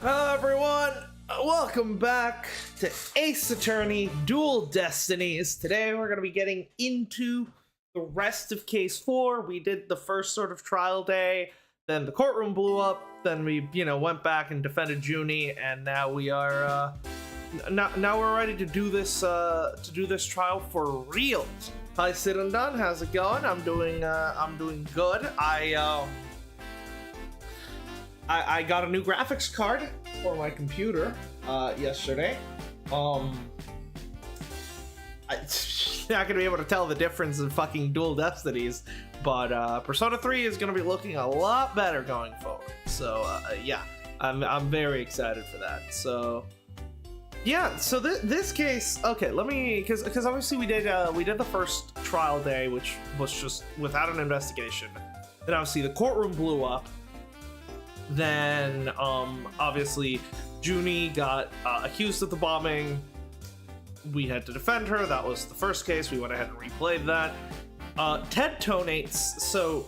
Hello everyone, welcome back to Ace Attorney Dual Destinies. Today we're going to be getting into the rest of case 4. We did the first sort of trial day, then the courtroom blew up, then we, went back and defended Junie, and now we are, now we're ready to do this trial for real. Hi Sid and Dunn, how's it going? I'm doing good. I got a new graphics card for my computer yesterday. I'm not gonna be able to tell the difference in fucking Dual Destinies, but Persona 3 is gonna be looking a lot better going forward. So yeah, I'm very excited for that. So yeah, so this case, okay, let me, because obviously we did the first trial day, which was just without an investigation. Then obviously the courtroom blew up. Then, obviously, Junie got accused of the bombing. We had to defend her. That was the first case. We went ahead and replayed that. Ted tonates. So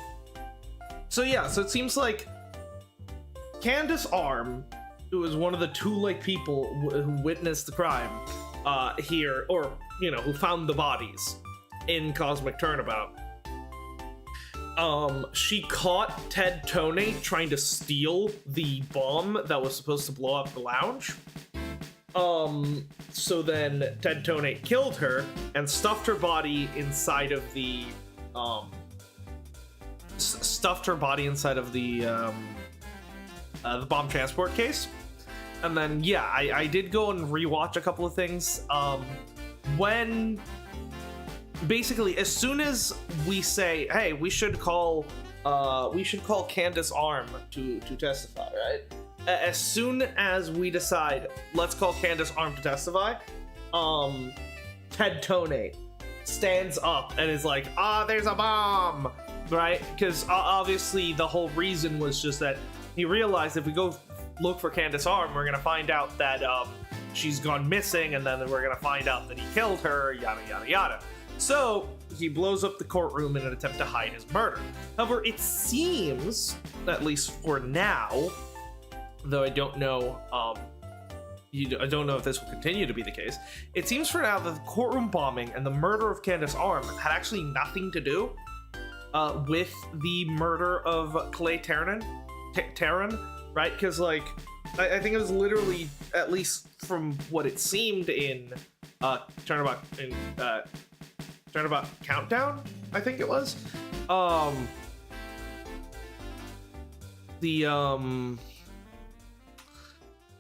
it seems like Candace Arm, who was one of the two people who witnessed the crime here, or who found the bodies in Cosmic Turnabout. She caught Ted Tonate trying to steal the bomb that was supposed to blow up the lounge. So then Ted Tonate killed her and stuffed her body inside of the, the bomb transport case. And then, yeah, I did go and rewatch a couple of things. Basically, as soon as we say, hey, we should call Candace Arm to testify, right? As soon as we decide, let's call Candace Arm to testify, Ted Tonate stands up and is like, there's a bomb, right? Because obviously the whole reason was just that he realized if we go look for Candace Arm, we're gonna find out that she's gone missing, and then we're gonna find out that he killed her, yada yada yada. So he blows up the courtroom in an attempt to hide his murder. However, it seems, at least for now, though I don't know, I don't know if this will continue to be the case. It seems for now that the courtroom bombing and the murder of Candace Arm had actually nothing to do with the murder of Clay Terran, right? Because I think it was literally, at least from what it seemed in Turnabout Countdown, I think it was.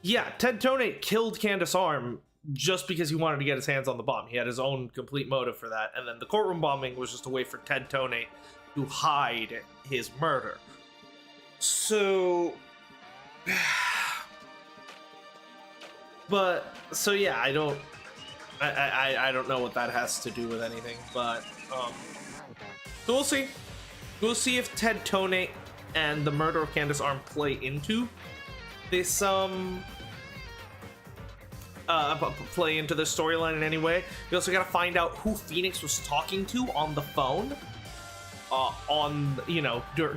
Yeah, Ted Tonate killed Candace Arm just because he wanted to get his hands on the bomb. He had his own complete motive for that. And then the courtroom bombing was just a way for Ted Tonate to hide his murder. So... So yeah, I don't know what that has to do with anything, but so we'll see. We'll see if Ted Tonate and the murder of Candace Arm play into this storyline in any way. We also got to find out who Phoenix was talking to on the phone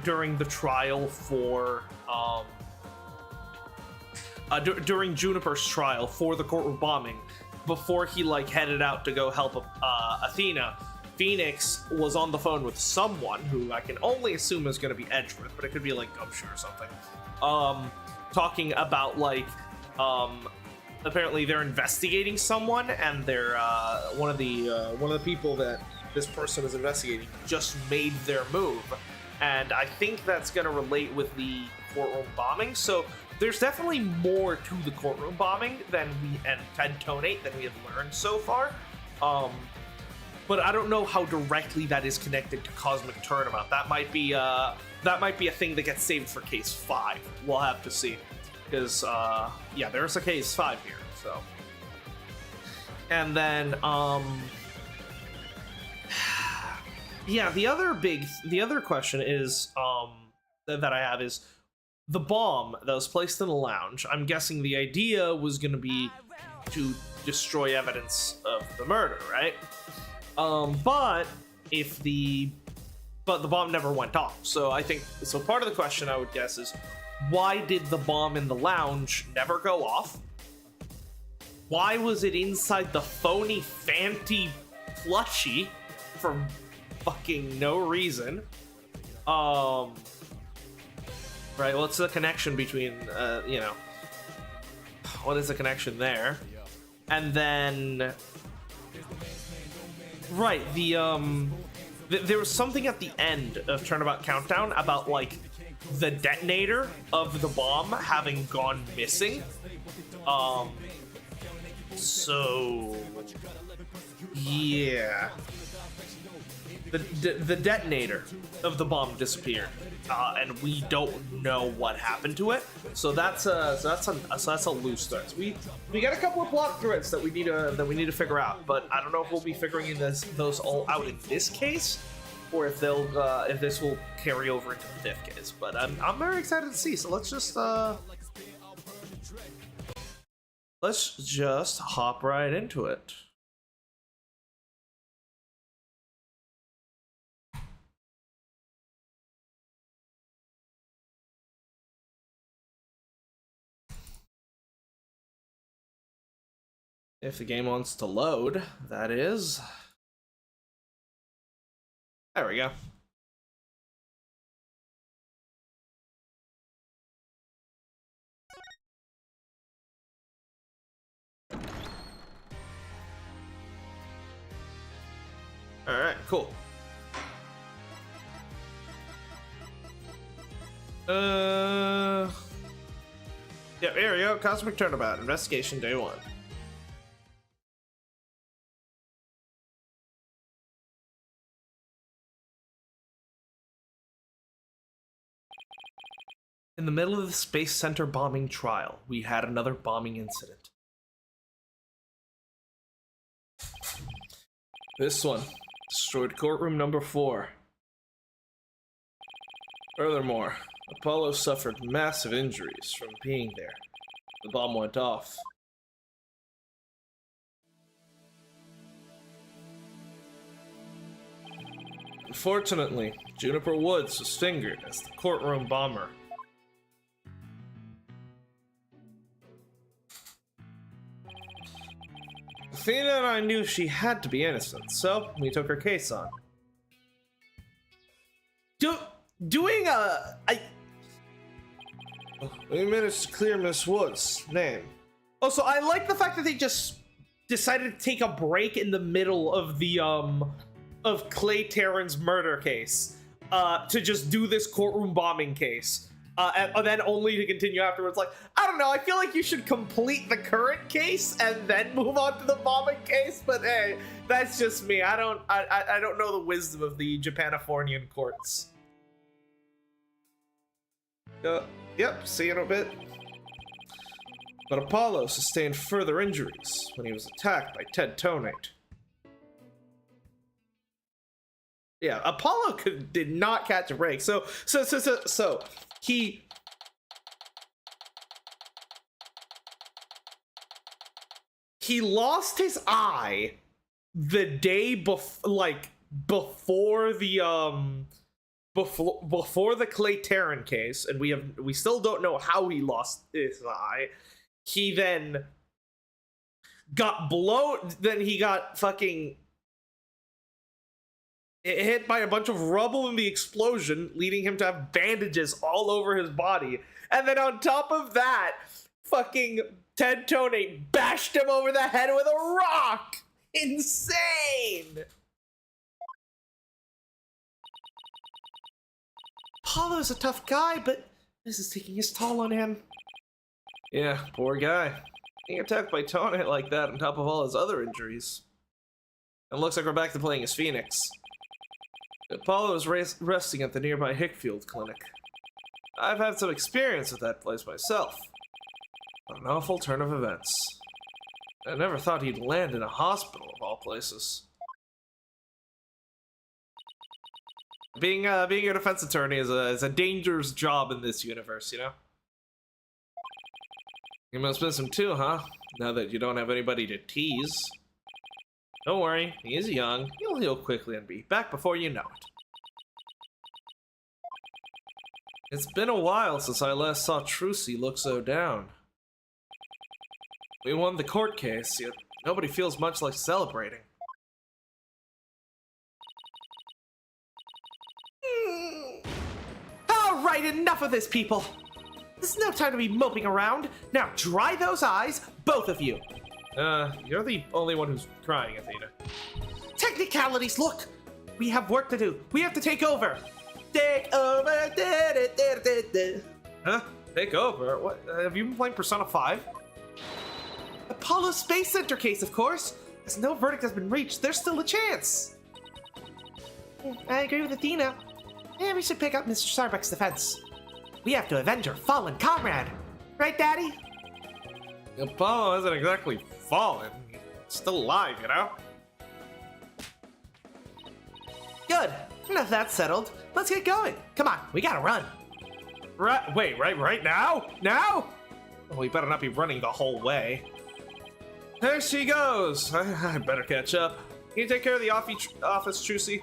during the trial for during Juniper's trial for the courtroom bombing. Before he headed out to go help Athena, Phoenix was on the phone with someone who I can only assume is going to be Edgeworth, but it could be Gumshoe or something. Talking about apparently they're investigating someone, and they're one of the people that this person is investigating just made their move, and I think that's going to relate with the courtroom bombing. So there's definitely more to the courtroom bombing and Ted Tonate than we have learned so far. But I don't know how directly that is connected to Cosmic Turnabout. That might be a thing that gets saved for case 5. We'll have to see, because yeah, there's a case 5 here. So, and then yeah, the other question is that I have is the bomb that was placed in the lounge. I'm guessing the idea was going to be to destroy evidence of the murder, right? But the bomb never went off. So I think, so part of the question I would guess is, Why did the bomb in the lounge never go off? Why was it inside the phony Fanty plushie for fucking no reason? Right, what's the connection between, you know, what is the connection there? And then, right, there was something at the end of Turnabout Countdown about, like, the detonator of the bomb having gone missing. So, yeah. The detonator of the bomb disappeared, and we don't know what happened to it. So that's a loose thread. We got a couple of plot threads that we need to figure out, but I don't know if we'll be figuring those all out in this case, or if this will carry over into the 5th case. But I'm very excited to see. So let's just hop right into it. If the game wants to load, that is. There we go. Alright, cool. Yep, here we go. Cosmic Turnabout. Investigation Day 1. In the middle of the Space Center bombing trial, we had another bombing incident. This one destroyed courtroom number 4. Furthermore, Apollo suffered massive injuries from being there. The bomb went off. Unfortunately, Juniper Woods was fingered as the courtroom bomber. Athena and I knew she had to be innocent, so we took her case on. We managed to clear Miss Woods' name. Also, I like the fact that they just decided to take a break in the middle of the of Clay Tarrant's murder case to just do this courtroom bombing case. And then only to continue afterwards. Like, I don't know, I feel like you should complete the current case and then move on to the bombing case, but hey, that's just me. I don't know the wisdom of the Japanifornian courts. Yep, see you in a bit. But Apollo sustained further injuries when he was attacked by Ted Tonate. Yeah, Apollo did not catch a break. So he lost his eye the day before the Clay Tarrant case, and we still don't know how he lost his eye. He then got he got fucking hit by a bunch of rubble in the explosion, leading him to have bandages all over his body. And then on top of that, fucking Ted Tonate bashed him over the head with a rock! Insane! Apollo's a tough guy, but this is taking his toll on him. Yeah, poor guy. Being attacked by Tonate like that on top of all his other injuries. And looks like we're back to playing as Phoenix. Apollo is resting at the nearby Hickfield Clinic. I've had some experience with that place myself. What an awful turn of events. I never thought he'd land in a hospital of all places. Being a defense attorney is a dangerous job in this universe, you know? You must miss him too, huh? Now that you don't have anybody to tease. Don't worry, he's young. He'll heal quickly and be back before you know it. It's been a while since I last saw Trucy look so down. We won the court case, yet nobody feels much like celebrating. Alright, enough of this, people! This is no time to be moping around. Now dry those eyes, both of you. You're the only one who's crying, Athena. Technicalities, look! We have work to do. We have to take over. Take over. Huh? Take over? What? Have you been playing Persona 5? Apollo Space Center case, of course. As no verdict has been reached, there's still a chance. I agree with Athena. Yeah, we should pick up Mr. Starbuck's defense. We have to avenge our fallen comrade. Right, Daddy? Apollo hasn't exactly fallen. He's still alive, you know? Good. Enough of that settled. Let's get going. Come on, we gotta run. Wait, right now? Now? Well, we better not be running the whole way. There she goes. I better catch up. Can you take care of the office, Trucy?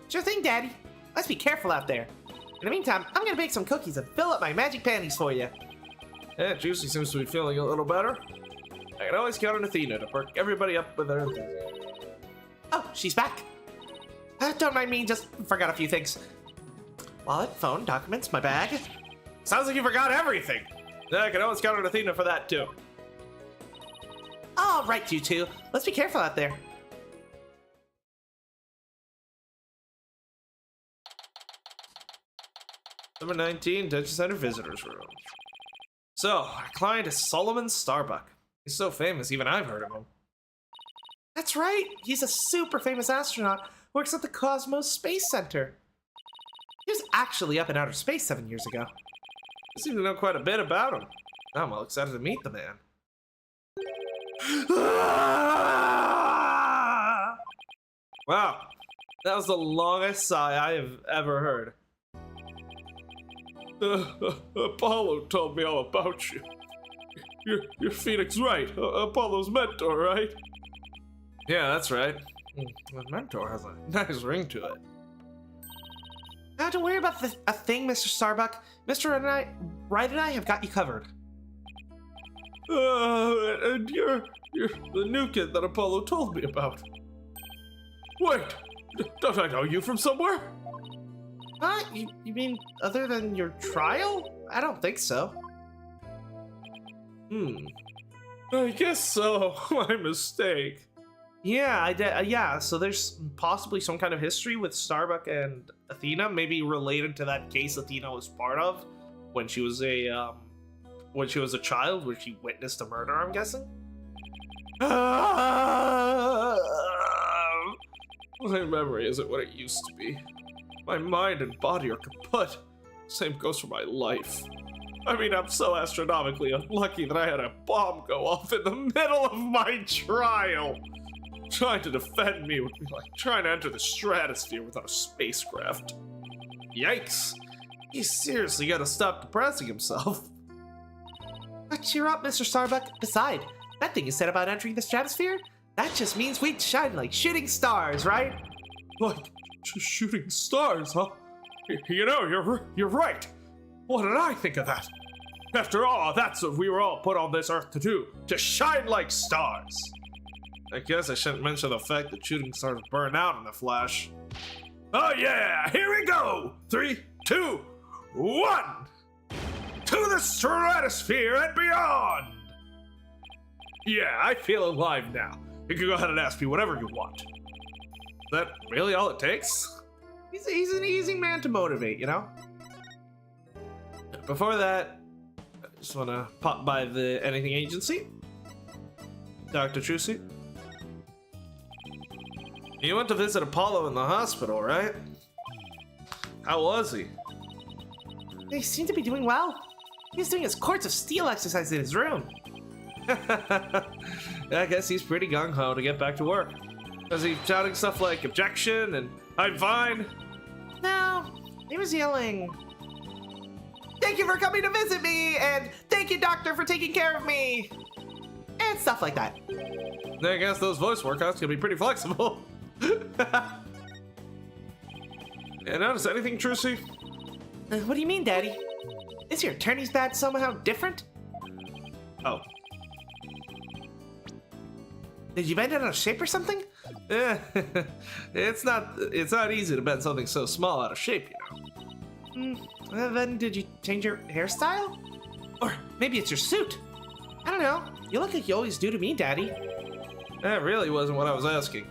Sure thing, Daddy. Let's be careful out there. In the meantime, I'm gonna bake some cookies and fill up my magic panties for you. Yeah, Trucy seems to be feeling a little better. I can always count on Athena to perk everybody up with her enthusiasm. Oh, she's back. Don't mind me, just forgot a few things. Wallet, phone, documents, my bag. Sounds like you forgot everything. I can always count on Athena for that, too. All right, you two. Let's be careful out there. Number 19, Detention Center Visitors Room. So, our client is Solomon Starbuck. He's so famous, even I've heard of him. That's right. He's a super famous astronaut. Works at the Cosmos Space Center. He was actually up in outer space 7 years ago. I seem to know quite a bit about him. I'm well excited to meet the man. Wow, that was the longest sigh I have ever heard. Apollo told me all about you. You're Phoenix, right? Apollo's mentor, right? Yeah, that's right. My mentor has a nice ring to it. Don't worry about a thing, Mr. Starbuck. Wright and I have got you covered. And you're the new kid that Apollo told me about. Wait, don't I know you from somewhere? You mean other than your trial? I don't think so. I guess so. My mistake. Yeah, yeah, so there's possibly some kind of history with Starbuck and Athena, maybe related to that case Athena was part of when she was a child, where she witnessed a murder, I'm guessing. My memory isn't what it used to be. My mind and body are kaput. Same goes for my life. I mean, I'm so astronomically unlucky that I had a bomb go off in the middle of my trial. Trying to defend me would be like trying to enter the stratosphere without a spacecraft. Yikes! He's seriously gotta stop depressing himself. Cheer up, Mr. Starbuck. Besides, that thing you said about entering the stratosphere? That just means we'd shine like shooting stars, right? Like shooting stars, huh? You know, you're right. What did I think of that? After all, that's what we were all put on this earth to do, to shine like stars. I guess I shouldn't mention the fact that shooting stars burn out in the flash. Oh yeah, here we go! 3, 2, 1! To the stratosphere and beyond! Yeah, I feel alive now. You can go ahead and ask me whatever you want. Is that really all it takes? He's an easy man to motivate, you know? Before that, I just want to pop by the Anything Agency. Dr. Trucy. You went to visit Apollo in the hospital, right? How was he? They seem to be doing well. He's doing his Courts of Steel exercise in his room. I guess he's pretty gung-ho to get back to work. Was he shouting stuff like objection and I'm fine? No, he was yelling, "Thank you for coming to visit me," and "Thank you, doctor, for taking care of me," and stuff like that. I guess those voice workouts can be pretty flexible. You notice anything, Trucy? What do you mean, Daddy? Is your attorney's badge somehow different? Oh. Did you bend it out of shape or something? It's not easy to bend something so small out of shape, you know. Then did you change your hairstyle? Or maybe it's your suit? I don't know. You look like you always do to me, Daddy. That really wasn't what I was asking.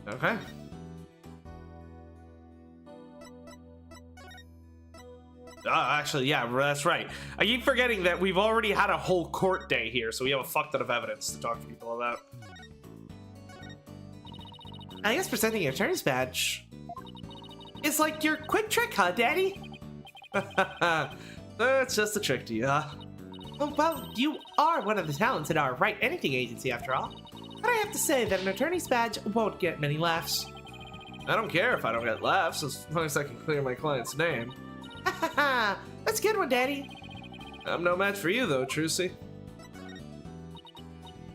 Okay. Actually, yeah, that's right. I keep forgetting that we've already had a whole court day here, so we have a fuck ton of evidence to talk to people about. I guess presenting your attorney's badge is like your quick trick, huh, Daddy? That's just a trick to you, huh? Well, you are one of the talents in our Write Anything agency, after all. But I have to say that an attorney's badge won't get many laughs. I don't care if I don't get laughs, as long as I can clear my client's name. That's a good one, Daddy. I'm no match for you, though, Trucy.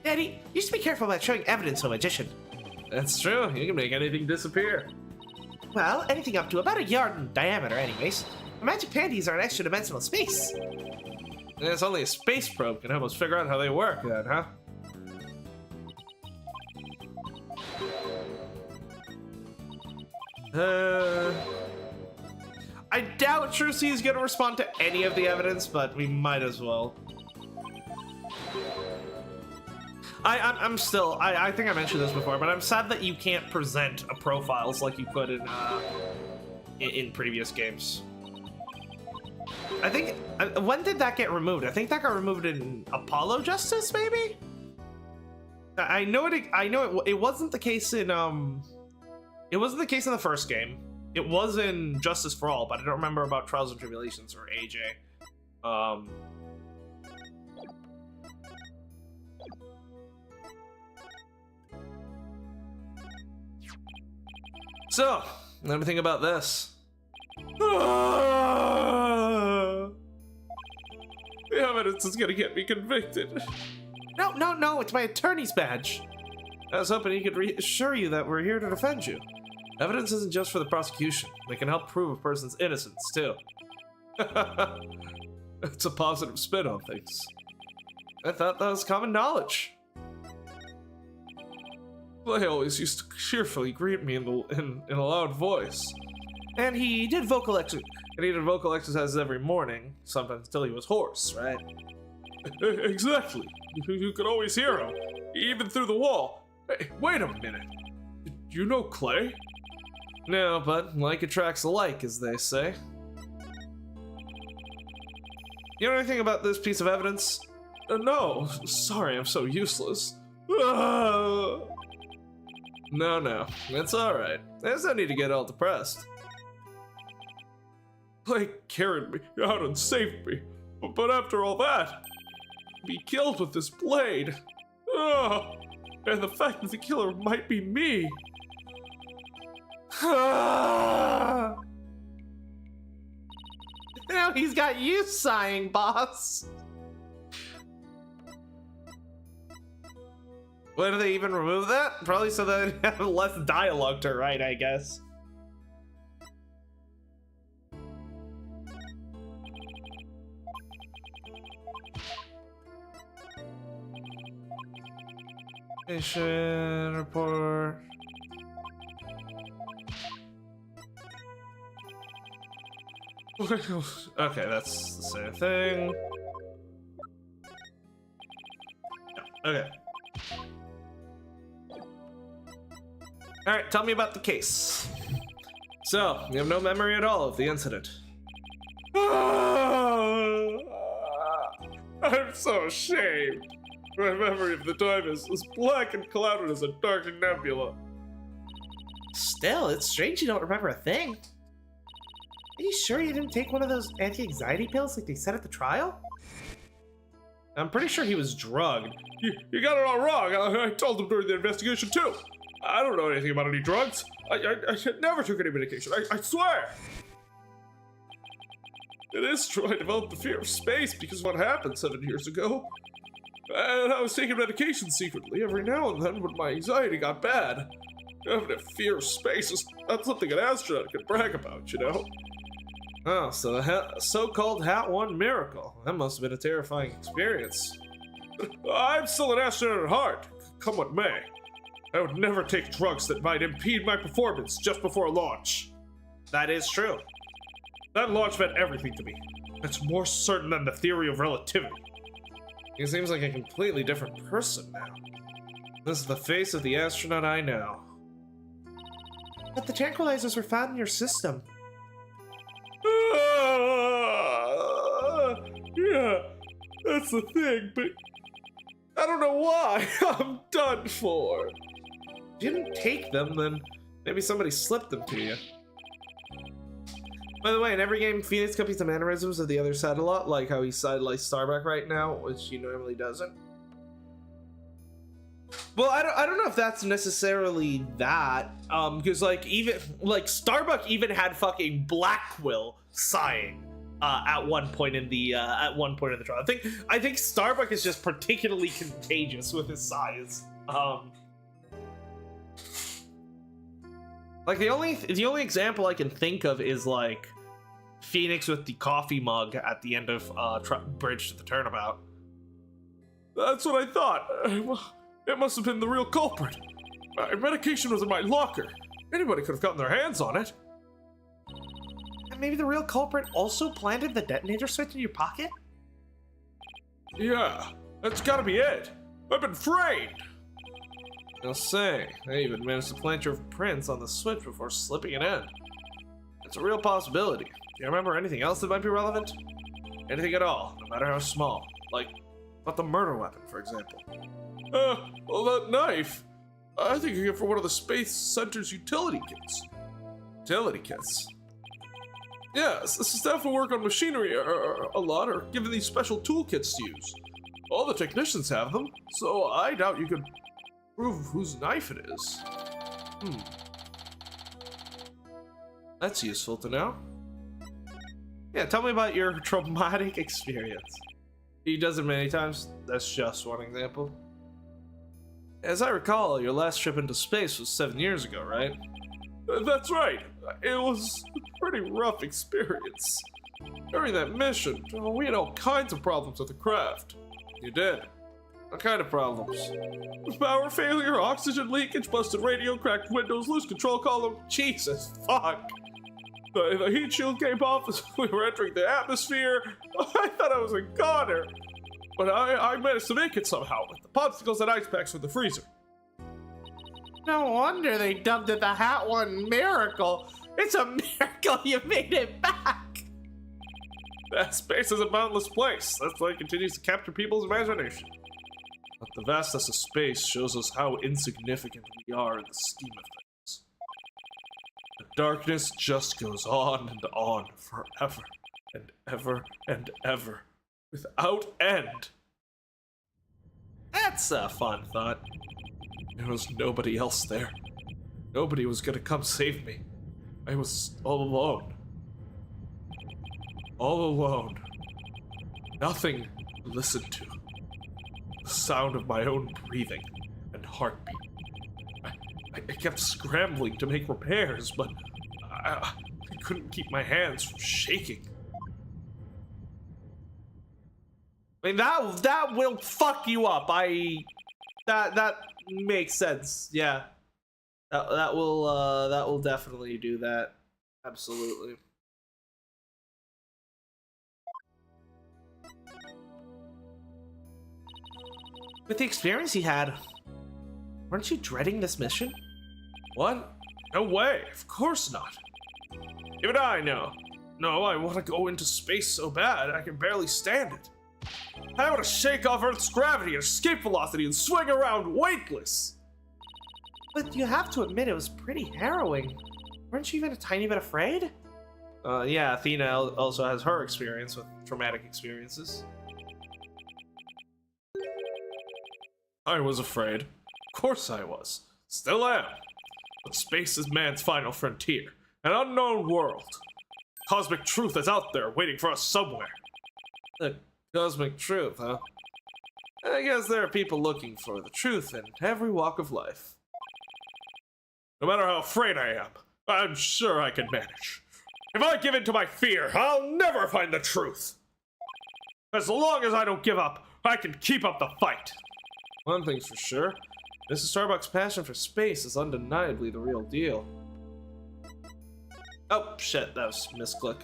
Daddy, you should be careful about showing evidence to a magician. That's true. You can make anything disappear. Well, anything up to about a yard in diameter, anyways. Magic panties are an extra-dimensional space. And it's only a space probe can help us figure out how they work, then, huh? I doubt Trucy is going to respond to any of the evidence, but we might as well. I'm still, I think I mentioned this before, but I'm sad that you can't present a profiles like you could in previous games. I think, when did that get removed? I think that got removed in Apollo Justice, maybe? I know it wasn't the case in, it wasn't the case in the first game. It was in Justice for All, but I don't remember about Trials and Tribulations or AJ. So, let me think about this. The evidence is gonna get me convicted. No, it's my attorney's badge. I was hoping he could reassure you that we're here to defend you. Evidence isn't just for the prosecution. They can help prove a person's innocence, too. It's a positive spin on things. I thought that was common knowledge. Clay always used to cheerfully greet me in a loud voice. And he did vocal exercises every morning, sometimes until he was hoarse, right? Exactly. You could always hear him, even through the wall. Hey, wait a minute. Do you know Clay? No, but like attracts alike, as they say. You know anything about this piece of evidence? No. Sorry, I'm so useless. No, it's alright. There's no need to get all depressed. Clay carried me out and saved me. But after all that, be killed with this blade. And the fact that the killer might be me. Now he's got you sighing, boss. Why do they even remove that? Probably so that they have less dialogue to write, I guess. Mission report. Okay, that's the same thing. Okay. Alright, tell me about the case. So, you have no memory at all of the incident. I'm so ashamed. My memory of the time is as black and clouded as a dark nebula. Still, it's strange you don't remember a thing. Are you sure you didn't take one of those anti-anxiety pills like they said at the trial? I'm pretty sure he was drugged. You got it all wrong. I told him during the investigation too. I don't know anything about any drugs. I never took any medication. I swear. It is true. I developed the fear of space because of what happened 7 years ago. And I was taking medication secretly every now and then when my anxiety got bad. Having a fear of space is not something an astronaut can brag about, you know? Oh, so the so-called Hat 1 miracle. That must have been a terrifying experience. I'm still an astronaut at heart, come what may. I would never take drugs that might impede my performance just before launch. That is true. That launch meant everything to me. It's more certain than the theory of relativity. He seems like a completely different person now. This is the face of the astronaut I know. But the tranquilizers were found in your system. Yeah, that's the thing, but I don't know why. I'm done for. If you didn't take them, then maybe somebody slipped them to you. By the way, in every game, Phoenix copies the mannerisms of the other side a lot, like how he sidelights Starbuck right now, which he normally doesn't. Well, I don't know if that's necessarily that, because like Starbuck even had fucking Blackquill sighing at one point in the trial. I think Starbuck is just particularly contagious with his sighs. Like the only example I can think of is like Phoenix with the coffee mug at the end of Bridge to the Turnabout. That's what I thought. It must have been the real culprit. My medication was in my locker. Anybody could have gotten their hands on it. And maybe the real culprit also planted the detonator switch in your pocket? Yeah, that's gotta be it. I've been framed. I'll say, I even managed to plant your prints on the switch before slipping it in. It's a real possibility. Do you remember anything else that might be relevant? Anything at all, no matter how small. Like, about the murder weapon, for example. Well, that knife. I think you get for one of the Space Center's utility kits. Utility kits? Yes, the staff who work on machinery a lot are given these special toolkits to use. All the technicians have them, so I doubt you could prove whose knife it is. That's useful to know. Yeah, tell me about your traumatic experience. He does it many times. That's just one example. As I recall, your last trip into space was 7 years ago, right? That's right. It was a pretty rough experience. During that mission, we had all kinds of problems with the craft. You did? What kind of problems? Power failure, oxygen leakage, busted radio, cracked windows, loose control column. Jesus, fuck. The heat shield came off as we were entering the atmosphere. I thought I was a goner. But I managed to make it somehow with the popsicles and ice packs from the freezer. No wonder they dubbed it the Hat 1 miracle. It's a miracle you made it back. Space is a boundless place. That's why it continues to capture people's imagination. But the vastness of space shows us how insignificant we are in the scheme of things. The darkness just goes on and on forever and ever and ever, without end. That's a fun thought. There was nobody else there. Nobody was gonna come save me. I was all alone. All alone. Nothing to listen to. The sound of my own breathing and heartbeat. I kept scrambling to make repairs, but I couldn't keep my hands from shaking. I mean, that will fuck you up. That makes sense. Yeah. That will definitely do that. Absolutely. With the experience you had, weren't you dreading this mission? What? No way. Of course not. Even I know. No, I want to go into space so bad I can barely stand it. I want to shake off Earth's gravity and escape velocity and swing around weightless. But you have to admit it was pretty harrowing. Weren't you even a tiny bit afraid? Yeah, Athena also has her experience with traumatic experiences. I was afraid. Of course I was. Still am. But space is man's final frontier. An unknown world. Cosmic truth is out there waiting for us somewhere. The cosmic truth, huh? I guess there are people looking for the truth in every walk of life. No matter how afraid I am, I'm sure I can manage. If I give in to my fear, I'll never find the truth. As long as I don't give up, I can keep up the fight. One thing's for sure, Mrs. Starbuck's passion for space is undeniably the real deal. Oh, shit, that was a misclick.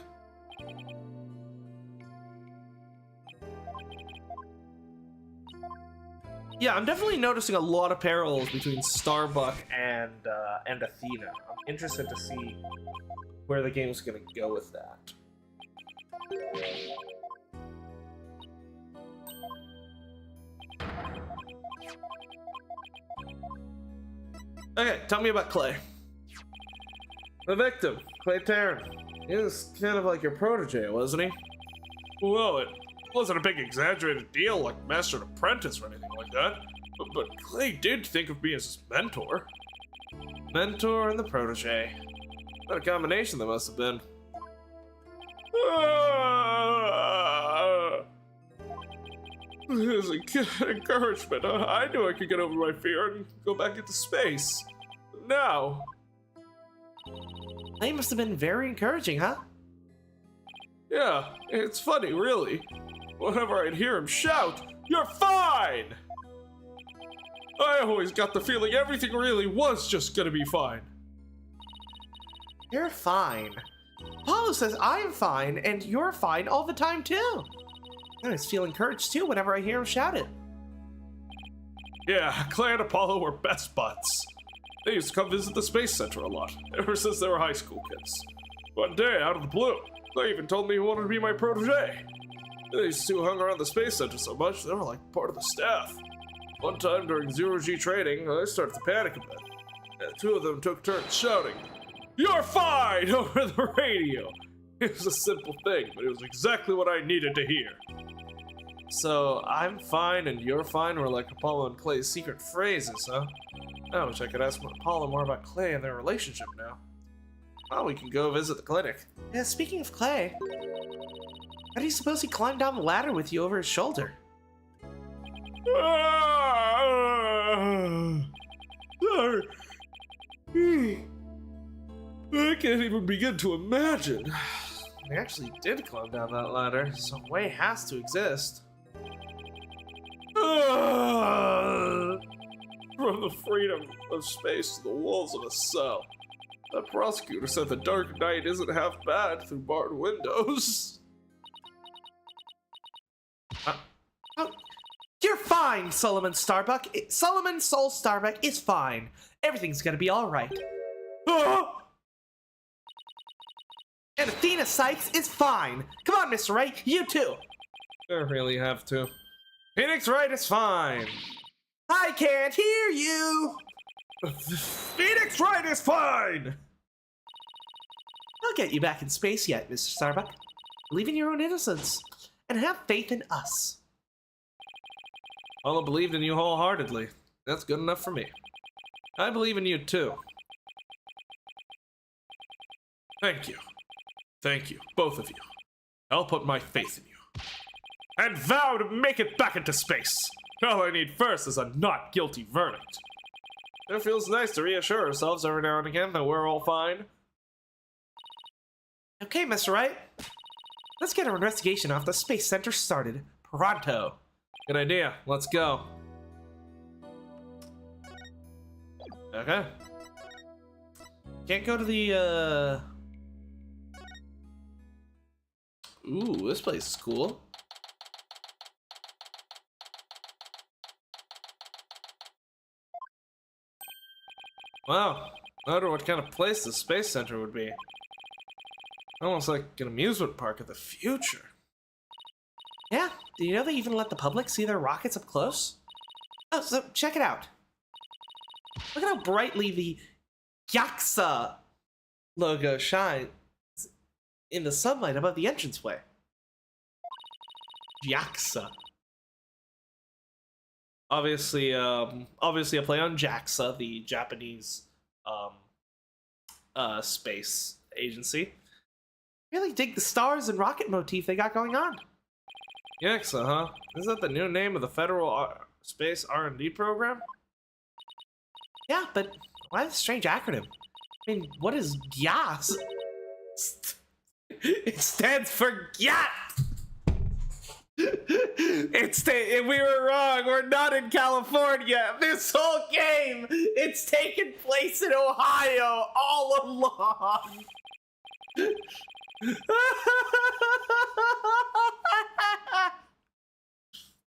Yeah, I'm definitely noticing a lot of parallels between Starbuck and Athena. I'm interested to see where the game's gonna go with that. Okay, tell me about Clay. The victim, Clay Tarrant. He was kind of like your protege, wasn't he? Well, it wasn't a big exaggerated deal like Master and Apprentice or anything like that. But Clay did think of me as his mentor. Mentor and the protege. What a combination that must have been. As encouragement, I knew I could get over my fear and go back into space. Now... They must have been very encouraging, huh? Yeah, it's funny, really. Whenever I'd hear him shout, "You're fine!" I always got the feeling everything really was just gonna be fine. You're fine. Apollo says I'm fine, and you're fine all the time, too. I always feel encouraged, too, whenever I hear him shout it. Yeah, Clay and Apollo were best buds. They used to come visit the Space Center a lot, ever since they were high school kids. One day, out of the blue, Clay even told me he wanted to be my protege. These two hung around the Space Center so much, they were like part of the staff. One time during zero-G training, I started to panic a bit. And two of them took turns shouting, "You're fine!" over the radio. It was a simple thing, but it was exactly what I needed to hear. So, I'm fine and you're fine were like Apollo and Clay's secret phrases, huh? I wish I could ask Apollo more about Clay and their relationship now. Well, we can go visit the clinic. Yeah, speaking of Clay, how do you suppose he climbed down the ladder with you over his shoulder? Sorry. I can't even begin to imagine. They actually did climb down that ladder, so a way has to exist. From the freedom of space to the walls of a cell. That prosecutor said the dark night isn't half bad through barred windows. Oh, you're fine, Solomon Starbuck. Solomon Soul Starbuck is fine. Everything's gonna be alright. And Athena Sykes is fine. Come on, Mr. Wright, you too. I really have to. Phoenix Wright is fine. I can't hear you. Phoenix Wright is fine. I'll get you back in space yet, Mr. Starbuck. Believe in your own innocence and have faith in us. Paula believed in you wholeheartedly. That's good enough for me. I believe in you too. Thank you. Thank you, both of you. I'll put my faith in you. And vow to make it back into space. All I need first is a not guilty verdict. It feels nice to reassure ourselves every now and again that we're all fine. Okay, Mr. Wright. Let's get our investigation off the Space Center started. Pronto. Good idea. Let's go. Okay. Can't go to the, Ooh, this place is cool. Wow, I wonder what kind of place the Space Center would be. Almost like an amusement park of the future. Yeah, do you know they even let the public see their rockets up close? Oh, so check it out. Look at how brightly the JAXA logo shines in the sunlight above the entranceway. JAXA. Obviously a play on JAXA, the Japanese space agency. Really dig the stars and rocket motif they got going on. JAXA, huh? Is that the new name of the Federal Space R&D program? Yeah, but Why this strange acronym? I mean, what is GYAS? It stands for GYAT! We were wrong. We're not in California. This whole game, it's taken place in Ohio all along.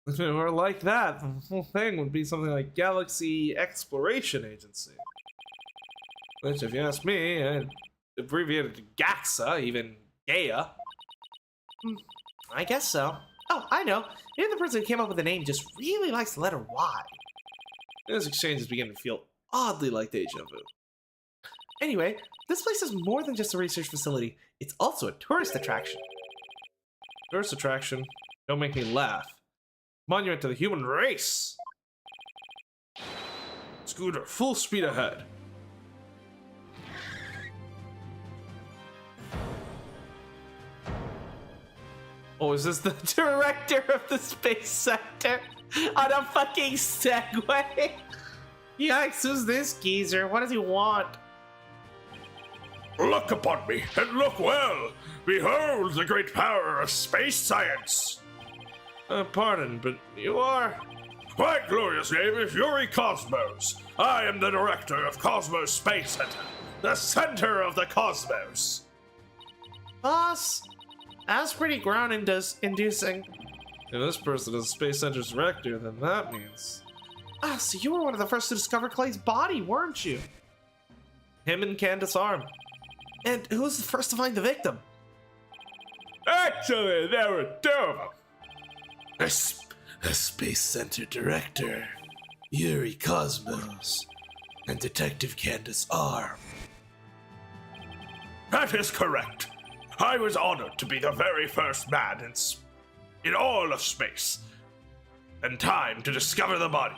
If it were like that, the whole thing would be something like Galaxy Exploration Agency. Which, if you ask me, I'd abbreviate it to GAXA, even Gaia. I guess so. Oh, I know. Maybe the person who came up with the name just really likes the letter Y. This exchange is beginning to feel oddly like deja vu. Anyway, this place is more than just a research facility. It's also a tourist attraction. Tourist attraction? Don't make me laugh. Monument to the human race! Scooter, full speed ahead. Oh, is this the director of the space center on a fucking Segway? Yikes, who's this geezer? What does he want? Look upon me, and look well! Behold the great power of space science! Pardon, but you are... My glorious name is Yuri Cosmos. I am the director of Cosmos Space Center, the center of the cosmos. Boss, that's pretty ground-inducing. If this person is Space Center's director, then that means... Ah, so you were one of the first to discover Clay's body, weren't you? him and Candace Arm. And who was the first to find the victim? Actually, there were two of them. The Space Center Director, Yuri Cosmos, and Detective Candace Arm. That is correct. I was honored to be the very first man in all of space and time to discover the body.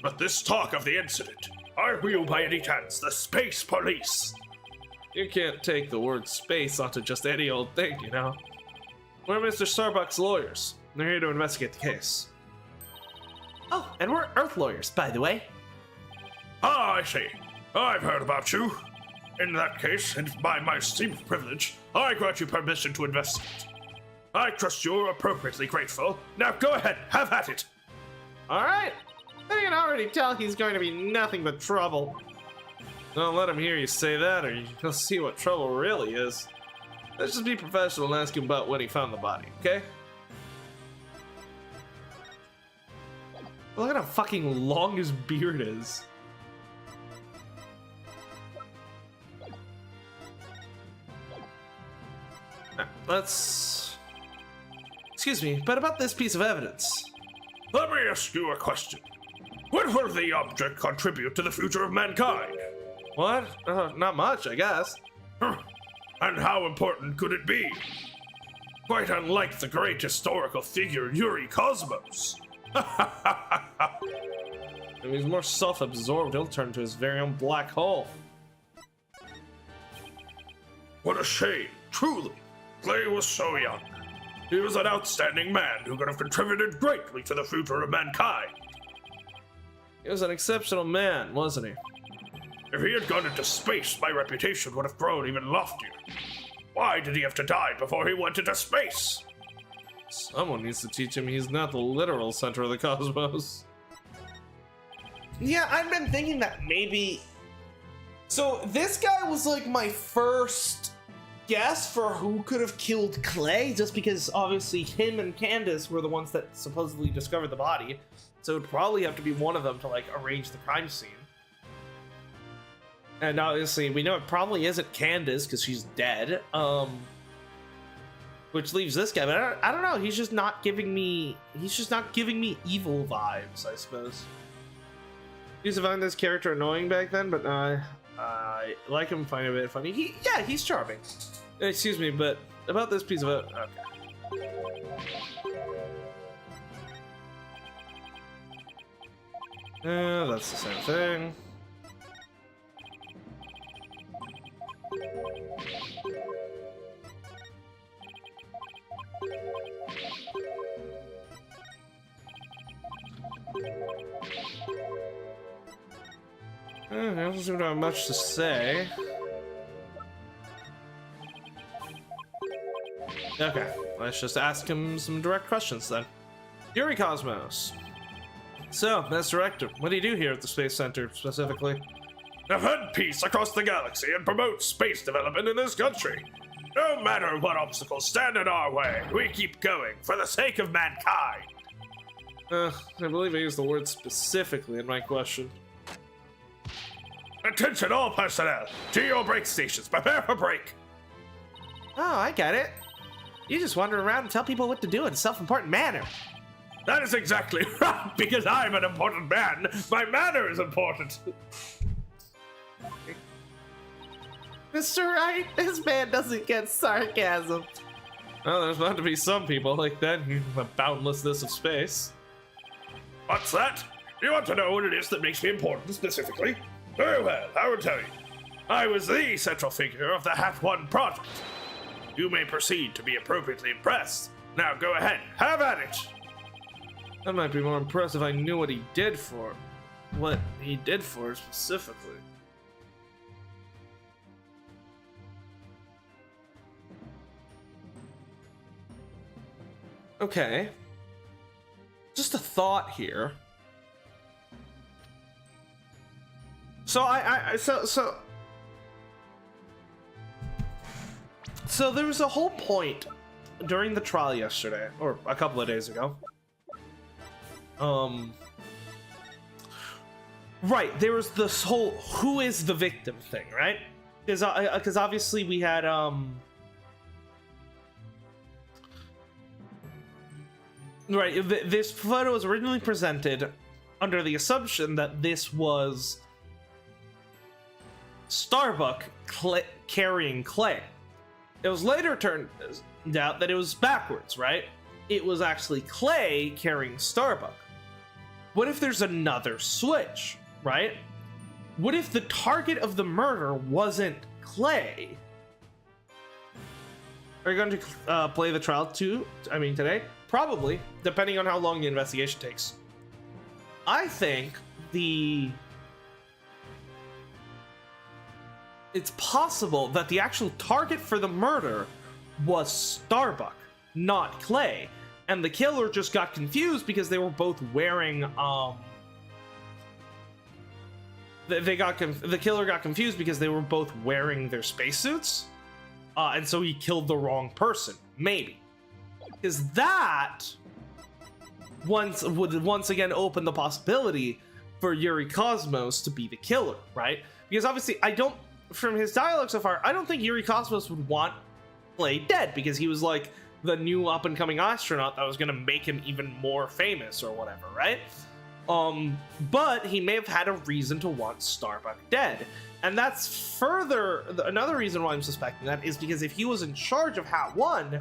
But this talk of the incident, are you by any chance the Space Police? You can't take the word space onto just any old thing, you know? We're Mr. Starbuck's lawyers. They're here to investigate the case. Oh, and we're Earth lawyers, by the way. Ah, I see. I've heard about you. In that case, and by my esteemed privilege, I grant you permission to investigate. I trust you're appropriately grateful. Now go ahead, have at it. Alright. I can already tell he's going to be nothing but trouble. Don't let him hear you say that, or you'll see what trouble really is. Let's just be professional and ask him about when he found the body, okay? Look at how fucking long his beard is. Let's... Excuse me, but about this piece of evidence. Let me ask you a question. What will the object contribute to the future of mankind? What? Not much, I guess. And how important could it be? Quite unlike the great historical figure Yuri Cosmos. If he's more self-absorbed, he'll turn to his very own black hole. What a shame, truly. Clay was so young. He was an outstanding man who could have contributed greatly to the future of mankind. He was an exceptional man, wasn't he? If he had gone into space, my reputation would have grown even loftier. Why did he have to die before he went into space? Someone needs to teach him he's not the literal center of the cosmos. Yeah, I've been thinking that maybe... So, this guy was like my first guess for who could have killed Clay, just because obviously him and Candace were the ones that supposedly discovered the body. So it would probably have to be one of them to like arrange the crime scene. And obviously we know it probably isn't Candace because she's dead. Which leaves this guy, but I don't know, he's just not giving me evil vibes, I suppose. I used to find this character annoying back then, but I like him, find him a bit funny. He's charming. Excuse me, but about this piece of it. Okay. That's the same thing. He doesn't seem to have much to say. Okay, let's just ask him some direct questions then. Yuri Cosmos. So, as director, what do you do here at the Space Center specifically? Defend peace across the galaxy and promote space development in this country. No matter what obstacles stand in our way, we keep going for the sake of mankind. I believe I used the word specifically in my question. Attention all personnel, to your break stations, prepare for break. Oh, I get it. You just wander around and tell people what to do in a self-important manner. That is exactly right, because I'm an important man. My manner is important. Mr. Wright, this man doesn't get sarcasm. Well, there's bound to be some people like that in the boundlessness of space. What's that? You want to know what it is that makes me important specifically? Very well, I will tell you. I was the central figure of the Hat 1 project. You may proceed to be appropriately impressed. Now go ahead, have at it. That might be more impressive if I knew what he did for. What he did for specifically. Okay. Just a thought here. So So there was a whole point during the trial yesterday, or a couple of days ago. Right, there was this whole who is the victim thing, right? Because obviously we had right, this photo was originally presented under the assumption that this was Starbuck carrying Clay. It was later turned out that it was backwards, right? It was actually Clay carrying Starbuck. What if there's another switch, right? What if the target of the murder wasn't Clay? Are you going to play the trial today? Probably, depending on how long the investigation takes. I think it's possible that the actual target for the murder was Starbuck, not Clay. And the killer just got confused because they were both wearing, the killer got confused because they were both wearing their spacesuits. And so he killed the wrong person, maybe. Because that would once again open the possibility for Yuri Cosmos to be the killer, right? Because obviously, from his dialogue so far, I don't think Yuri Cosmos would want Clay dead because he was like the new up-and-coming astronaut that was going to make him even more famous or whatever, right? But he may have had a reason to want Starbuck dead. And that's another reason why I'm suspecting that is because if he was in charge of Hat 1,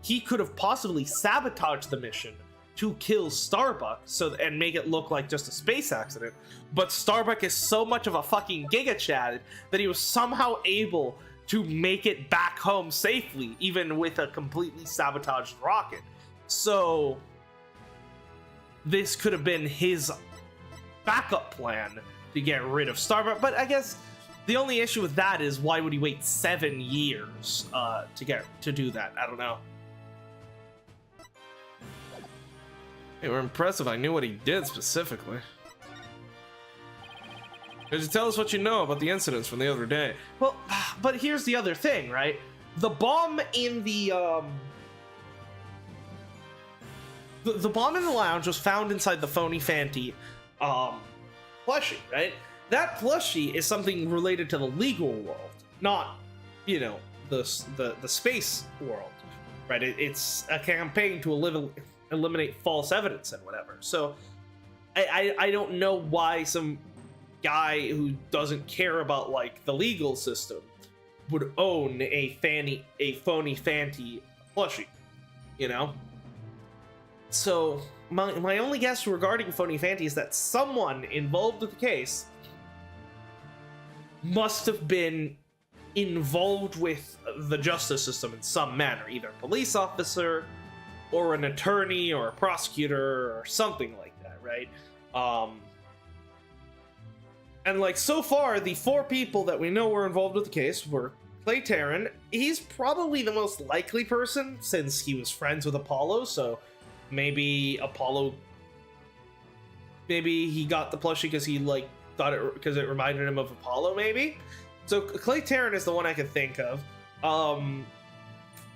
he could have possibly sabotaged the mission to kill Starbuck and make it look like just a space accident. But Starbuck is so much of a fucking Giga Chad that he was somehow able to make it back home safely, even with a completely sabotaged rocket. So this could have been his backup plan to get rid of Starbuck. But I guess the only issue with that is why would he wait 7 years to do that? I don't know. It were impressive I knew what he did specifically. Could you tell us what you know about the incidents from the other day? Well, but here's the other thing, right? The bomb in the bomb in the lounge was found inside the Phony Fanty plushie, right? That plushie is something related to the legal world, not, the space world, right? It's a campaign to eliminate false evidence and whatever. So I don't know why some guy who doesn't care about like the legal system would own a Phony Fanty plushie, So my only guess regarding Phony Fanty is that someone involved with the case must have been involved with the justice system in some manner, either a police officer or an attorney or a prosecutor or something like that, right? And like so far, the 4 people that we know were involved with the case were Clay Terran. He's probably the most likely person since he was friends with Apollo, so maybe Apollo, maybe he got the plushie because he like thought it, because it reminded him of Apollo, maybe. So Clay Terran is the one I could think of.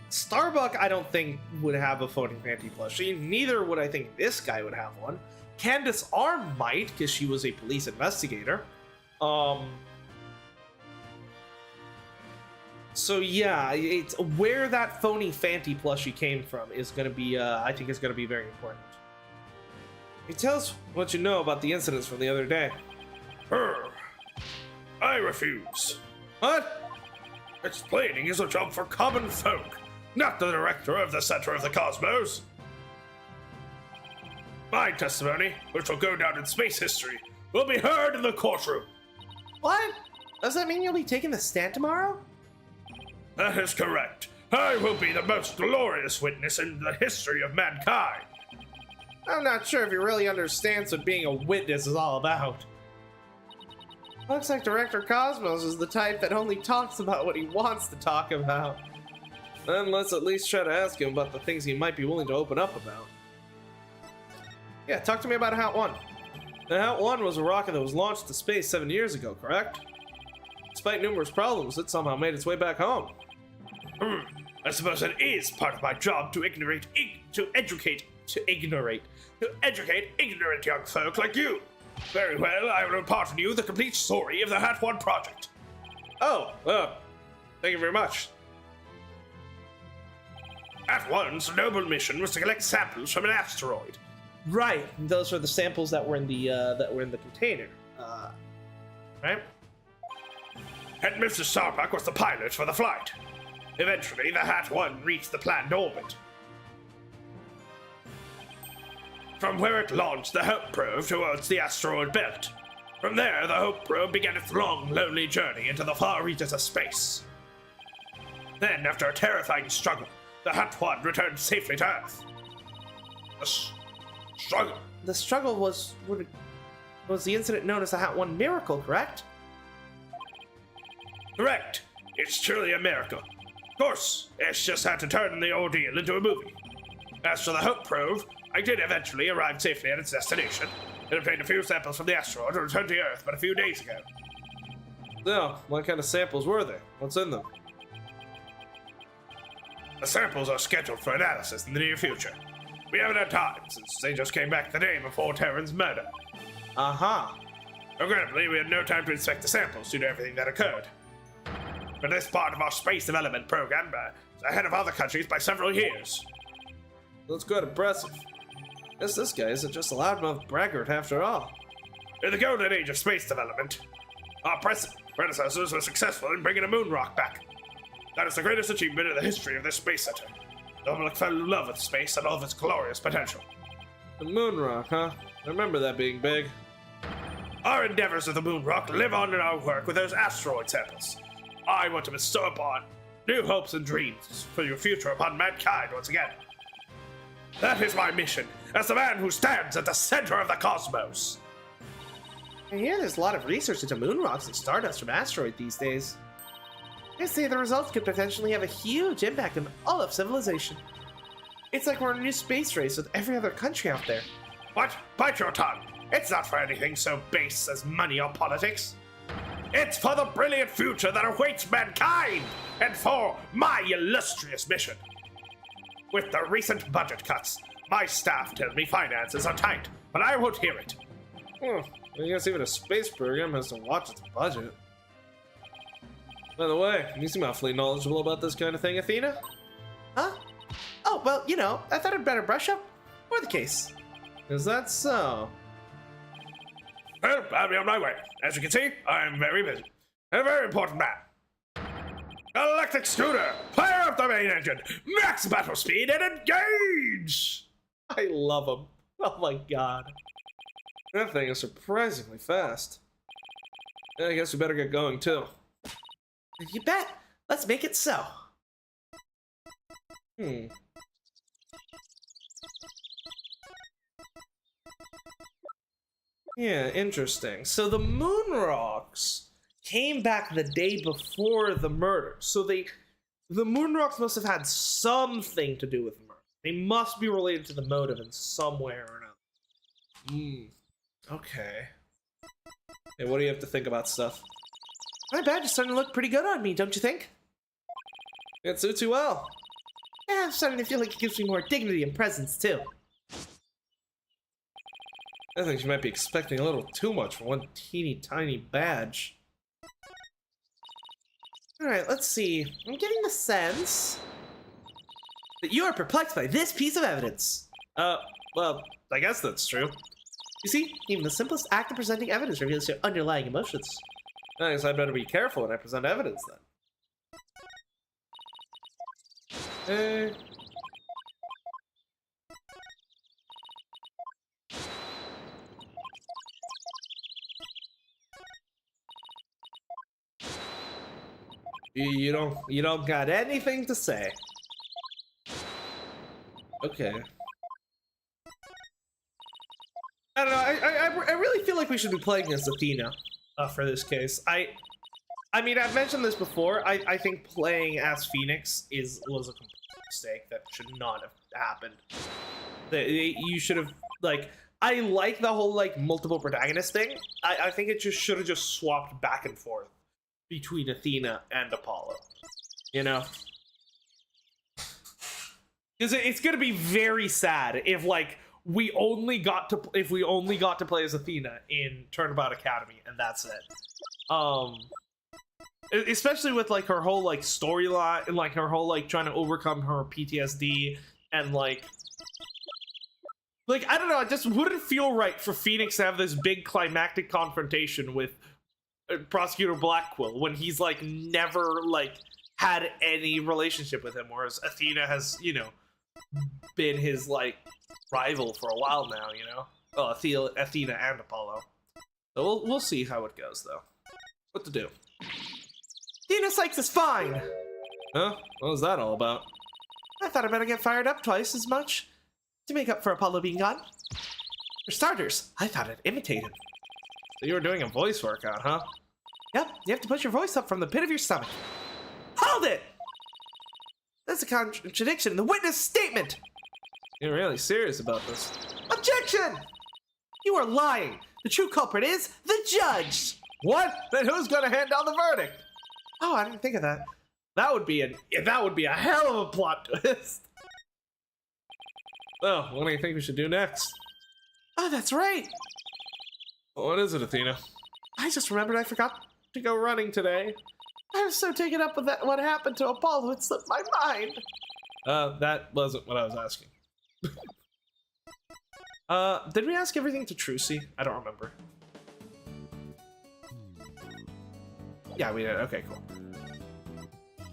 Starbuck I don't think would have a floating panty plushie. Neither would I think this guy would have one. Candace Arm might, because she was a police investigator. So yeah, it's where that phony Fanty plushie came from is going to be, I think is going to be very important. Hey, tell us what you know about the incidents from the other day. I refuse. What? Explaining is a job for common folk, not the director of the Center of the Cosmos. My testimony, which will go down in space history, will be heard in the courtroom. What? Does that mean you'll be taking the stand tomorrow? That is correct. I will be the most glorious witness in the history of mankind. I'm not sure if he really understands what being a witness is all about. Looks like Director Cosmos is the type that only talks about what he wants to talk about. Then let's at least try to ask him about the things he might be willing to open up about. Yeah, talk to me about Hat 1. The Hat 1 was a rocket that was launched to space 7 years ago, correct? Despite numerous problems, it somehow made its way back home. I suppose it is part of my job to educate ignorant young folk like you. Very well, I will impart on you the complete story of the Hat 1 project. Oh, thank you very much. Hat 1's noble mission was to collect samples from an asteroid. Right, those are the samples that were in the container. Right? And Mr. Starbuck was the pilot for the flight. Eventually, the Hat 1 reached the planned orbit. From where it launched the Hope probe towards the asteroid belt. From there, the Hope probe began its long, lonely journey into the far reaches of space. Then, after a terrifying struggle, the Hat 1 returned safely to Earth. Struggle? The struggle was the incident known as the Hat 1 miracle, correct? Correct. It's truly a miracle. Of course, it's just had to turn the ordeal into a movie. As for the Hope probe, I did eventually arrive safely at its destination. It obtained a few samples from the asteroid and returned to Earth but a few days ago. No, what kind of samples were they? What's in them? The samples are scheduled for analysis in the near future. We haven't had time since they just came back the day before Terran's murder. Uh-huh. Regrettably, we had no time to inspect the samples due to everything that occurred. But this part of our space development program is ahead of other countries by several years. That's quite impressive. Guess this guy isn't just a loudmouth braggart after all. In the golden age of space development, our predecessors were successful in bringing a moon rock back. That is the greatest achievement in the history of this space center. The public fell in love with space and all of its glorious potential. The moon rock, huh? I remember that being big. Our endeavors of the moon rock live on in our work with those asteroid samples. I want to bestow upon new hopes and dreams for your future upon mankind once again. That is my mission, as the man who stands at the center of the cosmos. I hear there's a lot of research into moon rocks and stardust from asteroids these days. I say the results could potentially have a huge impact on all of civilization. It's like we're in a new space race with every other country out there. What? Bite your tongue. It's not for anything so base as money or politics. It's for the brilliant future that awaits mankind, and for my illustrious mission. With the recent budget cuts, my staff tell me finances are tight, but I won't hear it. I guess even a space program has to watch its budget. By the way, you seem awfully knowledgeable about this kind of thing, Athena? Huh? Oh, well, you know, I thought I'd better brush up for the case. Is that so? Well, I'll be on my way. As you can see, I'm very busy. And a very important man. Electric scooter, fire up the main engine, max battle speed, and engage! I love him. Oh my god. That thing is surprisingly fast. I guess we better get going, too. You bet. Let's make it so. Yeah, interesting. So the moon rocks came back the day before the murder. So the moon rocks must have had something to do with the murder. They must be related to the motive in some way or another. Okay. Hey, what do you have to think about stuff? My badge is starting to look pretty good on me, don't you think? It suits you well. Yeah, I'm starting to feel like it gives me more dignity and presence, too. I think you might be expecting a little too much for one teeny tiny badge. Alright, let's see. I'm getting the sense that you are perplexed by this piece of evidence. Well, I guess that's true. You see, even the simplest act of presenting evidence reveals your underlying emotions. I guess I'd better be careful when I present evidence then. You don't got anything to say. Okay. I don't know. I really feel like we should be playing as Athena for this case. I mean, I've mentioned this before. I think playing as Phoenix was a complete mistake that should not have happened. You should have, like, I like the whole like multiple protagonist thing. I think it just should have just swapped back and forth between Athena and Apollo. You know? Because it's gonna be very sad if like we only got to play as Athena in Turnabout Academy and that's it. Especially with like her whole like storyline and like her whole like trying to overcome her PTSD and like I don't know, it just wouldn't feel right for Phoenix to have this big climactic confrontation with Prosecutor Blackquill when he's like never like had any relationship with him, whereas Athena has, you know, been his like rival for a while now, you know. Well, Athena and Apollo. So we'll see how it goes though. What to do? Athena Sykes is fine. Huh? What was that all about? I thought I better get fired up twice as much to make up for Apollo being gone. For starters, I thought I'd imitate him. So you were doing a voice workout, huh? Yep, you have to put your voice up from the pit of your stomach. Hold it! That's a contradiction in the witness statement! You're really serious about this. Objection! You are lying. The true culprit is the judge. What? Then who's gonna hand down the verdict? Oh, I didn't think of that. That would be a hell of a plot twist. Well, what do you think we should do next? Oh, that's right. What is it, Athena? I just remembered I forgot to go running today. I was so taken up with what happened to Apollo, it slipped my mind. That wasn't what I was asking. Did we ask everything to Trucy? I don't remember. Yeah, we did. Okay, cool.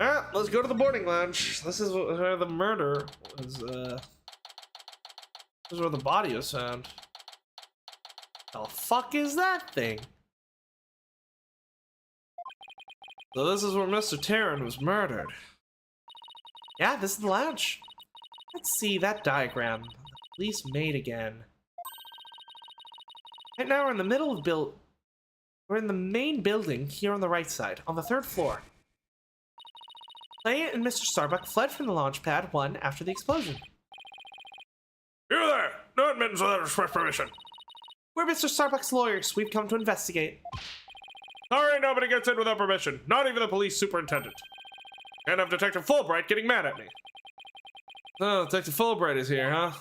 Alright, let's go to the boarding lounge. This is where the murder was, this is where the body was found. The fuck is that thing? So this is where Mr. Taryn was murdered. Yeah, this is the lounge. Let's see that diagram. The police made again. Right now we're in the middle of we're in the main building here on the right side, on the 3rd floor. Clay and Mr. Starbuck fled from the launch pad 1 after the explosion. You there! No admittance without express permission. We're Mr. Starbuck's lawyers. We've come to investigate. Sorry, nobody gets in without permission. Not even the police superintendent. Can't have Detective Fulbright getting mad at me. Oh, Detective Fulbright is here, huh?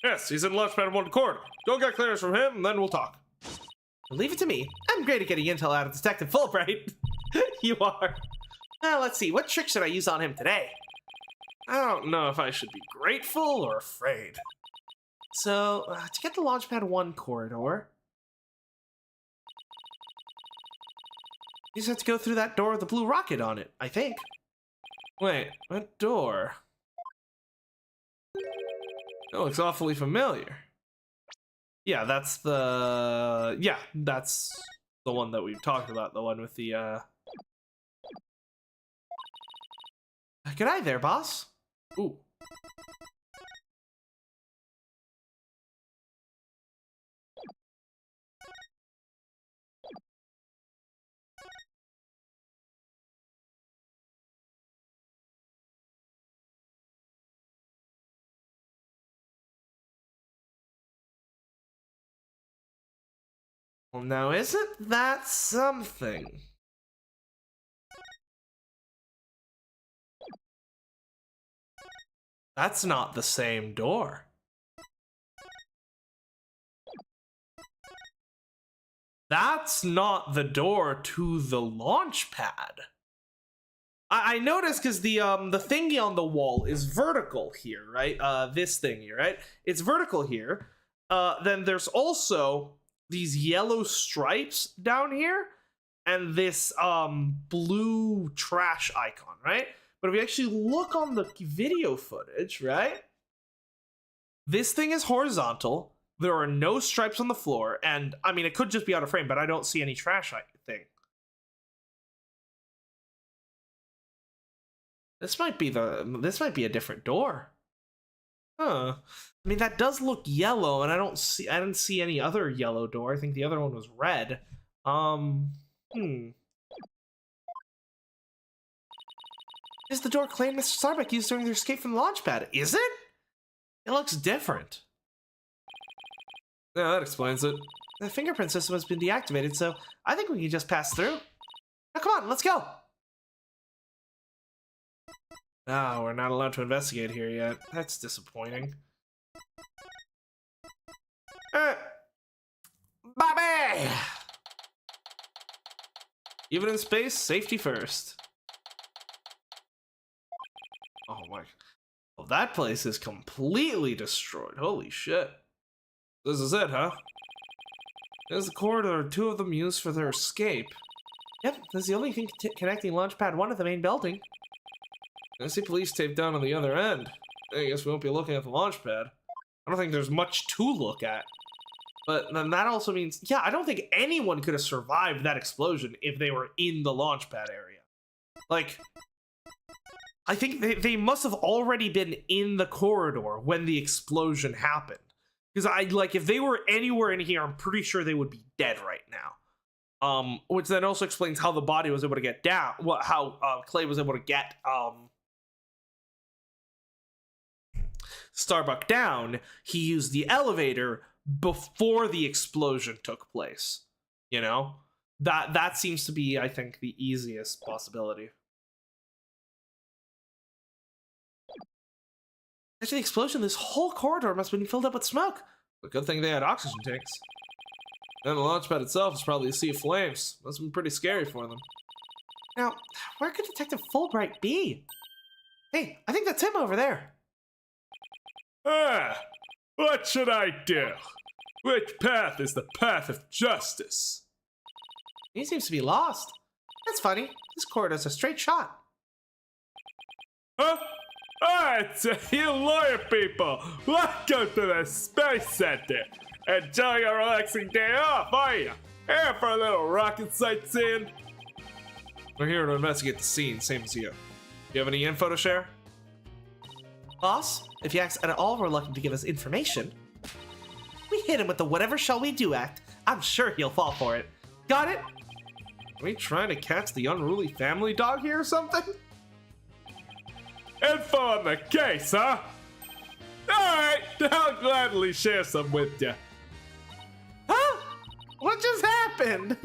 Yes, he's in Launchpad 1 corridor. Go get clearance from him, and then we'll talk. Leave it to me. I'm great at getting intel out of Detective Fulbright. You are. Now, let's see. What trick should I use on him today? I don't know if I should be grateful or afraid. So, to get the Launchpad 1 corridor, you just have to go through that door with the blue rocket on it, I think. Wait, what door? That looks awfully familiar. Yeah, that's the one that we've talked about, the one with the, Good eye there, boss. Ooh. Well, now isn't that something? That's not the same door. That's not the door to the launch pad. I noticed because the thingy on the wall is vertical here, right? This thingy, right? It's vertical here. Then there's also these yellow stripes down here, and this blue trash icon, right? But if we actually look on the video footage, right? This thing is horizontal. There are no stripes on the floor, and I mean, it could just be out of frame, but I don't see any trash thing. This might be a different door. Huh. I mean, that does look yellow, and I didn't see any other yellow door. I think the other one was red. Is the door claimed Mr. Starbuck used during their escape from the launch pad? Is it? It looks different. Yeah, that explains it. The fingerprint system has been deactivated, so I think we can just pass through. Now come on, let's go! Ah, we're not allowed to investigate here yet. That's disappointing. Bobby! Even in space, safety first. Oh my... Well, that place is completely destroyed. Holy shit. This is it, huh? There's the corridor two of them used for their escape. Yep, that's the only thing connecting Launchpad 1 to the main building. I see police tape down on the other end. I guess we won't be looking at the launch pad. I don't think there's much to look at. But then that also means, yeah, I don't think anyone could have survived that explosion if they were in the launch pad area. Like, I think they must have already been in the corridor when the explosion happened. Because if they were anywhere in here, I'm pretty sure they would be dead right now. Which then also explains how the body was able to get down. How Clay was able to get Starbuck down. He used the elevator before the explosion took place. You know? That seems to be, I think, the easiest possibility. After the explosion, this whole corridor must have been filled up with smoke. But good thing they had oxygen tanks. And the launch pad itself is probably a sea of flames. Must have been pretty scary for them. Now, where could Detective Fulbright be? Hey, I think that's him over there. Ah, what should I do? Which path is the path of justice? He seems to be lost. That's funny. This corridor's a straight shot. Huh? Ah, it's you lawyer people! Welcome to the Space Center! Enjoying a relaxing day off, are you? Here for a little rocket sightseeing? We're here to investigate the scene, same as you. Do you have any info to share? Boss, if he acts at all reluctant to give us information, we hit him with the whatever shall we do act. I'm sure he'll fall for it. Got it? Are we trying to catch the unruly family dog here or something? Info on the case, huh? Alright, I'll gladly share some with you. Huh? What just happened?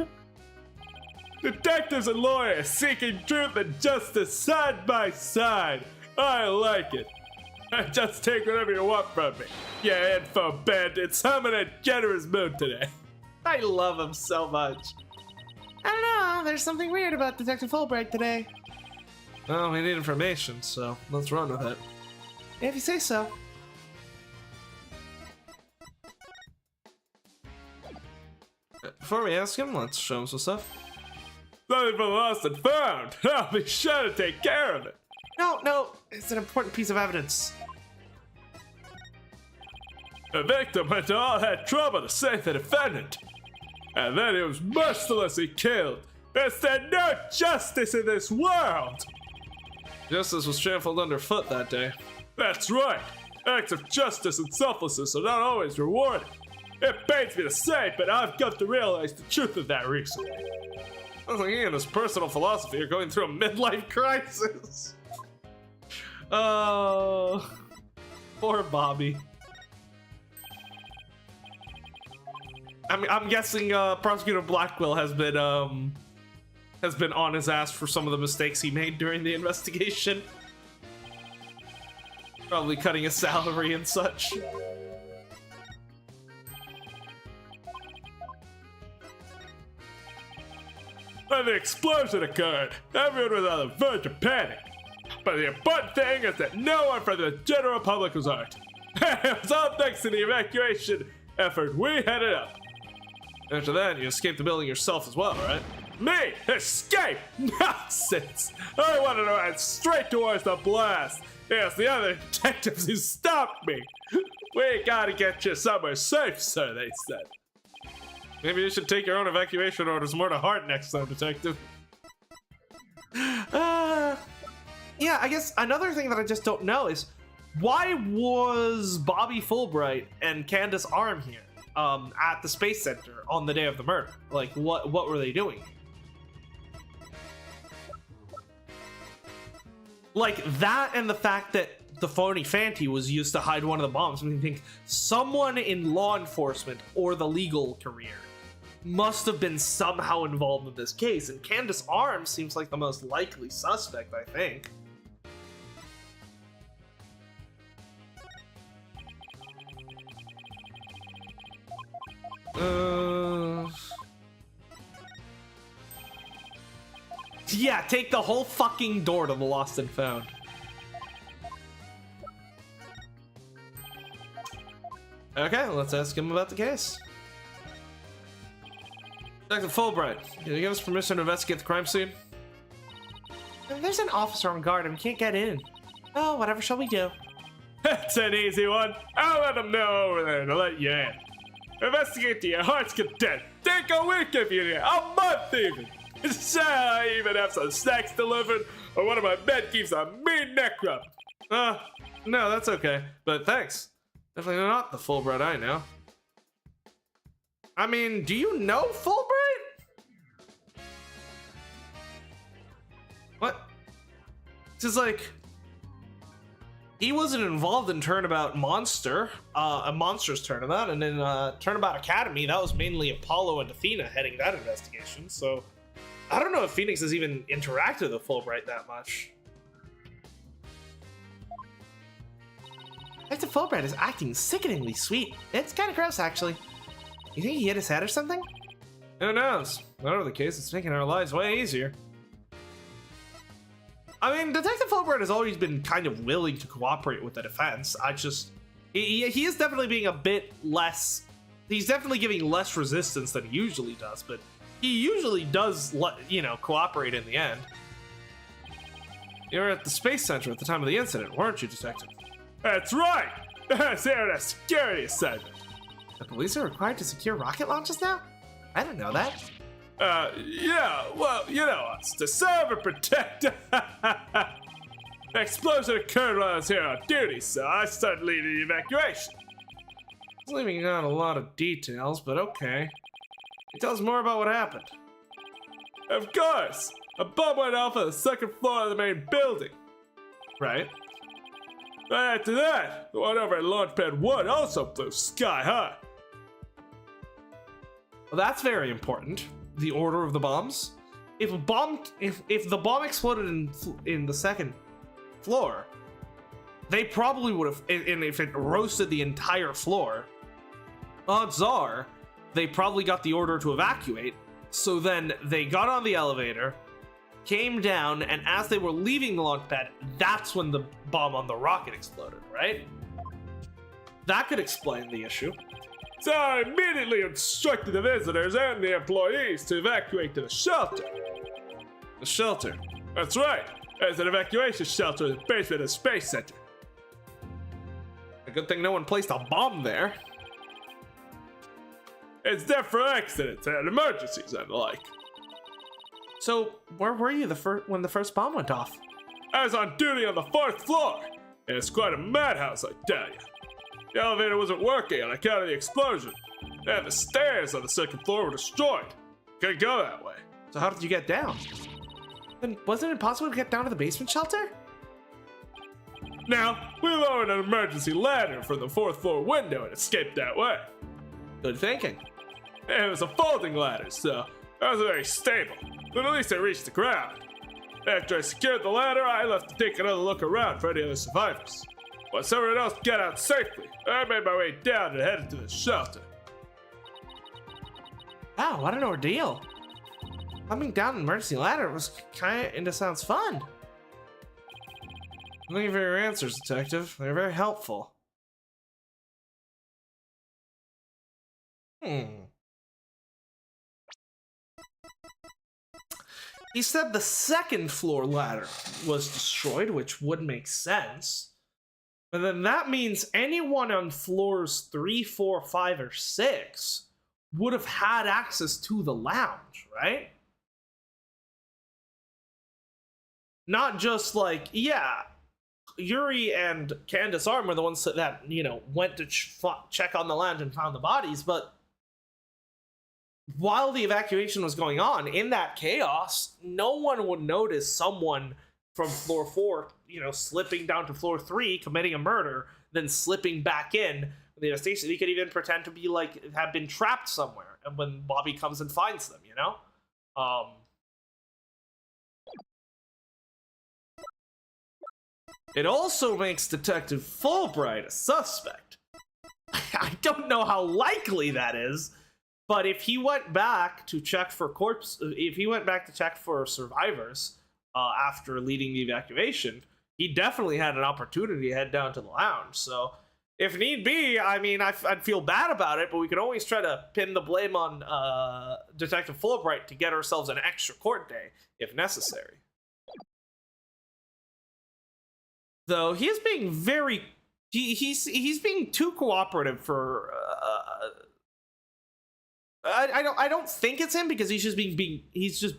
Detectives and lawyers seeking truth and justice side by side. I like it. Just take whatever you want from me. Yeah, info bandits. I'm in a generous mood today. I love him so much. I don't know, there's something weird about Detective Fulbright today. Well, we need information, so let's run with it. If you say so. Before we ask him, let's show him some stuff. Something from lost and found. I'll be sure to take care of it. No, it's an important piece of evidence. The victim went to all that trouble to save the defendant. And then he was mercilessly killed. Is there no justice in this world? Justice was trampled underfoot that day. That's right. Acts of justice and selflessness are not always rewarded. It pains me to say, but I've come to realize the truth of that recently. I think he and his personal philosophy are going through a midlife crisis. Oh, poor Bobby. I'm guessing Prosecutor Blackwell has been on his ass for some of the mistakes he made during the investigation. Probably cutting his salary and such. When the explosion occurred, everyone was on the verge of panic. But the important thing is that no one from the general public was hurt. It was all thanks to the evacuation effort we headed up. After that, you escaped the building yourself as well, right? Me? Escape? Nonsense! I wanted to run straight towards the blast. Yes, the other detectives who stopped me. We gotta get you somewhere safe, sir, they said. Maybe you should take your own evacuation orders more to heart next time, Detective. Yeah, I guess another thing that I just don't know is why was Bobby Fulbright and Candace Arm here at the Space Center on the day of the murder? Like, what were they doing? Like, that and the fact that the phony Fanty was used to hide one of the bombs. I mean, I think someone in law enforcement or the legal career must have been somehow involved in this case, and Candace Arm seems like the most likely suspect, I think. Yeah, take the whole fucking door to the lost and found. Okay, let's ask him about the case. Dr. Fulbright, can you give us permission to investigate the crime scene? There's an officer on guard and we can't get in. Oh, whatever shall we do? That's an easy one. I'll let them know over there to let you in. Investigate to your heart's content. Take a week if you need, a month even. Shall I even have some snacks delivered, or one of my men keeps a mean neck rub? No, that's okay, but thanks. Definitely not the Fulbright I know. I mean, do you know Fulbright? What? Just like, he wasn't involved in Turnabout Monster, a Monsters Turnabout, and then Turnabout Academy, that was mainly Apollo and Athena heading that investigation, so I don't know if Phoenix has even interacted with Fulbright that much. Dr. Fulbright is acting sickeningly sweet. It's kind of gross, actually. You think he hit his head or something? Who knows? Whatever the case, it's making our lives way easier. I mean, Detective Fulbright has always been kind of willing to cooperate with the defense. He is definitely being a bit less, he's definitely giving less resistance than he usually does, but he usually does, cooperate in the end. You were at the Space Center at the time of the incident, weren't you, Detective? That's right! That's here on a security assignment. The police are required to secure rocket launches now? I didn't know that. Yeah, well, you know us, to serve and protect. The explosion occurred while I was here on duty, so I started leading the evacuation. He's leaving out a lot of details, but okay. He tells more about what happened. Of course! A bomb went off on the second floor of the main building. Right. Right after that, the one over at Launchpad 1 also flew sky high. Well, that's very important. The order of the bombs. If the bomb exploded in the second floor, they probably would have. And if it roasted the entire floor, odds are they probably got the order to evacuate. So then they got on the elevator, came down, and as they were leaving the launch pad, that's when the bomb on the rocket exploded, right? That could explain the issue. So I immediately instructed the visitors and the employees to evacuate to the shelter. The shelter? That's right. There's an evacuation shelter in the basement of the Space Center. A good thing no one placed a bomb there. It's there for accidents and emergencies and the like. So, where were you when the first bomb went off? I was on duty on the 4th floor. And it's quite a madhouse, I tell you. The elevator wasn't working on account of the explosion. And the stairs on the 2nd floor were destroyed. Couldn't go that way. So how did you get down? Then wasn't it possible to get down to the basement shelter? Now, we lowered an emergency ladder from the 4th floor window and escaped that way. Good thinking. It was a folding ladder, so it wasn't very stable, but at least I reached the ground. After I secured the ladder, I left to take another look around for any other survivors. Once everyone else got out safely, I made my way down and headed to the shelter. Wow, what an ordeal. Coming down an emergency ladder was kinda sounds fun. Thank you for your answers, Detective. They're very helpful. He said the second floor ladder was destroyed, which would make sense. But then that means anyone on floors 3, 4, 5, or 6 would have had access to the lounge, right? Not just like, yeah, Yuri and Candace Arm were the ones that you know, went to check on the lounge and found the bodies, but while the evacuation was going on, in that chaos, no one would notice someone from floor 4, you know, slipping down to floor 3, committing a murder, then slipping back in the devastation. He could even pretend to be like, have been trapped somewhere, and when Bobby comes and finds them, you know? It also makes Detective Fulbright a suspect. I don't know how likely that is, but if he went back to check for survivors after leading the evacuation, he definitely had an opportunity to head down to the lounge. So, if need be, I mean, I'd feel bad about it, but we could always try to pin the blame on Detective Fulbright to get ourselves an extra court day if necessary. Though he is being very, he's being too cooperative for. I don't think it's him because he's just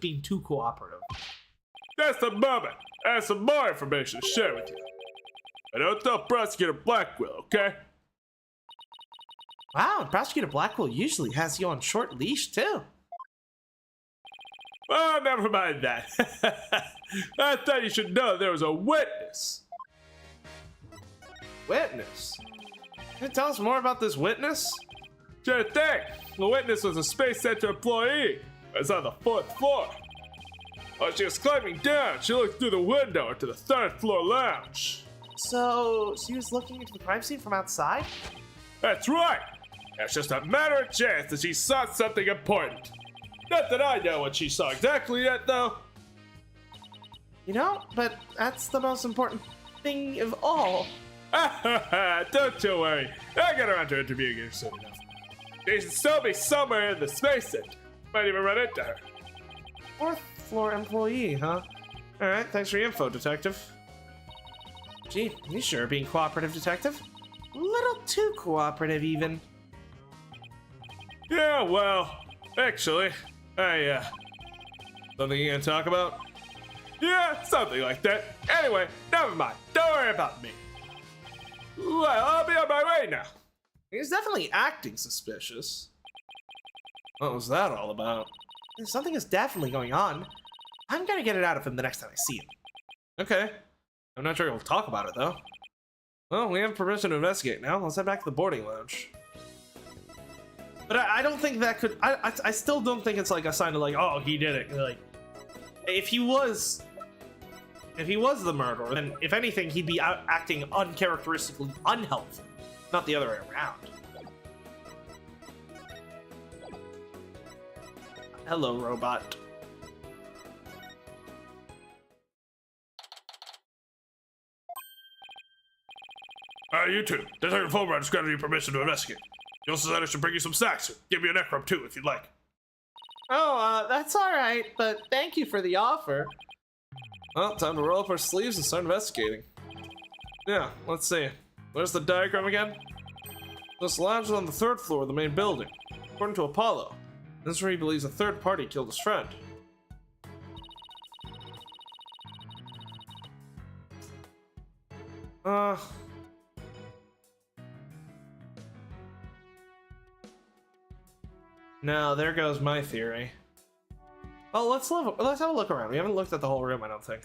being too cooperative. That's the moment. I have some more information to share with you. I don't tell Prosecutor Blackwell, okay? Wow, and Prosecutor Blackwell usually has you on short leash too. Oh, never mind that. I thought you should know there was a witness. Witness? Can you tell us more about this witness? Sure thing. The witness was a Space Center employee. It was on the 4th floor. While she was climbing down, she looked through the window into the 3rd floor lounge. So she was looking into the crime scene from outside? That's right. It's just a matter of chance that she saw something important. Not that I know what she saw exactly yet, though. You know, but that's the most important thing of all. Don't you worry. I'll get around to interviewing her soon enough. She should still be somewhere in the Space Center. Might even run into her. 4th floor employee, huh? Alright, thanks for your info, Detective. Gee, you sure are being cooperative, Detective? A little too cooperative, even. Yeah, well, actually, something you gonna talk about? Yeah, something like that. Anyway, never mind. Don't worry about me. Well, I'll be on my way now. He's definitely acting suspicious. What was that all about? Something is definitely going on. I'm gonna get it out of him the next time I see him. Okay. I'm not sure he'll talk about it, though. Well, we have permission to investigate now. Let's head back to the boarding lounge. But I don't think that could... I still don't think it's like a sign of like, oh, he did it. Like, if he was the murderer, then if anything, he'd be acting uncharacteristically unhelpful, not the other way around. Hello, robot. You two. Detective Fulbright has granted you permission to investigate. He also said I should bring you some snacks. Give you a neck rub too, if you'd like. Oh, that's alright, but thank you for the offer. Well, time to roll up our sleeves and start investigating. Yeah, let's see. Where's the diagram again? This lounge is on the 3rd floor of the main building. According to Apollo, this is where he believes a third party killed his friend. No, there goes my theory. Well, let's have a look around. We haven't looked at the whole room, I don't think.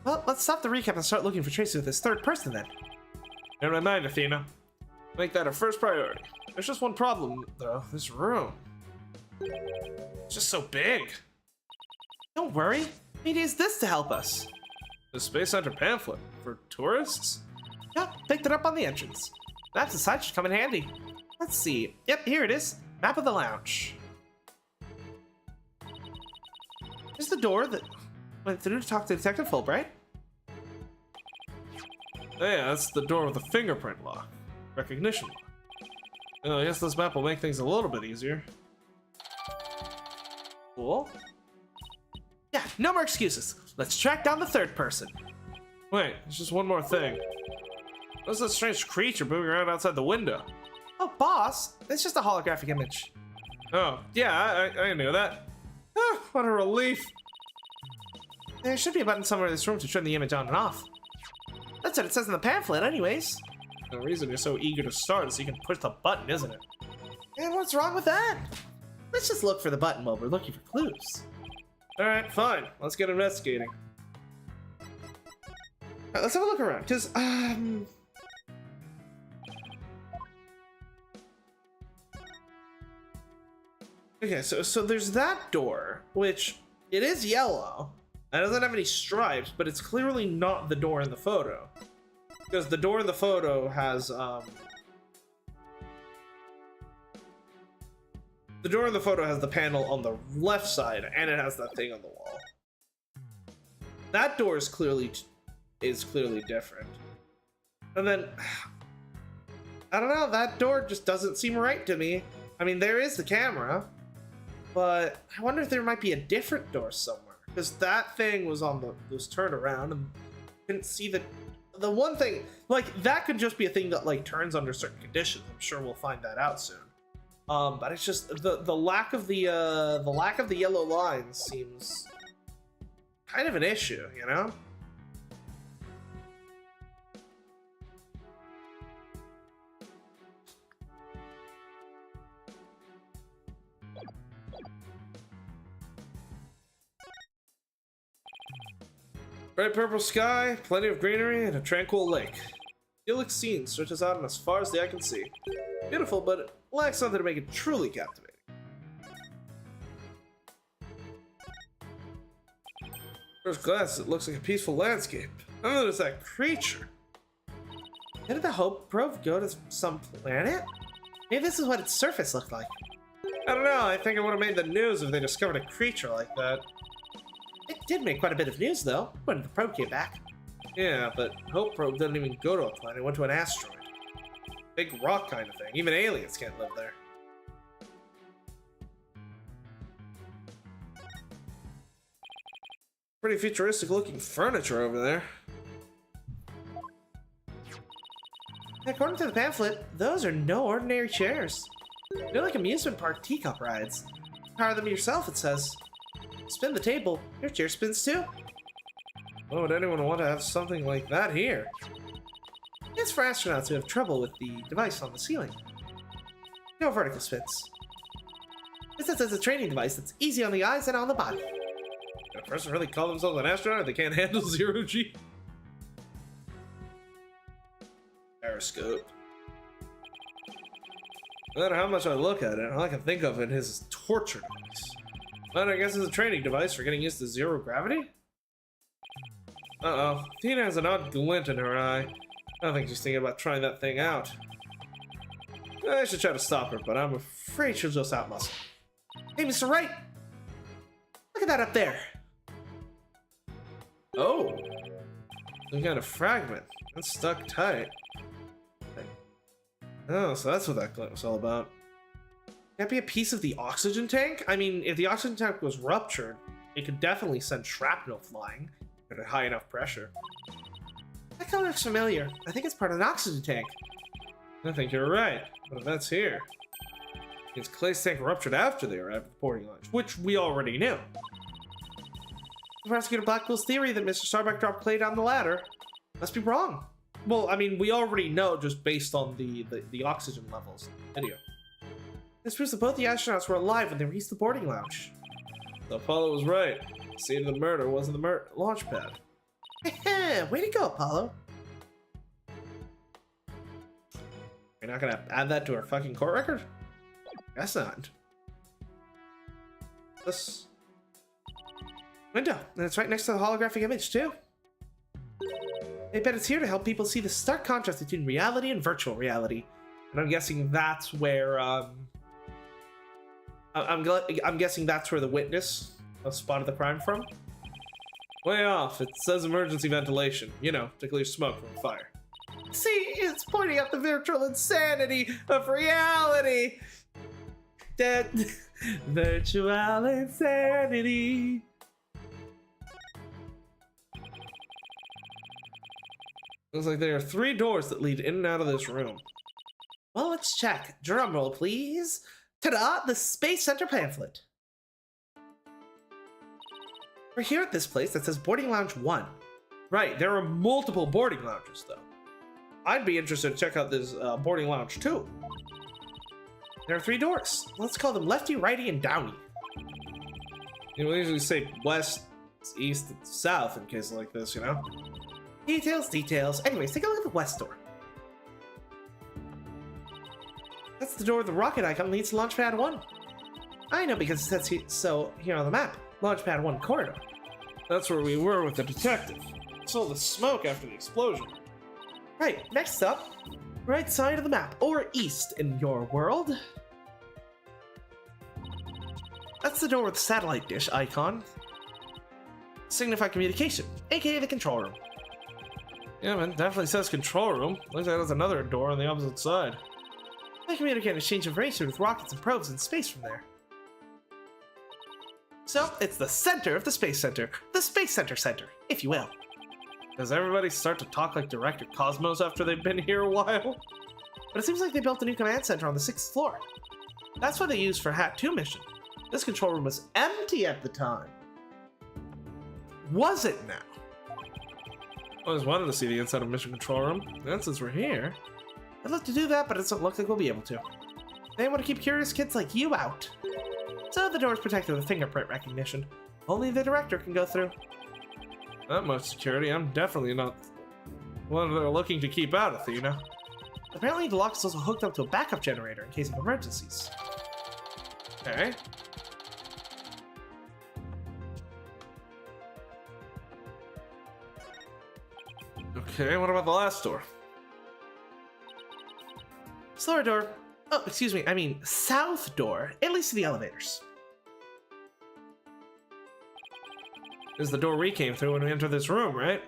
Well, let's stop the recap and start looking for traces of this third person then. Never mind, Athena. Make that our first priority. There's just one problem, though. This room. It's just so big. Don't worry. We'd use this to help us. The Space Center pamphlet for tourists? Yep, picked it up on the entrance. Maps inside should come in handy. Let's see. Yep, here it is. Map of the lounge. Here's the door that went through to talk to Detective Fulbright. Yeah, that's the door with the fingerprint lock. Recognition lock. I guess this map will make things a little bit easier. Cool. Yeah, no more excuses. Let's track down the third person. Wait, there's just one more thing. What's that strange creature moving around outside the window? Oh, boss, it's just a holographic image. Oh, yeah, I knew that. Ah, what a relief. There should be a button somewhere in this room to turn the image on and off. That's what it says in the pamphlet anyways. The reason you're so eager to start is so you can push the button, isn't it? And what's wrong with that? Let's just look for the button while we're looking for clues. Alright, fine. Let's get investigating. Alright, let's have a look around, because, okay, so there's that door, which, it is yellow. It doesn't have any stripes, but it's clearly not the door in the photo. Because the door in the photo has, the door in the photo has the panel on the left side, and it has that thing on the wall. That door is clearly different. And then, I don't know, that door just doesn't seem right to me. I mean, there is the camera, but I wonder if there might be a different door somewhere. Because that thing was was turned around and couldn't see the one thing, like, that could just be a thing that, like, turns under certain conditions. I'm sure we'll find that out soon. But it's just the lack of the yellow line seems kind of an issue, you know? Bright purple sky, plenty of greenery, and a tranquil lake. The idyllic scene stretches out as far as the eye can see. Beautiful, but it lacks something to make it truly captivating. First glance, it looks like a peaceful landscape. And then there's that creature. Did the Hope probe go to some planet? Maybe this is what its surface looked like. I don't know, I think it would have made the news if they discovered a creature like that. It did make quite a bit of news, though, when the probe came back. Yeah, but Hope Probe didn't even go to a planet, it went to an asteroid. Big rock kind of thing. Even aliens can't live there. Pretty futuristic looking furniture over there. According to the pamphlet, those are no ordinary chairs. They're like amusement park teacup rides. Power them yourself, it says. Spin the table, your chair spins too. Why would anyone want to have something like that here? It's for astronauts who have trouble with the device on the ceiling. No vertical spins. This is a training device that's easy on the eyes and on the body. Can a person really call themselves an astronaut if they can't handle zero-G? Periscope. No matter how much I look at it, all I can think of it is torture device. But I guess it's a training device for getting used to zero gravity? Uh-oh. Athena has an odd glint in her eye. I think she's thinking about trying that thing out. I should try to stop her, but I'm afraid she'll just outmuscle. Hey, Mr. Wright! Look at that up there! Oh! Some kind of fragment. That's stuck tight. Oh, so that's what that glint was all about. Could that be a piece of the oxygen tank? I mean, if the oxygen tank was ruptured, it could definitely send shrapnel flying At a high enough pressure. That color looks familiar. I think it's part of an oxygen tank. I think you're right. But if that's here, it's Clay's tank ruptured after they arrived at the boarding launch, which we already knew. Prosecutor Blackwell's theory that Mr. Starbuck dropped Clay down the ladder must be wrong. Well, I mean, we already know just based on the oxygen levels in the video. This proves that both the astronauts were alive when they reached the boarding lounge. So Apollo was right. The scene of the murder wasn't the launch pad. Way to go, Apollo. You're not gonna add that to our fucking court record? Guess not. This window, and it's right next to the holographic image too. I bet it's here to help people see the stark contrast between reality and virtual reality. And I'm guessing that's where I'm guessing that's where the witness spotted the crime from. Way off, it says emergency ventilation, you know, to clear smoke from a fire. See, it's pointing out the virtual insanity of reality. That virtual insanity. Looks like there are 3 doors that lead in and out of this room. Well, let's check. Drum roll, please. Ta-da! The Space Center pamphlet. We're here at this place that says Boarding Lounge 1. Right, there are multiple boarding lounges, though. I'd be interested to check out this boarding lounge, too. There are 3 doors. Let's call them Lefty, Righty, and Downy. You know, we usually say west, east, and south in cases like this, you know? Details, details. Anyways, take a look at the west door. That's the door the rocket icon leads to Launchpad 1. I know because it says so here on the map. Launchpad 1 corridor. That's where we were with the detective. Saw the smoke after the explosion. Right, next up, right side of the map, or east in your world. That's the door with the satellite dish icon. Signify communication, aka the control room. Yeah, man, definitely says control room. Looks like there's another door on the opposite side. They communicate and exchange information with rockets and probes in space from there. So, it's the center of the Space Center. The Space Center, if you will. Does everybody start to talk like Director Cosmos after they've been here a while? But it seems like they built a new command center on the 6th floor. That's what they used for Hat 2 mission. This control room was empty at the time. Was it now? I always wanted to see the inside of Mission Control Room, and since we're here... I'd love to do that, but it doesn't look like we'll be able to. They want to keep curious kids like you out. So the door is protected with fingerprint recognition. Only the director can go through. That much security, I'm definitely not one they're looking to keep out, Athena. Apparently the lock is also hooked up to a backup generator in case of emergencies. Okay. Okay, what about the last door? Slower door. Oh, excuse me, I mean south door, at least to the elevators. This is the door we came through when we entered this room, right?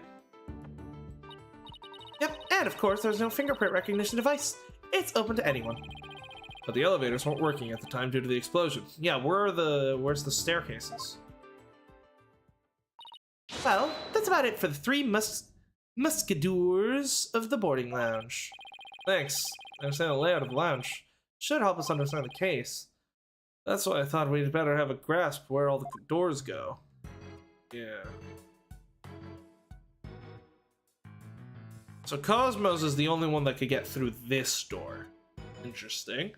Yep, and of course there's no fingerprint recognition device. It's open to anyone. But the elevators weren't working at the time due to the explosion. Yeah, where's the staircases? Well, that's about it for the 3 musketeers of the boarding lounge. Thanks. I understand the layout of the lounge. Should help us understand the case. That's why I thought we'd better have a grasp where all the doors go. Yeah. So Cosmos is the only one that could get through this door. Interesting.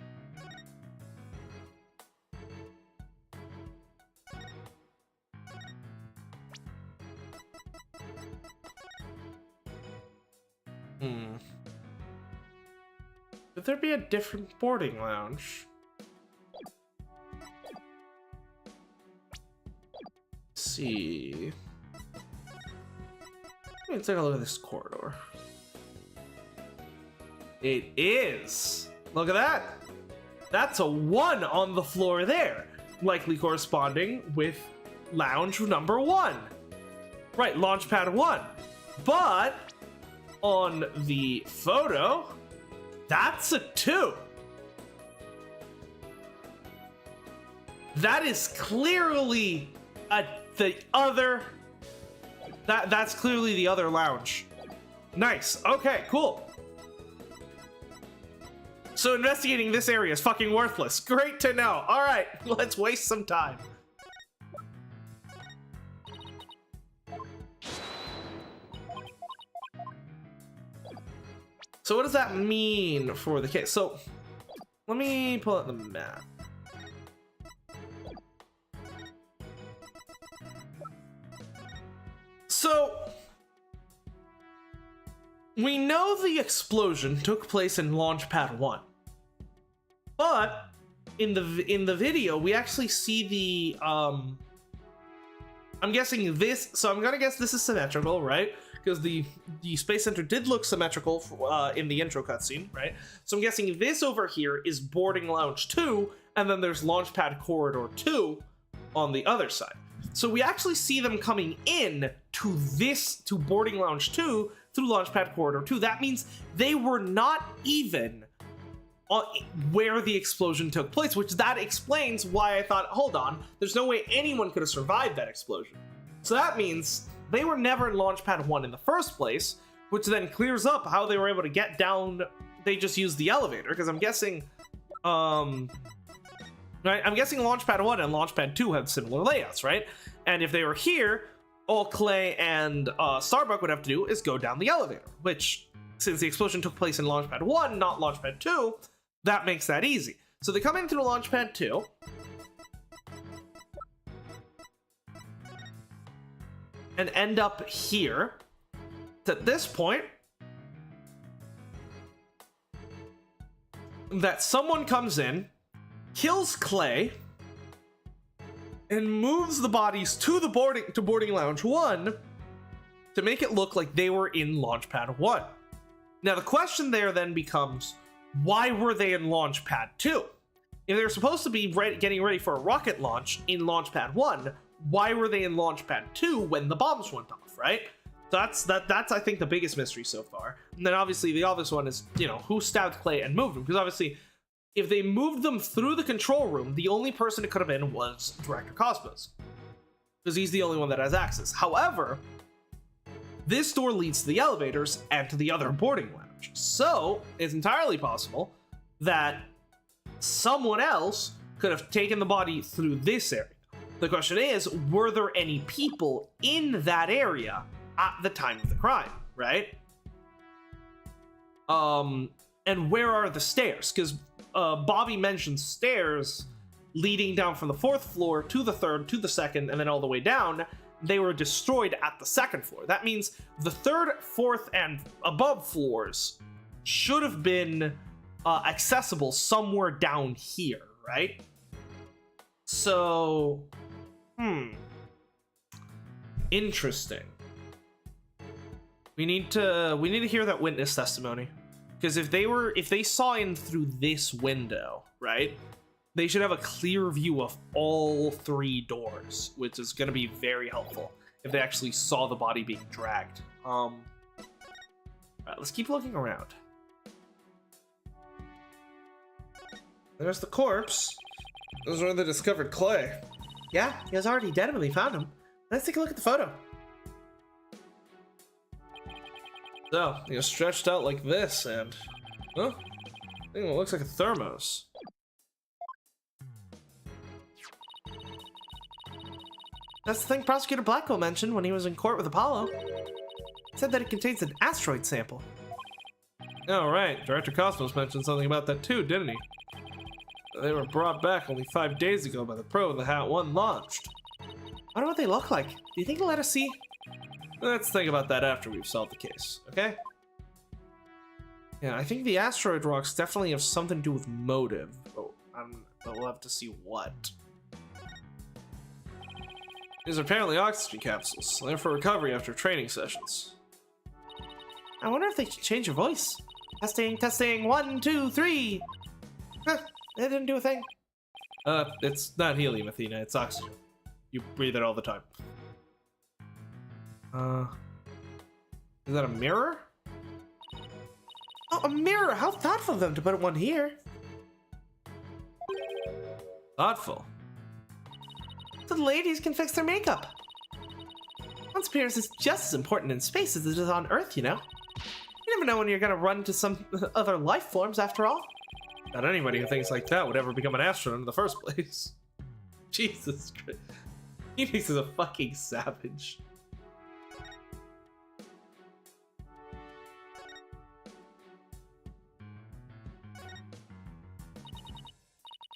Could there be a different boarding lounge? Let's see. Let me take a look at this corridor. It is! Look at that! That's a 1 on the floor there, likely corresponding with lounge number 1. Right, launchpad 1. But on the photo, that's a 2. That is clearly the other. That's clearly the other lounge. Nice. Okay, cool. So investigating this area is fucking worthless. Great to know. All right, let's waste some time. So what does that mean for the case? So let me pull out the map. So we know the explosion took place in Launchpad 1. But in the video, we actually see the I'm guessing this, so I'm gonna guess this is symmetrical, right? Because the Space Center did look symmetrical in the intro cutscene, right? So I'm guessing this over here is Boarding Lounge 2, and then there's Launchpad Corridor 2 on the other side. So we actually see them coming in to Boarding Lounge 2 through Launchpad Corridor 2. That means they were not even where the explosion took place, which that explains why I thought, hold on, there's no way anyone could have survived that explosion. So that means they were never in Launchpad 1 in the first place, which then clears up how they were able to get down. They just used the elevator, because I'm guessing, right? I'm guessing Launchpad 1 and Launchpad 2 have similar layouts, right? And if they were here, all Clay and Starbuck would have to do is go down the elevator, which, since the explosion took place in Launchpad 1, not Launchpad 2, that makes that easy. So they come in through Launchpad 2. And end up here. At this point, that someone comes in, kills Clay, and moves the bodies to Boarding Lounge 1 to make it look like they were in Launchpad 1. Now the question there then becomes, why were they in Launchpad 2? If they were supposed to be getting ready for a rocket launch in Launchpad 1, why were they in Launchpad 2 when the bombs went off, right? That's I think the biggest mystery so far. And then obviously the obvious one is, you know, who stabbed Clay and moved him? Because obviously, if they moved them through the control room, the only person it could have been was Director Cosmos, because he's the only one that has access. However, this door leads to the elevators and to the other boarding lounge. So it's entirely possible that someone else could have taken the body through this area. The question is, were there any people in that area at the time of the crime, right? And where are the stairs? Because Bobby mentioned stairs leading down from the 4th floor to the 3rd, to the 2nd, and then all the way down. They were destroyed at the 2nd floor. That means the 3rd, 4th, and above floors should have been accessible somewhere down here, right? So, interesting. We need to hear that witness testimony, because if they saw in through this window, right, they should have a clear view of all 3 doors, which is going to be very helpful if they actually saw the body being dragged. All right, let's keep looking around. There's the corpse. This is where they discovered Clay. Yeah, he was already dead when they found him. Let's take a look at the photo. So, he was stretched out like this, and... huh? I think it looks like a thermos. That's the thing Prosecutor Blackwell mentioned when he was in court with Apollo. He said that it contains an asteroid sample. Oh, right. Director Cosmos mentioned something about that too, didn't he? They were brought back only 5 days ago by the probe the Hat 1 launched. I wonder what they look like. Do you think they'll let us see? Let's think about that after we've solved the case, okay? Yeah, I think the asteroid rocks definitely have something to do with motive. Oh, but we'll have to see what. These are apparently oxygen capsules. They're for recovery after training sessions. I wonder if they should change your voice. Testing, testing, 1, 2, 3. Huh, it didn't do a thing. It's not helium, Athena. It's oxygen. You breathe it all the time. Is that a mirror? Oh, a mirror! How thoughtful of them to put one here. Thoughtful? So the ladies can fix their makeup. One's appearance is just as important in space as it is on Earth, you know? You never know when you're gonna run into some other life forms, after all. Not anybody who thinks like that would ever become an astronaut in the first place. Jesus Christ. Phoenix is a fucking savage.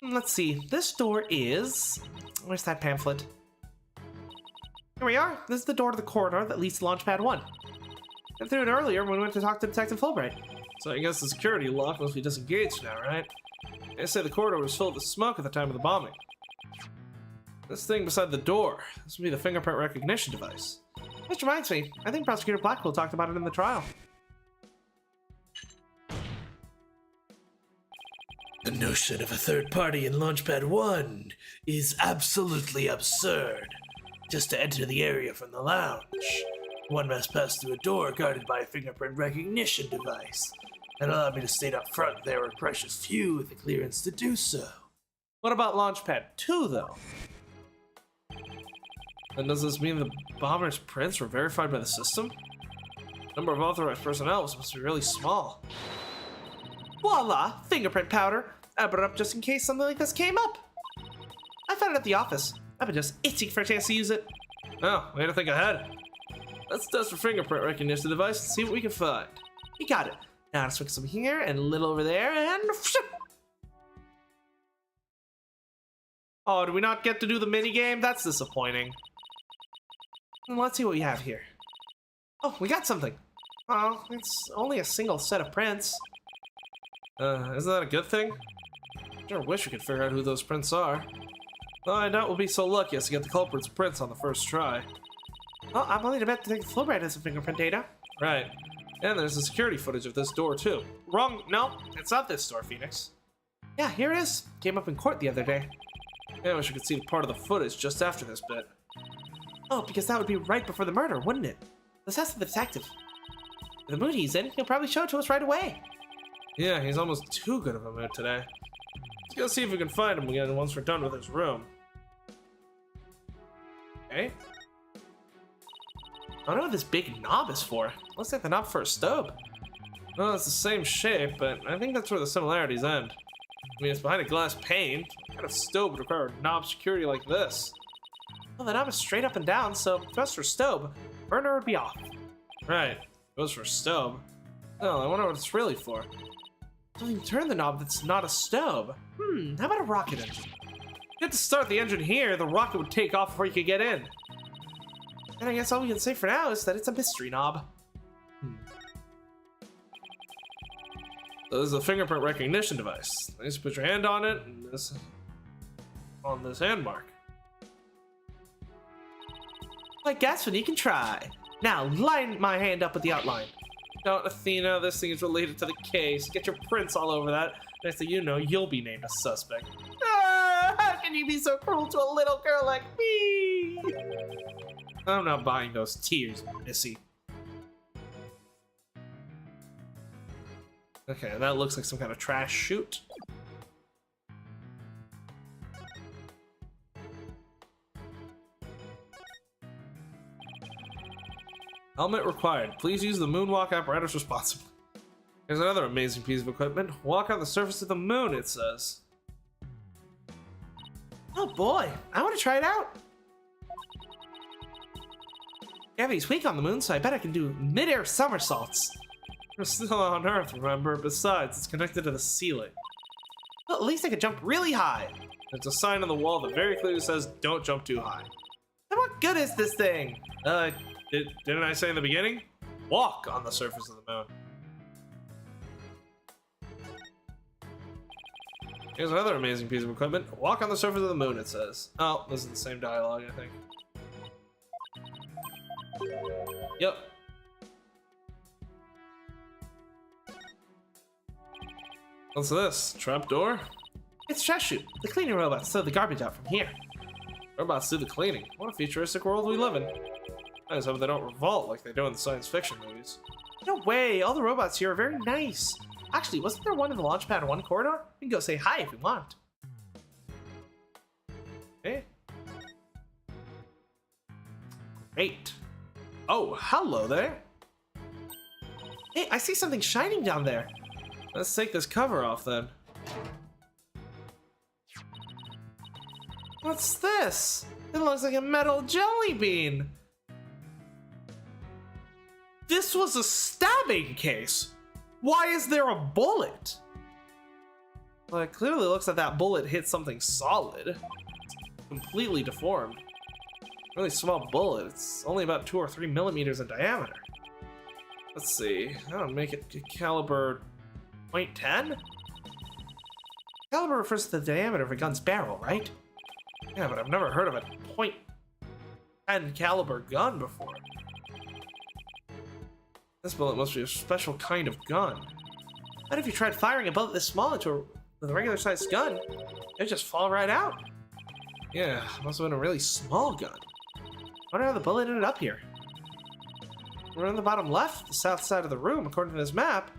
Let's see. This door is... where's that pamphlet? Here we are. This is the door to the corridor that leads to Launchpad 1. I threw it earlier when we went to talk to Detective Fulbright. So I guess the security lock must be disengaged now, right? They say the corridor was filled with smoke at the time of the bombing. This thing beside the door, this would be the fingerprint recognition device. Which reminds me, I think Prosecutor Blackwell talked about it in the trial. The notion of a third party in Launchpad 1 is absolutely absurd. Just to enter the area from the lounge, one must pass through a door guarded by a fingerprint recognition device, and allow me to state up front there are precious few with the clearance to do so. What about Launchpad 2, though? Then does this mean the bomber's prints were verified by the system? The number of authorized personnel must be really small. Voila! Fingerprint powder! I brought it up just in case something like this came up. I found it at the office. I've been just itching for a chance to use it. Oh, way to think ahead. Let's test for fingerprint recognition device and see what we can find. You got it. Now let's fix some here and a little over there and... Oh, do we not get to do the mini game? That's disappointing. Let's see what we have here. Oh, we got something. Oh, it's only a single set of prints. Isn't that a good thing? Sure wish we could figure out who those prints are. Though I doubt we'll be so lucky as to get the culprit's prints on the first try. Well, I'm willing to bet Detective Fulbright has some fingerprint data. Right. And there's the security footage of this door, too. Wrong. No, it's not this door, Phoenix. Yeah, here it is. Came up in court the other day. Yeah, I wish we could see part of the footage just after this bit. Oh, because that would be right before the murder, wouldn't it? Let's ask the detective. The mood he's in, he'll probably show it to us right away. Yeah, he's almost too good of a mood today. Let's go see if we can find him again once we're done with his room. Okay. I don't know what this big knob is for. Looks like the knob for a stove. Well, it's the same shape, but I think that's where the similarities end. I mean, it's behind a glass pane. What kind of stove would require a knob security like this? Well, the knob is straight up and down, so if it was for stove, burner would be off. Right. It goes for stove. Well, I wonder what it's really for. So you can turn the knob that's not a stove. How about a rocket engine? You have to start the engine here, the rocket would take off before you could get in. And I guess all we can say for now is that it's a mystery knob. So this is a fingerprint recognition device. You just put your hand on it, and on this hand mark. I guess what you can try. Now, line my hand up with the outline. Don't, Athena, this thing is related to the case. Get your prints all over that. Next thing you know, you'll be named a suspect. How can you be so cruel to a little girl like me? I'm not buying those tears, Missy. Okay, that looks like some kind of trash chute. Helmet required. Please use the moonwalk apparatus responsibly. Here's another amazing piece of equipment. Walk on the surface of the moon, it says. Oh boy, I want to try it out. Gravity's weak on the moon, so I bet I can do mid-air somersaults. We're still on Earth, remember? Besides, it's connected to the ceiling. Well, at least I could jump really high. There's a sign on the wall that very clearly says, don't jump too high. And what good is this thing? Didn't I say in the beginning? Walk on the surface of the moon. Here's another amazing piece of equipment. Walk on the surface of the moon, it says. Oh, this is the same dialogue, I think. Yep. What's this? Trapdoor? It's trash chute. The cleaning robots throw the garbage out from here. Robots do the cleaning. What a futuristic world we live in. I just hope they don't revolt like they do in the science fiction movies. No way, all the robots here are very nice. Actually, wasn't there one in the Launchpad 1 corridor? We can go say hi if we want. Hey. Great. Oh, hello there. Hey, I see something shining down there. Let's take this cover off then. What's this? It looks like a metal jelly bean. This was a stabbing case. Why is there a bullet? Well, it clearly looks like that bullet hit something solid. It's completely deformed. Really small bullet. It's only about 2 or 3 millimeters in diameter. Let's see. I'll make it caliber .10? Caliber refers to the diameter of a gun's barrel, right? Yeah, but I've never heard of a .10 caliber gun before. This bullet must be a special kind of gun. What if you tried firing a bullet this small into a regular sized gun? It'd just fall right out. Yeah, must have been a really small gun. Wonder how the bullet ended up here. We're on the bottom left, the south side of the room, according to this map.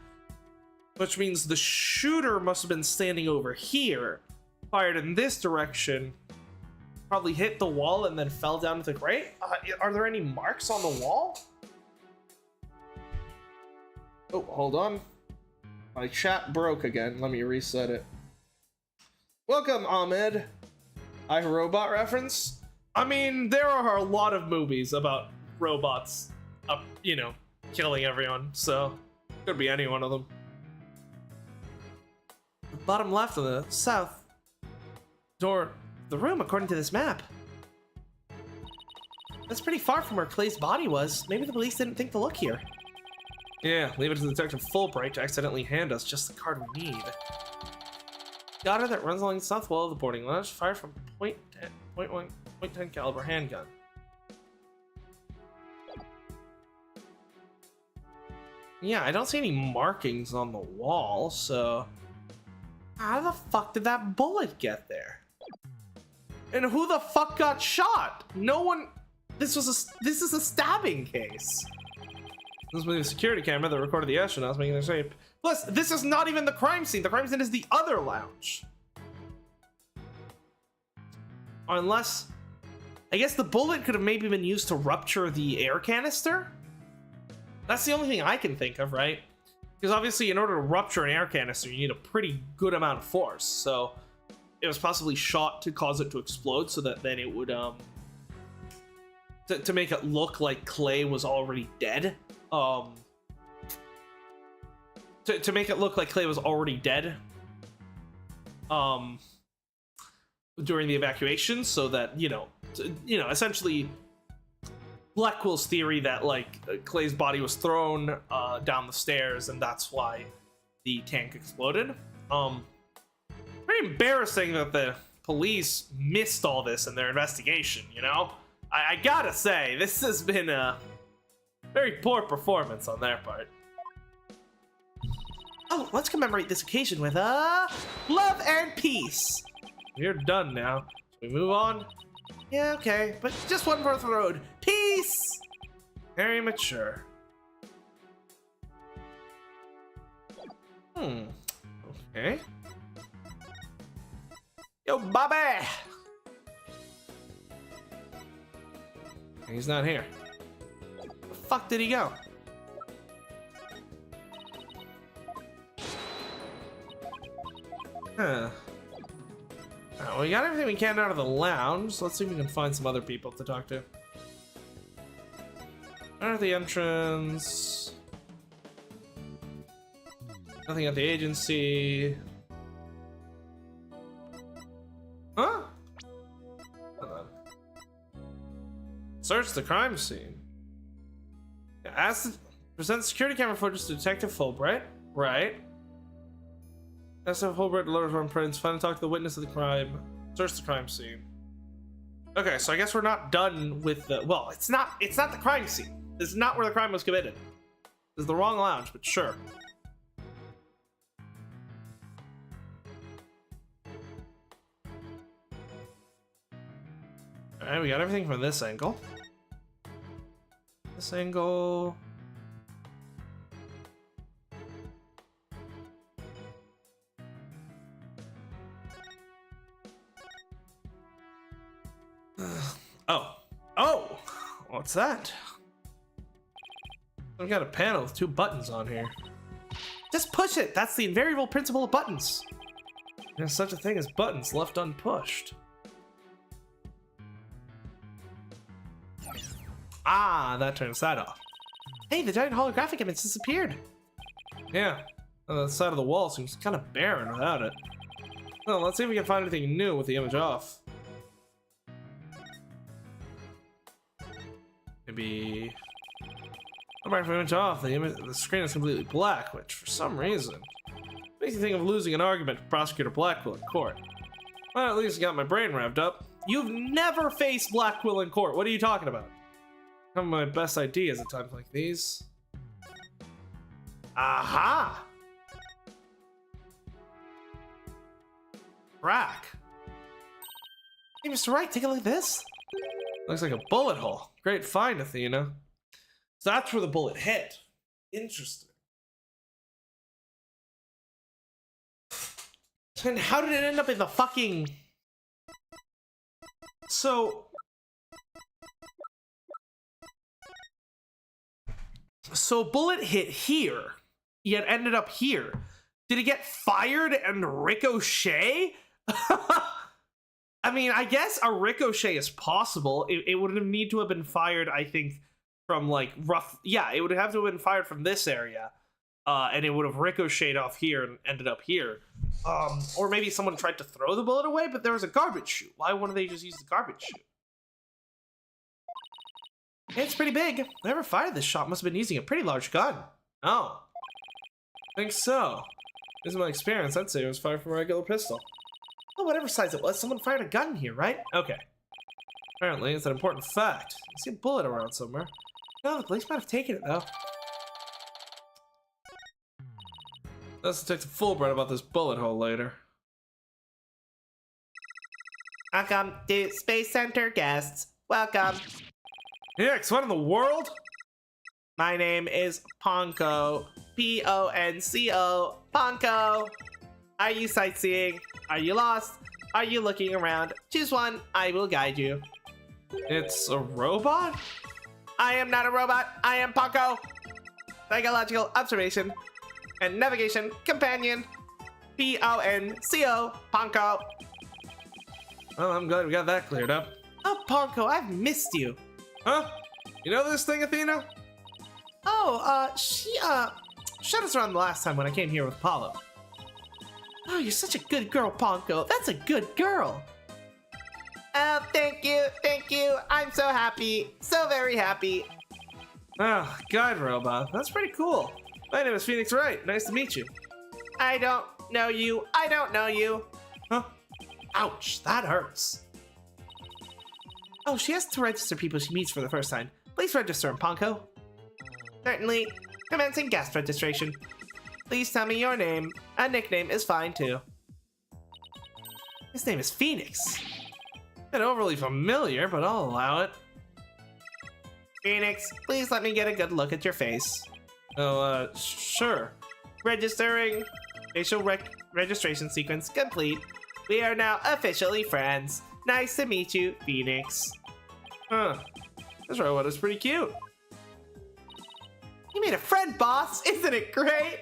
Which means the shooter must have been standing over here, fired in this direction, probably hit the wall and then fell down to the grate. Are there any marks on the wall? Oh, hold on. My chat broke again. Let me reset it. Welcome, Ahmed. iRobot reference? I mean, there are a lot of movies about robots, you know, killing everyone, so could be any one of them. The bottom left of the south door of the room, according to this map. That's pretty far from where Clay's body was. Maybe the police didn't think to look here. Yeah, leave it to Detective Fulbright to accidentally hand us just the card we need. Got that runs along the south wall of the boarding lounge. Fire from .10 caliber handgun. Yeah, I don't see any markings on the wall, so how the fuck did that bullet get there? And who the fuck got shot? No one. This is a stabbing case. This was a security camera that recorded the astronauts making their escape. Plus, this is not even the crime scene. The crime scene is the other lounge. Unless, I guess the bullet could have maybe been used to rupture the air canister? That's the only thing I can think of, right? Because obviously in order to rupture an air canister, you need a pretty good amount of force. So it was possibly shot to cause it to explode so that then it would, to make it look like Clay was already dead. To make it look like Clay was already dead. During the evacuation, so that, you know, essentially Blackwell's theory that, like, Clay's body was thrown down the stairs and that's why the tank exploded. Pretty embarrassing that the police missed all this in their investigation, you know? I gotta say, this has been a very poor performance on their part. Oh, let's commemorate this occasion with love and peace. We're done now. Should we move on? Yeah, okay, but just one more road. Peace! Very mature. Okay. Yo, Bobby! He's not here. Where the fuck did he go? Huh. Well, we got everything we can out of the lounge, so let's see if we can find some other people to talk to. At the entrance. Nothing at the agency. Huh? Hold on. Search the crime scene. Present security camera footage to Detective Fulbright. Right. Ask if Fulbright delivers one prints. Find and talk to the witness of the crime. Search the crime scene. Okay, so I guess we're not done with the. Well, it's not the crime scene. This is not where the crime was committed. This is the wrong lounge, but sure. Alright, we got everything from this angle. This angle. Oh! What's that? I've got a panel with 2 buttons on here. Just push it! That's the invariable principle of buttons. There's such a thing as buttons left unpushed. Ah, that turns that off. Hey, the giant holographic image disappeared. Yeah, the side of the wall seems kind of barren without it. Well, let's see if we can find anything new with the image off. Maybe Back from image off, the screen is completely black, which for some reason makes you think of losing an argument with Prosecutor Blackquill in court. Well, at least it got my brain revved up. You've never faced Blackquill in court. What are you talking about? Some of my best ideas at times like these. Aha! Crack. Hey, Mr. Wright, take a look at this. Looks like a bullet hole. Great find, Athena. So that's where the bullet hit. Interesting. And how did it end up in the fucking... So bullet hit here, yet ended up here. Did it get fired and ricochet? I mean, I guess a ricochet is possible. It would need to have been fired, I think, from like rough... Yeah, it would have to have been fired from this area. And it would have ricocheted off here and ended up here. Or maybe someone tried to throw the bullet away, but there was a garbage chute. Why wouldn't they just use the garbage chute? It's pretty big. Whoever fired this shot must have been using a pretty large gun. Oh. I think so. Based on my experience, I'd say it was fired from a regular pistol. Well, whatever size it was, someone fired a gun here, right? Okay. Apparently, it's an important fact. I see a bullet around somewhere. No, the police might have taken it, though. Let's Detective Fulbright about this bullet hole later. Welcome to Space Center guests. Welcome. Hicks, what in the world? My name is Ponko. Ponco. Ponko. Are you sightseeing? Are you lost? Are you looking around? Choose one. I will guide you. It's a robot? I am not a robot. I am Ponko. Psychological observation and navigation companion. Ponco. Ponko. Well, I'm glad we got that cleared up. Oh, Ponko, I've missed you. Huh? You know this thing, Athena? Oh, she shut us around the last time when I came here with Apollo. Oh, you're such a good girl, Ponko. That's a good girl. Oh, thank you. I'm so happy. So very happy. Ah, guide robot. That's pretty cool. My name is Phoenix Wright. Nice to meet you. I don't know you. Huh? Ouch, that hurts. Oh, she has to register people she meets for the first time. Please register him, Ponko. Certainly. Commencing guest registration. Please tell me your name. A nickname is fine, too. His name is Phoenix. Not overly familiar, but I'll allow it. Phoenix, please let me get a good look at your face. Oh, sure. Registering. Facial registration sequence complete. We are now officially friends. Nice to meet you, Phoenix. Huh. This robot is pretty cute. You made a friend, boss. Isn't it great?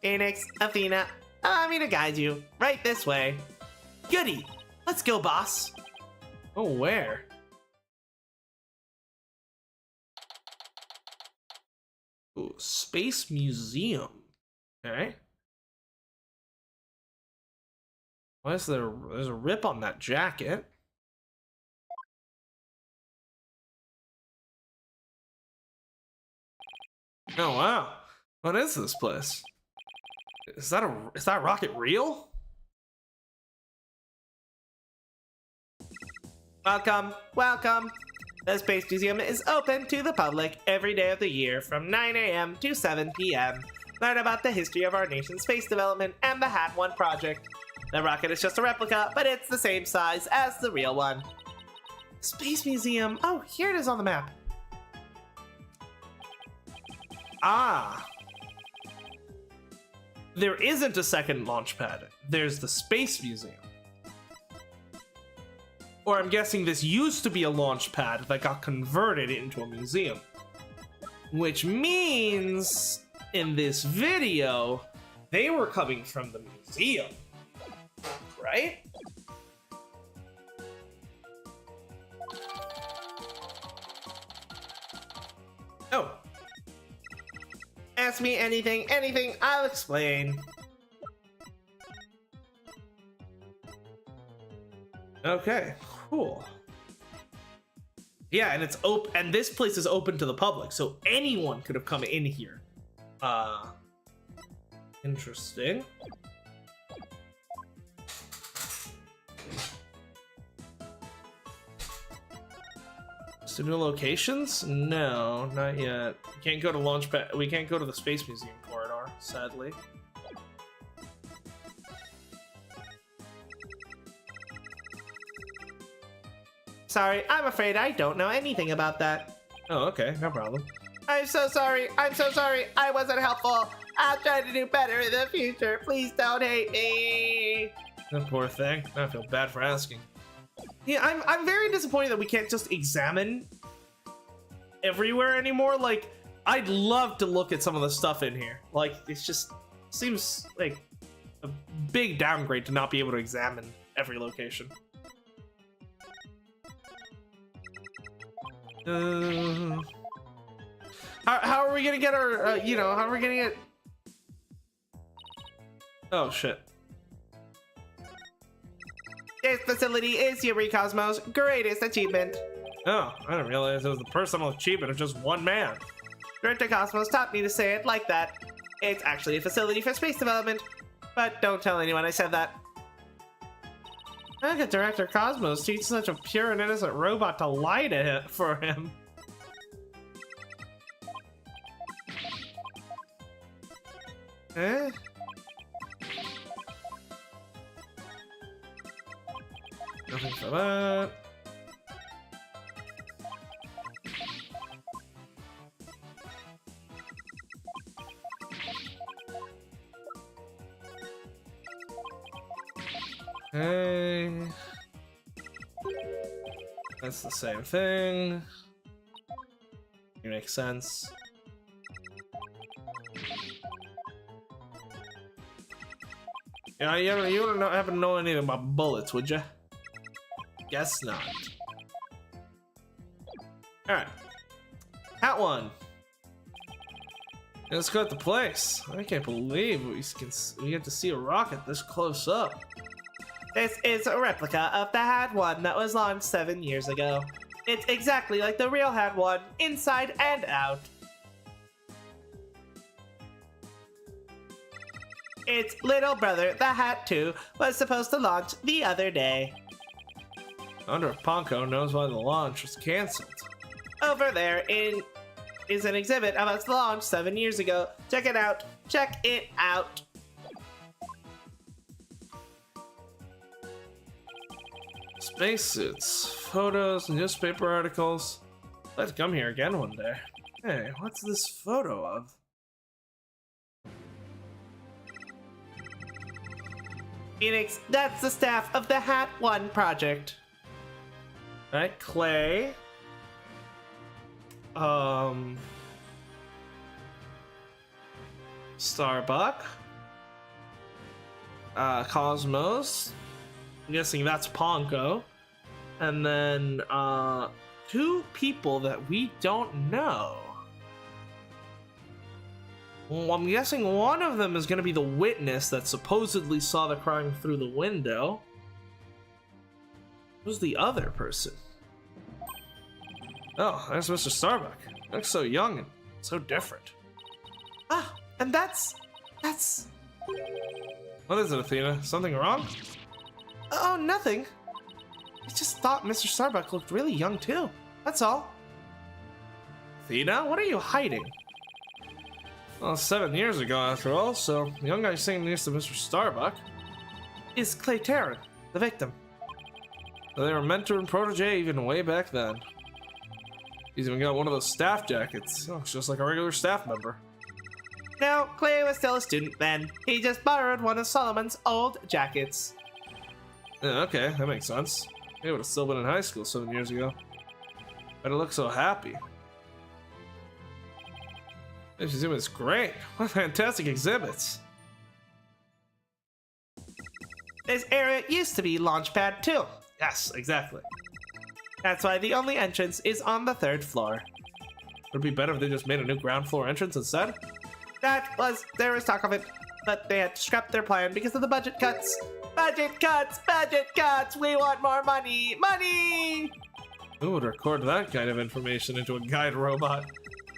Phoenix, Athena, allow me to guide you. Right this way. Goody. Let's go, boss. Oh, where? Ooh, Space Museum. Okay. Why is there's a rip on that jacket? Oh wow. What is this place? Is that rocket real? Welcome. The Space Museum is open to the public every day of the year from 9 a.m. to 7 p.m. Learn about the history of our nation's space development and the Hat 1 project. The rocket is just a replica, but it's the same size as the real one. Space Museum. Oh, here it is on the map. Ah. There isn't a second launch pad. There's the Space Museum. Or I'm guessing this used to be a launch pad that got converted into a museum. Which means, in this video, they were coming from the museum. Right? Oh. Ask me anything, I'll explain. Okay, cool. Yeah, and it's open, and this place is open to the public, so anyone could have come in here. Interesting. So new locations? No, not yet. We can't go to Launchpad. We can't go to the Space Museum corridor, sadly. Sorry, I'm afraid I don't know anything about that. Oh, okay, no problem. I'm so sorry. I'm so sorry. I wasn't helpful. I'll try to do better in the future. Please don't hate me. The poor thing. I feel bad for asking. Yeah, I'm very disappointed that we can't just examine everywhere anymore. Like, I'd love to look at some of the stuff in here. Like, it just seems like a big downgrade to not be able to examine every location. How are we gonna get our, you know, how are we gonna get... Oh, shit. This facility is Yuri Cosmo's greatest achievement. Oh, I didn't realize it was the personal achievement of just one man. Director Cosmos taught me to say it like that. It's actually a facility for space development, but don't tell anyone I said that. How could Director Cosmos teach such a pure and innocent robot to lie to him, for him? Eh? Nothing for that. Okay. That's the same thing. It makes sense. Yeah, you don't happen to know anything about bullets, would you? Guess not. Alright. Hat one. Let's go at the place. I can't believe we get to see a rocket this close up. This is a replica of the Hat 1 that was launched 7 years ago. It's exactly like the real Hat 1, inside and out. Its little brother, the Hat 2, was supposed to launch the other day. I wonder if Ponko knows why the launch was cancelled. Over there is an exhibit of its launch 7 years ago. Check it out. Check it out. Spacesuits, photos, newspaper articles. Let's come here again one day. Hey, what's this photo of? Phoenix, that's the staff of the Hat 1 project. Alright, Clay. Starbuck. Cosmos. I'm guessing that's Ponko. And then, two people that we don't know. Well, I'm guessing one of them is going to be the witness that supposedly saw the crime through the window. Who's the other person? Oh, there's Mr. Starbuck. Looks so young and so different. Ah, and that's... What is it, Athena? Something wrong? Oh, nothing. I just thought Mr. Starbuck looked really young too. That's all. Athena, what are you hiding? Well, 7 years ago, after all, so the young guy sitting next to Mr. Starbuck is Clay Terran, the victim. So they were mentor and protege even way back then. He's even got one of those staff jackets. Oh, it's just like a regular staff member. No, Clay was still a student then. He just borrowed one of Solomon's old jackets. Yeah, okay, that makes sense. He would have still been in high school 7 years ago. But it looks so happy. This museum is great. What fantastic exhibits. This area used to be Launchpad 2. Yes, exactly. That's why the only entrance is on the 3rd floor. Would it be better if they just made a new ground floor entrance instead? There was talk of it, but they had to scrap their plan because of the budget cuts. Budget cuts! Budget cuts! We want more money! Money! Who would record that kind of information into a guide robot?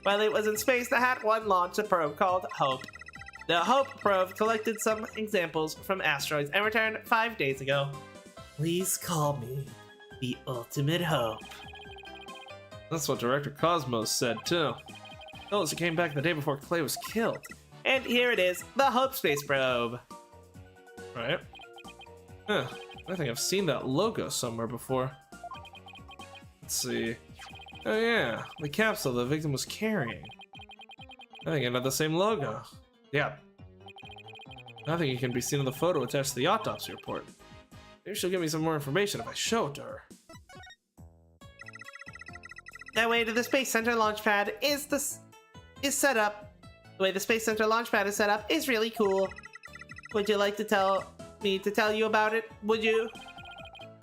While it was in space, the Hat 1 launched a probe called Hope. The Hope probe collected some examples from asteroids and returned 5 days ago. Please call me the Ultimate Hope. That's what Director Cosmos said, too. Told us it came back the day before Clay was killed. And here it is, the Hope space probe. Right? Huh. I think I've seen that logo somewhere before. Let's see. Oh yeah, the capsule the victim was carrying. I think it had the same logo. Yeah. I think it can be seen in the photo attached to the autopsy report. Maybe she'll give me some more information if I show it to her. That way to the Space Center launch pad is set up. The way the Space Center launch pad is set up is really cool. Would you like to tell me to tell you about it? Would you?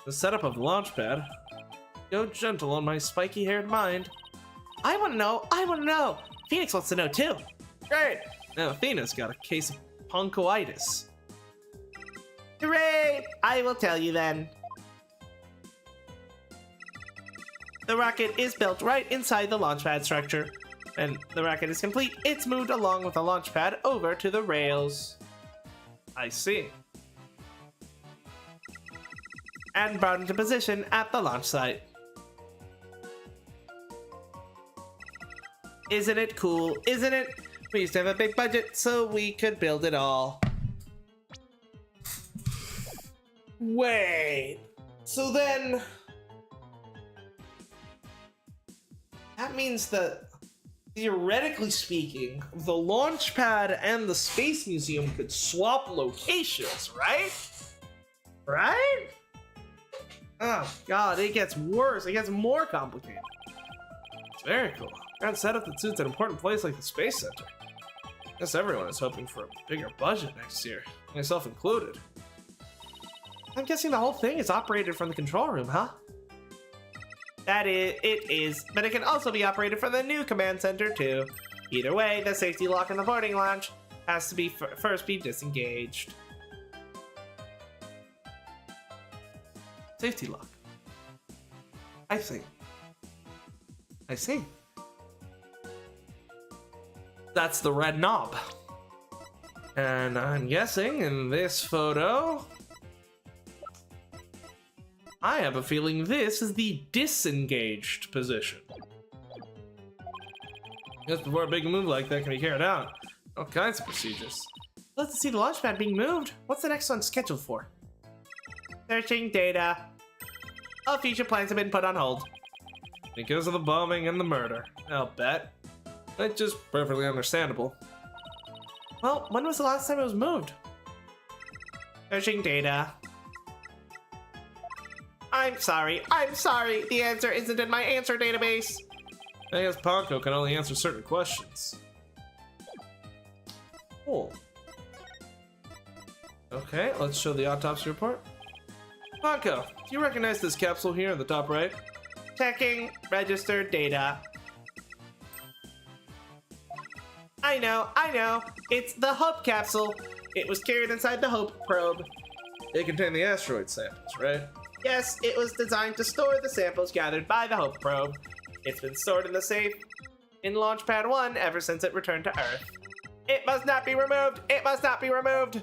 The setup of the launch pad. Go gentle on my spiky-haired mind. I want to know. I want to know. Phoenix wants to know too. Great. Now Athena's got a case of ponchoitis. Hooray! I will tell you then. The rocket is built right inside the launch pad structure. When the rocket is complete, it's moved along with the launch pad over to the rails. I see. And brought into position at the launch site. Isn't it cool? Isn't it? We used to have a big budget, so we could build it all. Wait. So then... that means that, theoretically speaking, the launch pad and the Space Museum could swap locations, right? Right? Oh god, it gets worse. It gets more complicated. It's very cool. Grand setup that suits an important place like the Space Center. Guess everyone is hoping for a bigger budget next year, myself included. I'm guessing the whole thing is operated from the control room, huh? It is, but it can also be operated from the new command center too. Either way, the safety lock in the boarding lounge has to be first be disengaged. Safety lock. I see. I see. That's the red knob. And I'm guessing in this photo, I have a feeling this is the disengaged position. Just before a big move like that can be carried out, all kinds of procedures. Let's see the launch pad being moved. What's the next one scheduled for? Searching data. All future plans have been put on hold. Because of the bombing and the murder, I'll bet. That's just perfectly understandable. Well, when was the last time it was moved? Searching data. I'm sorry. The answer isn't in my answer database. I guess Ponko can only answer certain questions. Cool. Okay, let's show the autopsy report. Ponko, do you recognize this capsule here in the top right? Checking registered data. I know. It's the Hope capsule. It was carried inside the Hope probe. It contained the asteroid samples, right? Yes, it was designed to store the samples gathered by the Hope probe. It's been stored in the safe in Launch Pad 1 ever since it returned to Earth. It must not be removed! It must not be removed!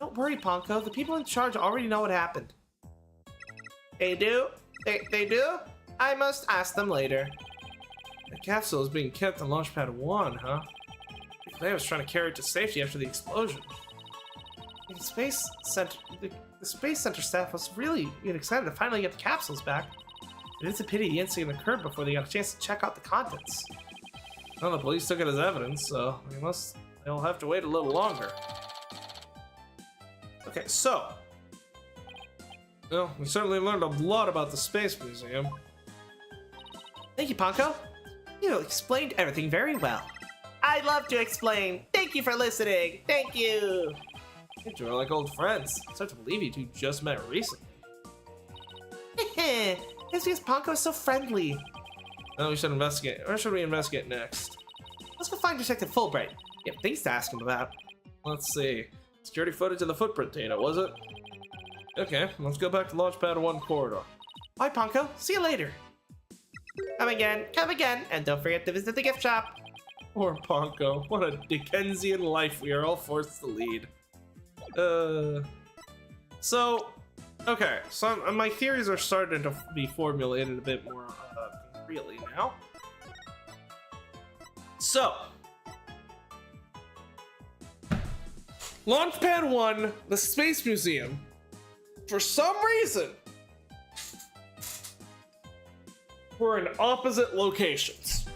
Don't worry, Ponko. The people in charge already know what happened. They do? They do? I must ask them later. The capsule is being kept on Launchpad 1, huh? They was trying to carry it to safety after the explosion. The Space Center staff was really excited to finally get the capsules back. It is a pity the incident occurred before they got a chance to check out the contents. Well, the police took it as evidence, so they'll have to wait a little longer. Okay, so... well, we certainly learned a lot about the Space Museum. Thank you, Ponko. You explained everything very well. I love to explain. Thank you for listening. Thank you. You two are like old friends. It's hard to believe you two just met recently. It's because Ponko is so friendly. Now we should investigate. Where should we investigate next? Let's go find Detective Fulbright. You have things to ask him about. Let's see. Security footage of the footprint data, was it? Okay, let's go back to Launchpad 1 corridor. Bye, Ponko. See you later. Come again, and don't forget to visit the gift shop. Poor Ponko. What a Dickensian life we are all forced to lead. So, okay. So my theories are starting to be formulated a bit more concretely now. So, Launchpad 1, the Space Museum, for some reason, were in opposite locations.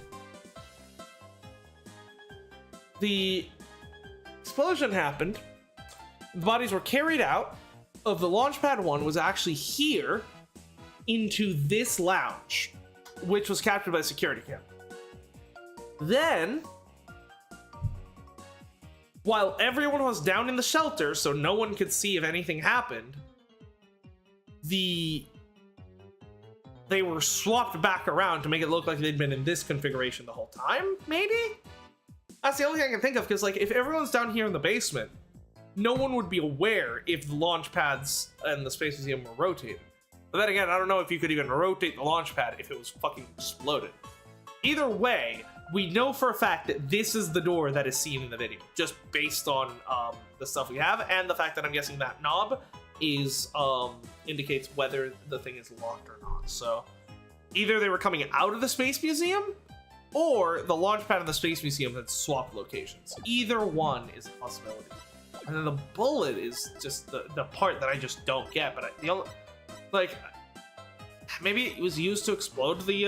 The explosion happened, the bodies were carried out of the Launchpad 1 was actually here into this lounge, which was captured by security cam. Then, while everyone was down in the shelter, so no one could see if anything happened, they were swapped back around to make it look like they'd been in this configuration the whole time, maybe? That's the only thing I can think of, because like if everyone's down here in the basement, no one would be aware if the launch pads and the Space Museum were rotated. But then again, I don't know if you could even rotate the launch pad if it was fucking exploded. Either way, we know for a fact that this is the door that is seen in the video, just based on the stuff we have, and the fact that I'm guessing that knob is indicates whether the thing is locked or not. So either they were coming out of the Space Museum, or the launch pad and the Space Museum had swapped locations. Either one is a possibility. And then the bullet is just the part that I just don't get. But like, maybe it was used to explode the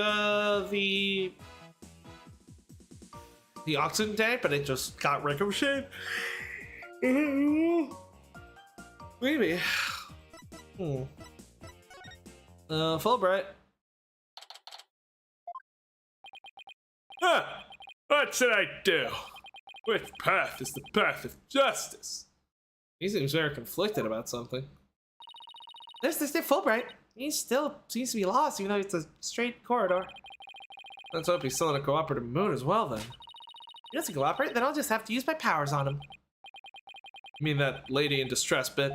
oxygen tank, but it just got ricocheted. Maybe. Fulbright. Huh. What should I do? Which path is the path of justice? He seems very conflicted about something. There's this Fulbright. He still seems to be lost, even though it's a straight corridor. Let's hope he's still in a cooperative mood as well, then. He doesn't cooperate, then I'll just have to use my powers on him. You mean that lady in distress bit?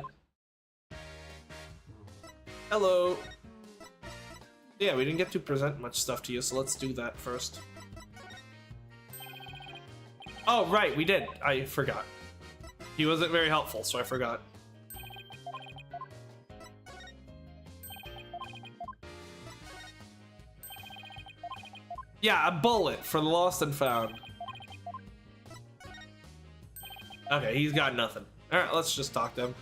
Hello. Yeah, we didn't get to present much stuff to you, so let's do that first. Oh, right, we did. I forgot. He wasn't very helpful, so I forgot. Yeah, a bullet for the lost and found. Okay, he's got nothing. Alright, let's just talk to him.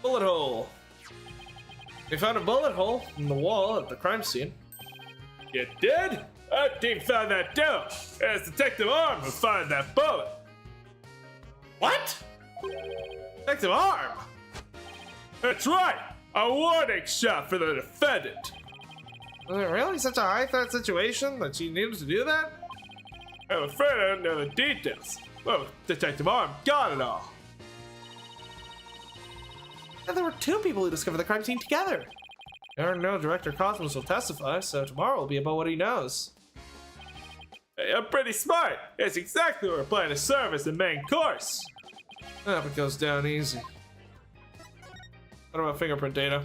Bullet hole. We found a bullet hole in the wall at the crime scene. You did? Our team found that too. It's Detective Arm who found that bullet. What? Detective Arm! That's right. A warning shot for the defendant. Was it really such a high threat situation that she needed to do that? I'm afraid I don't know the details. Well, Detective Arm got it all. And there were two people who discovered the crime scene together. I already know Director Cosmos will testify, so tomorrow will be about what he knows. Hey, I'm pretty smart. It's exactly what we're planning to serve as the main course. I hope it goes down easy. What about fingerprint data?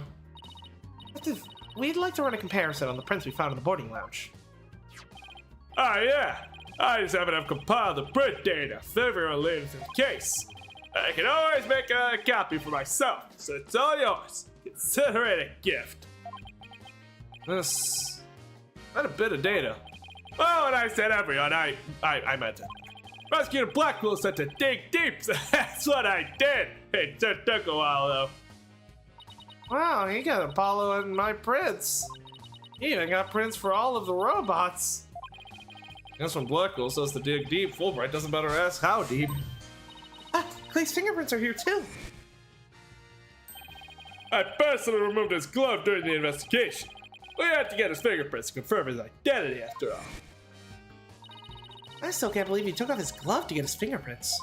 We'd like to run a comparison on the prints we found in the boarding lounge. Oh yeah, I just haven't compiled the print data for everyone related to the case. I can always make a copy for myself, so it's all yours. Consider it a gift. This... quite a bit of data. Well, when I said everyone, I meant it. Prosecutor Blackwell said to dig deep, so that's what I did. It just took a while, though. Wow, he got Apollo and my prints. He even got prints for all of the robots. Guess when Blackwell says to dig deep, Fulbright doesn't better ask how deep. Ah, Clay's fingerprints are here too. I personally removed his glove during the investigation. We had to get his fingerprints to confirm his identity after all. I still can't believe he took off his glove to get his fingerprints.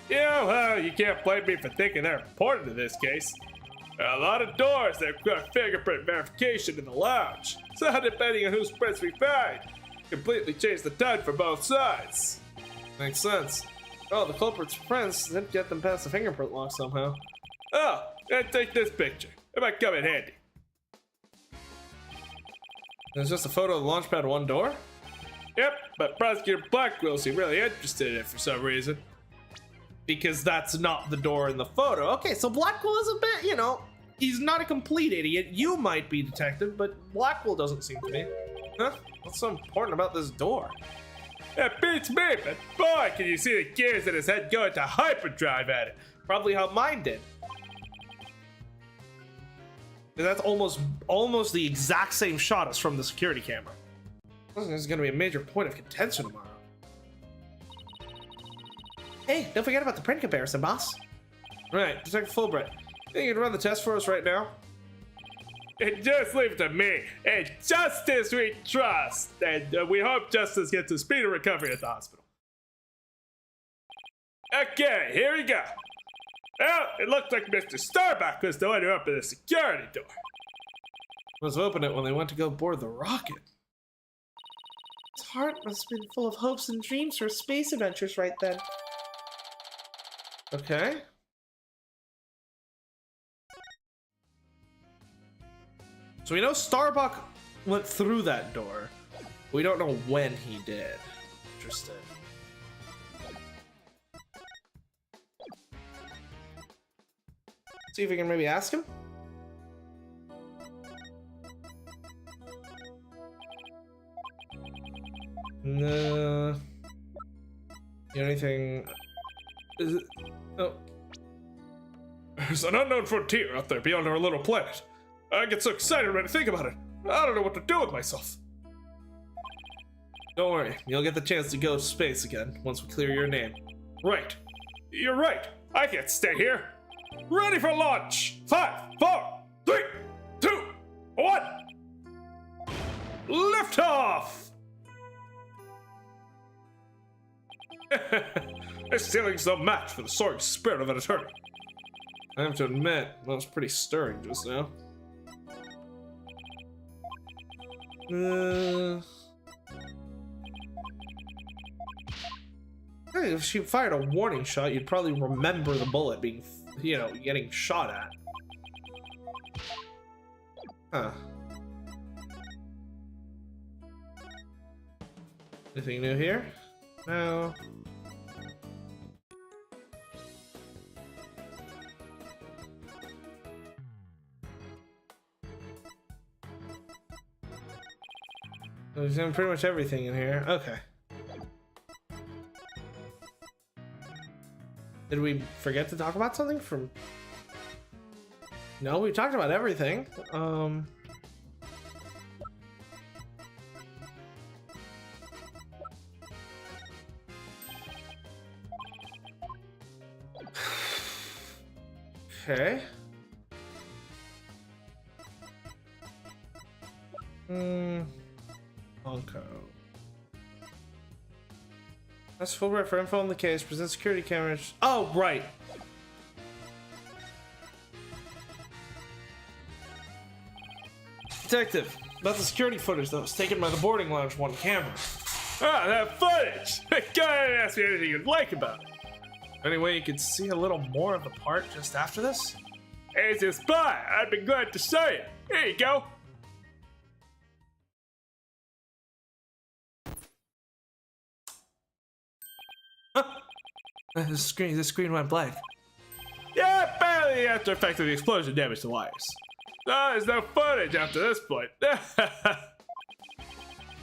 Yeah, well, you can't blame me for thinking they're important in this case. There are a lot of doors that require fingerprint verification in the lounge, so depending on whose prints we find, completely change the tide for both sides. Makes sense. Oh, the culprit's prints didn't get them past the fingerprint lock somehow. Oh, and take this picture. It might come in handy. There's just a photo of the Launchpad 1 door? Yep, but Prosecutor Blackwell seemed really interested in it for some reason. Because that's not the door in the photo. Okay, so Blackwell is a bit, you know, he's not a complete idiot. You might be, detective, but Blackwell doesn't seem to be. Huh? What's so important about this door? It beats me, but boy, can you see the gears in his head going to hyperdrive at it. Probably how mine did. That's almost the exact same shot as from the security camera. This is going to be a major point of contention tomorrow. Hey, don't forget about the print comparison, boss. Right, Detective Fulbright, think you can run the test for us right now? Just leave it to me. And justice we trust. And we hope justice gets a speedy recovery at the hospital. Okay, here we go. Well, it looked like Mr. Starbuck was the one who opened the security door. Must have opened it when they went to go board the rocket. His heart must have been full of hopes and dreams for space adventures right then. Okay. So we know Starbuck went through that door. We don't know when he did. Interesting. See if we can maybe ask him. No. Anything? Is it? Oh. There's an unknown frontier out there beyond our little planet. I get so excited when I think about it. I don't know what to do with myself. Don't worry, you'll get the chance to go to space again once we clear your name. Right. You're right. I can't stay here. Ready for launch. 5, 4, 3, 2, 1. Lift off. This ceiling's no match for the soaring spirit of an attorney. I have to admit, that was pretty stirring just now. Hey, if she fired a warning shot, you'd probably remember the bullet being, you know, getting shot at. Huh. Anything new here? No. There's pretty much everything in here. Okay. Did we forget to talk about something from... No, we talked about everything. Okay. Onco. That's Fulbright for info on the case. Present security cameras. Oh, right. Detective, about the security footage that was taken by the boarding lounge one camera. Ah, that footage! The guy didn't ask me anything you'd like about it. Anyway, you could see a little more of the part just after this? As a spy, I'd be glad to show you. Here you go. The screen went blank. Yeah, apparently the after effects of the explosion damaged the wires. No, there's no footage after this point. Why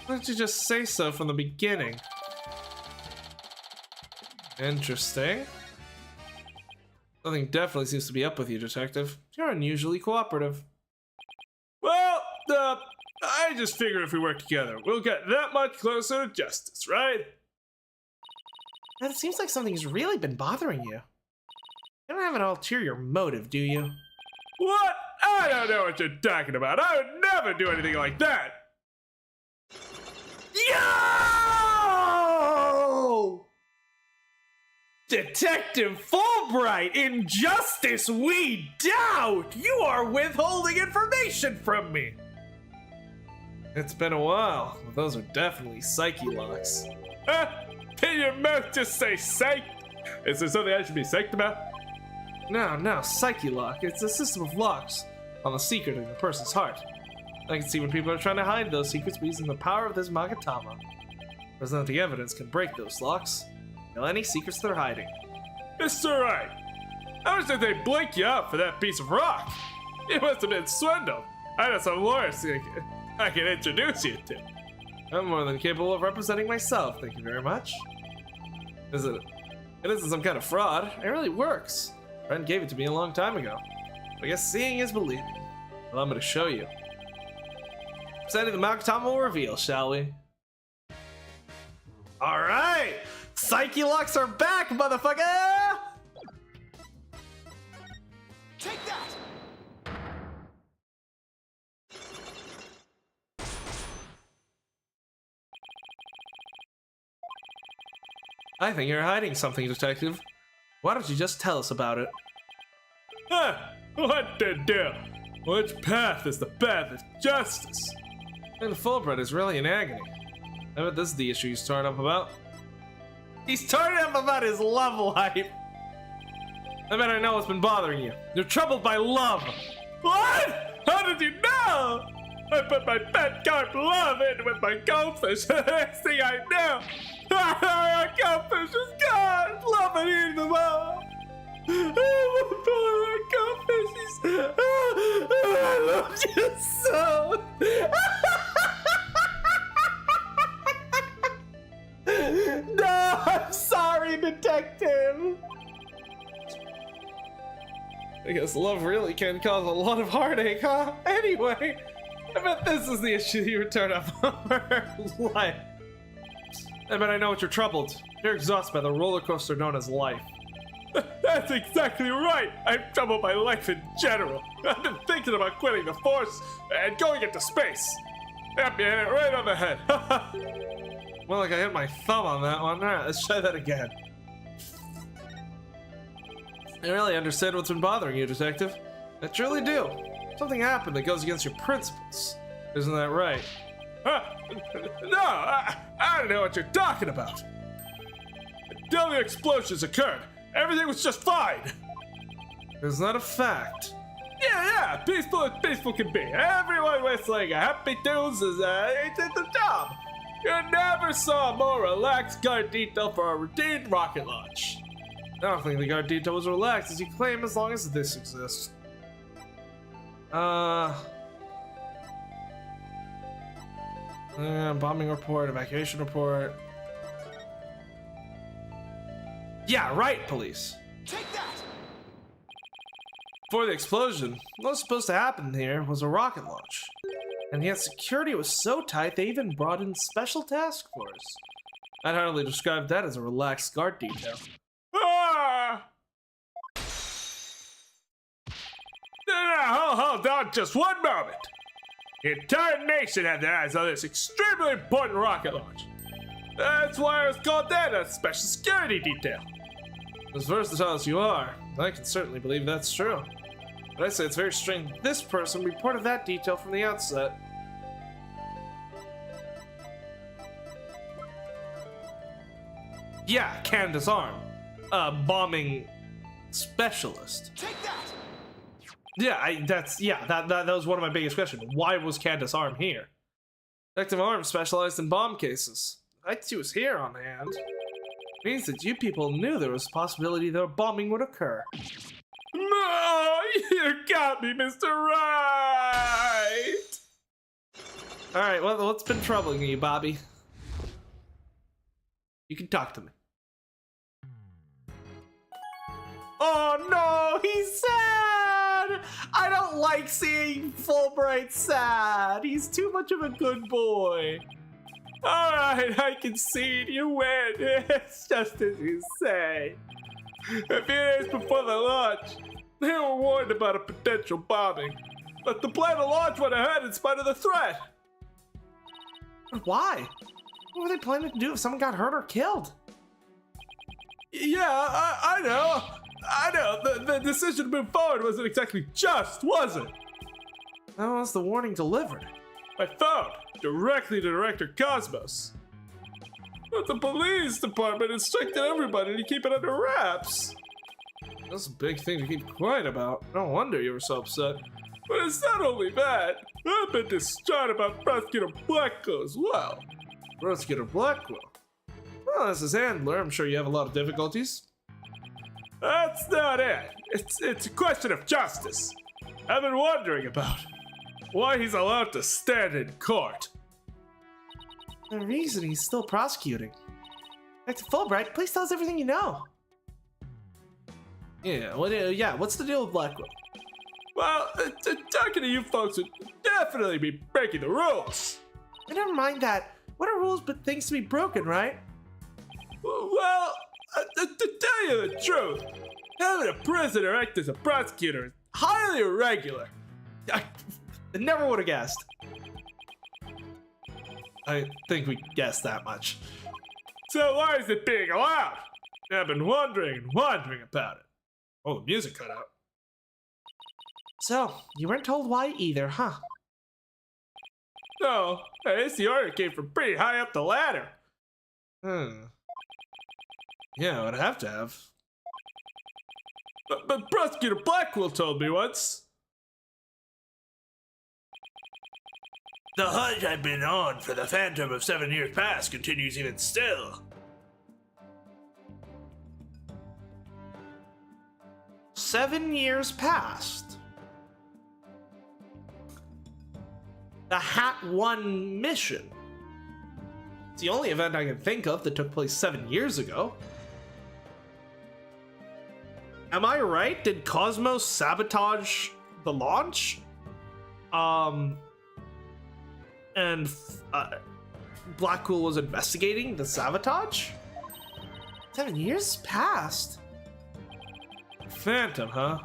don't you just say so from the beginning? Interesting. Something definitely seems to be up with you, Detective. You're unusually cooperative. Well, I just figured if we work together, we'll get that much closer to justice, right? It seems like something's really been bothering you. You don't have an ulterior motive, do you? What? I don't know what you're talking about. I would never do anything like that. Yo! Detective Fulbright, in justice we doubt! You are withholding information from me! It's been a while. Those are definitely psyche locks. Did your mouth just say psych? Is there something I should be psyched about? No, psyche lock. It's a system of locks. on the secret in a person's heart. I can see when people are trying to hide those secrets by using the power of this Magatama. Presenting evidence can break those locks. Know any secrets they're hiding. Mr. Right, how much did they blink you up for that piece of rock? You must have been swindled. I know some lawyers I can introduce you to. I'm more than capable of representing myself, thank you very much. It isn't some kind of fraud. It really works. A friend gave it to me a long time ago. I guess seeing is believing. Allow me to show you. Presenting the Magatama will reveal, shall we? Alright! Psyche locks are back, motherfucker! Take that! I think you're hiding something, Detective. Why don't you just tell us about it? Huh? What the deal? Which path is the path of justice? And Fulbright is really in agony. I bet this is the issue he's torn up about. He's torn up about his love life. I bet I know what's been bothering you. You're troubled by love. What? How did you know? I put my pet carp love in with my goldfish. The next thing I knew, our goldfish is gone. Love and eating them all. Oh, my poor goldfishes. I love you so. No, I'm sorry, Detective. I guess love really can cause a lot of heartache, huh? Anyway, I bet this is the issue you were turned up over. Life. I bet I know what you're troubled. You're exhausted by the roller coaster known as life. That's exactly right. I'm troubled by life in general. I've been thinking about quitting the force and going into space. Yep, you hit it right on the head. Well, like I hit my thumb on that one. Alright, let's try that again. I really understand what's been bothering you, Detective. I truly do. Something happened that goes against your principles. Isn't that right? Huh? No, I don't know what you're talking about. Until the explosions occurred, everything was just fine. Isn't that a fact? Yeah, peaceful as peaceful can be. Everyone whistling happy tunes is they did the job. You never saw a more relaxed guard detail for a routine rocket launch. I don't think the guard detail was relaxed as you claim as long as this exists. Bombing report, evacuation report. Yeah, right, police. Take that! Before the explosion, what was supposed to happen here was a rocket launch. And yet security was so tight they even brought in special task force. I'd hardly describe that as a relaxed guard detail. Ah! No, hold on just one moment. The entire nation had their eyes on this extremely important rocket launch. That's why I was called in a special security detail. As versatile as you are, I can certainly believe that's true. But I say it's very strange this person reported that detail from the outset. Yeah, Candace Arm. A bombing specialist. Take that! Yeah, that was one of my biggest questions. Why was Candace Arm here? Detective Arm specialized in bomb cases. The fact she was here on hand means that you people knew there was a possibility that a bombing would occur. No, you got me, Mr. Right! Alright, well, what's been troubling you, Bobby? You can talk to me. Oh no, he's sad! I don't like seeing Fulbright sad. He's too much of a good boy. Alright, I concede you win. It's just as you say. A few days before the launch, they were warned about a potential bombing. But the plan to launch went ahead in spite of the threat. Why? What were they planning to do if someone got hurt or killed? Yeah, I know. The decision to move forward wasn't exactly just, was it? How was the warning delivered? By phone, directly to Director Cosmos. But the police department instructed everybody to keep it under wraps. That's a big thing to keep quiet about. No wonder you were so upset. But it's not only that. I've been distraught about Prosecutor Blackwell as well. Prosecutor Blackwell? Well, as his handler, I'm sure you have a lot of difficulties. That's not it. It's a question of justice. I've been wondering about why he's allowed to stand in court. The reason he's still prosecuting. Dr. Fulbright, please tell us everything you know. Yeah, what's the deal with Blackwell? Well, talking to you folks would definitely be breaking the rules. Never mind that. What are rules but things to be broken, right? Well, to tell you the truth, having a prisoner act as a prosecutor is highly irregular. I never would have guessed. I think we guessed that much. So why is it being allowed? I've been wondering about it. Oh, the music cut out. So, you weren't told why either, huh? No, the order came from pretty high up the ladder. Yeah, I'd have to have. But Prosecutor Blackwell told me once. The hunt I've been on for the Phantom of 7 years past continues even still. 7 years past. The Hat 1 mission. It's the only event I can think of that took place 7 years ago. Am I right? Did Cosmos sabotage the launch? And Blackwell was investigating the sabotage? 7 years passed. Phantom, huh?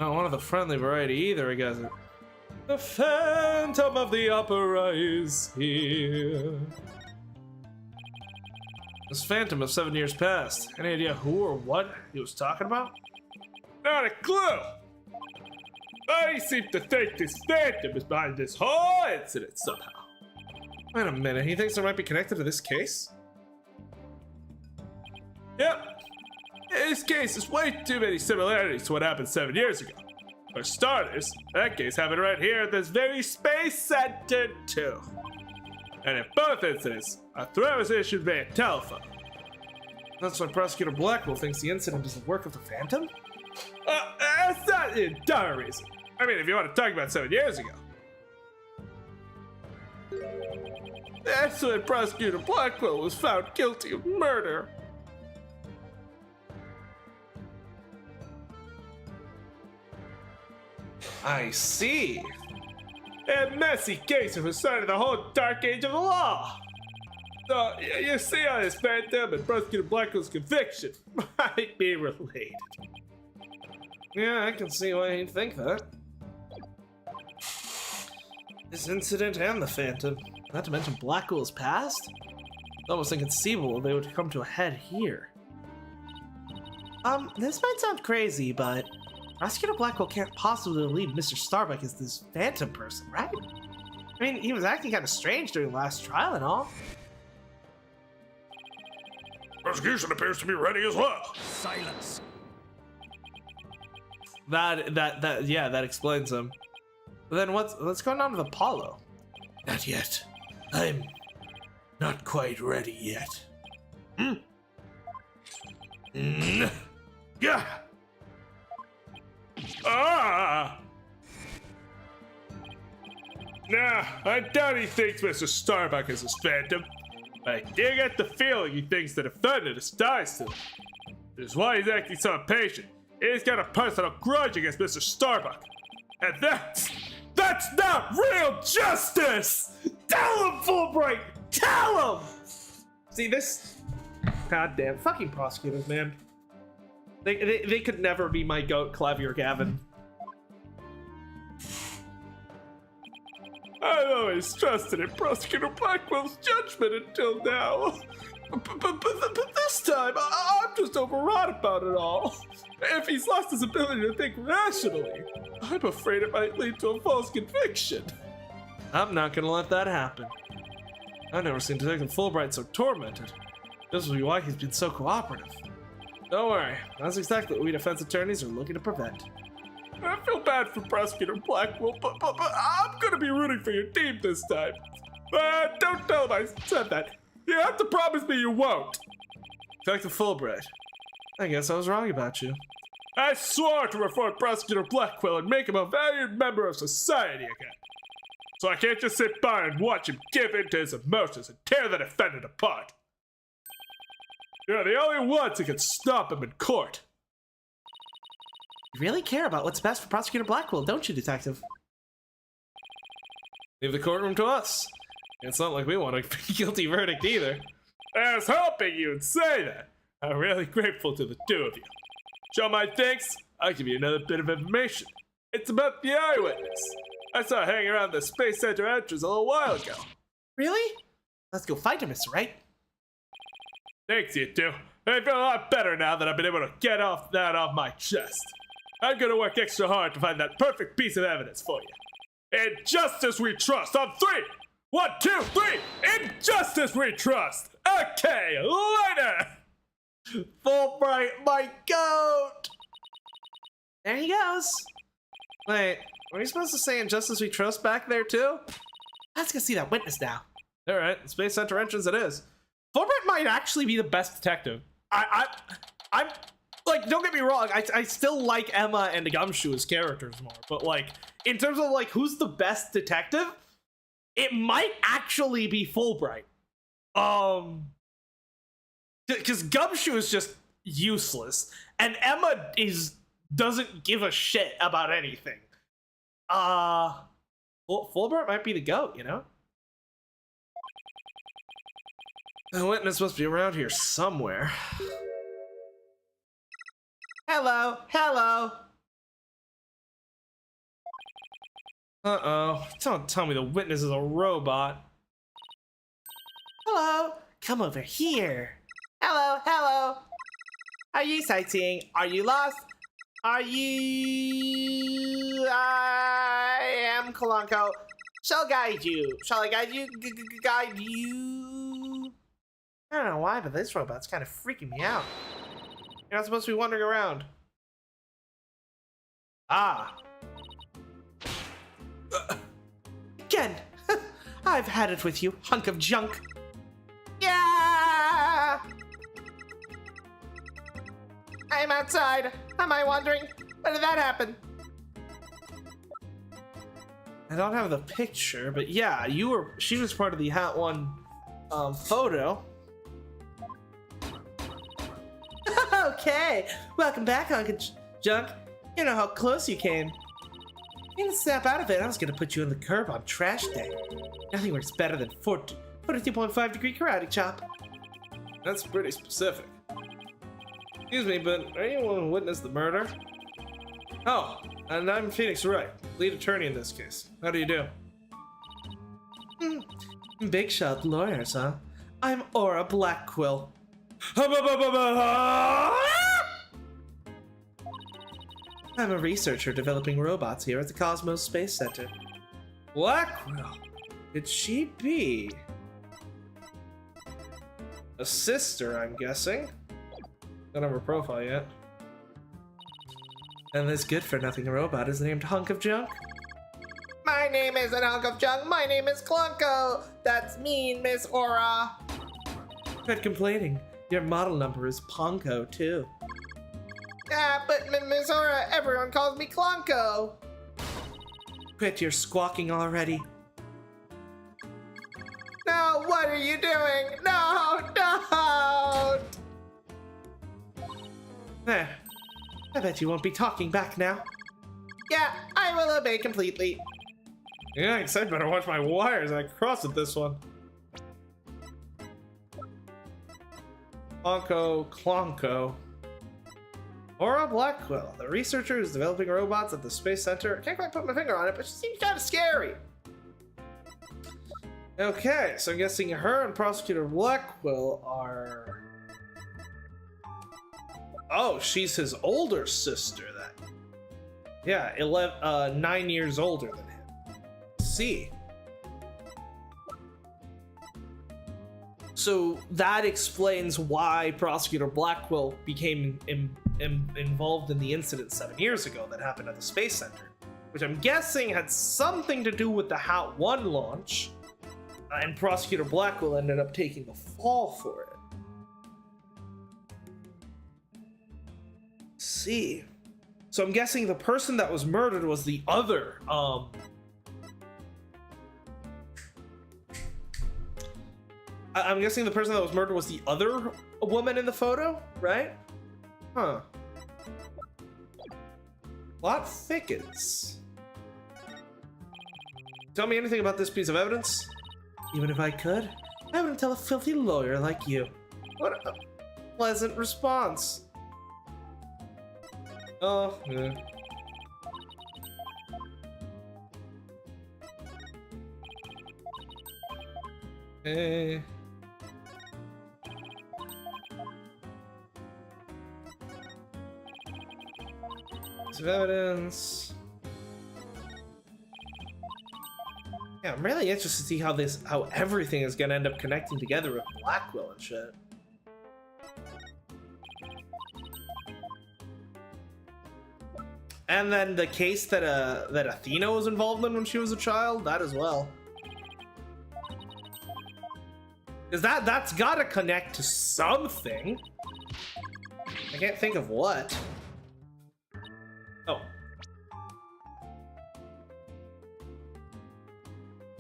Not one of the friendly variety either, I guess. The Phantom of the Opera is here. This Phantom of 7 years past. Any idea who or what he was talking about? Not a clue! I seem to think this Phantom is behind this whole incident somehow. Wait a minute, he thinks I might be connected to this case? Yep. This case has way too many similarities to what happened 7 years ago. For starters, that case happened right here at this very space center too. And in both incidents, a threat was issued via telephone. That's why Prosecutor Blackwell thinks the incident is the work of the Phantom? That's not the entire reason. I mean, if you want to talk about 7 years ago. That's when Prosecutor Blackwell was found guilty of murder. I see. A messy case of the start of the whole dark age of the law. So, you see how this Phantom and Prosecutor Blackwell's conviction might be related. Yeah, I can see why he'd think that. This incident and the Phantom, not to mention Blackwell's past? It's almost inconceivable they would come to a head here. This might sound crazy, but Prosecutor Blackwell can't possibly believe Mr. Starbuck is this Phantom person, right? I mean, he was acting kind of strange during the last trial and all. Prosecution appears to be ready as well. Silence. That explains him. But then what's going on with Apollo? Not yet. I'm not quite ready yet. Yeah. Nah, I doubt he thinks Mr. Starbuck is his Phantom. I do get the feeling he thinks the defendant is ties to him. Which is why he's acting so impatient. He's got a personal grudge against Mr. Starbuck. And that's not real justice! Tell him, Fulbright! Tell him! See, this goddamn fucking prosecutors, man. They could never be my goat, Clavier Gavin. I've always trusted in Prosecutor Blackwell's judgment until now. But this time, I'm just overwrought about it all. If he's lost his ability to think rationally, I'm afraid it might lead to a false conviction. I'm not gonna let that happen. I've never seen Detective Fulbright so tormented. This will be why he's been so cooperative. Don't worry, that's exactly what we defense attorneys are looking to prevent. I feel bad for Prosecutor Blackwell, but I'm gonna be rooting for your team this time. Don't tell him I said that. You have to promise me you won't. Detective Fulbright, I guess I was wrong about you. I swore to reform Prosecutor Blackwell and make him a valued member of society again. So I can't just sit by and watch him give in to his emotions and tear the defendant apart. You're the only ones who can stop him in court. You really care about what's best for Prosecutor Blackwell, don't you, Detective? Leave the courtroom to us. It's not like we want a guilty verdict either. I was hoping you'd say that. I'm really grateful to the two of you. Show my thanks, I'll give you another bit of information. It's about the eyewitness. I saw her hanging around the Space Center entrance a little while ago. Really? Let's go find her, Mr. Wright. Thanks, you two. I feel a lot better now that I've been able to get that off my chest. I'm gonna work extra hard to find that perfect piece of evidence for you. In justice we trust. On 3! 1, 2, 3! In justice we trust! Okay, later! Fulbright, my goat! There he goes. Wait, were you supposed to say injustice we trust back there too? Let's go see that witness now. Alright, Space Center entrance it is. Fulbright might actually be the best detective. I'm like, don't get me wrong, I still like Emma and Gumshoe as characters more, but like, in terms of like who's the best detective, it might actually be Fulbright. Because Gumshoe is just useless, and Emma doesn't give a shit about anything. Fulbright might be the GOAT, you know? The witness must be around here somewhere. Hello, hello. Uh-oh. Don't tell me the witness is a robot. Hello, come over here. Hello, hello. Are you sightseeing? Are you lost? Are you... I am Kalanko. Shall guide you. Shall I guide you? Guide you? I don't know why, but this robot's kind of freaking me out. You're not supposed to be wandering around. Ah. Again. I've had it with you, hunk of junk. Yeah! I'm outside. Am I wandering? When did that happen? I don't have the picture, but yeah, she was part of the Hat One photo. Okay, welcome back, hunk of junk. You know how close you came. You didn't snap out of it. I was gonna put you on the curb on trash day. Nothing works better than 42.5 degree karate chop. That's pretty specific. Excuse me, but are you the one who witnessed the murder? Oh, and I'm Phoenix Wright, lead attorney in this case. How do you do? Big shot lawyers, huh? I'm Aura Blackquill. I'm a researcher developing robots here at the Cosmos Space Center. Blackwell? Could she be A sister, I'm guessing. Don't have her profile yet. And this good-for-nothing robot is named Hunk of Junk? My name isn't Hunk of Junk. My name is Clunko. That's mean, Miss Aura. Quit complaining. Your model number is Ponko, too. Yeah, but Miss Aura, everyone calls me Clunko. Quit your squawking already. No, what are you doing? No, don't. There. I bet you won't be talking back now. Yeah, I will obey completely. Yeah, I said better watch my wires. I crossed at this one. Clonko. Aura Blackwell, the researcher who's developing robots at the Space Center. I can't quite put my finger on it, but she seems kind of scary. Okay, so I'm guessing her and Prosecutor Blackwell are... Oh, she's his older sister then. Yeah, 9 years older than him. See. So that explains why Prosecutor Blackwell became involved in the incident 7 years ago that happened at the Space Center, which I'm guessing had something to do with the Hat 1 launch, and Prosecutor Blackwell ended up taking the fall for it. Let's see. So I'm guessing the person that was murdered was the other, I'm guessing the person that was murdered was the other woman in the photo, right? Huh. Plot thickens. Tell me anything about this piece of evidence? Even if I could, I wouldn't tell a filthy lawyer like you. What a pleasant response. Oh, yeah. Hey. Piece of evidence. Yeah, I'm really interested to see how everything is gonna end up connecting together with Blackwell and shit. And then the case that Athena was involved in when she was a child, that as well. Because that's gotta connect to something. I can't think of what. Oh.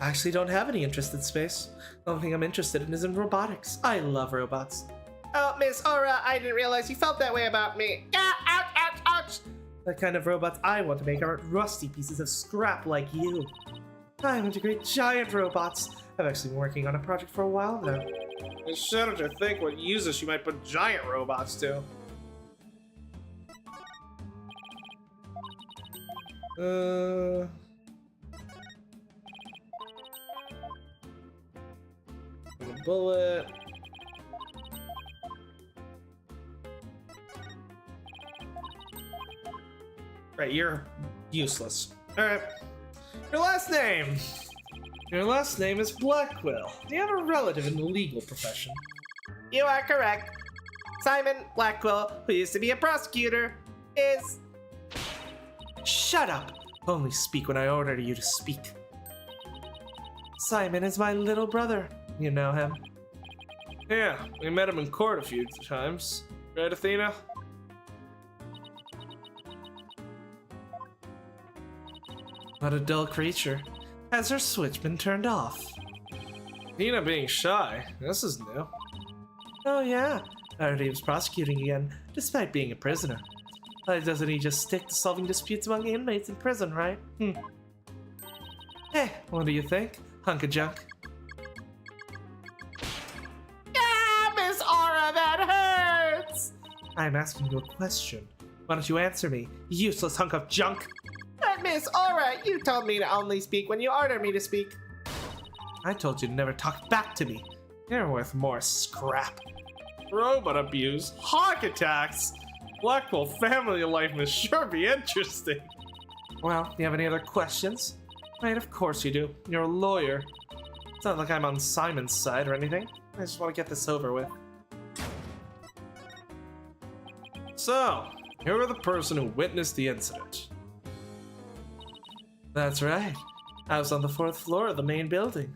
I actually don't have any interest in space. The only thing I'm interested in is in robotics. I love robots. Oh, Miss Aura, I didn't realize you felt that way about me. Ah, ouch, ouch, ouch! The kind of robots I want to make aren't rusty pieces of scrap like you. I want to create giant robots. I've actually been working on a project for a while now. I shudder to think what uses she might put giant robots to. A bullet. Right, you're useless. Alright. Your last name! Your last name is Blackwell. Do you have a relative in the legal profession? You are correct. Simon Blackwell, who used to be a prosecutor, is... Shut up! Only speak when I order you to speak. Simon is my little brother. You know him? Yeah, we met him in court a few times. Right, Athena? What a dull creature. Has her switch been turned off? Athena being shy. This is new. Oh yeah, I heard he was prosecuting again, despite being a prisoner. Why doesn't he just stick to solving disputes among inmates in prison, right? Hey, what do you think? Hunk of junk. Ah, Miss Aura, that hurts! I'm asking you a question. Why don't you answer me, useless hunk of junk? But Miss Aura, you told me to only speak when you order me to speak. I told you to never talk back to me. You're worth more scrap. Robot abuse, hawk attacks. Blackwell family life must sure be interesting. Well, do you have any other questions? Right, of course you do. You're a lawyer. It's not like I'm on Simon's side or anything. I just want to get this over with. So, you're the person who witnessed the incident. That's right. I was on the 4th floor of the main building.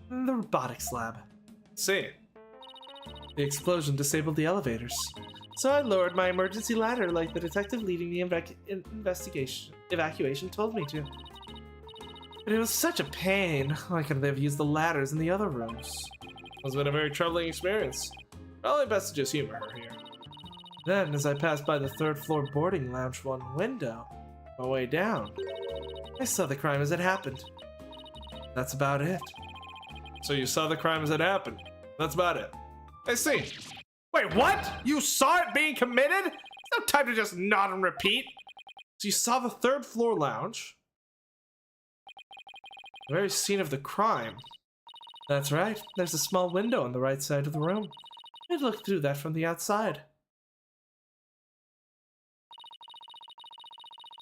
The robotics lab. See, The explosion disabled the elevators. So I lowered my emergency ladder like the detective leading the evacuation told me to. But it was such a pain. Why couldn't they have used the ladders in the other rooms? it's been a very troubling experience. Probably best to just humor her here. Then, as I passed by the 3rd floor boarding lounge one window, on my way down, I saw the crime as it happened. That's about it. So you saw the crime as it happened. That's about it. I see. Wait, what? You saw it being committed? It's no time to just nod and repeat. So you saw the 3rd floor lounge? The very scene of the crime. That's right. There's a small window on the right side of the room. I looked through that from the outside.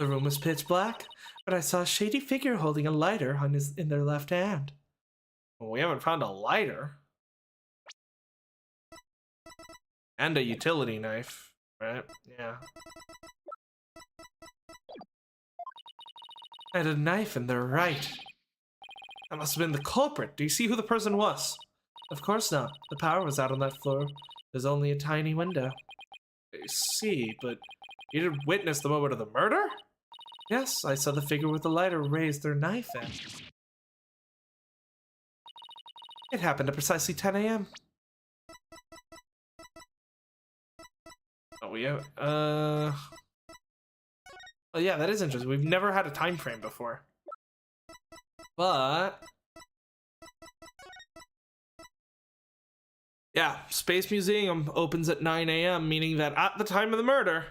The room was pitch black, but I saw a shady figure holding a lighter in their left hand. Well, we haven't found a lighter. And a utility knife. Right? Yeah. I had a knife in their right. That must have been the culprit. Do you see who the person was? Of course not. The power was out on that floor. There's only a tiny window. I see, but you didn't witness the moment of the murder? Yes, I saw the figure with the lighter raise their knife at. It happened at precisely 10 a.m. Oh, we have, oh yeah, that is interesting. We've never had a time frame before. But yeah, Space Museum opens at 9 a.m., meaning that at the time of the murder,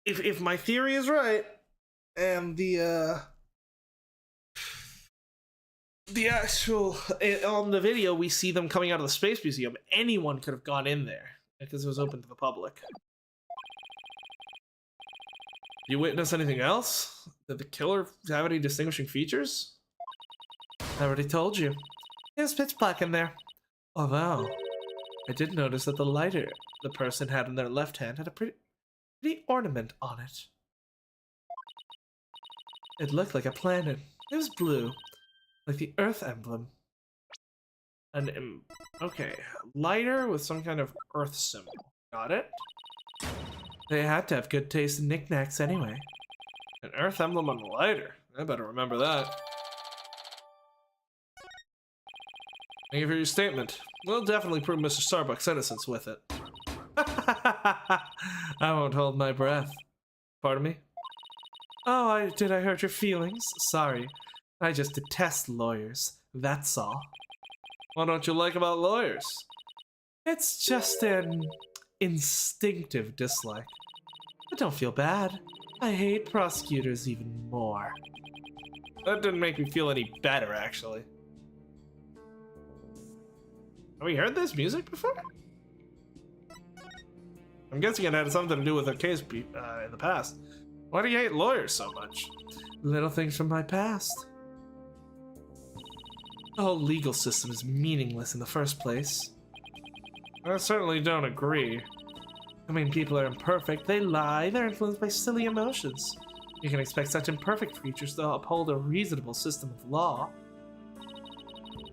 if my theory is right, and the actual on the video we see them coming out of the Space Museum, anyone could have gone in there because it was open to the public. You witness anything else? Did the killer have any distinguishing features? I already told you. It was pitch black in there. Although, I did notice that the lighter the person had in their left hand had a pretty ornament on it. It looked like a planet. It was blue, like the Earth emblem. Okay, lighter with some kind of Earth symbol. Got it? They had to have good taste in knickknacks anyway. An Earth emblem on the lighter. I better remember that. Thank you for your statement. We'll definitely prove Mr. Starbuck's innocence with it. I won't hold my breath. Pardon me? Oh, did I hurt your feelings? Sorry. I just detest lawyers. That's all. What don't you like about lawyers? It's just an instinctive dislike. But don't feel bad. I hate prosecutors even more. That didn't make me feel any better, actually. Have we heard this music before? I'm guessing it had something to do with a case in the past. Why do you hate lawyers so much? Little things from my past. The whole legal system is meaningless in the first place. I certainly don't agree. I mean, people are imperfect, they lie, they're influenced by silly emotions. You can expect such imperfect creatures to uphold a reasonable system of law.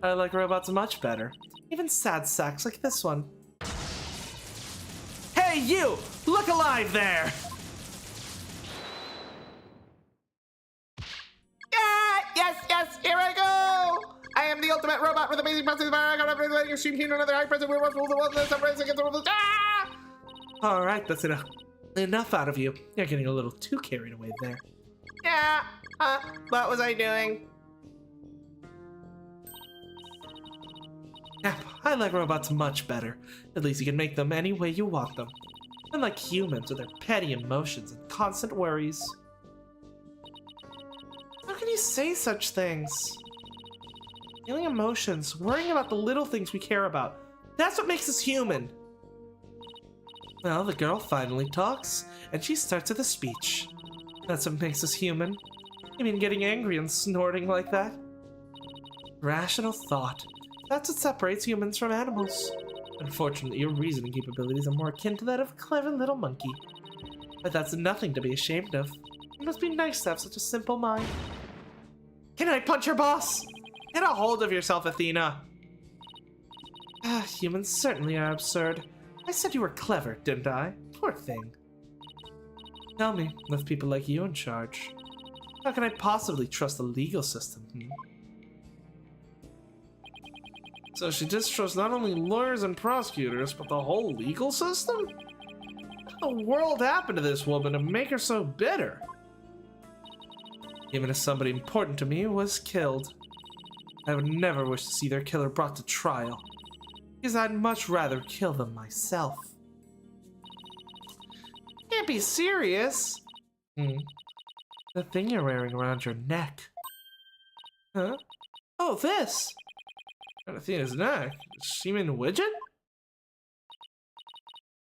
I like robots much better. Even sad sacks like this one. Hey, you! Look alive there! Yes, here I go! I am the ultimate robot with amazing processing power. I got everything extreme heat, another high pressure. We must rule the world. Let's separate against the world. Ah! All right, that's enough out of you. You're getting a little too carried away there. Yeah. What was I doing? Yeah, I like robots much better. At least you can make them any way you want them. Unlike humans with their petty emotions and constant worries. How can you say such things? Feeling emotions, worrying about the little things we care about. That's what makes us human. Well, the girl finally talks, and she starts with a speech. That's what makes us human. You mean getting angry and snorting like that? Rational thought. That's what separates humans from animals. Unfortunately, your reasoning capabilities are more akin to that of a clever little monkey. But that's nothing to be ashamed of. It must be nice to have such a simple mind. Can I punch your boss? Get a hold of yourself, Athena. Humans certainly are absurd. I said you were clever, didn't I? Poor thing. Tell me, with people like you in charge, how can I possibly trust the legal system? So she distrusts not only lawyers and prosecutors, but the whole legal system? What in the world happened to this woman to make her so bitter? Even if somebody important to me was killed, I would never wish to see their killer brought to trial, because I'd much rather kill them myself. Can't be serious. The thing you're wearing around your neck. Huh? Oh, this! On Athena's neck? Does she mean widget?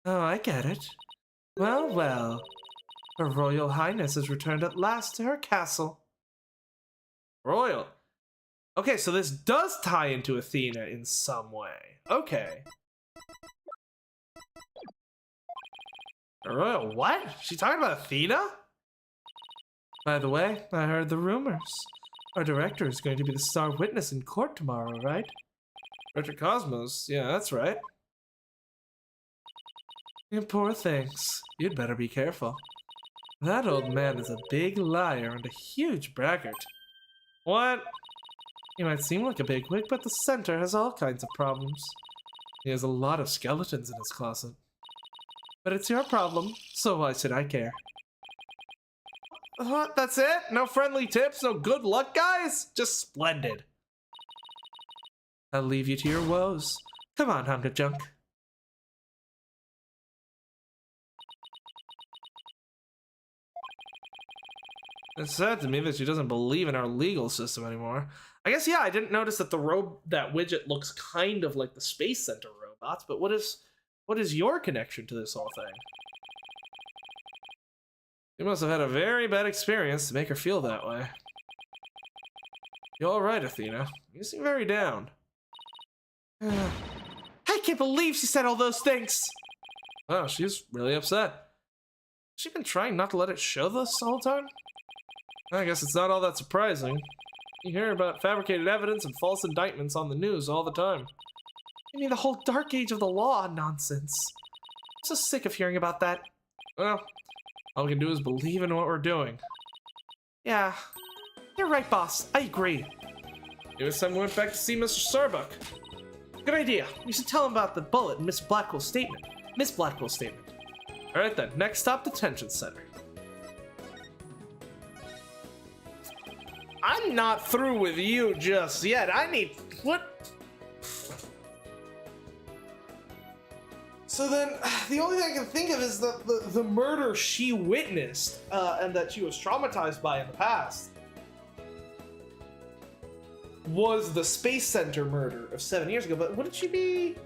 Oh, I get it. Well, well. Her Royal Highness has returned at last to her castle. Royal? Okay, so this does tie into Athena in some way. Okay. What? She talking about Athena? By the way, I heard the rumors. Our director is going to be the star witness in court tomorrow, right? Director Cosmos? Yeah, that's right. You poor things. You'd better be careful. That old man is a big liar and a huge braggart. What? He might seem like a bigwig, but the center has all kinds of problems. He has a lot of skeletons in his closet. But it's your problem, so why should I care? What? That's it? No friendly tips? No good luck, guys? Just splendid. I'll leave you to your woes. Come on, Hunter Junk. It's sad to me that she doesn't believe in our legal system anymore. I guess, yeah, I didn't notice that that widget looks kind of like the Space Center robots, but what is your connection to this whole thing? You must have had a very bad experience to make her feel that way. You alright, Athena? You seem very down. I can't believe she said all those things! Wow, she's really upset. Has she been trying not to let it show this all the time? I guess it's not all that surprising. You hear about fabricated evidence and false indictments on the news all the time. I mean, the whole dark age of the law nonsense. I'm so sick of hearing about that. Well, all we can do is believe in what we're doing. Yeah, you're right, boss. I agree. Maybe it's time we went back to see Mr. Starbuck. Good idea. We should tell him about the bullet in Miss Blackwell's statement. Miss Blackwell's statement. Alright then, next stop, detention center. I'm not through with you just yet. I need... What? So then, the only thing I can think of is the murder she witnessed, and that she was traumatized by in the past, was the Space Center murder of 7 years ago. But wouldn't she be...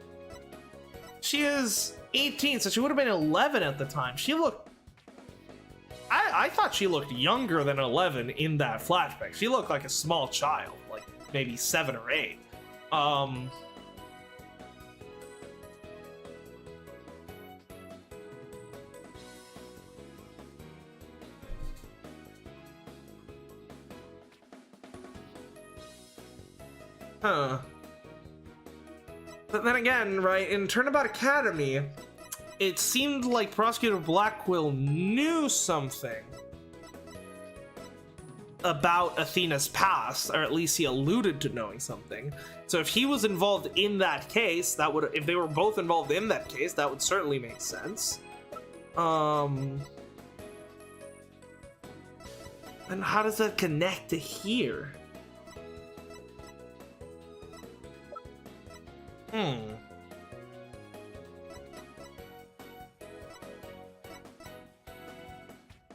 She is 18, so she would have been 11 at the time. She looked... I thought she looked younger than 11 in that flashback. She looked like a small child, like maybe 7 or 8. Huh. But then again, right, in Turnabout Academy, it seemed like Prosecutor Blackwell knew something about Athena's past, or at least he alluded to knowing something. So if he was involved in that case, that would, if they were both involved in that case, that would certainly make sense. And how does that connect to here?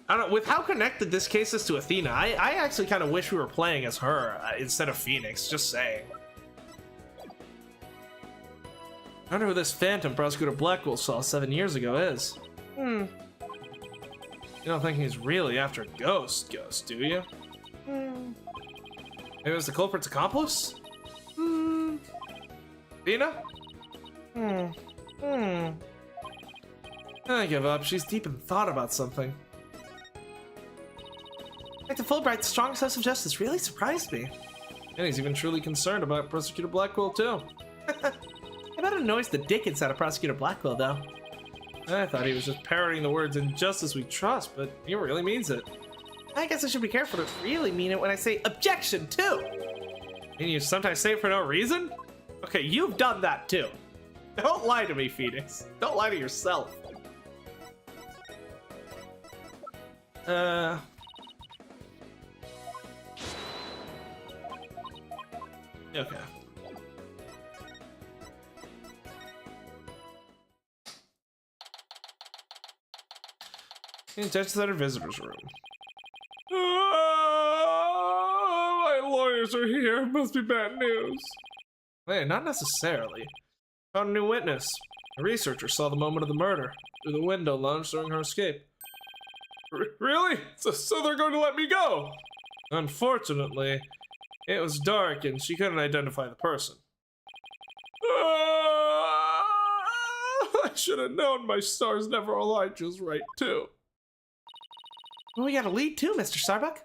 I don't know, with how connected this case is to Athena, I actually kind of wish we were playing as her instead of Phoenix, just saying. I wonder who this phantom Prosecutor Blackwell saw 7 years ago is. You don't think he's really after Ghost, do you? Maybe it was the culprit's accomplice? Athena? I give up. She's deep in thought about something. Dr. Fulbright's strong sense of justice really surprised me. And he's even truly concerned about Prosecutor Blackwell, too. I bet it annoys the dickens out of Prosecutor Blackwell, though. I thought he was just parroting the words "injustice we trust," but he really means it. I guess I should be careful to really mean it when I say objection, too. And you sometimes say it for no reason? Okay, you've done that, too. Don't lie to me, Phoenix. Don't lie to yourself. Okay. Detention Center visitors room. My lawyers are here. Must be bad news. Hey, not necessarily. Found a new witness. A researcher saw the moment of the murder through the window lounge during her escape. Really? So they're going to let me go? Unfortunately, it was dark and she couldn't identify the person. I should have known my stars never aligned just right, too. Well, we got a lead too, Mr. Starbuck.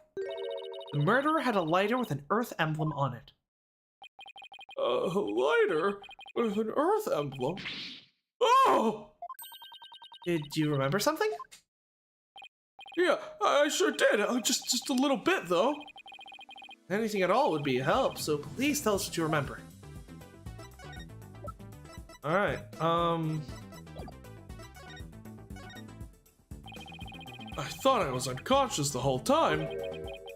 The murderer had a lighter with an Earth emblem on it. A lighter with an Earth emblem? Oh! Did you remember something? Yeah, I sure did. Just a little bit, though. Anything at all would be a help, so please tell us what you remember. Alright, I thought I was unconscious the whole time,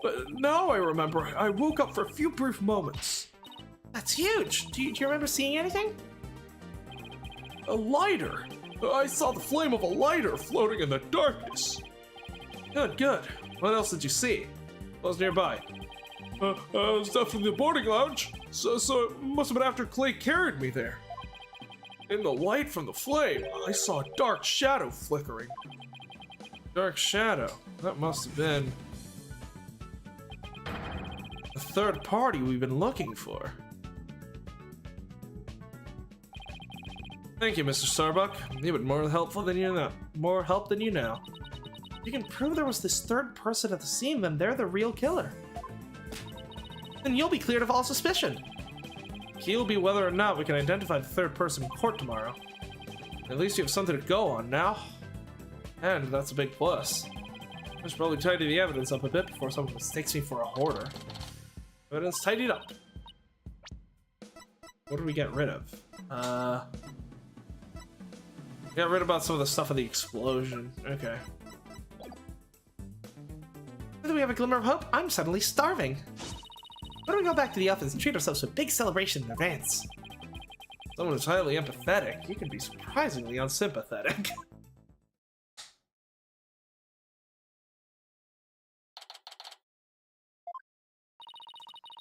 but now I remember I woke up for a few brief moments. That's huge! Do you remember seeing anything? A lighter! I saw the flame of a lighter floating in the darkness. Good, good. What else did you see? What was nearby? It was definitely the boarding lounge, so it must have been after Clay carried me there. In the light from the flame, I saw a dark shadow flickering. Dark shadow. That must have been the third party we've been looking for. Thank you, Mr. Starbuck. You've been more helpful than you know. More help than you know. If you can prove there was this third person at the scene, then they're the real killer. Then you'll be cleared of all suspicion. Key will be whether or not we can identify the third person in court tomorrow. At least you have something to go on now. And that's a big plus. I should probably tidy the evidence up a bit before someone mistakes me for a hoarder. Evidence tidied up. What did we get rid of? Got rid about some of the stuff of the explosion. Okay. Now that we have a glimmer of hope, I'm suddenly starving. Why don't we go back to the office and treat ourselves to a big celebration in advance? Someone who's highly empathetic, you can be surprisingly unsympathetic.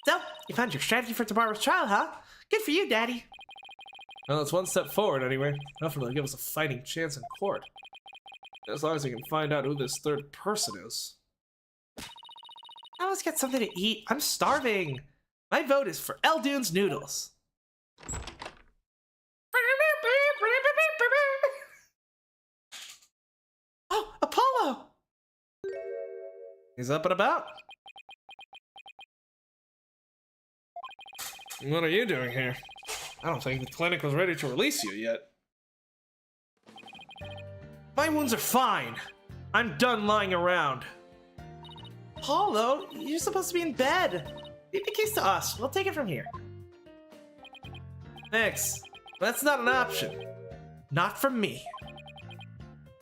So, you found your strategy for tomorrow's trial, huh? Good for you, Daddy. Well, it's one step forward anyway. Enough to give us a fighting chance in court. As long as we can find out who this third person is. Now let's get something to eat. I'm starving. My vote is for Eldune's noodles. Oh, Apollo! He's up and about. What are you doing here? I don't think the clinic was ready to release you yet. My wounds are fine. I'm done lying around. Apollo, you're supposed to be in bed. Leave the keys to us. We'll take it from here. Thanks. That's not an option. Not from me.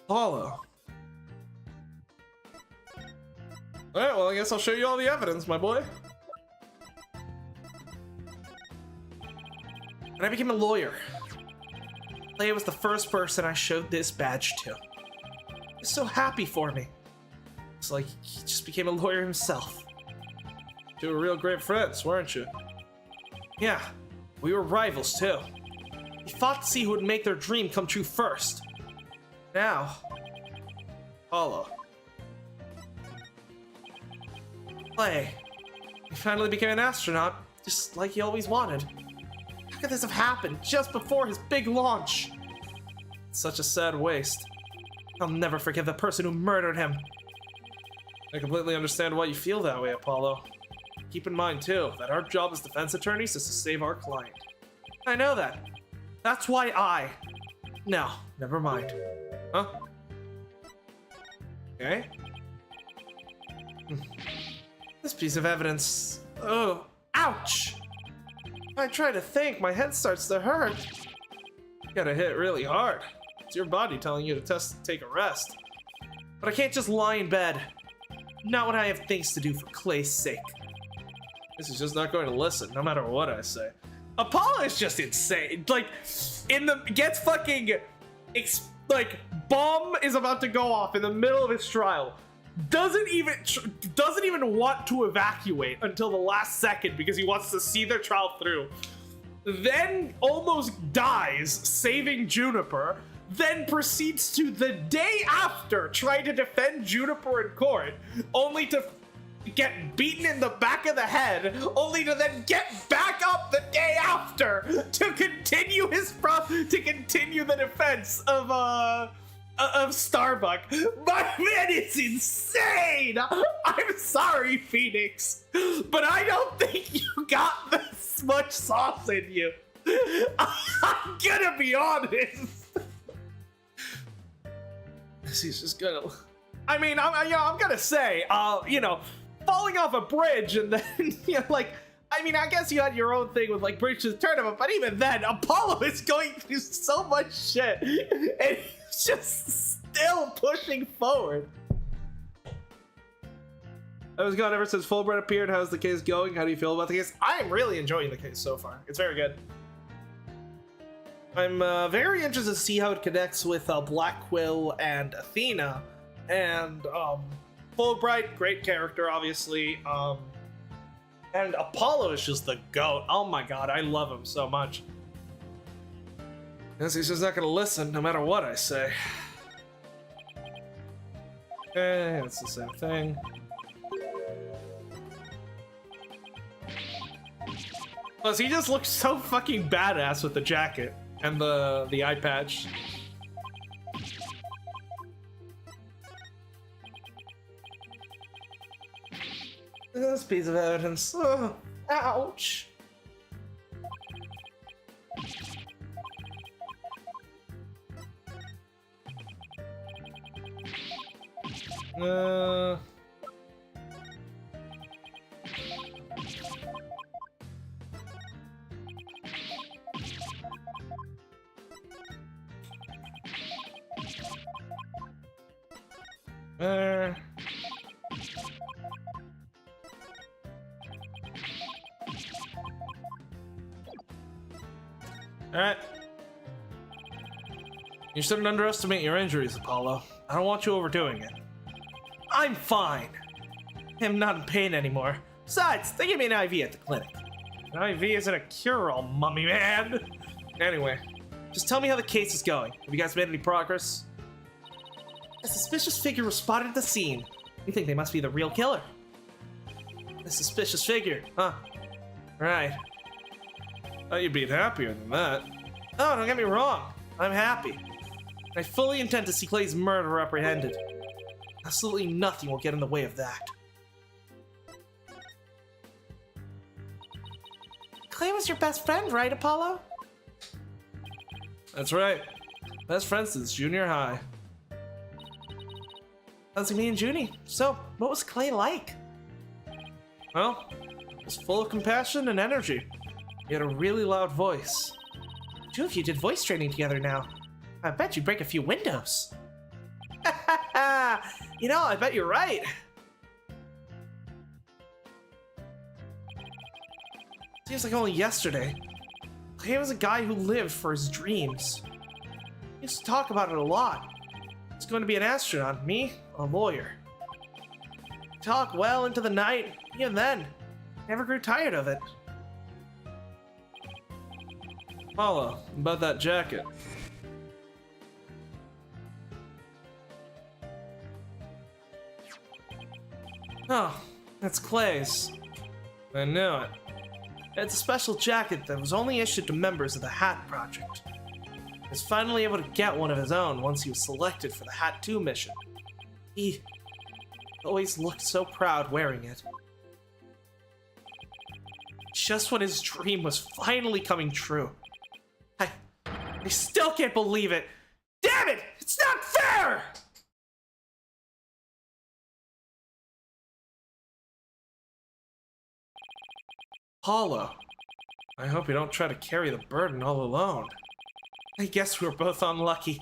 Apollo. Alright, well, I guess I'll show you all the evidence, my boy. And I became a lawyer. Clay was the first person I showed this badge to. He was so happy for me. It's like he just became a lawyer himself. You were real great friends, weren't you? Yeah, we were rivals too. We fought to see who would make their dream come true first. Now, Apollo. Clay. He finally became an astronaut, just like he always wanted. How could this have happened just before his big launch? It's such a sad waste. I'll never forgive the person who murdered him. I completely understand why you feel that way, Apollo. Keep in mind, too, that our job as defense attorneys is to save our client. I know that. That's why No, never mind. Huh? Okay. This piece of evidence... Oh, ouch! I try to think, my head starts to hurt. You gotta hit really hard. It's your body telling you to take a rest. But I can't just lie in bed. Not when I have things to do for Clay's sake. This is just not going to listen, no matter what I say. Apollo is just insane. Like, gets fucking, bomb is about to go off in the middle of his trial. Doesn't even want to evacuate until the last second because he wants to see their trial through. Then almost dies saving Juniper. Then proceeds to the day after try to defend Juniper in court, only to get beaten in the back of the head, only to then get back up the day after to continue the defense of Starbuck. My man is insane! I'm sorry, Phoenix, but I don't think you got this much sauce in you. I'm gonna be honest. He's just gonna... I mean, I'm gonna say, falling off a bridge and then, I mean, I guess you had your own thing with, Bridge to the Tournament, but even then, Apollo is going through so much shit, and he's just still pushing forward. I was gone ever since Fulbright appeared. How's the case going? How do you feel about the case? I am really enjoying the case so far. It's very good. I'm very interested to see how it connects with Black Quill and Athena, and Fulbright, great character, obviously. And Apollo is just the GOAT. Oh my god, I love him so much. Guess he's just not gonna listen, no matter what I say. Okay, it's the same thing. Plus, he just looks so fucking badass with the jacket and the eye patch. This piece of evidence. Oh, ouch. Alright. You shouldn't underestimate your injuries, Apollo. I don't want you overdoing it. I'm fine. I'm not in pain anymore. Besides, they gave me an IV at the clinic. An IV isn't a cure-all, mummy man. Anyway, Just tell me how the case is going. Have you guys made any progress? A suspicious figure was spotted at the scene. We think they must be the real killer. A suspicious figure, huh? Right. thought you'd be happier than that. Oh, don't get me wrong. I'm happy. I fully intend to see Clay's murderer apprehended. Absolutely nothing will get in the way of that. Clay was your best friend, right, Apollo? That's right. Best friends since junior high. Sounds like me and Junie. So, what was Clay like? Well, he was full of compassion and energy. He had a really loud voice. Two of you did voice training together now. I bet you'd break a few windows. You know, I bet you're right. Seems like only yesterday. Clay was a guy who lived for his dreams. He used to talk about it a lot. He's going to be an astronaut, me, a lawyer. Talk well into the night, even then. Never grew tired of it. Apollo, about that jacket. Oh, that's Clay's. I knew it. It's a special jacket that was only issued to members of the Hat Project. He was finally able to get one of his own once he was selected for the Hat 2 mission. He always looked so proud wearing it. Just when his dream was finally coming true. I still can't believe it! Damn it! It's not fair! Apollo, I hope you don't try to carry the burden all alone. I guess we were both unlucky.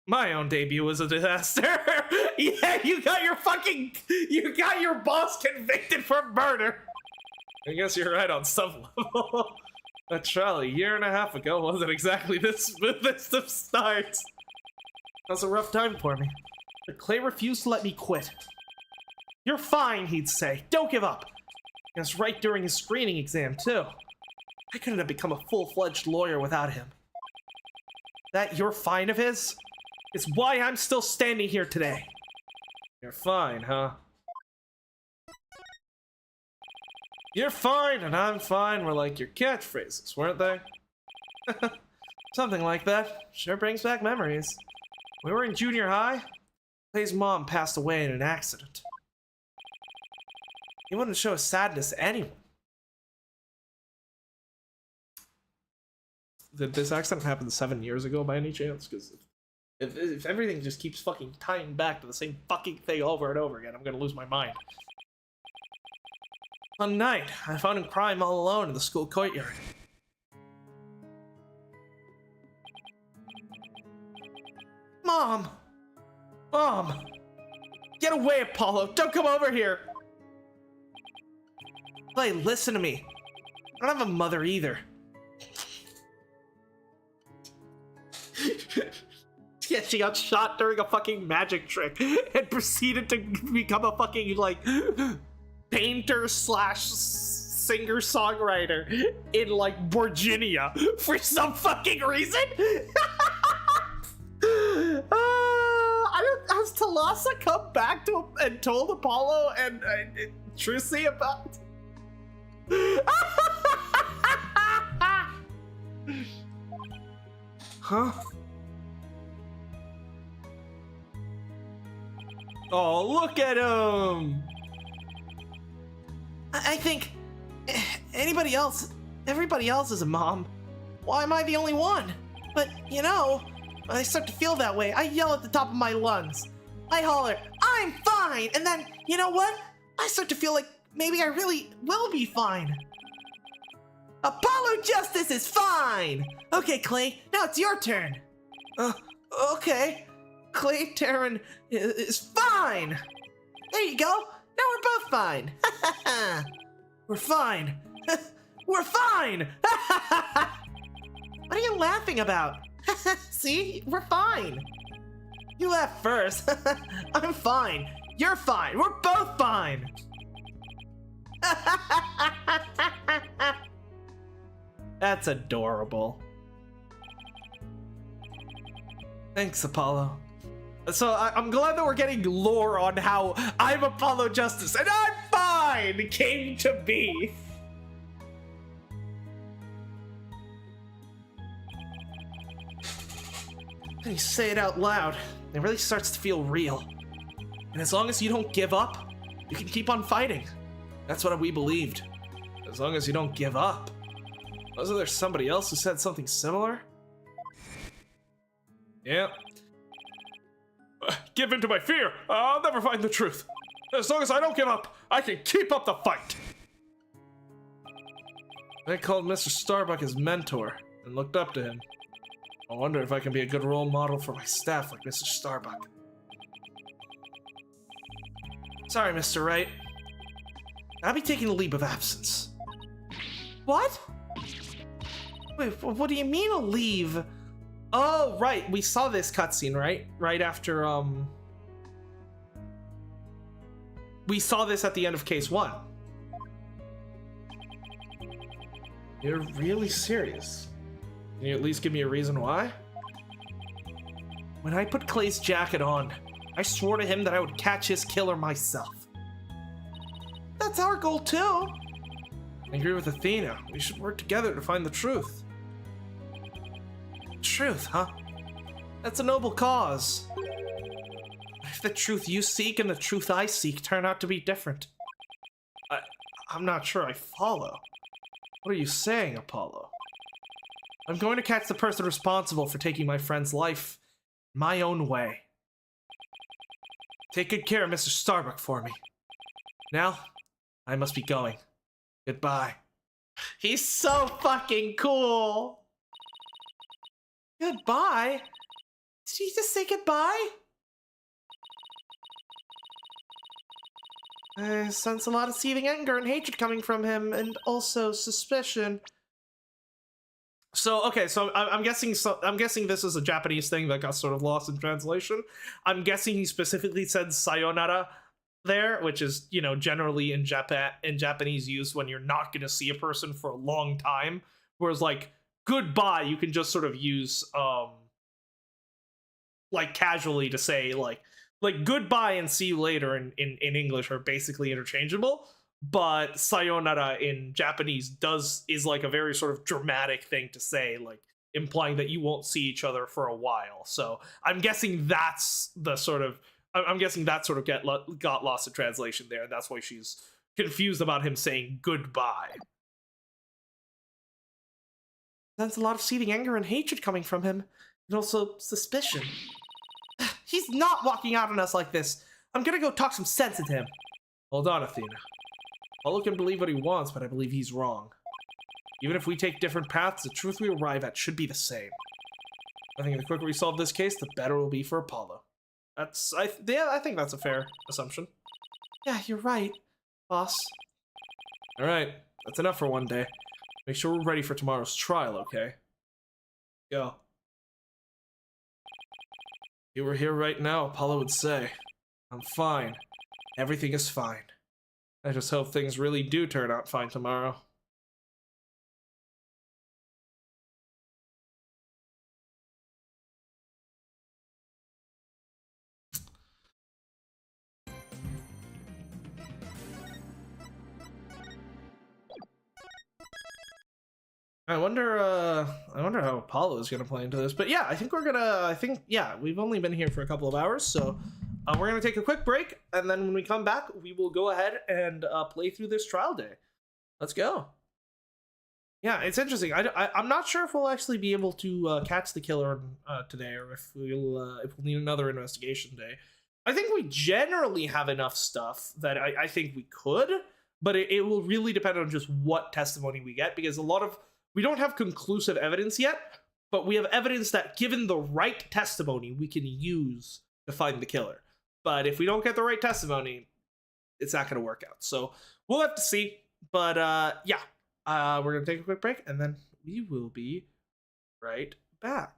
My own debut was a disaster. Yeah, you got your boss convicted for murder. I guess you're right on some level. That trial a year and a half ago wasn't exactly the smoothest of starts. That was a rough time for me. But Clay refused to let me quit. You're fine, he'd say. Don't give up. It was right during his screening exam, too. I couldn't have become a full-fledged lawyer without him. That "you're fine" of his is why I'm still standing here today. You're fine, huh? You're fine and I'm fine were like your catchphrases, weren't they? Something like that. Sure brings back memories. We were in junior high. Clay's mom passed away in an accident. He wouldn't show sadness to anyone. Did this accident happen 7 years ago by any chance? Because if everything just keeps fucking tying back to the same fucking thing over and over again, I'm gonna lose my mind. One night, I found him crying all alone in the school courtyard. Mom! Mom! Get away, Apollo! Don't come over here! Clay, listen to me. I don't have a mother either. Yeah, she got shot during a fucking magic trick and proceeded to become a fucking, like, painter slash singer-songwriter in, like, Virginia for some fucking reason. Has Talassa come back to him and told Apollo and Trucy about? Huh? Oh, look at him! I think everybody else is a mom. Why am I the only one? But, you know, when I start to feel that way, I yell at the top of my lungs. I holler, I'm fine! And then, you know what? I start to feel like maybe I really will be fine. Apollo Justice is fine! Okay, Clay, now it's your turn. Okay. Clay Terran is fine! There you go! Now we're both fine! We're fine! We're fine! What are you laughing about? See? We're fine! You laugh first. I'm fine. You're fine. We're both fine! That's adorable. Thanks, Apollo. So I'm glad that we're getting lore on how I'm Apollo Justice and I'm fine came to be. When you say it out loud, it really starts to feel real. And as long as you don't give up, you can keep on fighting. That's what we believed. As long as you don't give up. Wasn't there somebody else who said something similar? Yeah. Give in to my fear. I'll never find the truth. As long as I don't give up, I can keep up the fight. I called Mr. Starbuck his mentor and looked up to him. I wonder if I can be a good role model for my staff like Mr. Starbuck. Sorry, Mr. Wright. I'll be taking a leave of absence. What? Wait, what do you mean a leave? Oh, right. We saw this cutscene, right? Right after, we saw this at the end of Case 1. You're really serious? Can you at least give me a reason why? When I put Clay's jacket on, I swore to him that I would catch his killer myself. That's our goal, too. I agree with Athena. We should work together to find the truth. Truth, huh? That's a noble cause. If the truth you seek and the truth I seek turn out to be different. I'm not sure I follow. What are you saying, Apollo? I'm going to catch the person responsible for taking my friend's life my own way. Take good care of Mr. Starbuck for me. Now, I must be going. Goodbye. He's so fucking cool. Goodbye? Did he just say goodbye? I sense a lot of seething anger and hatred coming from him, and also suspicion. So okay, so I'm guessing this is a Japanese thing that got sort of lost in translation. I'm guessing he specifically said sayonara there, which is, you know, generally in Japanese use when you're not going to see a person for a long time, whereas like goodbye you can just sort of use like casually to say like goodbye and see you later in English are basically interchangeable. but sayonara in Japanese is like a very sort of dramatic thing to say, like implying that you won't see each other for a while. So I'm guessing that's the sort of I'm guessing that sort of got lost in translation there, and that's why she's confused about him saying goodbye. That's a lot of seething anger and hatred coming from him, and also suspicion. He's not walking out on us like this. I'm gonna go talk some sense into him. Hold on, Athena. Apollo can believe what he wants, but I believe he's wrong. Even if we take different paths, the truth we arrive at should be the same. I think the quicker we solve this case, the better it will be for Apollo. I think that's a fair assumption. Yeah, you're right, boss. All right, that's enough for one day. Make sure we're ready for tomorrow's trial, okay? Go. If you were here right now, Apollo would say, I'm fine. Everything is fine. I just hope things really do turn out fine tomorrow. I wonder how Apollo is gonna play into this. But yeah, we've only been here for a couple of hours, so we're gonna take a quick break, and then when we come back, we will go ahead and play through this trial day. Let's go. Yeah, it's interesting. I'm not sure if we'll actually be able to catch the killer today, or if we'll need another investigation day. I think we generally have enough stuff that I think we could, but it will really depend on just what testimony we get, because we don't have conclusive evidence yet, but we have evidence that given the right testimony, we can use to find the killer. But if we don't get the right testimony, it's not going to work out. So we'll have to see. But yeah, we're going to take a quick break, and then we will be right back.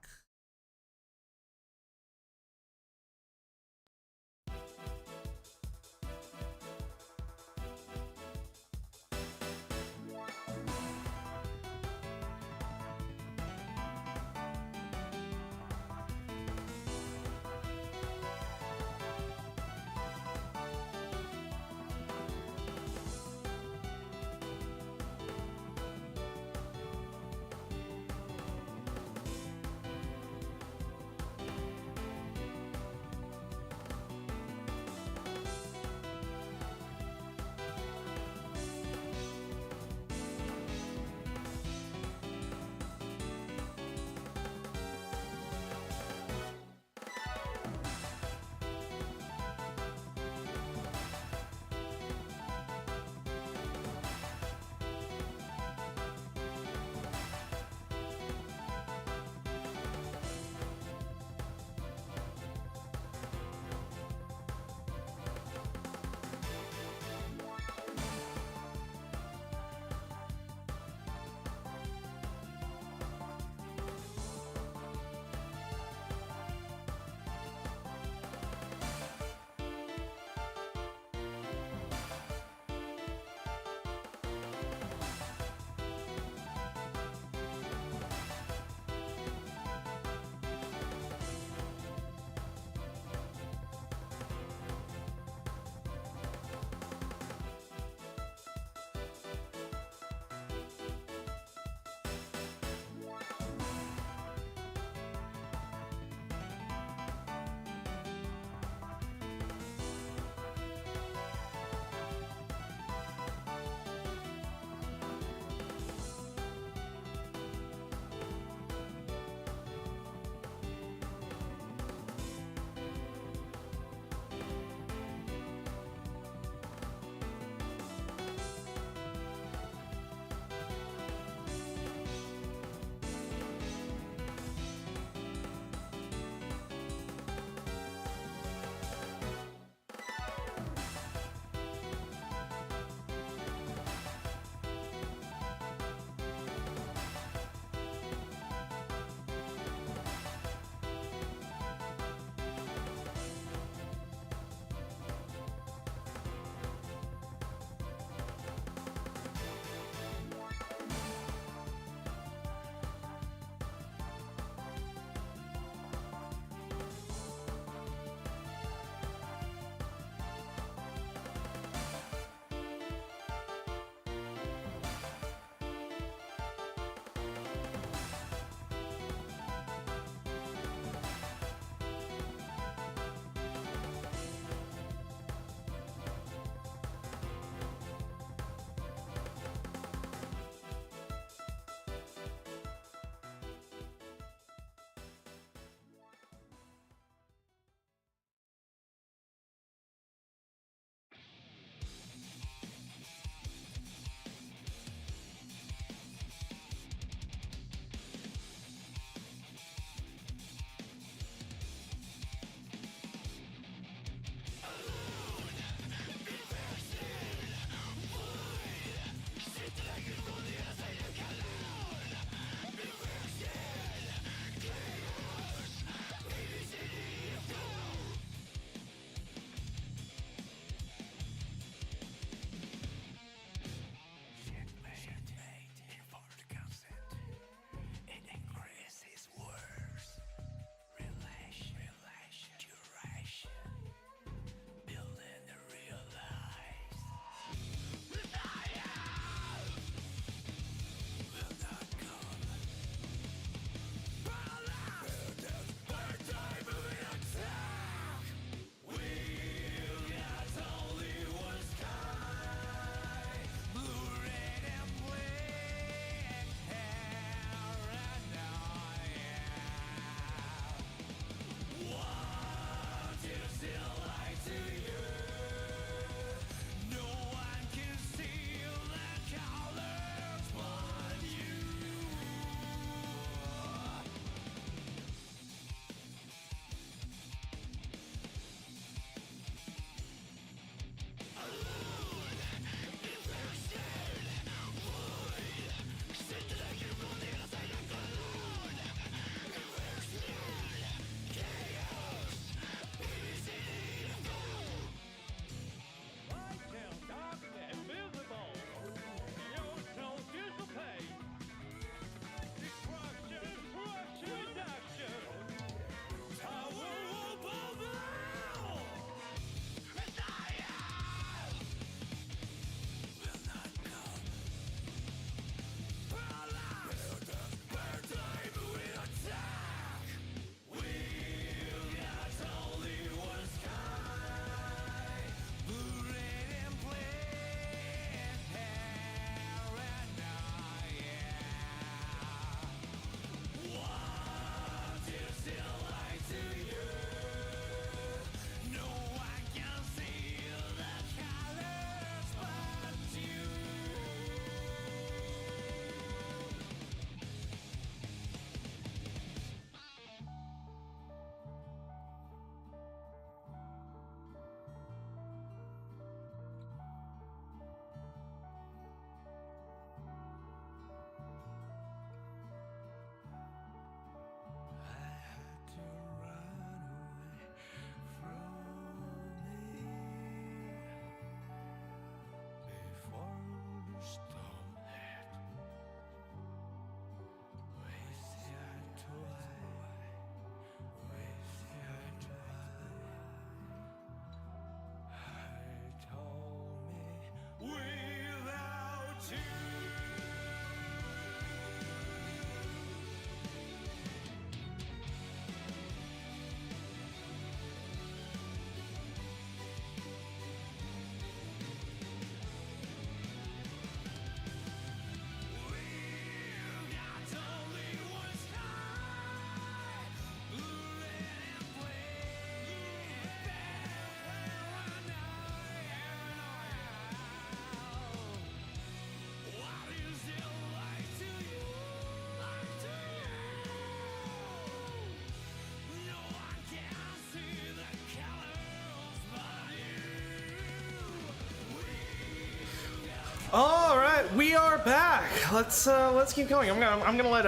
All right, we are back. Let's keep going. I'm gonna let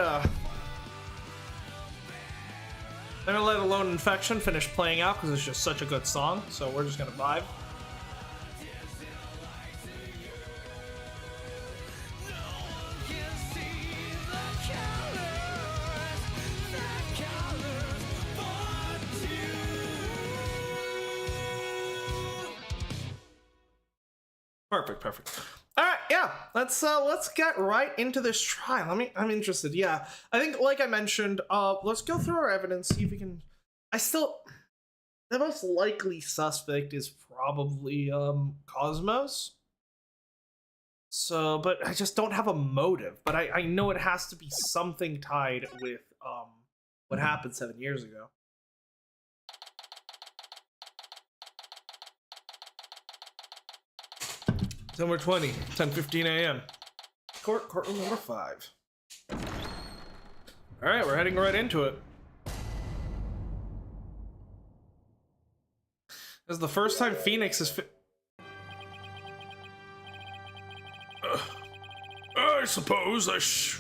Alone Infection finish playing out because it's just such a good song. So we're just gonna vibe. Perfect. All right, yeah. Let's get right into this trial. I'm interested. Yeah, I think, like I mentioned, let's go through our evidence, see if we can. The most likely suspect is probably Cosmos. So, but I just don't have a motive. But I know it has to be something tied with what happened 7 years ago. December 20, 10:15 a.m. Courtroom number 5. All right, we're heading right into it. This is the first time Phoenix is. I suppose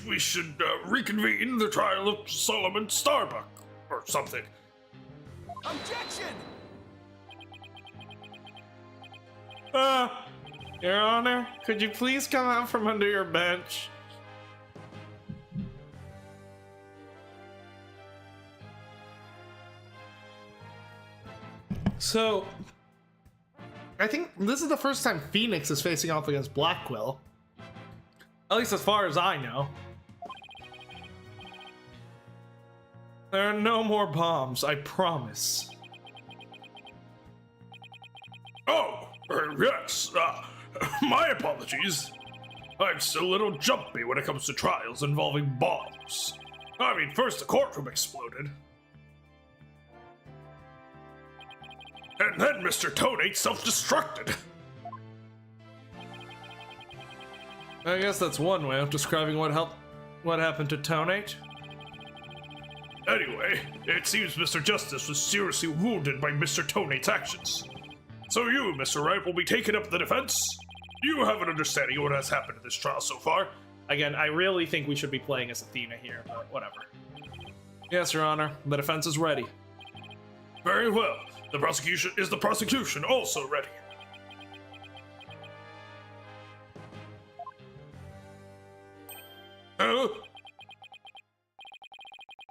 we should reconvene the trial of Solomon Starbuck or something. Objection! Your Honor, could you please come out from under your bench? So, I think this is the first time Phoenix is facing off against Blackwell. At least as far as I know. There are no more bombs, I promise. Oh, yes. My apologies. I'm still a little jumpy when it comes to trials involving bombs. I mean, first the courtroom exploded. And then Mr. Tonate self-destructed. I guess that's one way of describing what happened to Tonate. Anyway, it seems Mr. Justice was seriously wounded by Mr. Tonate's actions. So you, Mr. Wright, will be taking up the defense? You have an understanding of what has happened in this trial so far. Again, I really think we should be playing as Athena here, but whatever. Yes, Your Honor. The defense is ready. Very well. The prosecution also ready?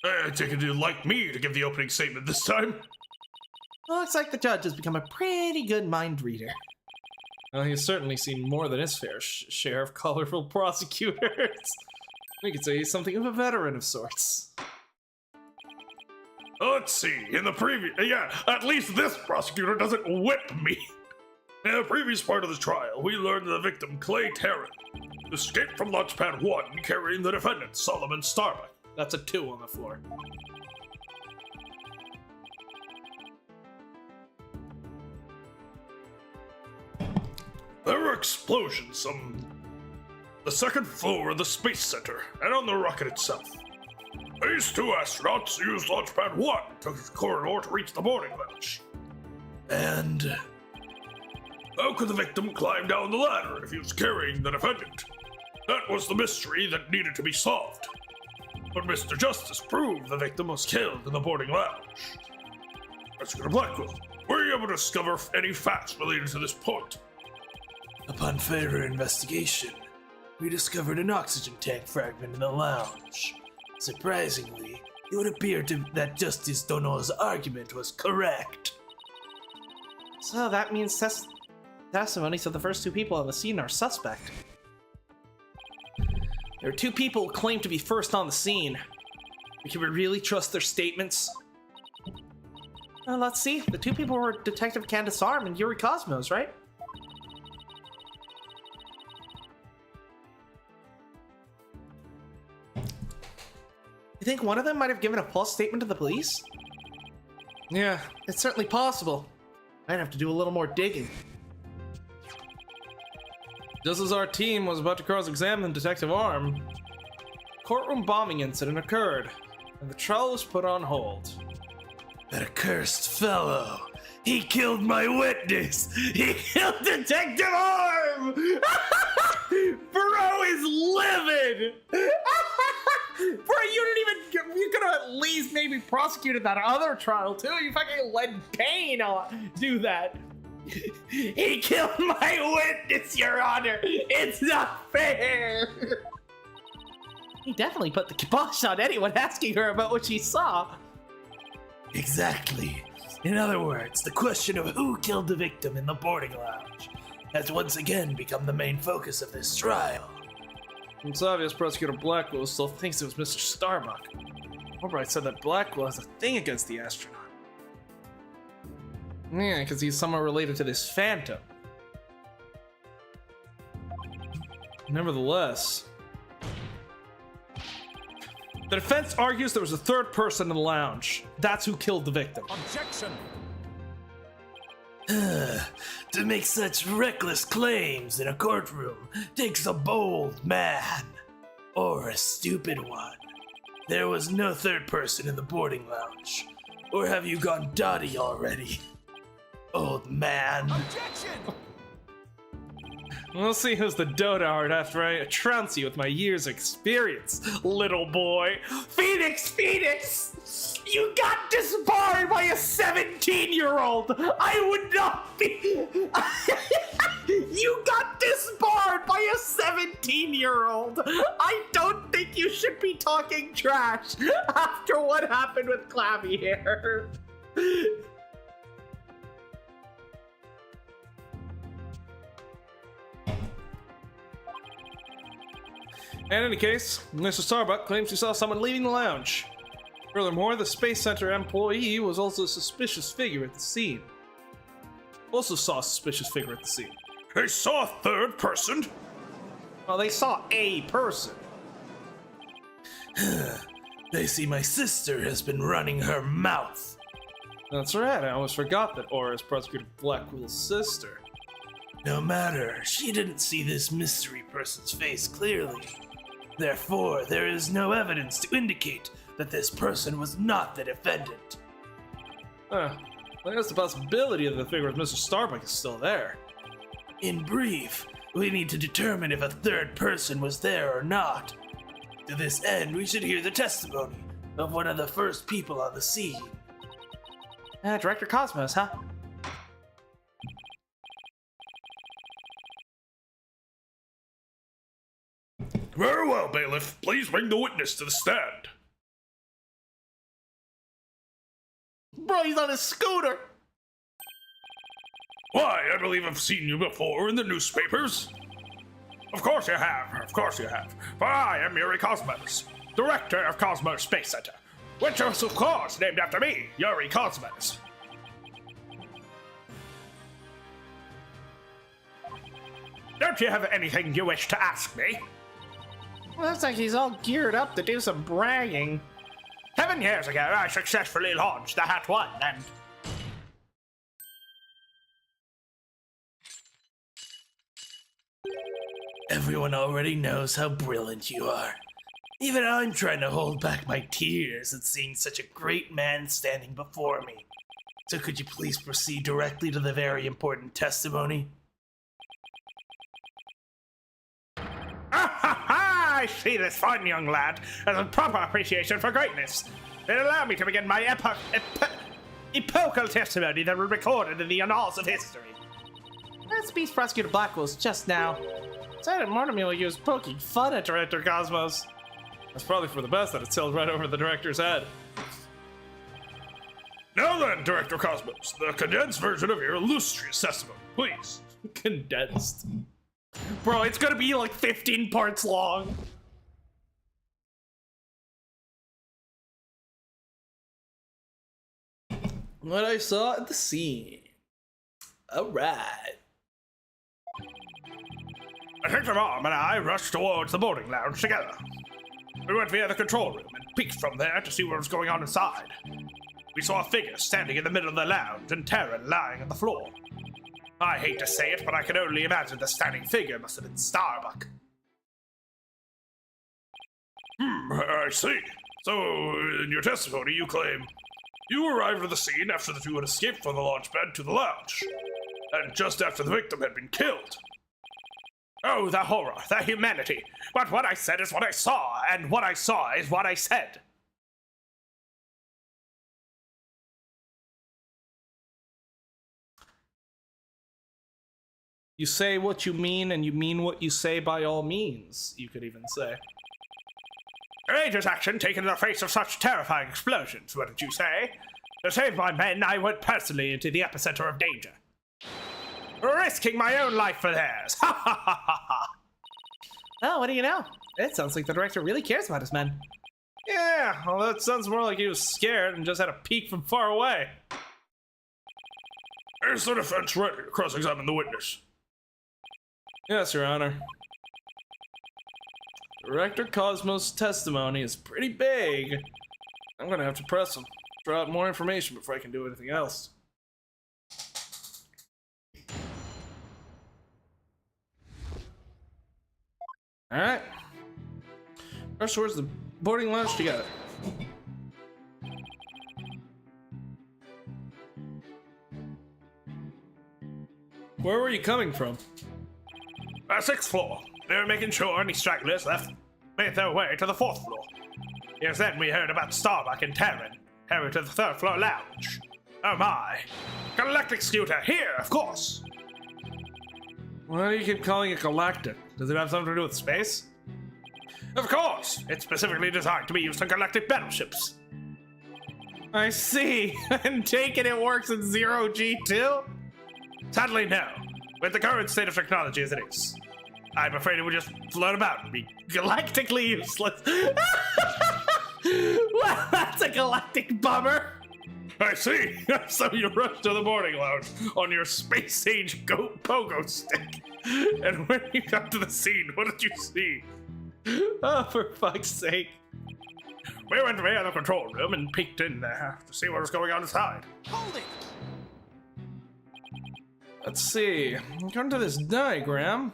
I take it you'd like me to give the opening statement this time. Looks like the judge has become a pretty good mind reader. Well, he's certainly seen more than his fair share of colorful prosecutors. We could say he's something of a veteran of sorts. Let's see, in the previous... Yeah, at least this prosecutor doesn't whip me. In the previous part of the trial, we learned the victim, Clay Terran, escaped from Launchpad 1 carrying the defendant, Solomon Starbuck. That's a 2 on the floor. There were explosions on the second floor of the Space Center and on the rocket itself. These two astronauts used Launchpad 1 to the corridor to reach the boarding lounge. And how could the victim climb down the ladder if he was carrying the defendant? That was the mystery that needed to be solved. But Mr. Justice proved the victim was killed in the boarding lounge. Prosecutor Blackwell, were you able to discover any facts related to this point? upon further investigation, we discovered an oxygen tank fragment in the lounge. Surprisingly, it would appear that Justice Dono's argument was correct. So that means testimony so the first 2 people on the scene are suspect. There are 2 people who claim to be first on the scene. Can we really trust their statements? Let's see. The 2 people were Detective Candace Arm and Yuri Cosmos, right? You think one of them might have given a false statement to the police? Yeah, it's certainly possible. I'd have to do a little more digging. Just as our team was about to cross-examine Detective Arm, a courtroom bombing incident occurred, and the trial was put on hold. That accursed fellow. He killed my witness! He killed Detective Arm! Bro is livid! Bro, you could have at least maybe prosecuted that other trial too. You fucking let Payne do that. He killed my witness, Your Honor! It's not fair! He definitely put the kibosh on anyone asking her about what she saw. Exactly. In other words, the question of who killed the victim in the boarding lounge has once again become the main focus of this trial. It's obvious Prosecutor Blackwell still thinks it was Mr. Starbuck. Albright said that Blackwell has a thing against the astronaut. Yeah, because he's someone related to this phantom. Nevertheless, the defense argues there was a third person in the lounge. That's who killed the victim. Objection! To make such reckless claims in a courtroom takes a bold man. Or a stupid one. There was no third person in the boarding lounge. Or have you gone dotty already? Old man. Objection! We'll see who's the dotard after I trounce you with my years of experience, little boy. Phoenix! You got disbarred by a 17-year-old! I would not be... You got disbarred by a 17-year-old! I don't think you should be talking trash after what happened with Clavier. In any case, Mr. Starbuck claims he saw someone leaving the lounge. Furthermore, the Space Center employee was also a suspicious figure at the scene. Also saw a suspicious figure at the scene. They saw a third person? Well, they saw a person. They see my sister has been running her mouth. That's right, I almost forgot that Aura is Prosecutor Blackwell's sister. No matter, she didn't see this mystery person's face clearly. Therefore, there is no evidence to indicate that this person was not the defendant. I guess the possibility of the figure of Mr. Starbuck is still there. In brief, we need to determine if a third person was there or not. To this end, we should hear the testimony of one of the first people on the scene. Director Cosmos, huh? Very well, bailiff. Please bring the witness to the stand. Bro, he's on his scooter! Why, I believe I've seen you before in the newspapers. Of course you have, For I am Yuri Cosmos, director of Cosmos Space Center, which is of course named after me, Yuri Cosmos. Don't you have anything you wish to ask me? Looks like he's all geared up to do some bragging. 7 years ago, I successfully launched the Hat 1 and... Everyone already knows how brilliant you are. Even I'm trying to hold back my tears at seeing such a great man standing before me. So could you please proceed directly to the very important testimony? I see this fine young lad as a proper appreciation for greatness. Then allow me to begin my epochal testimony that will be recorded in the annals of history. That speech Prosecutor Blackwell's just now. Sergeant Mortimer was poking fun at Director Cosmos. That's probably for the best that it sailed right over the director's head. Now then, Director Cosmos, the condensed version of your illustrious testimony, please. Condensed. Bro, it's gonna be like 15 parts long. What I saw at the scene. Alright. Detective Arm and I rushed towards the boarding lounge together. We went via the control room and peeked from there to see what was going on inside. We saw a figure standing in the middle of the lounge and Terran lying on the floor. I hate to say it, but I can only imagine the standing figure must have been Starbuck. I see. So, in your testimony, you claim You arrived at the scene after the two had escaped from the launch pad to the lounge, and just after the victim had been killed. Oh, the horror, the humanity. But what I said is what I saw, and what I saw is what I said. You say what you mean, and you mean what you say by all means, you could even say. Courageous action taken in the face of such terrifying explosions, wouldn't you say? To save my men, I went personally into the epicenter of danger. Risking my own life for theirs. Ha ha ha ha ha. Oh, what do you know? It sounds like the director really cares about his men. Yeah, well, that sounds more like he was scared and just had a peek from far away. Is the defense ready to cross-examine the witness? Yes, Your Honor. Director Cosmos' testimony is pretty big. I'm gonna have to press him, throw out more information before I can do anything else. Alright. First, where's the boarding lounge together? Where were you coming from? 6th floor. They were making sure any stragglers made their way to the 4th floor. It was then we heard about Starbuck and Terran headed to the 3rd floor lounge. Oh my. Galactic scooter here, of course. Why do you keep calling it galactic? Does it have something to do with space? Of course. It's specifically designed to be used on galactic battleships. I see. And taking it works in 0G too? Sadly, no. With the current state of technology as it is, I'm afraid it would just float about and be galactically useless. Well, that's a galactic bummer. I see. So you rushed to the boarding lounge on your space-age goat pogo stick. And when you got to the scene, what did you see? Oh, for fuck's sake. We went via the control room and peeked in there to see what was going on inside. Hold it! Let's see. According to this diagram,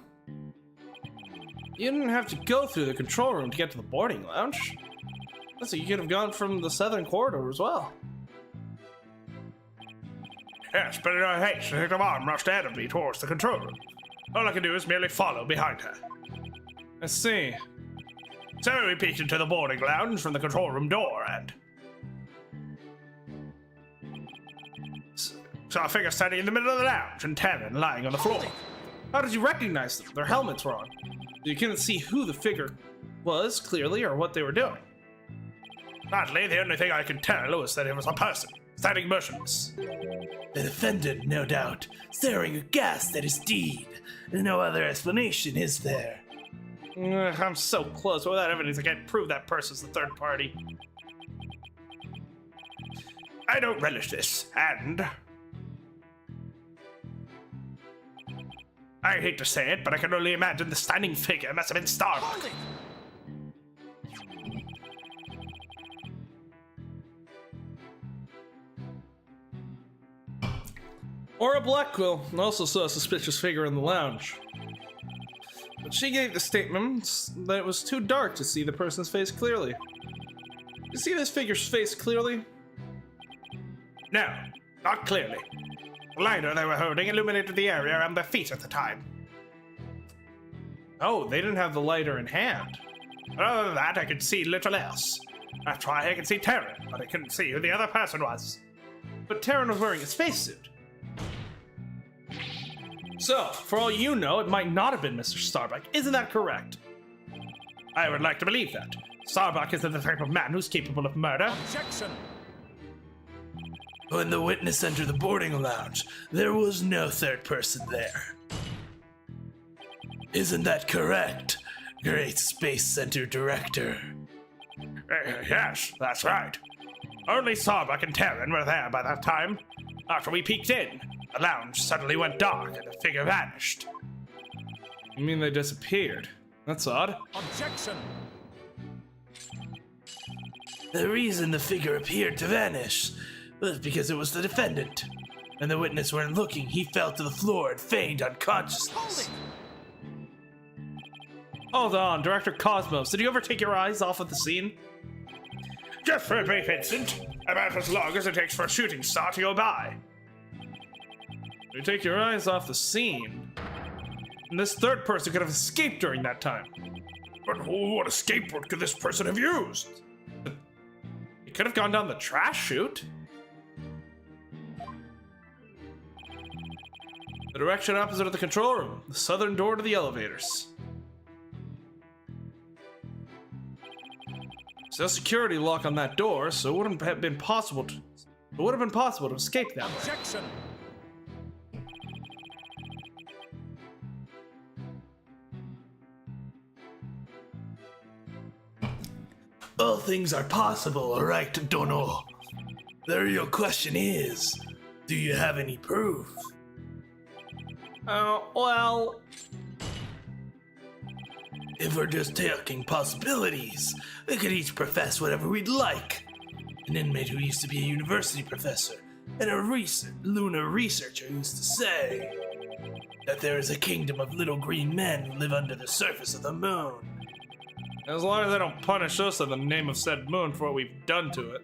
you didn't have to go through the control room to get to the boarding lounge. So you could have gone from the southern corridor as well. Yes, but in her haste, the arm rushed ahead of me towards the control room. All I could do is merely follow behind her. I see. So we peeked into the boarding lounge from the control room door and saw a figure standing in the middle of the lounge and Terran lying on the floor. How did you recognize them? Their helmets were on. You couldn't see who the figure was clearly or what they were doing. Sadly, the only thing I could tell was that it was a person, standing motionless. The defendant, no doubt, staring aghast at his deed. No other explanation, is there? I'm so close. Without evidence, I can't prove that person's the third party. I don't relish this, and I hate to say it, but I can only imagine the standing figure must have been Starbuck. Hold it! Aura Blackquill also saw a suspicious figure in the lounge. But she gave the statement that it was too dark to see the person's face clearly. You see this figure's face clearly? No, not clearly. The lighter they were holding illuminated the area around their feet at the time. Oh, they didn't have the lighter in hand. But other than that, I could see little else. That's why I could see Terran, but I couldn't see who the other person was. But Terran was wearing a spacesuit. So, for all you know, it might not have been Mr. Starbuck. Isn't that correct? I would like to believe that. Starbuck isn't the type of man who's capable of murder. Objection! When the witness entered the boarding lounge, there was no third person there. Isn't that correct, Great Space Center Director? Yes, that's right. Only Starbuck and Terran were there by that time. After we peeked in, the lounge suddenly went dark and the figure vanished. You mean they disappeared? That's odd. Objection! The reason the figure appeared to vanish was because it was the defendant. When the witness weren't looking, he fell to the floor and feigned Hold unconsciousness. it! Hold on, Director Cosmos, did you ever take your eyes off of the scene? Just for a brief instant, about as long as it takes for a shooting star to go by. You take your eyes off the scene, and this third person could have escaped during that time. But what escape route could this person have used? He could have gone down the trash chute. The direction opposite of the control room, the southern door to the elevators. There's no security lock on that door, so it wouldn't have been possible to. It would have been possible to escape that way. Objection! All things are possible, alright, Dono. The real question is, do you have any proof? Well, If we're just talking possibilities, we could each profess whatever we'd like. An inmate who used to be a university professor and a lunar researcher used to say that there is a kingdom of little green men who live under the surface of the moon. as long as they don't punish us in the name of said moon for what we've done to it.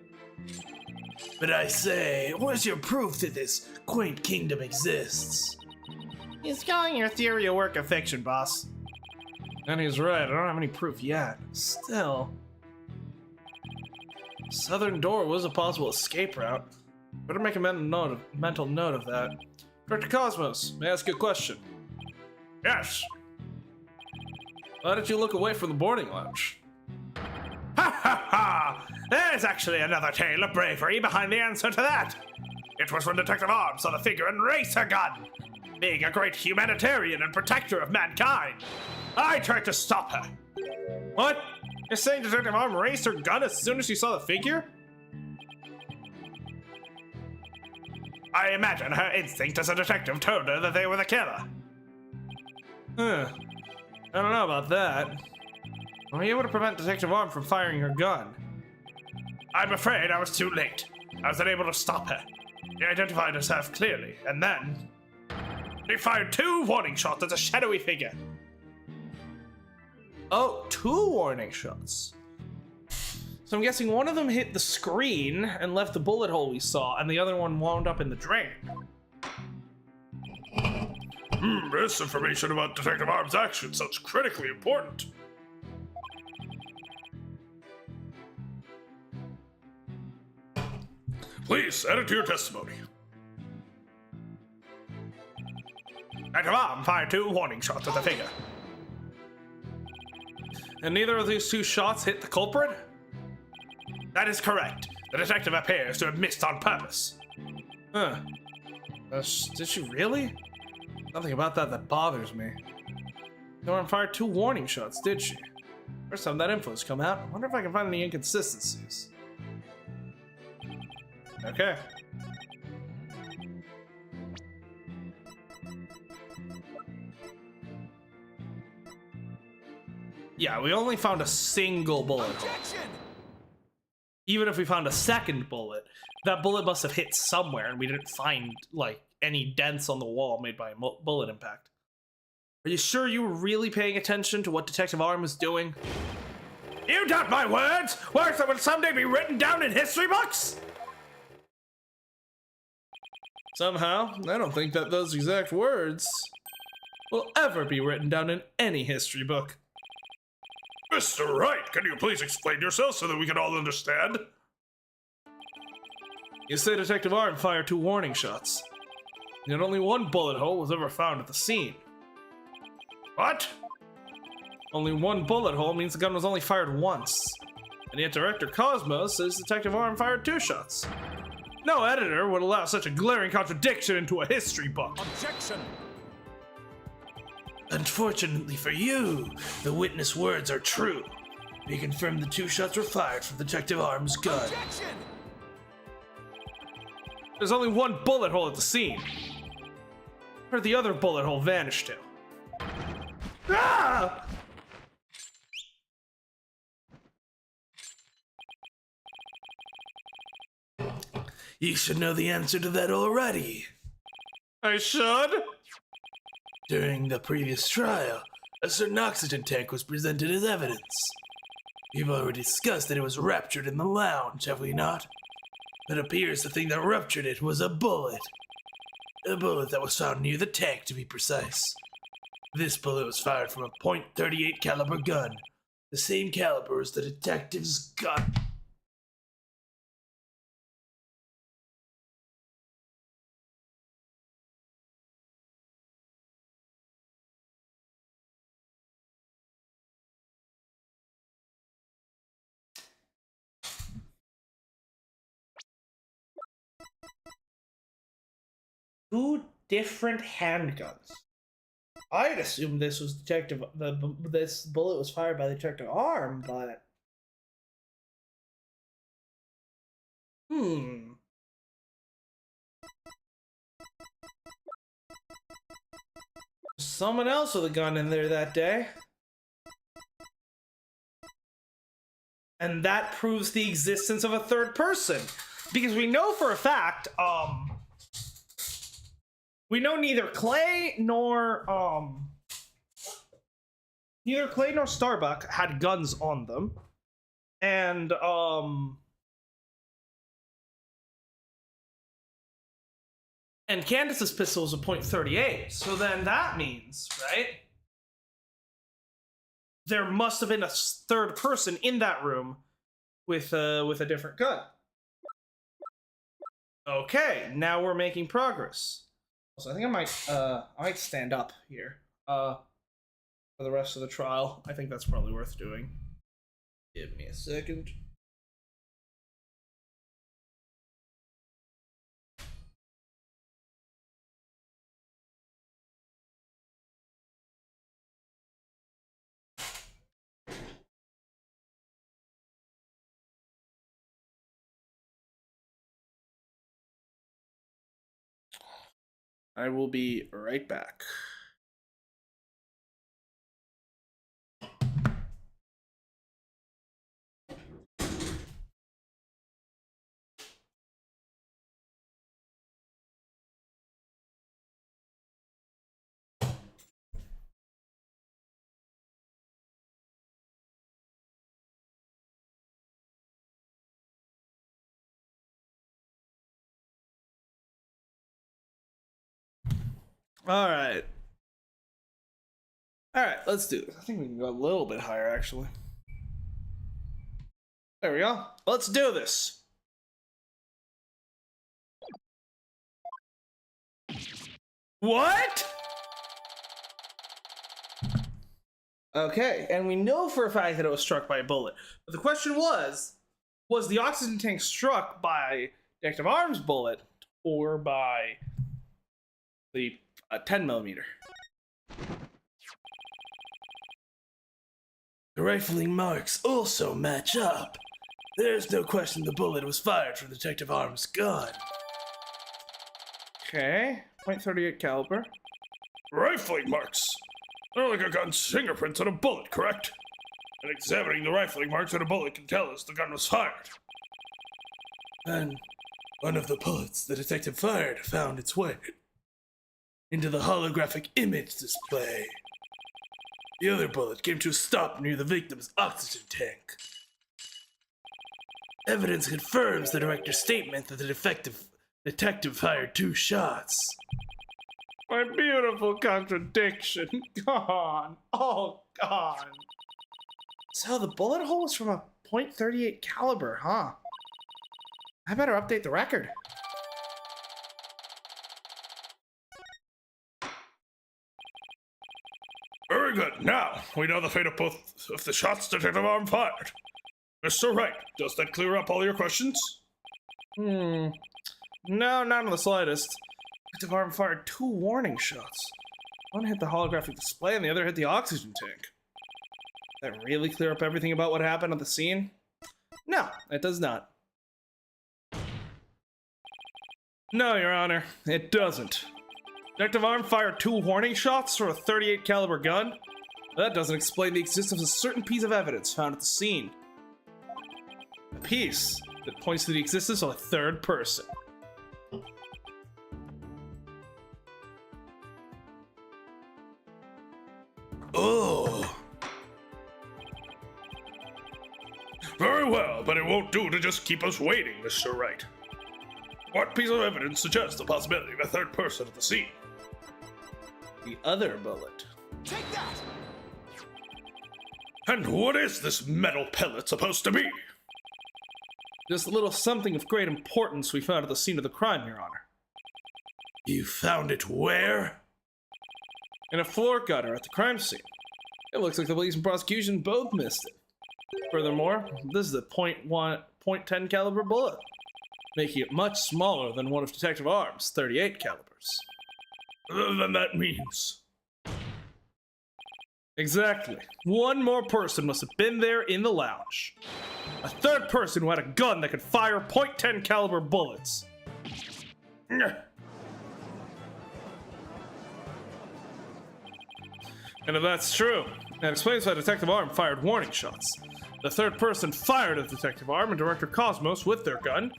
But I say, where's your proof that this quaint kingdom exists? He's calling your theory a work of fiction, boss. And he's right, I don't have any proof yet. Still. Southern door was a possible escape route. Better make a mental note of that. Dr. Cosmos, may I ask you a question? Yes. Why did you look away from the boarding lounge? Ha ha ha! There's actually another tale of bravery behind the answer to that. It was when Detective Arms saw the figure and raised her gun. Being a great humanitarian and protector of mankind, I tried to stop her. What? You're saying Detective Arm raised her gun as soon as she saw the figure? I imagine her instinct as a detective told her that they were the killer. Huh. I don't know about that. Were you able to prevent Detective Arm from firing her gun? I'm afraid I was too late. I was unable to stop her. She identified herself clearly, and then she fired 2 warning shots at a shadowy figure. Oh, 2 warning shots. So I'm guessing one of them hit the screen and left the bullet hole we saw, and the other one wound up in the drain. This information about Detective Arms' action sounds critically important. Please, add it to your testimony. Detective Arm fired 2 warning shots at the figure. And neither of these 2 shots hit the culprit? That is correct. The detective appears to have missed on purpose. Huh. Did she really? Nothing about that bothers me. No one fired 2 warning shots, did she? First time that info's come out. I wonder if I can find any inconsistencies. Okay. Yeah, we only found a single bullet hole. Objection! Even if we found a second bullet, that bullet must have hit somewhere and we didn't find, like, any dents on the wall made by a bullet impact. Are you sure you were really paying attention to what Detective Arm was doing? You doubt my words? Words that will someday be written down in history books? Somehow, I don't think that those exact words will ever be written down in any history book. Mr. Wright, can you please explain yourself so that we can all understand? You say Detective Arm fired 2 warning shots, yet only 1 bullet hole was ever found at the scene. What? Only 1 bullet hole means the gun was only fired once, and yet Director Cosmos says Detective Arm fired 2 shots. No editor would allow such a glaring contradiction into a history book. Objection! Unfortunately for you, the witness words are true. We confirm the 2 shots were fired from Detective Arm's gun. Objection! There's only 1 bullet hole at the scene. Where'd the other bullet hole vanish to? Ah! You should know the answer to that already. I should? During the previous trial, a certain oxygen tank was presented as evidence. We've already discussed that it was ruptured in the lounge, have we not? It appears the thing that ruptured it was a bullet. A bullet that was found near the tank, to be precise. This bullet was fired from a .38 caliber gun, the same caliber as the detective's gun. Two different handguns. I'd assume this was this bullet was fired by the detective arm, but someone else with a gun in there that day. And that proves the existence of a third person. Because we know for a fact, we know neither Clay nor Starbuck had guns on them. And Candace's pistol is a .38. So then that means, right? There must have been a third person in that room with a different gun. Okay, now we're making progress. So I think I might stand up here for the rest of the trial. I think that's probably worth doing. Give me a second. I will be right back. All right, let's do this. I think we can go a little bit higher, actually. There we go. Let's do this. What? Okay, and we know for a fact that it was struck by a bullet. But the question was the oxygen tank struck by Detective Arm's bullet or by the 10mm? The rifling marks also match up. There's no question the bullet was fired from Detective Arm's gun. Okay, .38 caliber. Rifling marks. They're like a gun's fingerprints on a bullet, correct? And examining the rifling marks on a bullet can tell us the gun was fired. And one of the bullets the detective fired found its way into the holographic image display. The other bullet came to a stop near the victim's oxygen tank. Evidence confirms the director's statement that the detective fired 2 shots. My beautiful contradiction. Gone. All gone. So the bullet hole was from a .38 caliber, huh? I better update the record. Very good. Now, we know the fate of both of the shots Detective Arm fired. Mr. Wright, does that clear up all your questions? No, not in the slightest. Detective Arm fired 2 warning shots. One hit the holographic display and the other hit the oxygen tank. Does that really clear up everything about what happened at the scene? No, it does not. No, Your Honor, it doesn't. Detective Arm fired 2 warning shots from a .38 caliber gun? That doesn't explain the existence of a certain piece of evidence found at the scene. A piece that points to the existence of a third person. Oh! Very well, but it won't do to just keep us waiting, Mr. Wright. What piece of evidence suggests the possibility of a third person at the scene? The other bullet. Take that! And what is this metal pellet supposed to be? Just a little something of great importance we found at the scene of the crime, Your Honor. You found it where? In a floor gutter at the crime scene. It looks like the police and prosecution both missed it. Furthermore, this is a .10 caliber bullet, making it much smaller than one of Detective Arm's 38 calibers. Then that means... Exactly. One more person must have been there in the lounge. A third person who had a gun that could fire .10 caliber bullets. And if that's true, that explains why Detective Arm fired warning shots. The third person fired at Detective Arm and Director Cosmos with their gun,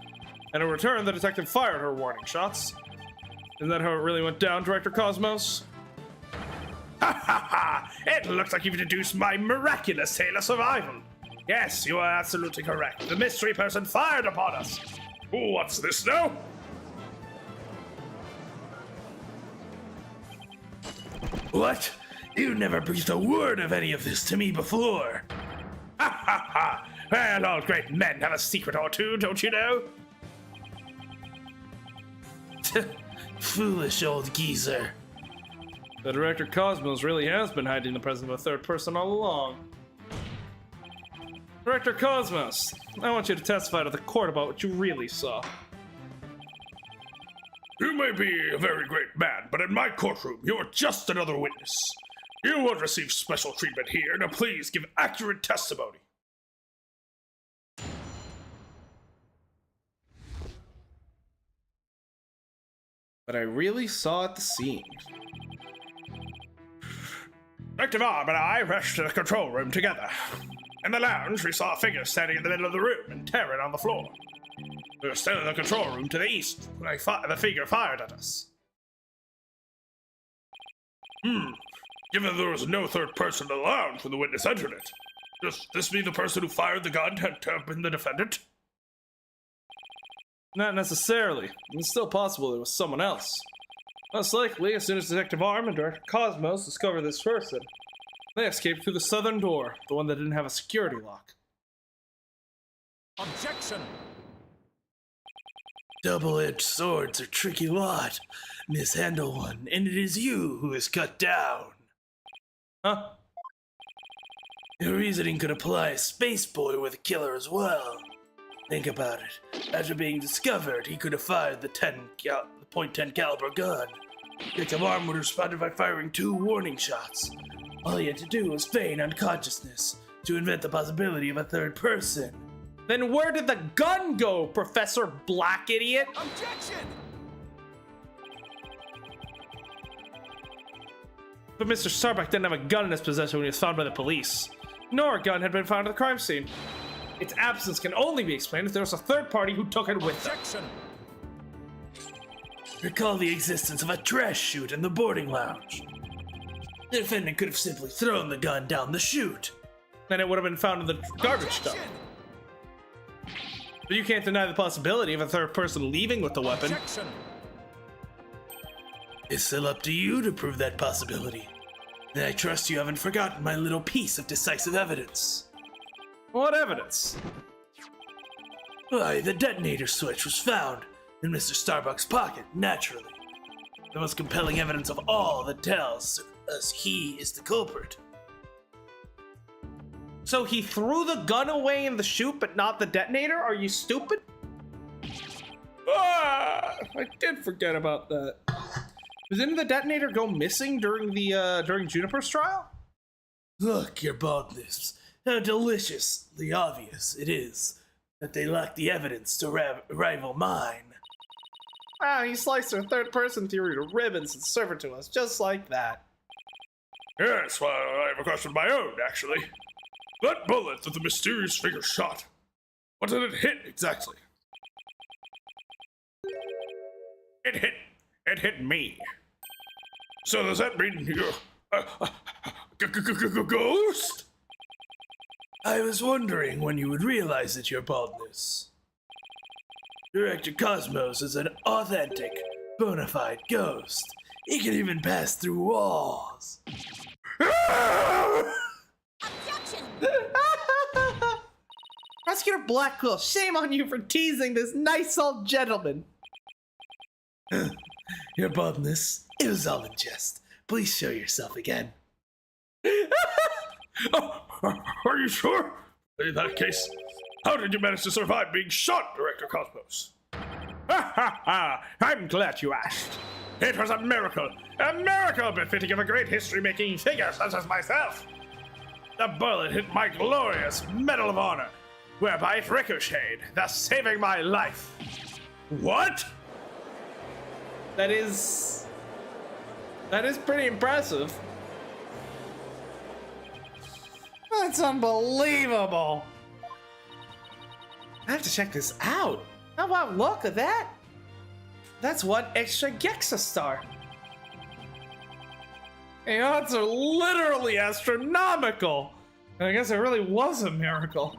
and in return, the detective fired her warning shots. Isn't that how it really went down, Director Cosmos? Ha ha ha! It looks like you've deduced my miraculous tale of survival. Yes, you are absolutely correct. The mystery person fired upon us. What's this now? What? You never breathed a word of any of this to me before. Ha ha ha! Well, all great men have a secret or two, don't you know? Foolish old geezer. The Director Cosmos really has been hiding the presence of a third person all along. Director Cosmos, I want you to testify to the court about what you really saw. You may be a very great man, but in my courtroom, you are just another witness. You won't receive special treatment here. Now please give accurate testimony. But I really saw at the scene. Detective Arm and I rushed to the control room together. In the lounge, we saw a figure standing in the middle of the room and tearing on the floor. We were still in the control room to the east when the figure fired at us. Given there was no third person in the lounge when the witness entered it, does this mean the person who fired the gun had to have been the defendant? Not necessarily. It's still possible it was someone else. Most likely, as soon as Detective Arm and Director Cosmos discovered this person, they escaped through the southern door, the one that didn't have a security lock. Objection! Double-edged swords are a tricky lot. Mishandle one, and it is you who is cut down. Huh? Your reasoning could apply a space boy with a killer as well. Think about it. After being discovered, he could have fired the .10 caliber gun. Detective Arm would have responded by firing 2 warning shots. All he had to do was feign unconsciousness to invent the possibility of a third person. Then where did the gun go, Professor Black Idiot? Objection! But Mr. Starbuck didn't have a gun in his possession when he was found by the police. Nor a gun had been found at the crime scene. Its absence can only be explained if there was a third party who took it with them. Objection! Recall the existence of a trash chute in the boarding lounge. The defendant could have simply thrown the gun down the chute. Then it would have been found in the garbage dump. Objection! But you can't deny the possibility of a third person leaving with the weapon. Objection! It's still up to you to prove that possibility. And I trust you haven't forgotten my little piece of decisive evidence. What evidence? Why, the detonator switch was found in Mr. Starbuck's pocket, naturally. The most compelling evidence of all that tells us he is the culprit. So he threw the gun away in the chute, but not the detonator? Are you stupid? Ah, I did forget about that. Didn't the detonator go missing during the during Juniper's trial? Look, your boldness. How deliciously obvious it is that they lack the evidence to rival mine. Ah, he sliced our third-person theory to ribbons and served it to us, just like that. Yes, well, I have a question of my own, actually. That bullet that the mysterious figure shot, what did it hit exactly? It hit me. So does that mean you're a ghost? I was wondering when you would realize it's your baldness. Director Cosmos is an authentic, bona fide ghost. He can even pass through walls. Objection! Prosecutor Blackquill, shame on you for teasing this nice old gentleman. Your baldness, it was all in jest. Please show yourself again. Oh, are you sure? In that case, how did you manage to survive being shot, Director Cosmos? Ha ha ha! I'm glad you asked. It was a miracle befitting of a great history-making figure such as myself. The bullet hit my glorious Medal of Honor, whereby it ricocheted, thus saving my life. What? That is pretty impressive. That's unbelievable. I have to check this out. How about look at that? That's one extra Gexa star. The odds are literally astronomical. And I guess it really was a miracle.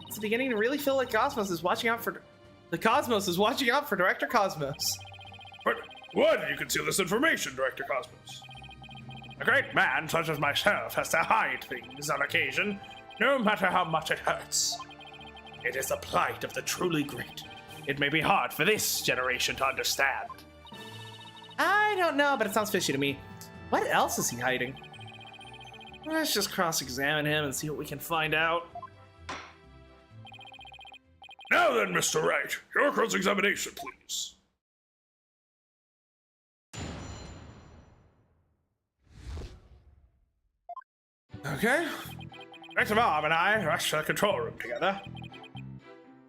It's beginning to really feel like Cosmos is watching out for Director Cosmos. But why do you conceal this information, Director Cosmos? A great man such as myself has to hide things on occasion, no matter how much it hurts. It is the plight of the truly great. It may be hard for this generation to understand. I don't know, but it sounds fishy to me. What else is he hiding? Let's just cross-examine him and see what we can find out. Now then, Mr. Wright, your cross-examination, please. Okay. Director Bob and I rushed to the control room together.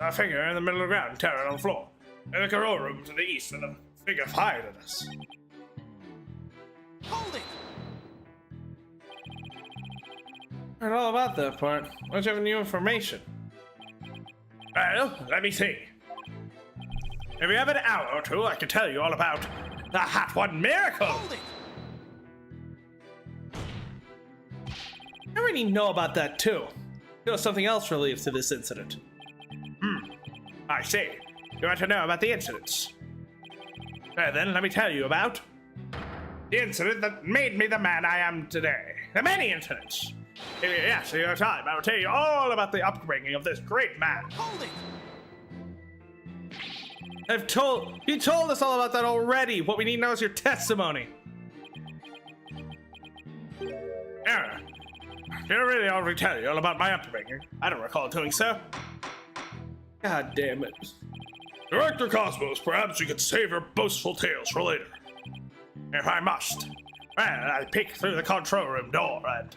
A figure in the middle of the ground, tearing on the floor. In the control room to the east, and a figure fired at us. Hold it! Heard all about that part. Why'd you have new information? Well, let me see. If you have an hour or two, I can tell you all about the Hat One Miracle! Hold it! I already know about that too. There was something else related to this incident. I see. You want to know about the incidents? Well then, let me tell you about the incident that made me the man I am today. The many incidents. Yes, in your time, I will tell you all about the upbringing of this great man. Hold it! You told us all about that already. What we need now is your testimony. Error. Did I really already tell you all about my upbringing? I don't recall doing so. God damn it. Director Cosmos, perhaps you could save your boastful tales for later. If I must. Well, I peeked through the control room door and...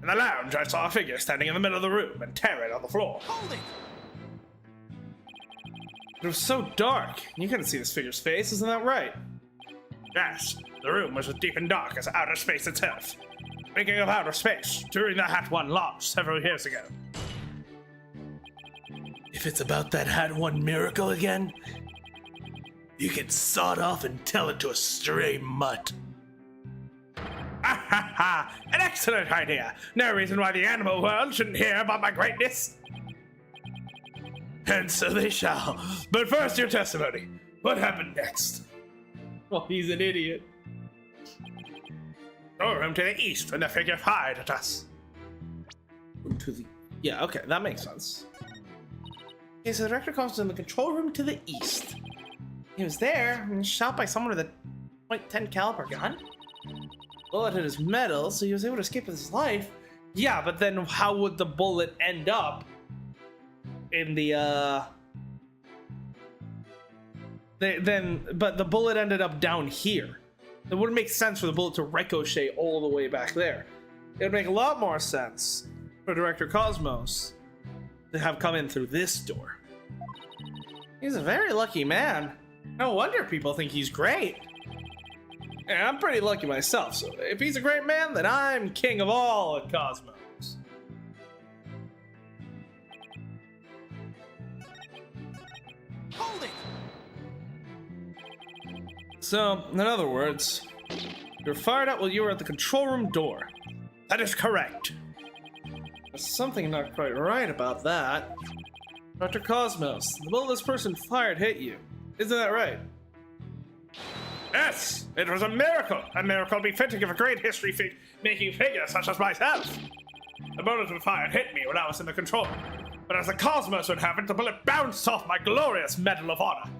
in the lounge, I saw a figure standing in the middle of the room and tearing on the floor. Hold it! It was so dark. You couldn't see this figure's face, isn't that right? Yes, the room was as deep and dark as outer space itself. Speaking of outer space, during the Hat One launch several years ago. If it's about that Hat One miracle again, you can saw it off and tell it to a stray mutt. Ha ha ha! An excellent idea! No reason why the animal world shouldn't hear about my greatness. And so they shall. But first, your testimony. What happened next? Well, he's an idiot. Control room to the east when the figure fired at us. Yeah, okay, that makes sense. Okay, so the director comes in the control room to the east. He was there and shot by someone with a .10 caliber gun. Bullet hit his metal, so he was able to escape with his life. Yeah, but then how would the bullet end up in the but the bullet ended up down here. It wouldn't make sense for the bullet to ricochet all the way back there. It would make a lot more sense for Director Cosmos to have come in through this door. He's a very lucky man. No wonder people think he's great. Yeah, I'm pretty lucky myself, so if he's a great man, then I'm king of all at Cosmos. Hold it! So, in other words, you were fired at while you were at the control room door. That is correct. There's something not quite right about that. Dr. Cosmos, the bullet this person fired hit you. Isn't that right? Yes, it was a miracle befitting of a great history-making figure such as myself. The bullet was fired hit me when I was in the control room, but as the Cosmos would have it, the bullet bounced off my glorious Medal of Honor.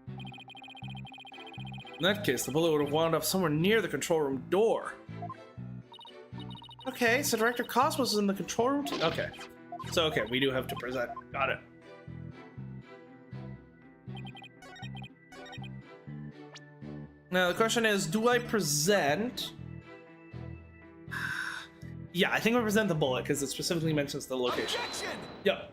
In that case, the bullet would have wound up somewhere near the control room door. Okay, so Director Cosmos is in the control room too? Okay. So, okay, we do have to present. Got it. Now, the question is, do I present... Yeah, I think I present the bullet, because it specifically mentions the location. Objection! Yep.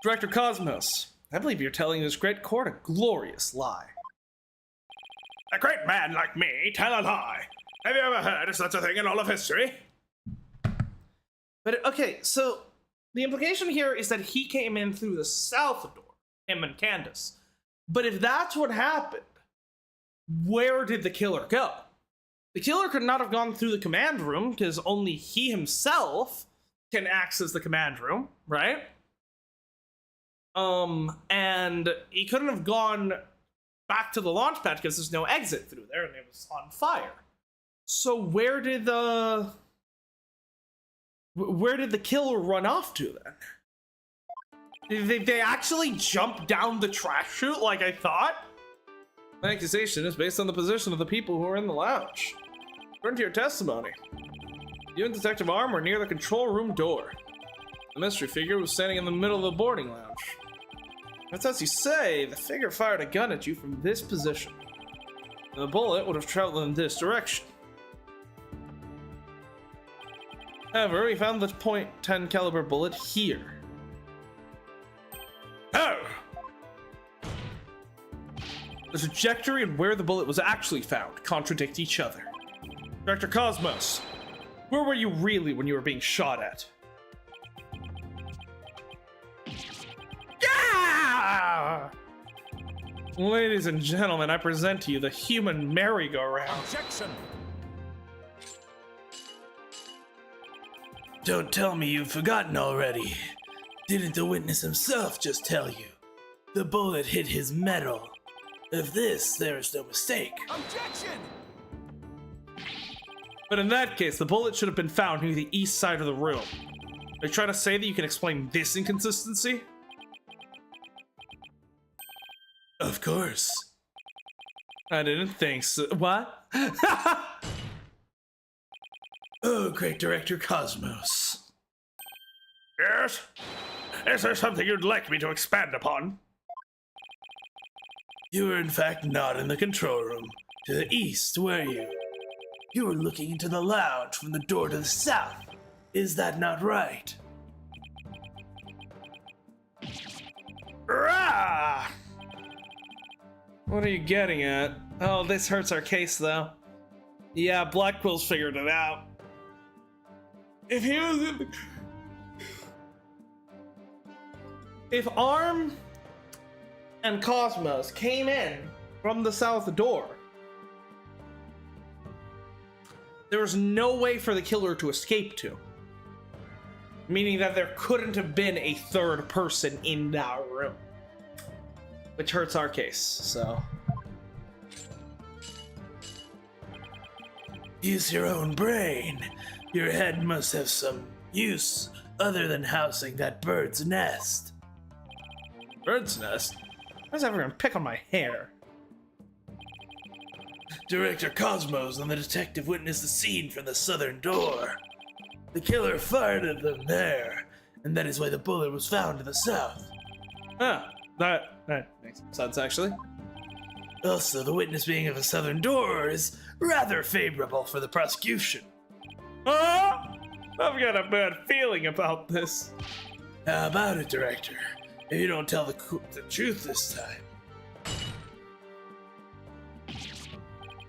Director Cosmos, I believe you're telling this great court a glorious lie. A great man like me tell a lie. Have you ever heard of such a thing in all of history? But, okay, so the implication here is that he came in through the south door, him and Candace. But if that's what happened, where did the killer go? The killer could not have gone through the command room, because only he himself can access the command room, right? And he couldn't have gone back to the launch pad because there's no exit through there and it was on fire. So where did the killer run off to then? Did they actually jump down the trash chute like I thought? My accusation is based on the position of the people who are in the lounge. According to your testimony, you and Detective Arm were near the control room door. The mystery figure was standing in the middle of the boarding lounge. That's as you say, the figure fired a gun at you from this position. The bullet would have traveled in this direction. However, we found the .10 caliber bullet here. Oh! The trajectory and where the bullet was actually found contradict each other. Director Cosmos, where were you really when you were being shot at? Yeah! Ladies and gentlemen, I present to you the human merry-go-round. Objection! Don't tell me you've forgotten already. Didn't the witness himself just tell you? The bullet hit his metal. Of this, there is no mistake. Objection! But in that case, the bullet should have been found near the east side of the room. Are you trying to say that you can explain this inconsistency? Of course. I didn't think so. What? Oh, great Director Cosmos. Yes? Is there something you'd like me to expand upon? You were in fact not in the control room. To the east, were you? You were looking into the lounge from the door to the south. Is that not right? Rah! What are you getting at? Oh, this hurts our case, though. Yeah, Blackwell's figured it out. If he was in... If Arm and Cosmos came in from the south door, there was no way for the killer to escape to. Meaning that there couldn't have been a third person in that room. Which hurts our case, so... Use your own brain. Your head must have some use other than housing that bird's nest. Bird's nest? Why's everyone pick on my hair? Director Cosmos and the detective witnessed the scene from the southern door. The killer fired at them there, and that is why the bullet was found in the south. Ah, that makes sense, actually. Also, the witness being of a southern door is rather favorable for the prosecution. Ah! I've got a bad feeling about this. How about it, Director? If you don't tell the truth this time.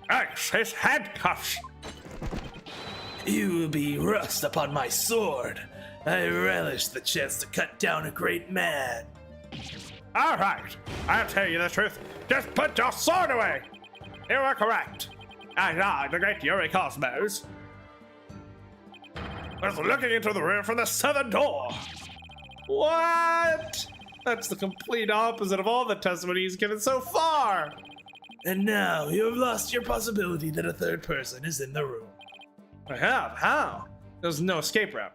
Thanks, his handcuffs! You will be rust upon my sword. I relish the chance to cut down a great man. Alright, I'll tell you the truth. Just put your sword away! You were correct. The great Yuri Cosmos was looking into the room from the southern door. What? That's the complete opposite of all the testimony he's given so far. And now you have lost your possibility that a third person is in the room. I have? How? There's no escape route.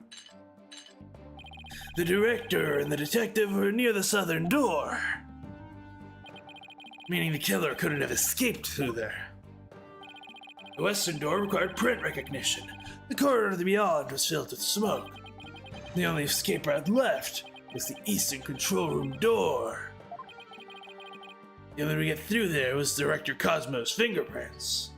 The director and the detective were near the southern door, meaning the killer couldn't have escaped through there. The western door required print recognition. The corridor to the beyond was filled with smoke. The only escape route left was the eastern control room door. The only way to get through there was Director Cosmos' fingerprints.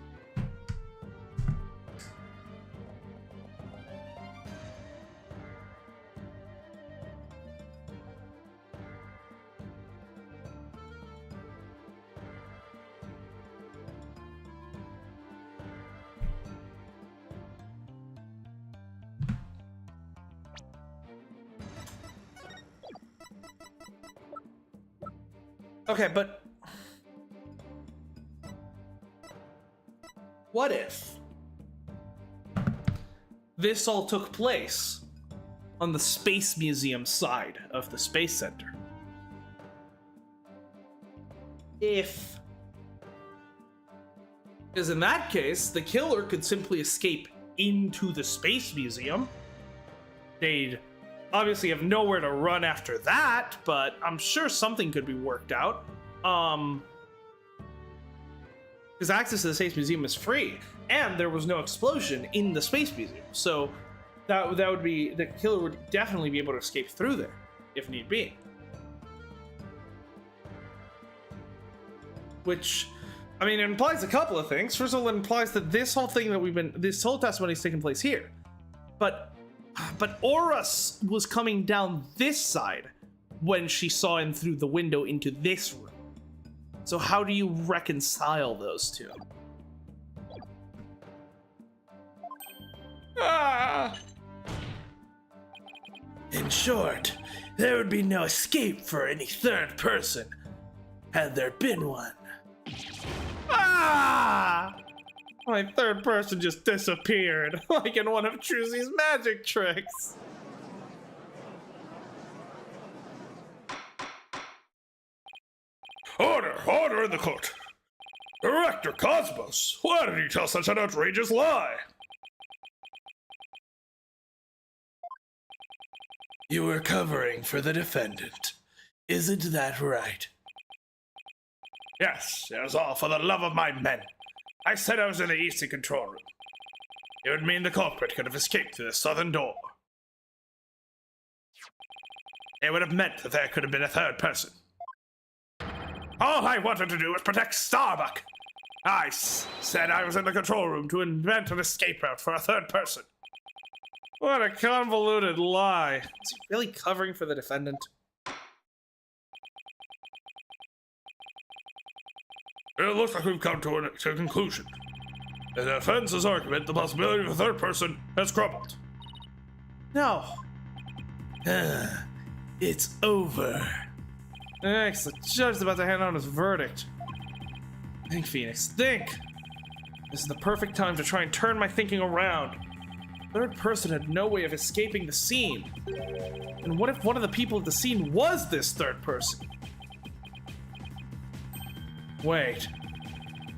Okay, but what if this all took place on the Space Museum side of the Space Center? Because in that case, the killer could simply escape into the Space Museum. They'd obviously have nowhere to run after that, but I'm sure something could be worked out. Because access to the Space Museum is free, and there was no explosion in the Space Museum, so that would be, the killer would definitely be able to escape through there if need be. Which, I mean, it implies a couple of things. First of all, it implies that this whole thing that this whole testimony is taking place here, but Horus was coming down this side when she saw him through the window into this room. So how do you reconcile those two? In short, there would be no escape for any third person, had there been one. My third person just disappeared, like in one of Truzy's magic tricks. Order in the court. Director Cosmos, why did you tell such an outrageous lie? You were covering for the defendant. Isn't that right? Yes, it was all for the love of my men. I said I was in the eastern control room. It would mean the culprit could have escaped through the southern door. It would have meant that there could have been a third person. All I wanted to do was protect Starbuck. I said I was in the control room to invent an escape route for a third person. What a convoluted lie. Is he really covering for the defendant? It looks like we've come to a conclusion. In the defense's argument, the possibility of a third person has crumbled. No. It's over. Thanks, the judge's about to hand out his verdict. Think, Phoenix, think! This is the perfect time to try and turn my thinking around. The third person had no way of escaping the scene. And what if one of the people at the scene was this third person? Wait.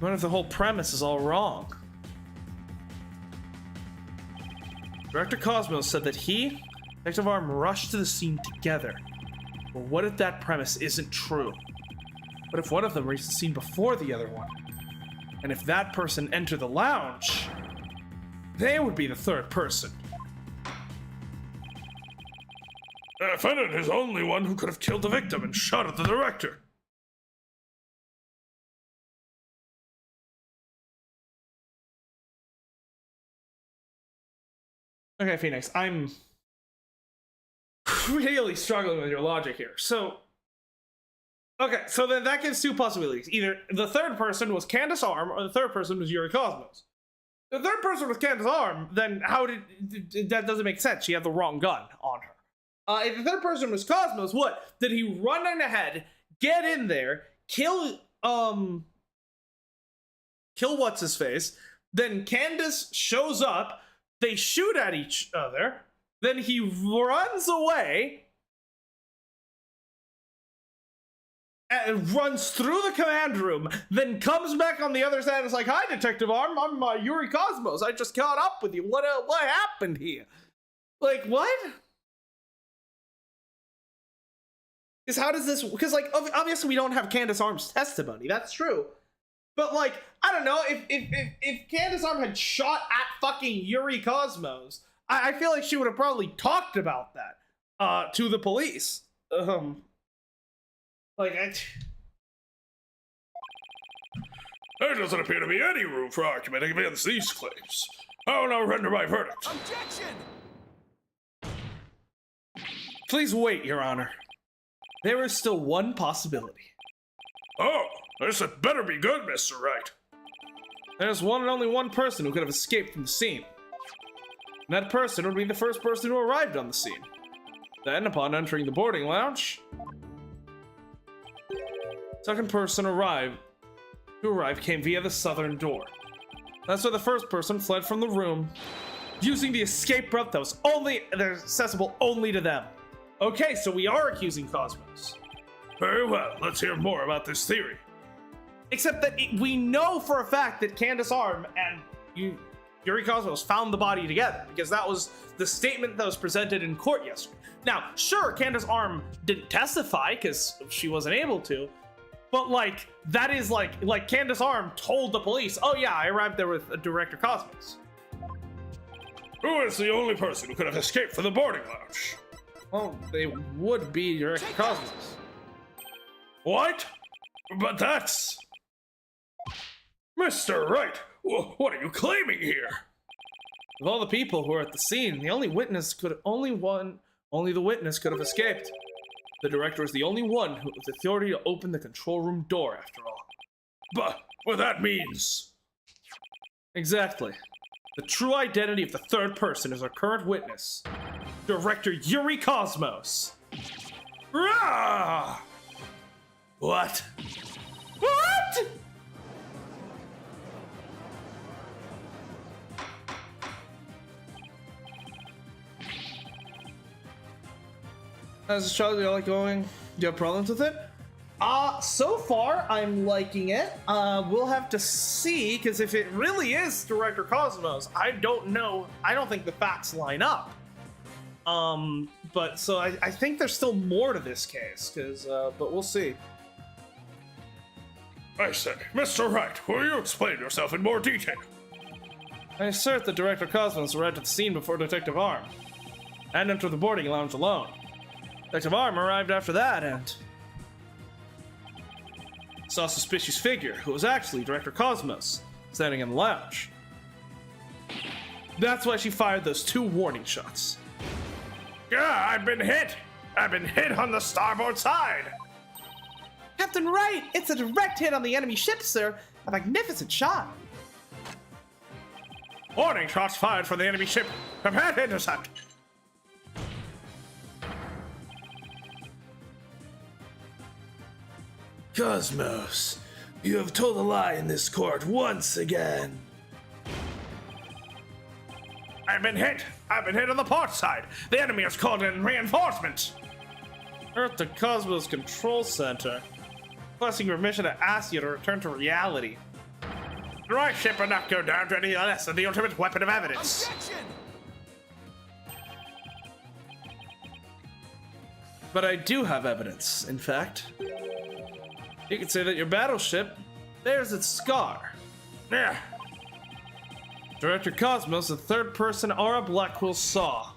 What if the whole premise is all wrong? Director Cosmos said that he and Detective Arm rushed to the scene together. But what if that premise isn't true? What if one of them reached the scene before the other one? And if that person entered the lounge, they would be the third person. The defendant is the only one who could have killed the victim and shot at the director. Okay, Phoenix, I'm really struggling with your logic here. So, okay, so then that gives two possibilities. Either the third person was Candace Arm, or the third person was Yuri Cosmos. The third person was Candace Arm, then how did that doesn't make sense? She had the wrong gun on her. If the third person was Cosmos, what? Did he run in ahead, get in there, kill what's his face, Then Candace shows up. They shoot at each other. Then he runs away. And runs through the command room. Then comes back on the other side and is like, "Hi, Detective Arm. I'm Yuri Cosmos. I just caught up with you. What happened here?" Like, what? Because how does this... Because, like, obviously we don't have Candace Arm's testimony. That's true. But, like, I don't know. If Candace Arm had shot at fucking Yuri Cosmos, I feel like she would have probably talked about that to the police. There doesn't appear to be any room for argument against these claims. I will now render my verdict. Objection! Please wait, Your Honor. There is still one possibility. Oh, this had better be good, Mr. Wright. There's one and only one person who could have escaped from the scene. And that person would be the first person who arrived on the scene. Then, upon entering the boarding lounge, second person who arrived came via the southern door. That's where the first person fled from the room, using the escape route that was accessible only to them. Okay, so we are accusing Cosmos. Very well, let's hear more about this theory. Except that we know for a fact that Candace Arm and Yuri Cosmos found the body together, because that was the statement that was presented in court yesterday. Now, sure, Candace Arm didn't testify because she wasn't able to, but like, that is like Candace Arm told the police, "Oh yeah, I arrived there with Director Cosmos." Who is the only person who could have escaped from the boarding lounge? Well, they would be Director Cosmos. What? But that's... Mr. Wright, what are you claiming here? Of all the people who were at the scene, the only the witness could have escaped. The director is the only one who has authority to open the control room door, after all. But what that means... Exactly. The true identity of the third person is our current witness, Director Yuri Cosmos. Rah! What? What? How's this trial like going? Do you have problems with it? So far, I'm liking it. We'll have to see, because if it really is Director Cosmos, I don't know. I don't think the facts line up. But so I think there's still more to this case, but we'll see. I say, Mr. Wright, will you explain yourself in more detail? I assert that Director Cosmos arrived at the scene before Detective Arm, and entered the boarding lounge alone. Detective Arm arrived after that and saw a suspicious figure who was actually Director Cosmos standing in the lounge. That's why she fired those 2 warning shots. Yeah, I've been hit! I've been hit on the starboard side! Captain Wright, it's a direct hit on the enemy ship, sir. A magnificent shot. Warning shots fired from the enemy ship. Prepare to intercept. Cosmos, you have told a lie in this court once again. I've been hit! I've been hit on the port side! The enemy has called in reinforcements! Earth to Cosmos Control Center. Requesting permission to ask you to return to reality. The right ship will not go down to anything less than the ultimate weapon of evidence. Objection! But I do have evidence, in fact. You could say that your battleship bears its scar. Yeah. Director Cosmos, the third person Aura Blackwell saw.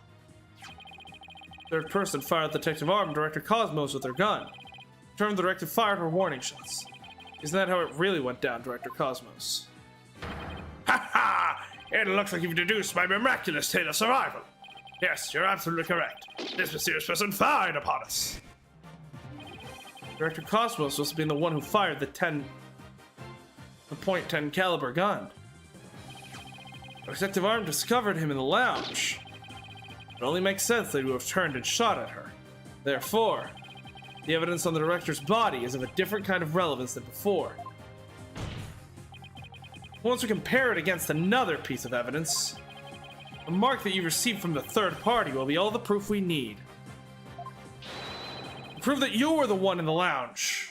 Third person fired Detective Arm, Director Cosmos with their gun. Turned the director fired her warning shots. Isn't that how it really went down, Director Cosmos? Ha ha! It looks like you've deduced my miraculous tale of survival. Yes, you're absolutely correct. This mysterious person fired upon us. Director Cosmos must have been the one who fired the .10 caliber gun. Detective Arm discovered him in the lounge. It only makes sense that he would have turned and shot at her. Therefore, the evidence on the director's body is of a different kind of relevance than before. Once we compare it against another piece of evidence, the mark that you received from the third party will be all the proof we need. Prove that you were the one in the lounge.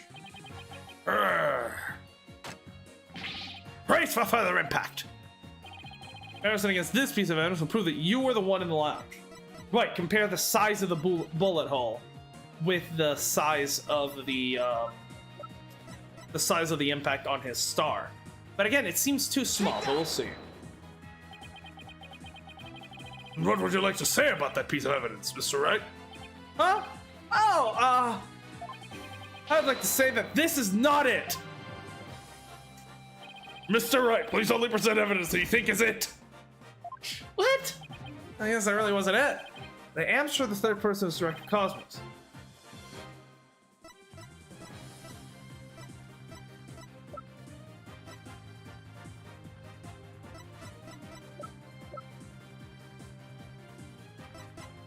Brace for further impact. Comparison against this piece of evidence will prove that you were the one in the lounge. Right, compare the size of the bullet hole with the size of the impact on his star. But again, it seems too small, but we'll see. What would you like to say about that piece of evidence, Mr. Wright? Huh? Oh, I'd like to say that this is not it. Mr. Wright, please only present evidence that you think is it. What? I guess that really wasn't it. I am sure the third person is Director Cosmos.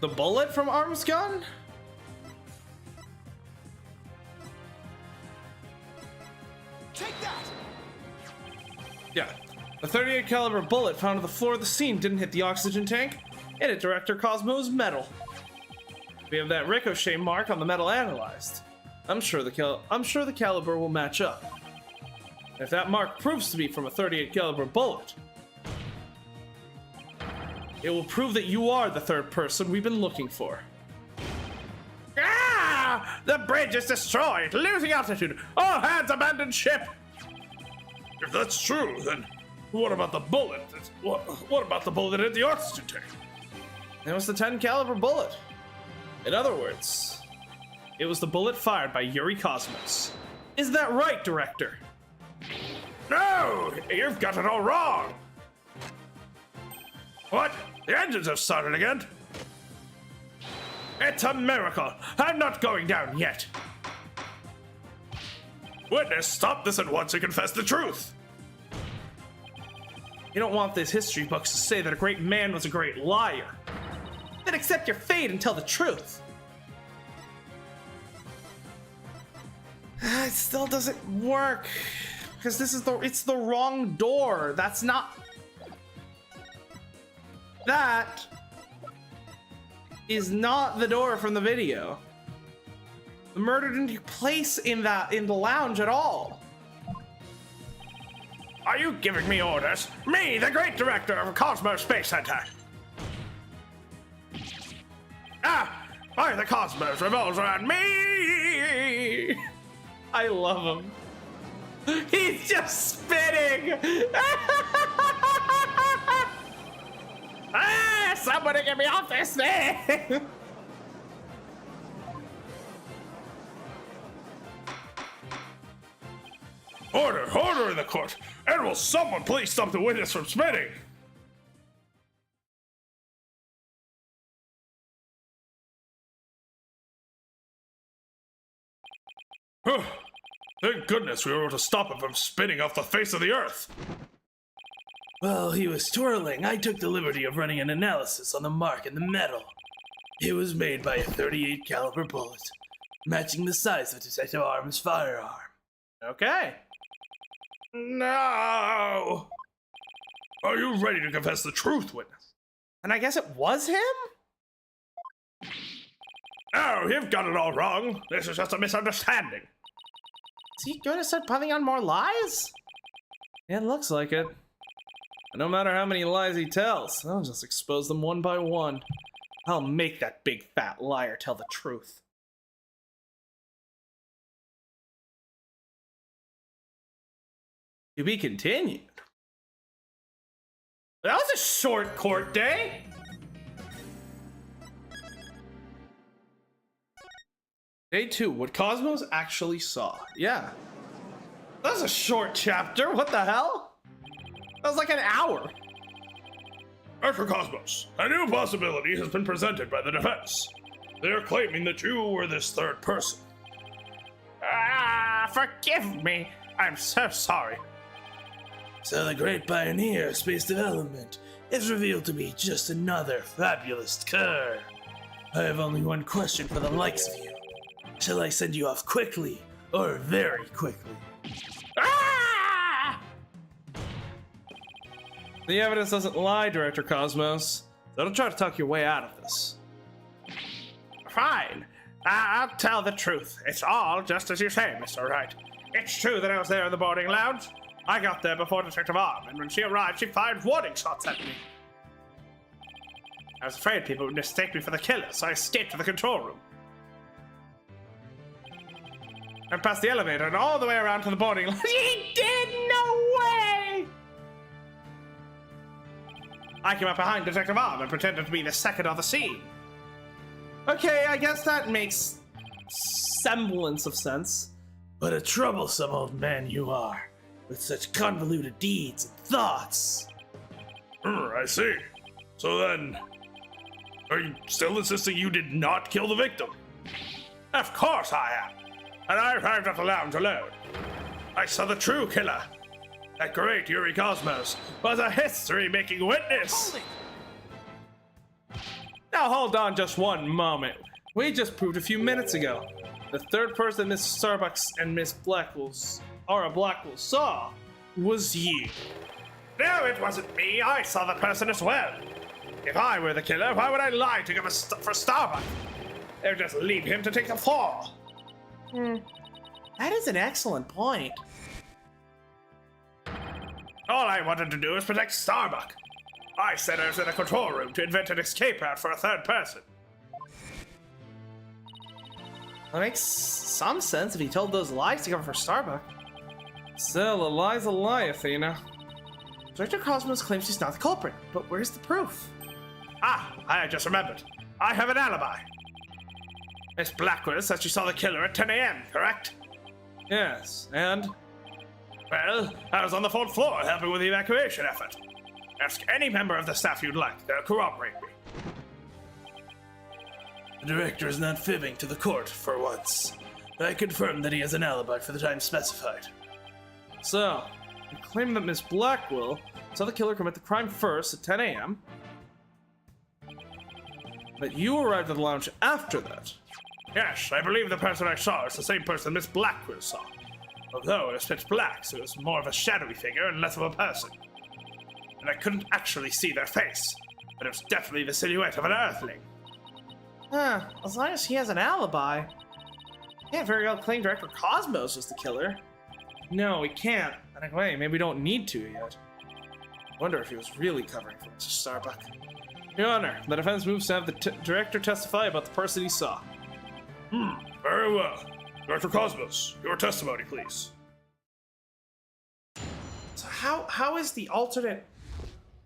The bullet from Arm's gun? Take that! Yeah. The 38 caliber bullet found on the floor of the scene didn't hit the oxygen tank. It hit Director Cosmos' metal. We have that ricochet mark on the metal analyzed. I'm sure the caliber will match up. If that mark proves to be from a 38 caliber bullet, it will prove that you are the third person we've been looking for. Ah! The bridge is destroyed! Losing altitude! All hands abandon ship! If that's true, then what about the bullet? What about the bullet that hit the oxygen tank? It was the 10 caliber bullet. In other words, it was the bullet fired by Yuri Cosmos. Is that right, Director? No! You've got it all wrong! What? The engines have started again? It's a miracle! I'm not going down yet! Witness, stop this at once and confess the truth! You don't want these history books to say that a great man was a great liar. Then accept your fate and tell the truth. It still doesn't work. Because it's the wrong door. That's not... That is not the door from the video. The murder didn't take place in the lounge at all. Are you giving me orders? Me, the great director of Cosmos Space Center! Ah! Why the Cosmos revolves around me! I love him. He's just spitting! Ah! Somebody get me off this thing! Order in the court! And will someone please stop the witness from spitting? Thank goodness we were able to stop him from spitting off the face of the earth! While he was twirling, I took the liberty of running an analysis on the mark in the metal. It was made by a 38 caliber bullet, matching the size of Detective Arm's firearm. Okay. No! Are you ready to confess the truth, witness? And I guess it was him? No, you've got it all wrong. This is just a misunderstanding. Is he going to start piling on more lies? It looks like it. And no matter how many lies he tells, I'll just expose them one by one. I'll make that big fat liar tell the truth. To be continued. That was a short court day. Day 2, what Cosmos actually saw. Yeah. That was a short chapter. What the hell? That was like an hour. Dr. Cosmos, a new possibility has been presented by the defense. They are claiming that you were this third person. Ah, forgive me. I'm so sorry. So the great pioneer of space development is revealed to be just another fabulous cur. I have only one question for the likes of you. Shall I send you off quickly or very quickly? Ah! The evidence doesn't lie, Director Cosmos. So don't try to talk your way out of this. Fine. I'll tell the truth. It's all just as you say, Mr. Wright. It's true that I was there in the boarding lounge. I got there before Detective Arm, and when she arrived, she fired warning shots at me. I was afraid people would mistake me for the killer, so I escaped to the control room. And past the elevator and all the way around to the boarding lounge. He did? No way! I came up behind Detective Arm and pretended to be the second on the scene. Okay, I guess that makes semblance of sense. But a troublesome old man you are, with such convoluted deeds and thoughts. I see. So then, are you still insisting you did not kill the victim? Of course I am. And I arrived at the lounge alone. I saw the true killer. That great Yuri Cosmos was a history-making witness. Now hold on just one moment. We just proved a few minutes ago. The third person Miss Starbuck and Miss Blackwell saw was you. No, it wasn't me. I saw the person as well. If I were the killer, why would I lie to him for Starbuck? They would just leave him to take the fall. That is an excellent point. All I wanted to do was protect Starbuck. I said I was in a control room to invent an escape route for a third person. That makes some sense if he told those lies to cover for Starbuck. Still, a lie's a lie, Athena. Director Cosmos claims she's not the culprit, but where's the proof? Ah, I just remembered. I have an alibi. Miss Blackwell said she saw the killer at 10 a.m., correct? Yes, and? Well, I was on the 4th floor helping with the evacuation effort. Ask any member of the staff you'd like. They'll corroborate me. The director is not fibbing to the court for once. I confirm that he has an alibi for the time specified. So, you claim that Miss Blackwell saw the killer commit the crime first at 10 a.m., but you arrived at the lounge after that. Yes, I believe the person I saw is the same person Miss Blackwell saw. Although it was pitch black, so it was more of a shadowy figure and less of a person. And I couldn't actually see their face, but it was definitely the silhouette of an earthling. Huh, as long as he has an alibi. Can't very well claim Director Cosmos was the killer. No, we can't. And anyway, maybe we don't need to yet. Wonder if he was really covering for Mr. Starbuck. Your Honor, the defense moves to have the director testify about the person he saw. Very well. Dr. Cosmos, your testimony, please. So how is the alternate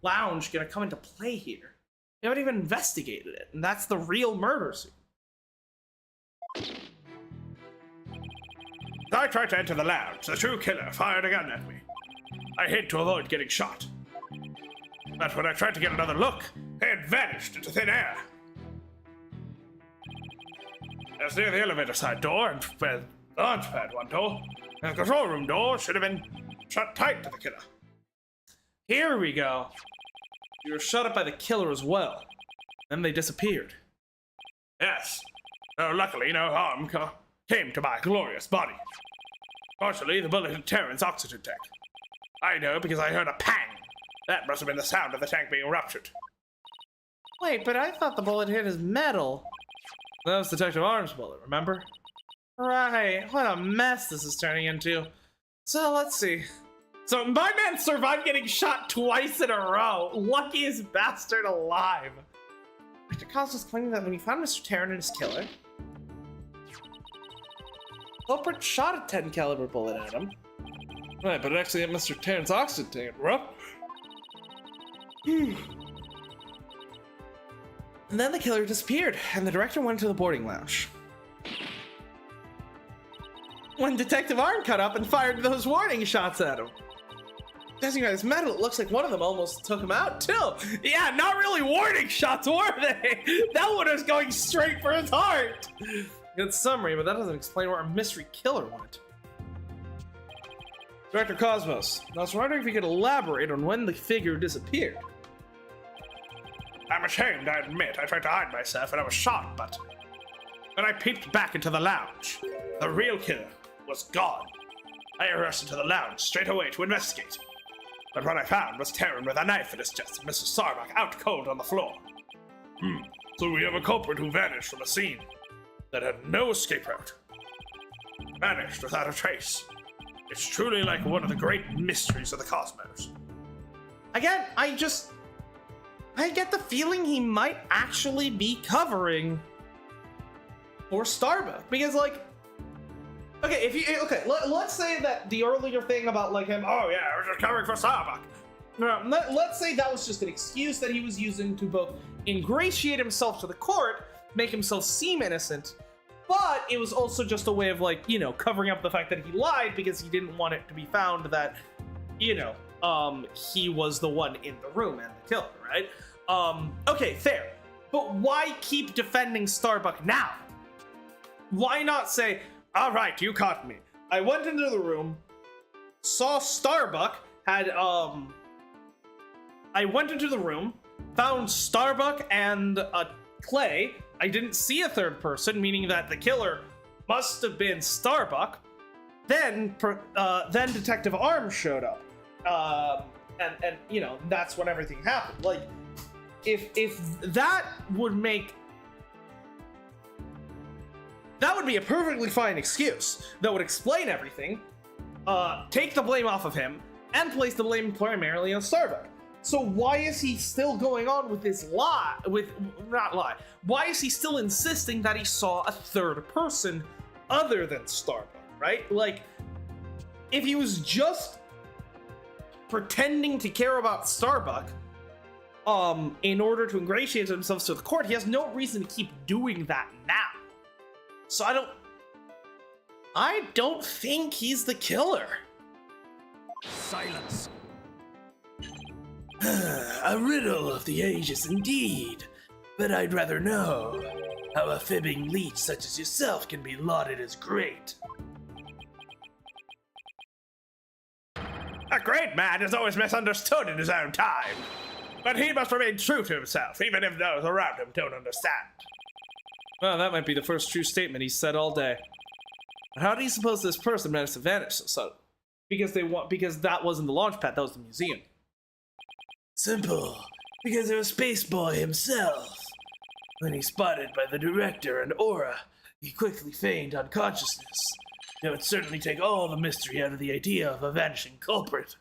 lounge gonna come into play here? We haven't even investigated it, and that's the real murder scene. I tried to enter the lounge. The true killer fired a gun at me. I hid to avoid getting shot. But when I tried to get another look, he had vanished into thin air. I was near the elevator side door and the launch pad one door, and the control room door should have been shut tight to the killer. Here we go. You were shot up by the killer as well. Then they disappeared. Yes. Though luckily no harm came to my glorious body. Fortunately, the bullet hit Terran's oxygen tank. I know because I heard a pang. That must have been the sound of the tank being ruptured. Wait, but I thought the bullet hit his metal. That was Detective Arm's bullet, remember? Right, what a mess this is turning into. So let's see. So my man survived getting shot twice in a row. Luckiest bastard alive. Dr. Cosmos claiming that when he found Mr. Terran and his killer, culprit shot a 10 caliber bullet at him. Right, but it actually hit Mr. Terran's oxygen tank, bro. And then the killer disappeared, and the director went to the boarding lounge. When Detective Arm cut up and fired those warning shots at him. Judging by his metal, it looks like one of them almost took him out, too. Yeah, not really warning shots, were they? That one was going straight for his heart. Good summary, but that doesn't explain where our mystery killer went. Director Cosmos, I was wondering if you could elaborate on when the figure disappeared. I'm ashamed, I admit. I tried to hide myself and I was shot, but when I peeped back into the lounge, the real killer was gone. I rushed into the lounge straight away to investigate. But what I found was Terran with a knife in his chest and Mr. Starbuck out cold on the floor. So we have a culprit who vanished from a scene that had no escape route. Vanished without a trace. It's truly like one of the great mysteries of the cosmos. Again, I get the feeling he might actually be covering for Starbuck, because like, let's say that the earlier thing about like him, oh yeah, I was just covering for Starbuck. No, let's say that was just an excuse that he was using to both ingratiate himself to the court, make himself seem innocent, but it was also just a way of like, you know, covering up the fact that he lied because he didn't want it to be found that, you know, he was the one in the room and the killer, right? Okay, fair. But why keep defending Starbuck now? Why not say, all right, you caught me. I went into the room, saw Starbuck, I went into the room, found Starbuck and Clay. I didn't see a third person, meaning that the killer must have been Starbuck. Then Detective Arms showed up. And you know, that's when everything happened. Like, if that would make, that would be a perfectly fine excuse that would explain everything, take the blame off of him, and place the blame primarily on Starbuck. So why is he still going on with this lie? Why is he still insisting that he saw a third person other than Starbuck, right? Like, if he was just pretending to care about Starbuck, in order to ingratiate himself to the court, he has no reason to keep doing that now. So I don't think he's the killer. Silence. A riddle of the ages indeed, but I'd rather know how a fibbing leech such as yourself can be lauded as great. A great man is always misunderstood in his own time, but he must remain true to himself, even if those around him don't understand. Well, that might be the first true statement he's said all day. But how do you suppose this person managed to vanish so suddenly? Because that wasn't the launch pad, that was the museum. Simple, because it was Spaceboy himself. When he's spotted by the director and Aura, he quickly feigned unconsciousness. It would certainly take all the mystery out of the idea of a vanishing culprit.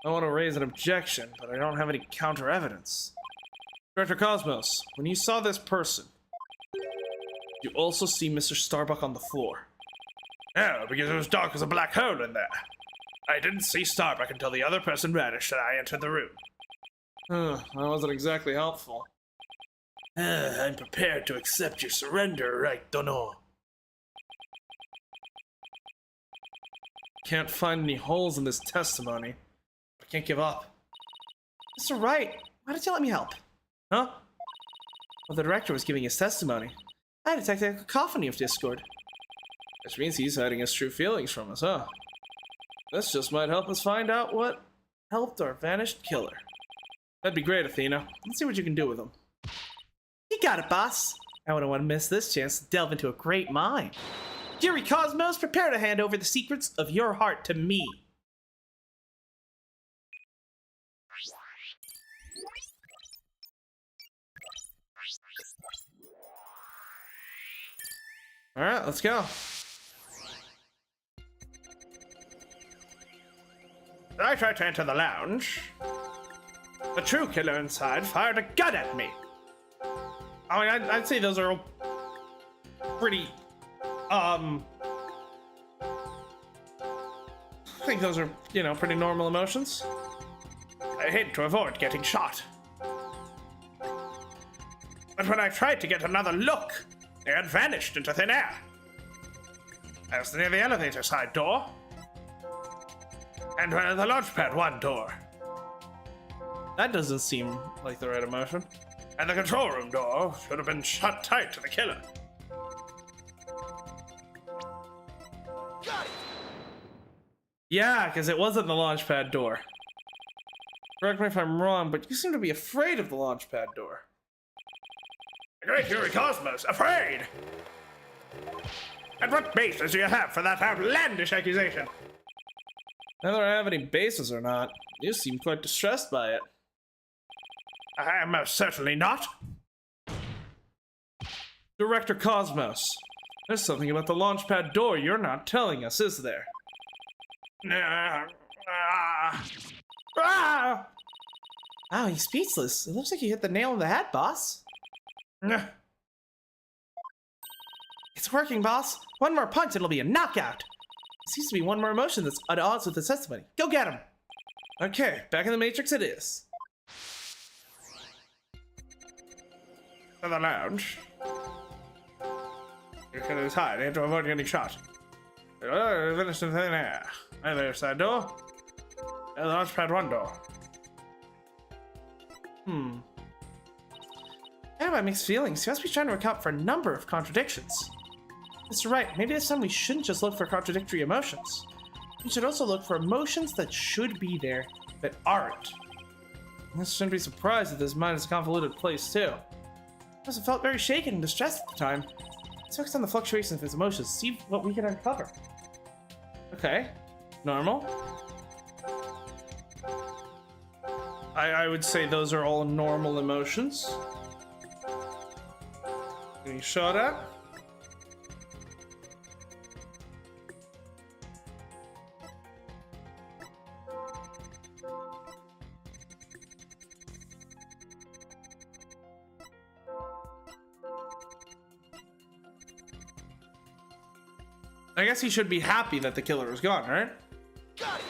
I want to raise an objection, but I don't have any counter evidence. Director Cosmos, when you saw this person, you also see Mr. Starbuck on the floor. No, because it was dark as a black hole in there. I didn't see Starbuck until the other person vanished and I entered the room. That wasn't exactly helpful. I'm prepared to accept your surrender, right, Dono? Can't find any holes in this testimony. I can't give up. Mr. Wright, why did you let me help? Huh? Well, the director was giving his testimony. I detected a cacophony of discord. Which means he's hiding his true feelings from us, huh? This just might help us find out what helped our vanished killer. That'd be great, Athena. Let's see what you can do with him. You got it, boss. I wouldn't want to miss this chance to delve into a great mind. Yuri Cosmos, prepare to hand over the secrets of your heart to me. Alright, let's go. I tried to enter the lounge. The true killer inside fired a gun at me. I mean, I'd say those are pretty, I think those are, you know, pretty normal emotions. I hid to avoid getting shot. But when I tried to get another look, they had vanished into thin air. I was near the elevator side door. And the launchpad 1 door. That doesn't seem like the right emotion. And the control room door should have been shut tight to the killer. Got it. Yeah, because it wasn't the launchpad door. Correct me if I'm wrong, but you seem to be afraid of the launchpad door. The great Yuri Cosmos, afraid! And what basis do you have for that outlandish accusation? Whether I have any bases or not, you seem quite distressed by it. I am most certainly not. Director Cosmos, there's something about the launchpad door you're not telling us, is there? Wow, he's speechless. It looks like you hit the nail on the head, boss. It's working, boss. One more punch and it'll be a knockout. Seems to be one more emotion that's at odds with the testimony. Go get him! Okay, back in the Matrix it is. To the lounge. You can hide and to avoid getting shot. Finished in thin air. Either side door. And the launchpad 1 door. I have my mixed feelings. He must be trying to account for a number of contradictions. Mr. Wright, maybe this time we shouldn't just look for contradictory emotions. We should also look for emotions that should be there, that aren't. I shouldn't be surprised that this mind is a convoluted place, too. He must have felt very shaken and distressed at the time. Let's focus on the fluctuations of his emotions, see what we can uncover. Okay. Normal. I would say those are all normal emotions. Getting shot at. I guess he should be happy that the killer is gone, right? Got it!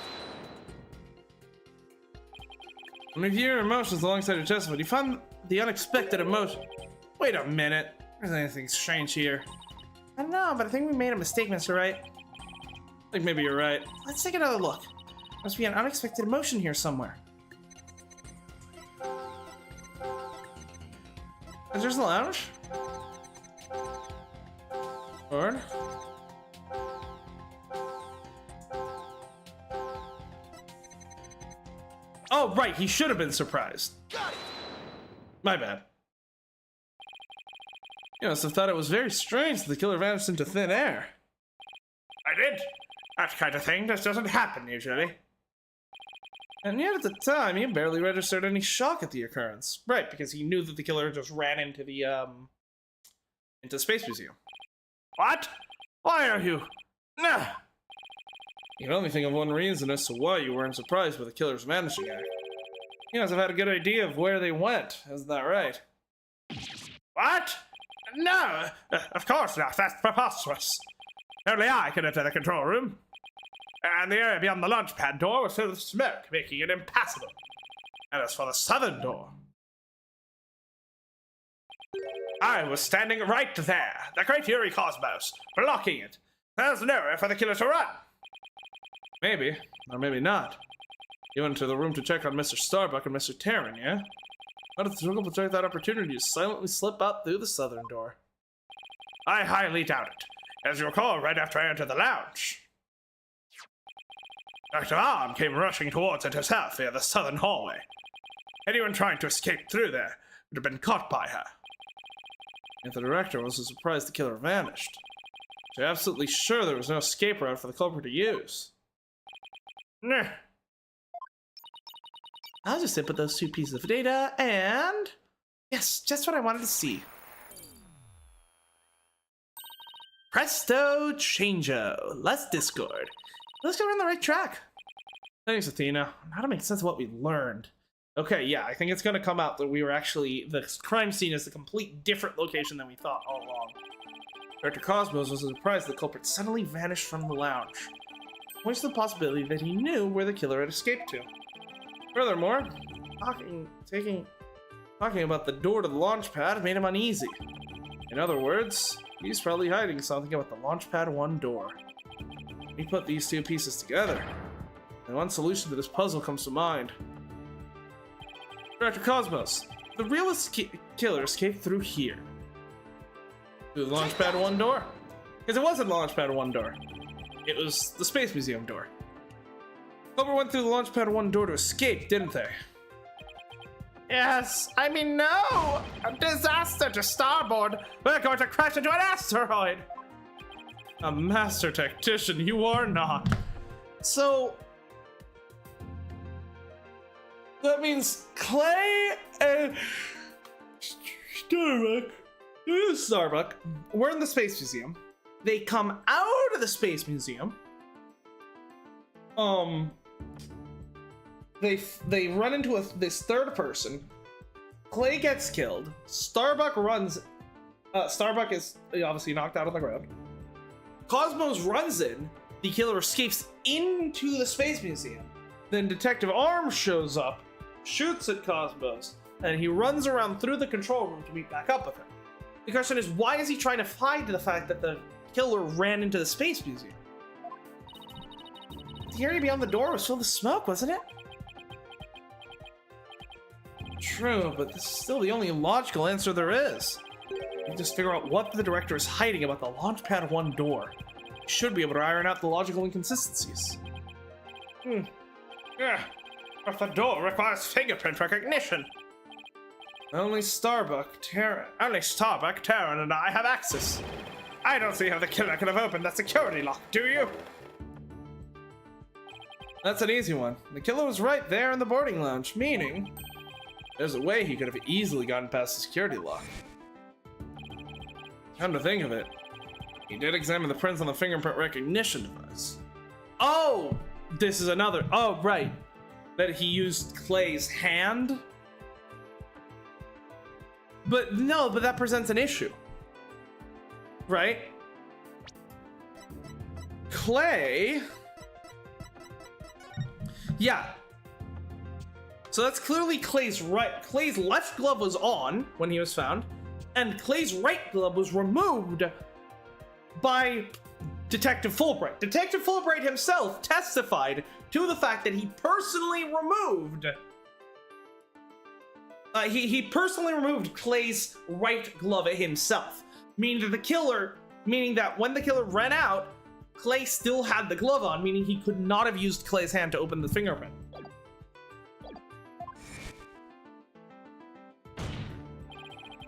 When you view your emotions alongside your testimony, you find the unexpected emotion. Wait a minute. There's anything strange here. I don't know, but I think we made a mistake, Mr. Wright. I think maybe you're right. Let's take another look. There must be an unexpected emotion here somewhere. Is there the lounge? Lord. Oh, right, he should have been surprised. Got it! My bad. You must have thought it was very strange that the killer vanished into thin air. I did. That kind of thing just doesn't happen usually. And yet at the time, he barely registered any shock at the occurrence. Right, because he knew that the killer just ran into the, into Space Museum. What? Why are you? Nah. You can only think of one reason as to why you weren't surprised by the killer's vanishing act. You must have had a good idea of where they went, isn't that right? What? No, of course not. That's preposterous. Only I could enter the control room. And the area beyond the launchpad door was filled with smoke, making it impassable. And as for the southern door, I was standing right there, the great Yuri Cosmos, blocking it. There's nowhere for the killer to run. Maybe, or maybe not. You went into the room to check on Mr. Starbuck and Mr. Terran, yeah? How did the Struggle take that opportunity to silently slip out through the southern door? I highly doubt it. As you recall, right after I entered the lounge, Dr. Arm came rushing towards it herself via the southern hallway. Anyone trying to escape through there would have been caught by her. Yet the director was surprised the killer vanished. So you're absolutely sure there was no escape route for the culprit to use. Nah. I'll just input those two pieces of data and... Yes, just what I wanted to see. Presto changeo. Less Discord. Let's go on the right track. Thanks, Athena. How to make sense of what we learned. Okay, yeah, I think it's gonna come out that we were actually... The crime scene is a complete different location than we thought all along. Director Cosmos was surprised the culprit suddenly vanished from the lounge. Points to the possibility that he knew where the killer had escaped to. Furthermore, talking about the door to the launch pad made him uneasy. In other words, he's probably hiding something about the launch pad 1 door. We put these two pieces together, and one solution to this puzzle comes to mind. Director Cosmos, the real killer escaped through here. Through the launch pad 1 door? Because it wasn't launch pad 1 door. It was the Space Museum door. Culprit went through the launch pad 1 door to escape, didn't they? Yes, I mean no! A disaster to starboard! We're going to crash into an asteroid! A master tactician, you are not. So, That means Clay and Starbuck. We're in the Space Museum. They come out of the Space Museum. They run into this third person. Clay gets killed. Starbuck runs. Starbuck is obviously knocked out on the ground. Cosmos runs in. The killer escapes into the Space Museum. Then Detective Arms shows up, shoots at Cosmos, and he runs around through the control room to meet back up with him. The question is, why is he trying to hide the fact that the killer ran into the Space Museum? The area beyond the door was filled with smoke, wasn't it? True, but this is still the only logical answer there is. You just figure out what the director is hiding about the Launchpad 1 door. You should be able to iron out the logical inconsistencies. Yeah, but the door requires fingerprint recognition. Only Starbuck, Terran, and I have access. I don't see how the killer could have opened that security lock, do you? That's an easy one. The killer was right there in the boarding lounge, meaning there's a way he could have easily gotten past the security lock. Come to think of it, he did examine the prints on the fingerprint recognition device. Oh, this is another. Oh, right. That he used Clay's hand. But no, but that presents an issue. Right? Clay. Yeah. So that's clearly Clay's right. Clay's left glove was on when he was found, and Clay's right glove was removed by Detective Fulbright. Detective Fulbright himself testified to the fact that he personally removed. He personally removed Clay's right glove himself, meaning that when the killer ran out, Clay still had the glove on, meaning he could not have used Clay's hand to open the fingerprint.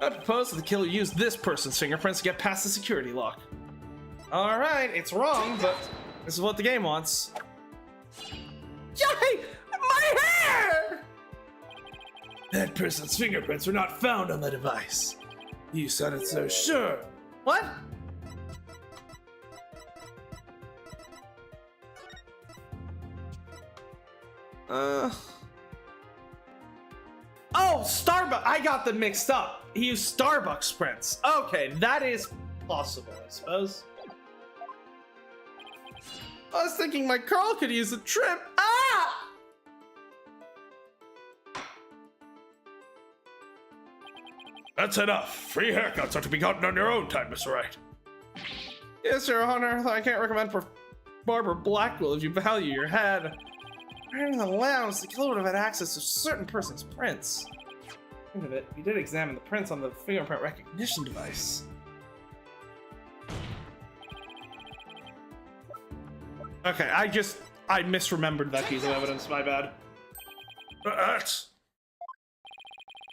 I propose that the killer used this person's fingerprints to get past the security lock. Alright, it's wrong, but this is what the game wants. Yay! My hair! That person's fingerprints were not found on the device. You sounded so sure. What? Oh, Starbuck! I got them mixed up. He used Starbucks prints. Okay, that is possible, I suppose. I was thinking my Carl could use a trim. Ah! That's enough. Free haircuts are to be gotten on your own time, Mr. Wright. Yes, Your Honor. I can't recommend for Barbara Blackwell if you value your head. Right in the lounge, the killer would have had access to a certain person's prints. Think of it, he did examine the prints on the fingerprint recognition device. Okay, I misremembered that piece of evidence, my bad.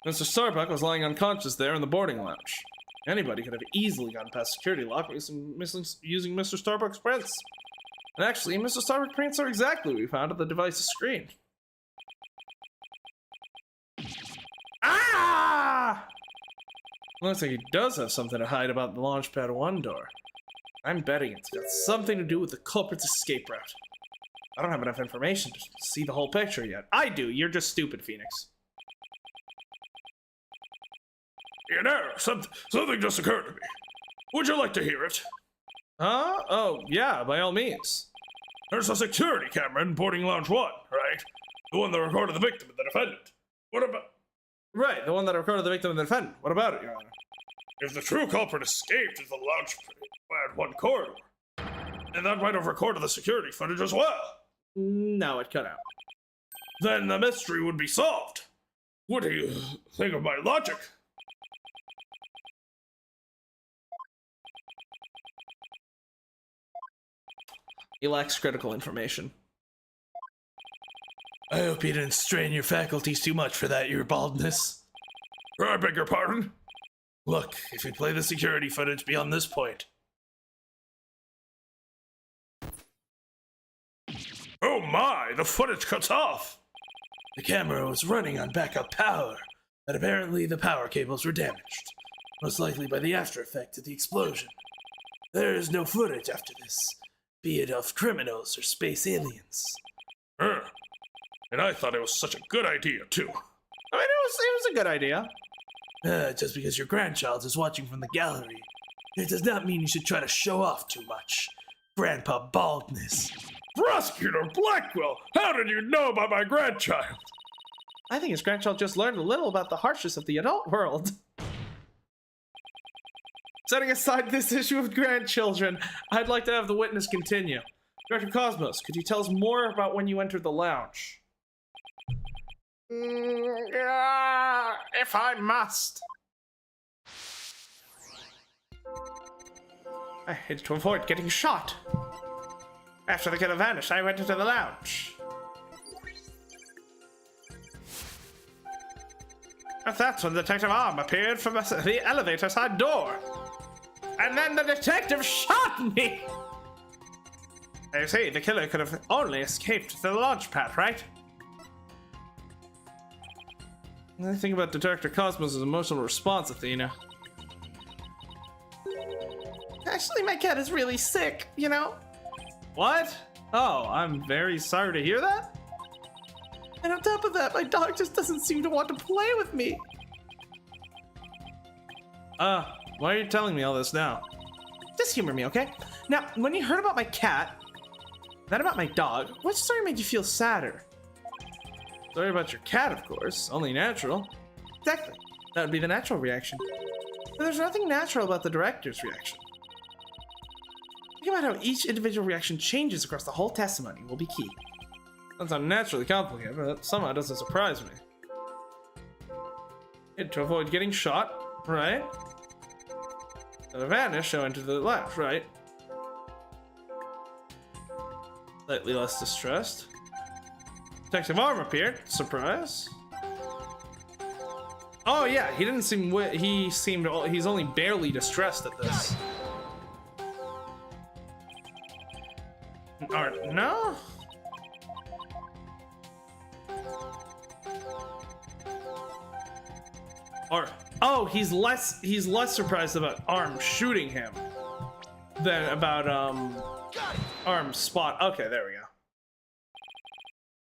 Mr. Starbuck was lying unconscious there in the boarding lounge. Anybody could have easily gotten past security lock using Mr. Starbuck's prints. And actually, Mr. Starbuck's prints are exactly what we found on the device's screen. Ah! Looks like he does have something to hide about the Launchpad 1 door. I'm betting it's got something to do with the culprit's escape route. I don't have enough information to see the whole picture yet. I do, you're just stupid, Phoenix. You know, something just occurred to me. Would you like to hear it? Huh? Oh, yeah, by all means. There's a security camera in boarding lounge 1, right? The one that recorded the victim and the defendant. What about... Right, the one that recorded the victim and the defendant. What about it, Your Honor? If the true culprit escaped into the Launchpad 1 corridor, then that might have recorded the security footage as well. No, it cut out. Then the mystery would be solved. What do you think of my logic? He lacks critical information. I hope you didn't strain your faculties too much for that, your baldness. I beg your pardon? Look, if you play the security footage beyond this point. Oh my, the footage cuts off. The camera was running on backup power, but apparently the power cables were damaged, most likely by the after effect of the explosion. There is no footage after this, be it of criminals or space aliens. And I thought it was such a good idea, too. I mean, it was a good idea. Just because your grandchild is watching from the gallery, it does not mean you should try to show off too much. Grandpa Baldness. Prosecutor Blackwell, how did you know about my grandchild? I think his grandchild just learned a little about the harshness of the adult world. Setting aside this issue of grandchildren, I'd like to have the witness continue. Dr. Cosmos, could you tell us more about when you entered the lounge? If I must. I had to avoid getting shot. After the killer vanished, I went into the lounge. And that's when Detective Arm appeared from the elevator side door. And then the detective shot me! You see, the killer could have only escaped the launch pad, right? I think about Detective Cosmos' emotional response, Athena. Actually, my cat is really sick, you know? What? Oh, I'm very sorry to hear that. And on top of that, my dog just doesn't seem to want to play with me. Why are you telling me all this now? Just humor me, okay? Now, when you heard about my cat, then about my dog, what story made you feel sadder? Story about your cat, of course. Only natural. Exactly. That would be the natural reaction. But there's nothing natural about the director's reaction. Think about how each individual reaction changes across the whole testimony will be key. Sounds unnaturally complicated, but that somehow doesn't surprise me. To avoid getting shot, right? To vanish, so into the left, right? Slightly less distressed. Detective Arm appeared. Surprise. Oh yeah, he didn't seem. He's only barely distressed at this. Or no? Or he's less surprised about Arm shooting him than about Arm's spot. Okay, there we go.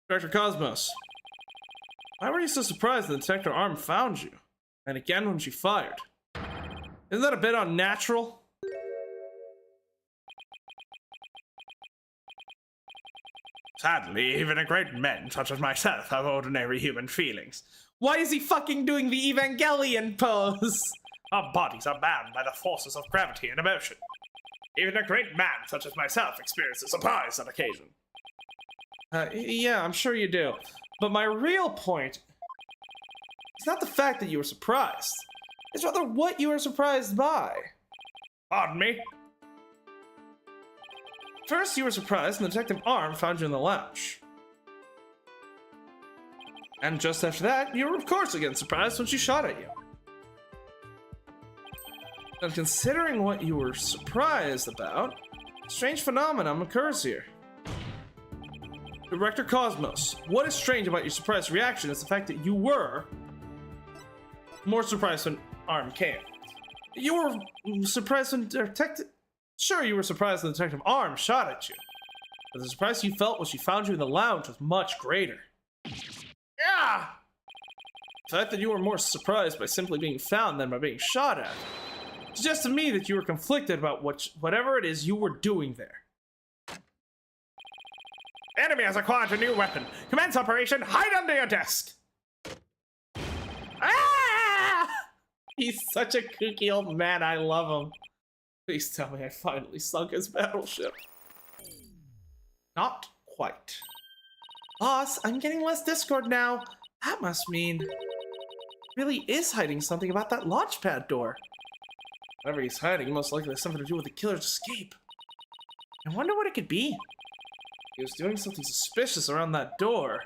Dr. Cosmos, why were you so surprised that Detective Arm found you? And again when she fired. Isn't that a bit unnatural? Sadly, even a great man such as myself have ordinary human feelings. Why is he fucking doing the Evangelion pose? Our bodies are bound by the forces of gravity and emotion. Even a great man such as myself experiences surprise on occasion. Yeah, I'm sure you do. But my real point is not the fact that you were surprised. It's rather what you were surprised by. Pardon me? First, you were surprised when Detective Arm found you in the lounge. And just after that, you were of course again surprised when she shot at you. And considering what you were surprised about, a strange phenomenon occurs here. Director Cosmos, what is strange about your surprised reaction is the fact that you were more surprised when Arm came. You were surprised when Detective... Sure, you were surprised when Detective Arm shot at you. But the surprise you felt when she found you in the lounge was much greater. Yeah! The fact that you were more surprised by simply being found than by being shot at suggests to me that you were conflicted about whatever it is you were doing there. Enemy has acquired a new weapon. Commence operation, hide under your desk. Ah! He's such a kooky old man, I love him. Please tell me I finally sunk his battleship. Not quite. Boss, I'm getting less Discord now. That must mean... really is hiding something about that launchpad door. Whatever he's hiding most likely has something to do with the killer's escape. I wonder what it could be. He was doing something suspicious around that door.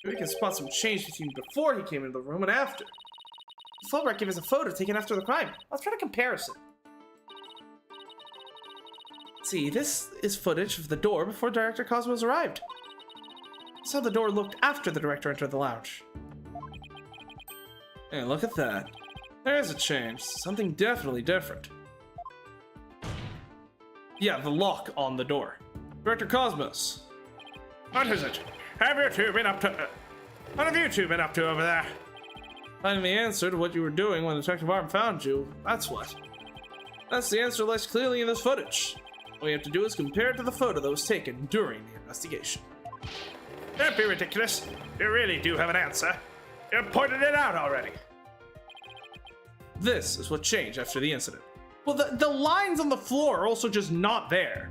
Maybe we can spot some change between before he came into the room and after. Fulbright gave us a photo taken after the crime. Let's try a comparison. See, this is footage of the door before Director Cosmos arrived. Saw the door looked after the director entered the lounge. Hey, look at that. There's a change. Something definitely different. Yeah, the lock on the door. Director Cosmos. What is it? What have you two been up to over there? Finding the answer to what you were doing when Detective Arm found you. That's what. That's the answer lies clearly in this footage. All you have to do is compare it to the photo that was taken during the investigation. Don't be ridiculous. You really do have an answer. You pointed it out already. This is what changed after the incident. Well, the lines on the floor are also just not there.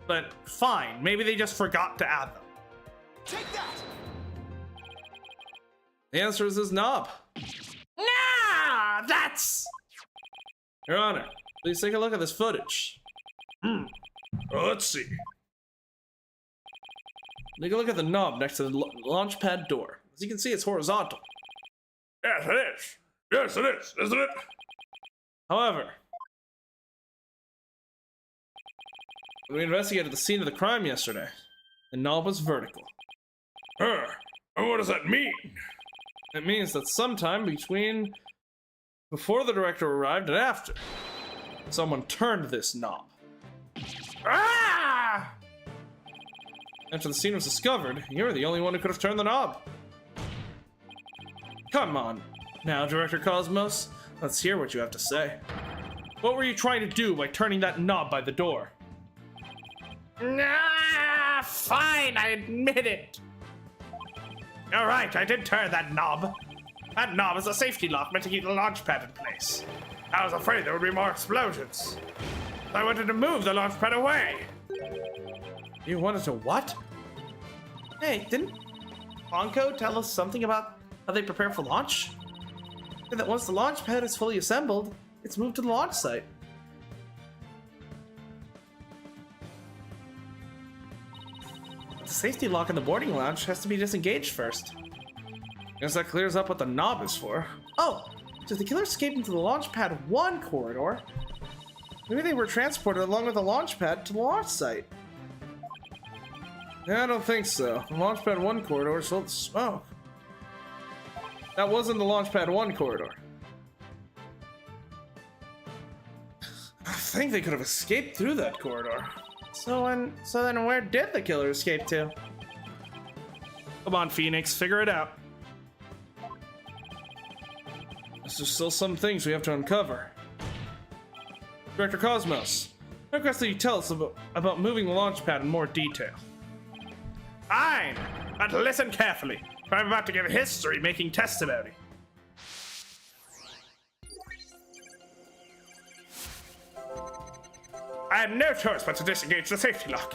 But fine, maybe they just forgot to add them. Take that! The answer is this knob. Nah, that's... Your Honor, please take a look at this footage. Well, let's see. Take a look at the knob next to the launch pad door. As you can see, it's horizontal. Yes, it is. Yes, it is, isn't it? However, when we investigated the scene of the crime yesterday, the knob was vertical. And what does that mean? It means that sometime before the director arrived and after, someone turned this knob. Ah! After the scene was discovered, you're the only one who could have turned the knob. Come on. Now, Director Cosmos, let's hear what you have to say. What were you trying to do by turning that knob by the door? Ah, fine, I admit it. You're right, I did turn that knob. That knob is a safety lock meant to keep the launch pad in place. I was afraid there would be more explosions. I wanted to move the launch pad away. You wanted to what? Hey, didn't Onko tell us something about how they prepare for launch? And that once the launch pad is fully assembled, it's moved to the launch site. But the safety lock in the boarding lounge has to be disengaged first. Guess that clears up what the knob is for. Oh, did the killer escape into the launch pad 1 corridor? Maybe they were transported along with the launch pad to the launch site. Yeah, I don't think so. The Launchpad 1 corridor is full of smoke. That wasn't the Launchpad 1 corridor. I think they could have escaped through that corridor. So then where did the killer escape to? Come on, Phoenix, figure it out. There's still some things we have to uncover. Director Cosmos, I request that you tell us about moving the launch pad in more detail. Fine, but listen carefully. I'm about to give history-making testimony. I had no choice but to disengage the safety lock.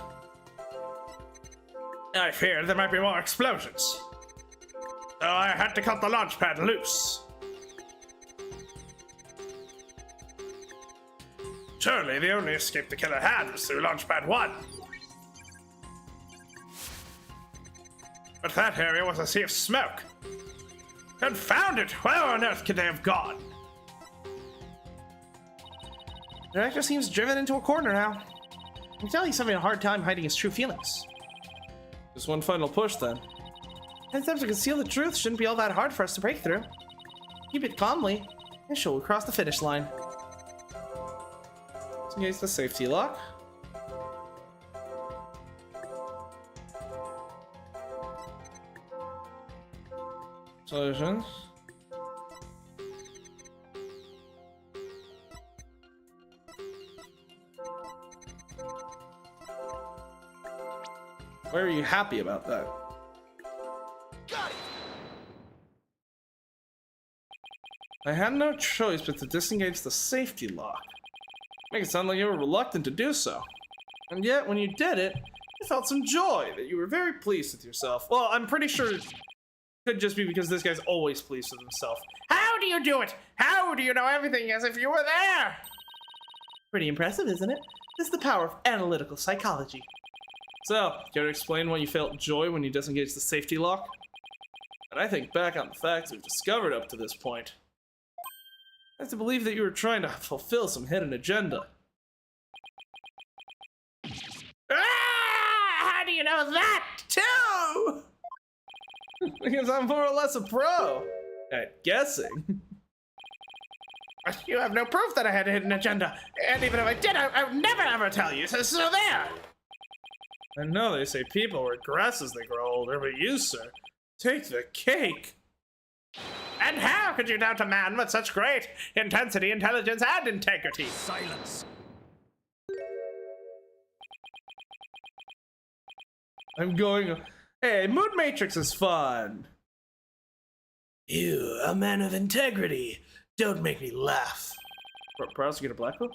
I feared there might be more explosions. So I had to cut the launch pad loose. Surely the only escape the killer had was through Launchpad 1. But that area was a sea of smoke. Confound it! Where on earth could they have gone? The director seems driven into a corner now. I can tell he's having a hard time hiding his true feelings. Just one final push, then. Attempts to conceal the truth shouldn't be all that hard for us to break through. Keep it calmly, and she'll cross the finish line. Disengage the safety lock. Solutions. Why are you happy about that? Got it! I had no choice but to disengage the safety lock. Make it sound like you were reluctant to do so. And yet, when you did it, I felt some joy that you were very pleased with yourself. Well, I'm pretty sure it could just be because this guy's always pleased with himself. How do you do it? How do you know everything as if you were there? Pretty impressive, isn't it? This is the power of analytical psychology. So, care to explain why you felt joy when you disengaged the safety lock? And I think back on the facts we've discovered up to this point, I have to believe that you were trying to fulfill some hidden agenda. Ah! How do you know that, too? Because I'm more or less a pro at guessing. You have no proof that I had a hidden agenda. And even if I did, I would never ever tell you. So there. I know they say people regress as they grow older, but you, sir, take the cake. And how could you doubt a man with such great intensity, intelligence, and integrity? Silence. I'm going. Hey, Moon Matrix is fun. You, a man of integrity. Don't make me laugh. Prosecutor Blackwell?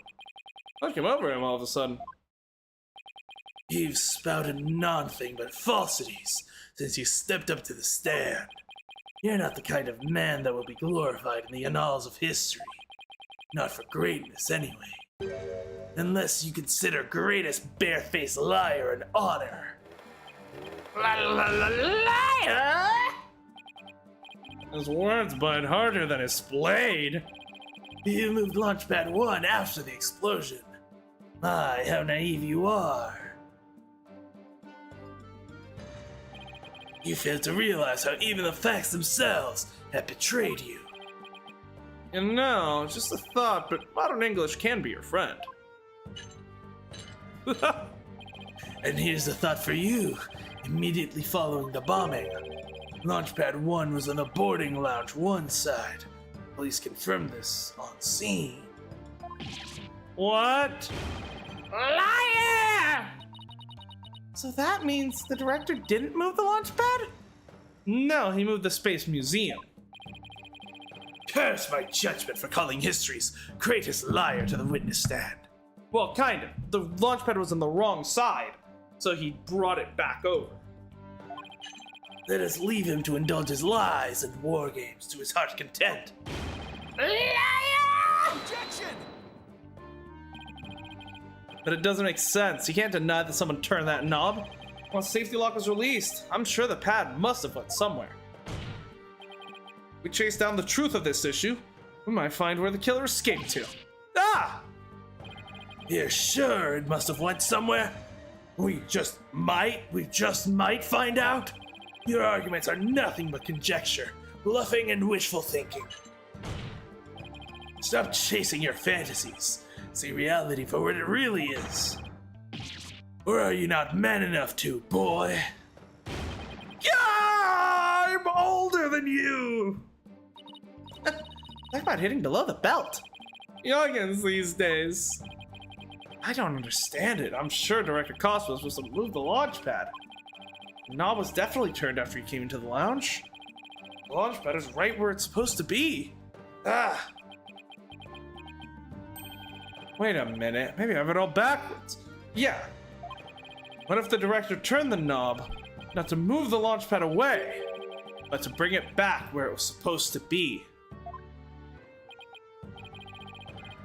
What came over him all of a sudden? You've spouted nothing but falsities since you stepped up to the stand. You're not the kind of man that will be glorified in the annals of history. Not for greatness, anyway. Unless you consider greatest barefaced liar an honor. Liar! His words bite harder than his blade. You moved Launchpad 1 after the explosion. My, how naive you are. You fail to realize how even the facts themselves have betrayed you. And no, just a thought, but modern English can be your friend. And here's the thought for you. Immediately following the bombing, Launchpad 1 was on the boarding lounge 1 side. Police confirmed this on scene. What? Liar! So that means the director didn't move the launch pad? No, he moved the Space Museum. Curse my judgment for calling history's greatest liar to the witness stand. Well, kind of. The launch pad was on the wrong side, so he brought it back over. Let us leave him to indulge his lies and war games to his heart's content. Liar! Objection! But it doesn't make sense. You can't deny that someone turned that knob. Once safety lock was released, I'm sure the pad must have went somewhere. We chase down the truth of this issue, we might find where the killer escaped to. Ah! You're sure it must have went somewhere? We just might find out? Your arguments are nothing but conjecture, bluffing, and wishful thinking. Stop chasing your fantasies. See reality for what it really is. Or are you not man enough to, boy? Yeah, I'm older than you. Talk about hitting below the belt. Youngins these days. I don't understand it. I'm sure Director Cosmos was to move the launch pad. The knob was definitely turned after he came into the lounge. The launch pad is right where it's supposed to be. Ah. Wait a minute. Maybe I have it all backwards. Yeah. What if the director turned the knob not to move the launch pad away, but to bring it back where it was supposed to be?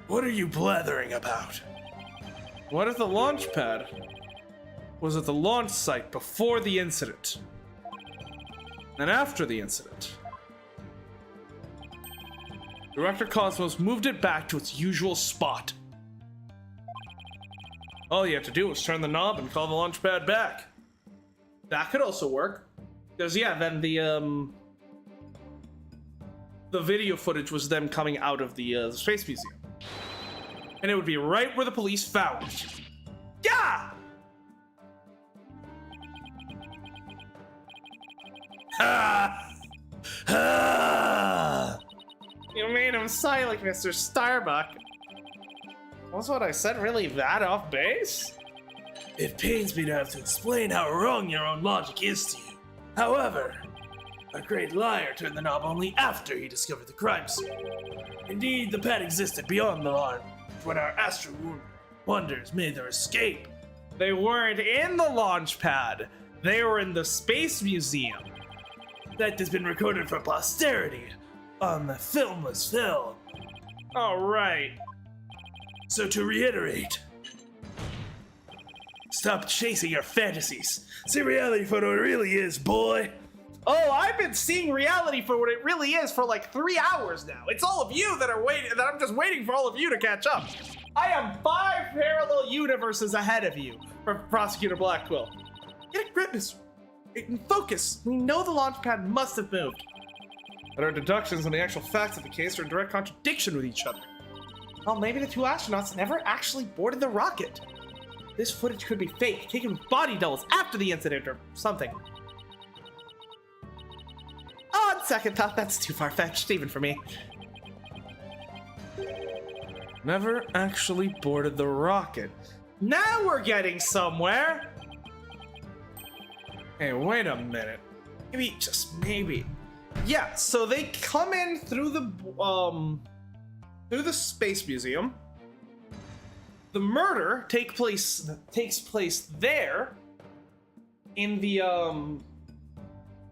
What are you blathering about? What if the launch pad was at the launch site before the incident, and after the incident, Director Cosmos moved it back to its usual spot? All you have to do is turn the knob and call the launch pad back. That could also work. Because yeah, then the video footage was them coming out of the Space Museum. And it would be right where the police found it. Yeah! Ah! Ah! You made him sigh like Mr. Starbuck. Was what I said really that off base? It pains me to have to explain how wrong your own logic is to you. However, a great liar turned the knob only after he discovered the crime scene. Indeed, the pad existed beyond the launch when our astro wonders made their escape. They weren't in the launch pad. They were in the Space Museum. That has been recorded for posterity on the filmless film. All right. So to reiterate, stop chasing your fantasies. See reality for what it really is, boy. Oh, I've been seeing reality for what it really is for like 3 hours now. It's all of you that are waiting, that I'm just waiting for all of you to catch up. I am 5 parallel universes ahead of you, for Prosecutor Blackquill. Get a grip, Mr. Focus! We know the launch pad must have moved. But our deductions and the actual facts of the case are in direct contradiction with each other. Well, maybe the two astronauts never actually boarded the rocket. This footage could be fake, taken with body doubles after the incident or something. On second thought, that's too far-fetched, even for me. Never actually boarded the rocket. Now we're getting somewhere! Hey, wait a minute. Maybe, just maybe. Yeah, so they come in through the space museum. The murder takes place there in the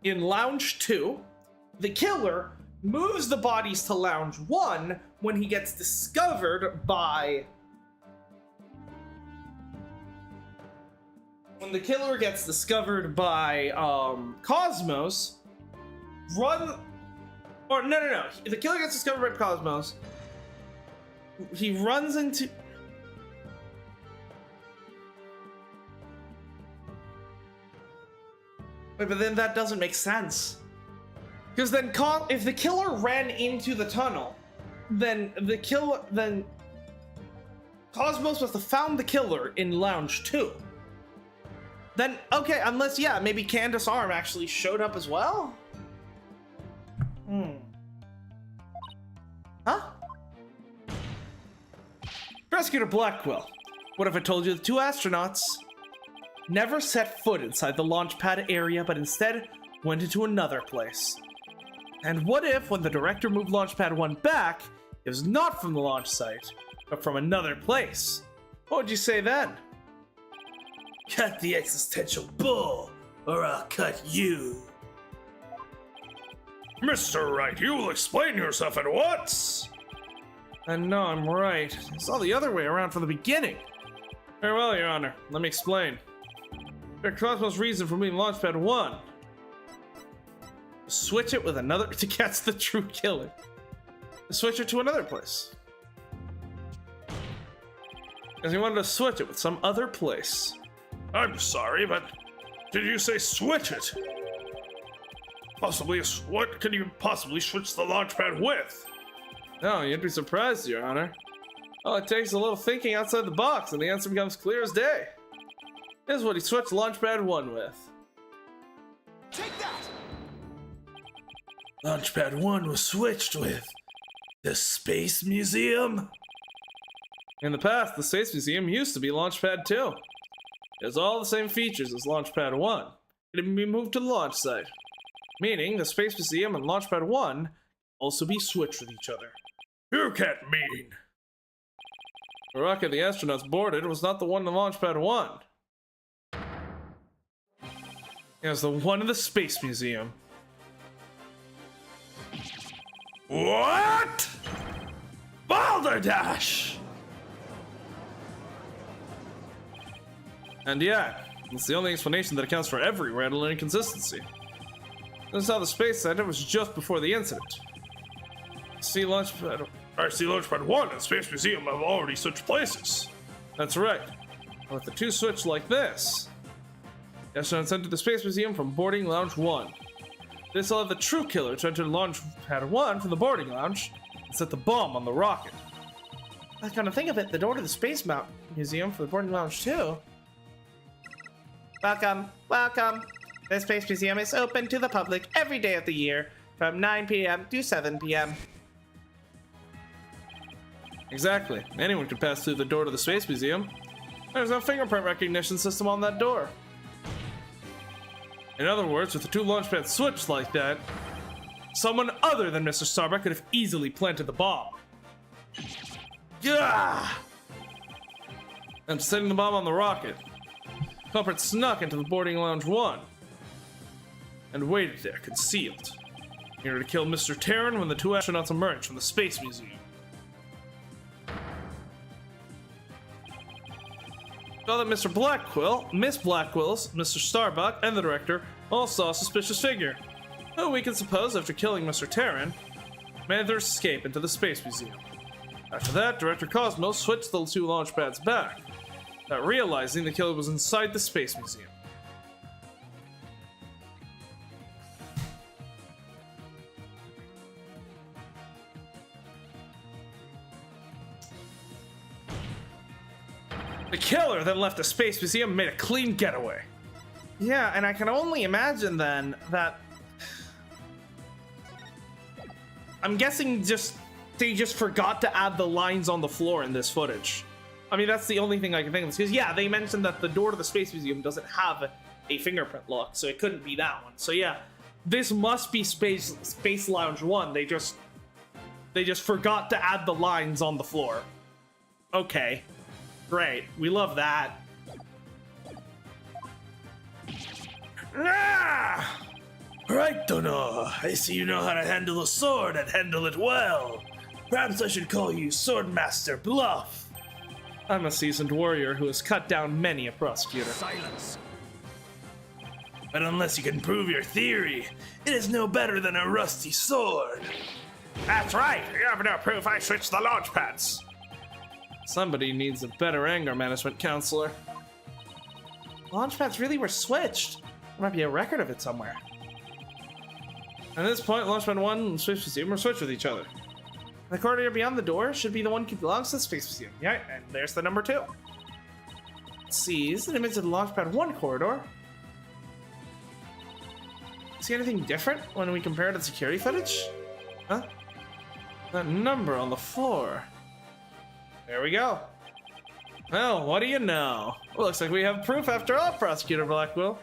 in lounge 2. The killer moves the bodies to lounge 1 when he gets discovered by Cosmos. The killer gets discovered by Cosmos. He runs into... Wait, but then that doesn't make sense. Because then if the killer ran into the tunnel, then Cosmos must have found the killer in lounge 2. Then, okay, unless, yeah, maybe Candace Arm actually showed up as well? Huh? Prosecutor Blackwell, What if I told you the two astronauts never set foot inside the launch pad area, but instead went into another place? And what if, when the director moved launch pad 1 back, it was not from the launch site, but from another place? What would you say then? Cut the existential bull, or I'll cut you. Mr. Wright, you will explain yourself at once. and no, I'm right. It's all the other way around from the beginning. Very well, Your Honor. Let me explain. Director Cosmos' reason for moving Launchpad 1. Switch it with another to catch the true killer. Switch it to another place. Because he wanted to switch it with some other place. I'm sorry, but did you say switch it? Possibly, what can you possibly switch the launchpad with? No, you'd be surprised, Your Honor. All it takes is a little thinking outside the box, and the answer becomes clear as day. Here's what he switched Launchpad 1 with. Take that! Launchpad 1 was switched with the Space Museum. In the past, the Space Museum used to be Launchpad 2. It has all the same features as Launchpad 1. It had been moved to the launch site, meaning the Space Museum and Launchpad 1 also be switched with each other. You can't mean. The rocket the astronauts boarded was not the one in Launchpad 1. It was the one in the Space Museum. What? Balderdash! And yeah, it's the only explanation that accounts for every random inconsistency. This is how the space center was just before the incident. See Launchpad... I see Launchpad 1 and Space Museum have already switched places. That's right. With the two switched like this, the astronauts entered the Space Museum from boarding lounge 1. This allowed the true killer to enter Launchpad 1 from the boarding lounge and set the bomb on the rocket. I kind of think of it, the door to the Space Museum for the boarding lounge too. Welcome, welcome. The Space Museum is open to the public every day of the year from 9 p.m. to 7 p.m. Exactly. Anyone could pass through the door to the Space Museum. There's no fingerprint recognition system on that door. In other words, with the two launchpads switched like that, someone other than Mr. Starbuck could have easily planted the bomb. Gah! And setting the bomb on the rocket, culprit snuck into the boarding lounge 1 and waited there, concealed, in order to kill Mr. Terran when the two astronauts emerged from the Space Museum. Saw that Mr. Blackwell, Miss Blackwell's, Mr. Starbuck, and the director all saw a suspicious figure, who we can suppose, after killing Mr. Terran, made their escape into the Space Museum. After that, Director Cosmos switched the two launch pads back, not realizing the killer was inside the Space Museum. The killer then left the Space Museum and made a clean getaway. Yeah, and I can only imagine then that... I'm guessing they just forgot to add the lines on the floor in this footage. I mean, that's the only thing I can think of. Because, yeah, they mentioned that the door to the Space Museum doesn't have a fingerprint lock, so it couldn't be that one. So, yeah, this must be Space Lounge 1. They just forgot to add the lines on the floor. Okay. Great. We love that. Ah! Right, Dono. I see you know how to handle a sword and handle it well. Perhaps I should call you Swordmaster Bluff. I'm a seasoned warrior who has cut down many a prosecutor. Silence. But unless you can prove your theory, it is no better than a rusty sword. That's right. You have no proof I switched the launch pads. Somebody needs a better anger management counselor. Launchpads really were switched. There might be a record of it somewhere. At this point, Launchpad 1 and Space Museum are switched with each other. The corridor beyond the door should be the one that belongs to the Space Museum. Yeah, and there's the number 2. Let's see, is an image of the Launchpad 1 corridor? See anything different when we compare it to security footage? Huh? That number on the floor. There we go. Well, what do you know? Looks like we have proof after all, Prosecutor Blackwell.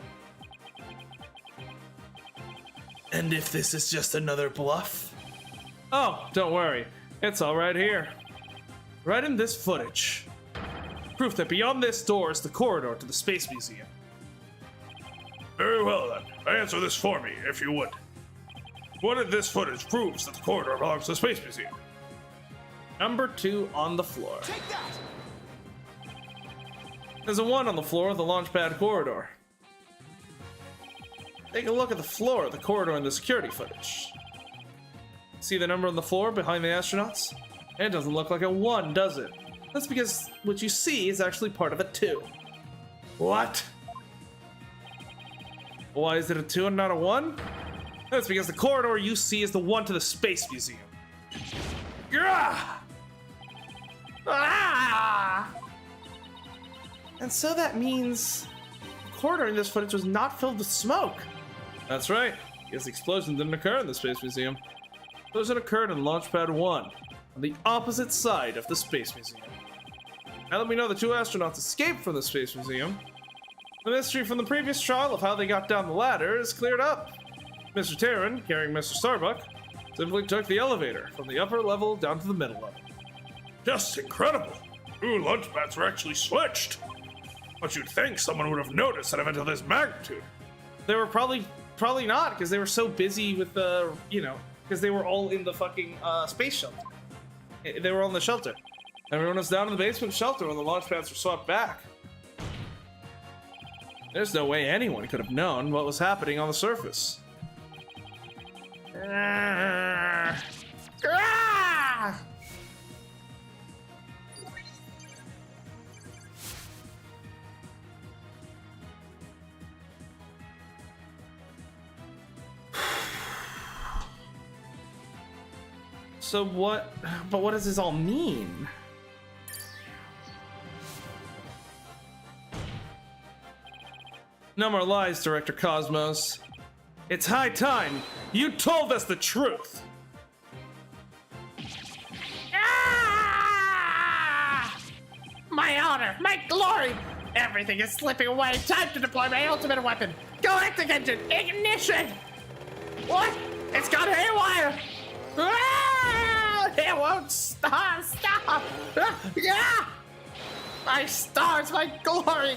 And if this is just another bluff? Oh, don't worry. It's all right here. Right in this footage. Proof that beyond this door is the corridor to the Space Museum. Very well then. Answer this for me, if you would. What in this footage proves that the corridor belongs to the Space Museum? Number 2 on the floor. Take that! There's a 1 on the floor of the Launchpad corridor. Take a look at the floor of the corridor in the security footage. See the number on the floor behind the astronauts? It doesn't look like a 1, does it? That's because what you see is actually part of a 2. What? Why is it a 2 and not a 1? That's because the corridor you see is the one to the Space Museum. Ah! And so that means the corridor in this footage was not filled with smoke. That's right, because the explosion didn't occur in the Space Museum. The explosion occurred in Launchpad 1, on the opposite side of the Space Museum. Now that we know the 2 astronauts escaped from the Space Museum, the mystery from the previous trial of how they got down the ladder is cleared up. Mr. Terran, carrying Mr. Starbuck, simply took the elevator from the upper level down to the middle level. Just incredible. 2 launch pads were actually switched. But you'd think someone would have noticed an event of this magnitude. They were probably not, because they were so busy with the, because they were all in the fucking space shelter. They were all in the shelter. Everyone was down in the basement shelter when the launch pads were swept back. There's no way anyone could have known what was happening on the surface. So what? But what does this all mean? No more lies, Director Cosmos. It's high time you told us the truth. My honor, my glory! Everything is slipping away. Time to deploy my ultimate weapon. Galactic engine ignition! What? It's gone haywire! It won't stop! Stop! My stars, my glory!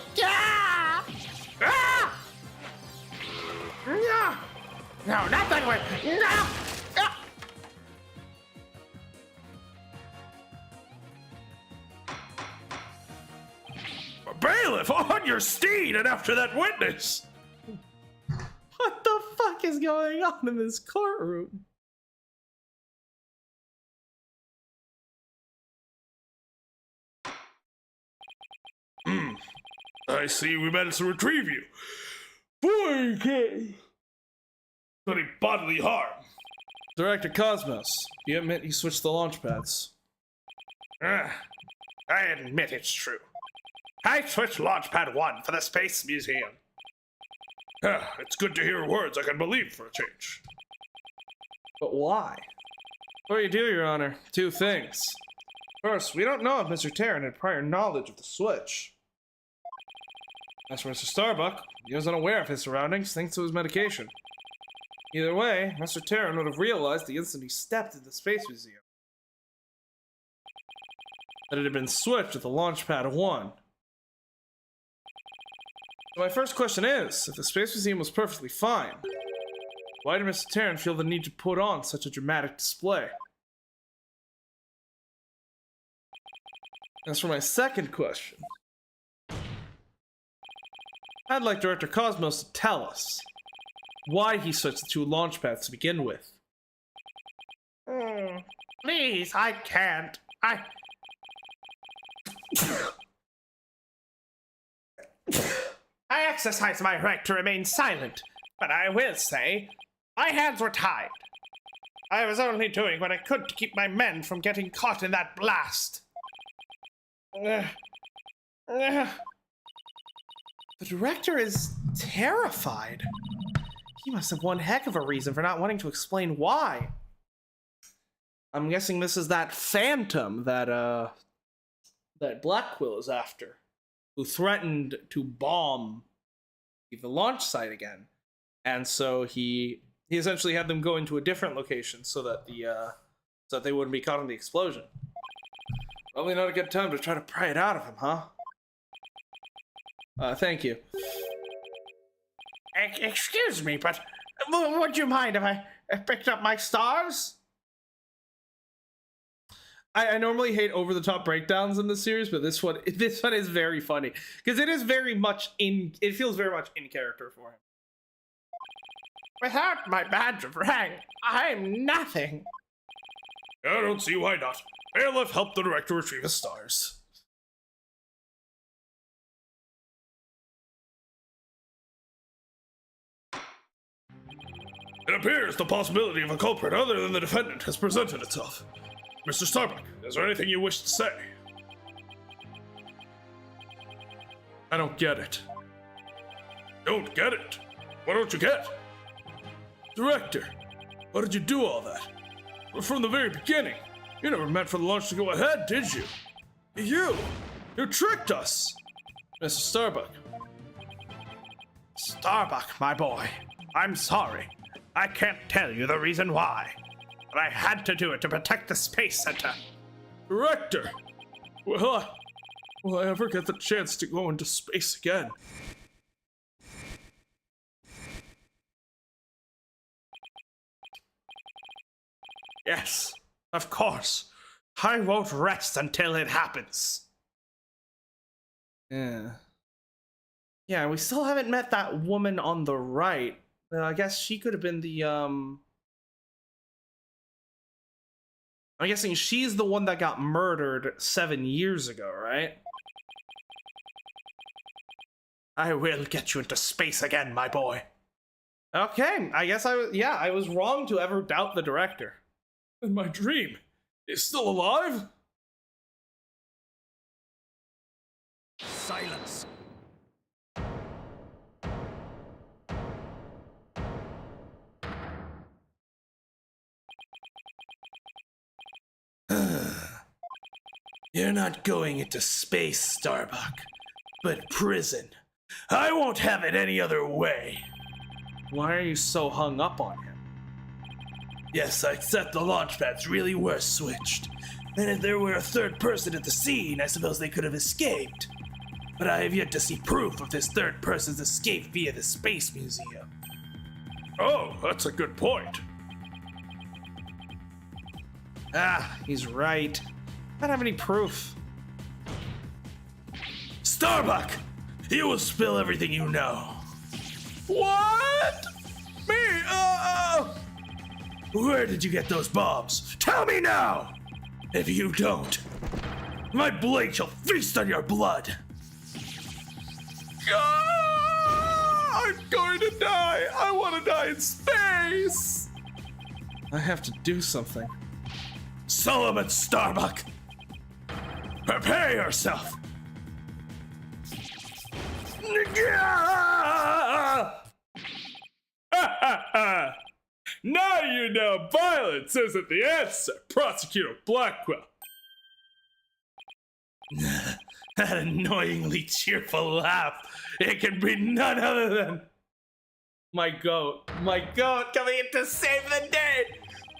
No, not that way! No! Bailiff, on your steed and after that witness! What the fuck is going on in this courtroom? I see we managed to retrieve you. Boy, okay. Any bodily harm? Director Cosmos, you admit you switched the launch pads. I admit it's true. I switched Launchpad 1 for the Space Museum. It's good to hear words I can believe for a change. But why? Before you do, Your Honor, two things. First, we don't know if Mr. Terran had prior knowledge of the switch. As for Mr. Starbuck, he was unaware of his surroundings thanks to his medication. Either way, Mr. Terran would have realized the instant he stepped into the Space Museum that it had been switched with the Launchpad 1. So my first question is, if the Space Museum was perfectly fine, why did Mr. Terran feel the need to put on such a dramatic display? As for my second question, I'd like Director Cosmos to tell us why he switched the two launch pads to begin with. Please, I can't. I exercise my right to remain silent, but I will say, my hands were tied. I was only doing what I could to keep my men from getting caught in that blast. The director is terrified. He must have one heck of a reason for not wanting to explain why. I'm guessing this is that phantom that Black Quill is after, who threatened to bomb the launch site again. And so he essentially had them go into a different location so that they wouldn't be caught in the explosion. Probably not a good time to try to pry it out of him, huh? Thank you. Excuse me, but would you mind if I picked up my stars? I normally hate over-the-top breakdowns in this series, but this one is very funny because it feels very much in character for him. Without my badge of rank, I'm nothing. I don't see why not. Airlift helped the director retrieve his stars. It appears the possibility of a culprit other than the defendant has presented itself. Mr. Starbuck, is there anything you wish to say? I don't get it. Don't get it? What don't you get? Director, why did you do all that? From the very beginning, you never meant for the launch to go ahead, did you? You tricked us! Mr. Starbuck. Starbuck, my boy, I'm sorry. I can't tell you the reason why, but I had to do it to protect the Space Center. Director! Will I ever get the chance to go into space again? Yes, of course. I won't rest until it happens. Yeah, we still haven't met that woman on the right. I guess she could have been the, I'm guessing she's the one that got murdered 7 years ago, right? I will get you into space again, my boy. Okay, I guess I was wrong to ever doubt the director. And my dream is still alive? Silence. You're not going into space, Starbuck, but prison. I won't have it any other way. Why are you so hung up on him? Yes, I accept the launch pads really were switched. And if there were a third person at the scene, I suppose they could have escaped. But I have yet to see proof of this third person's escape via the Space Museum. Oh, that's a good point. Ah, he's right. I don't have any proof. Starbuck! You will spill everything you know. What? Me? Where did you get those bombs? Tell me now! If you don't, my blade shall feast on your blood. I'm going to die. I want to die in space. I have to do something. Solomon Starbuck! Prepare yourself! Now you know violence isn't the answer, Prosecutor Blackwell. That annoyingly cheerful laugh. It can be none other than My goat coming in to save the day.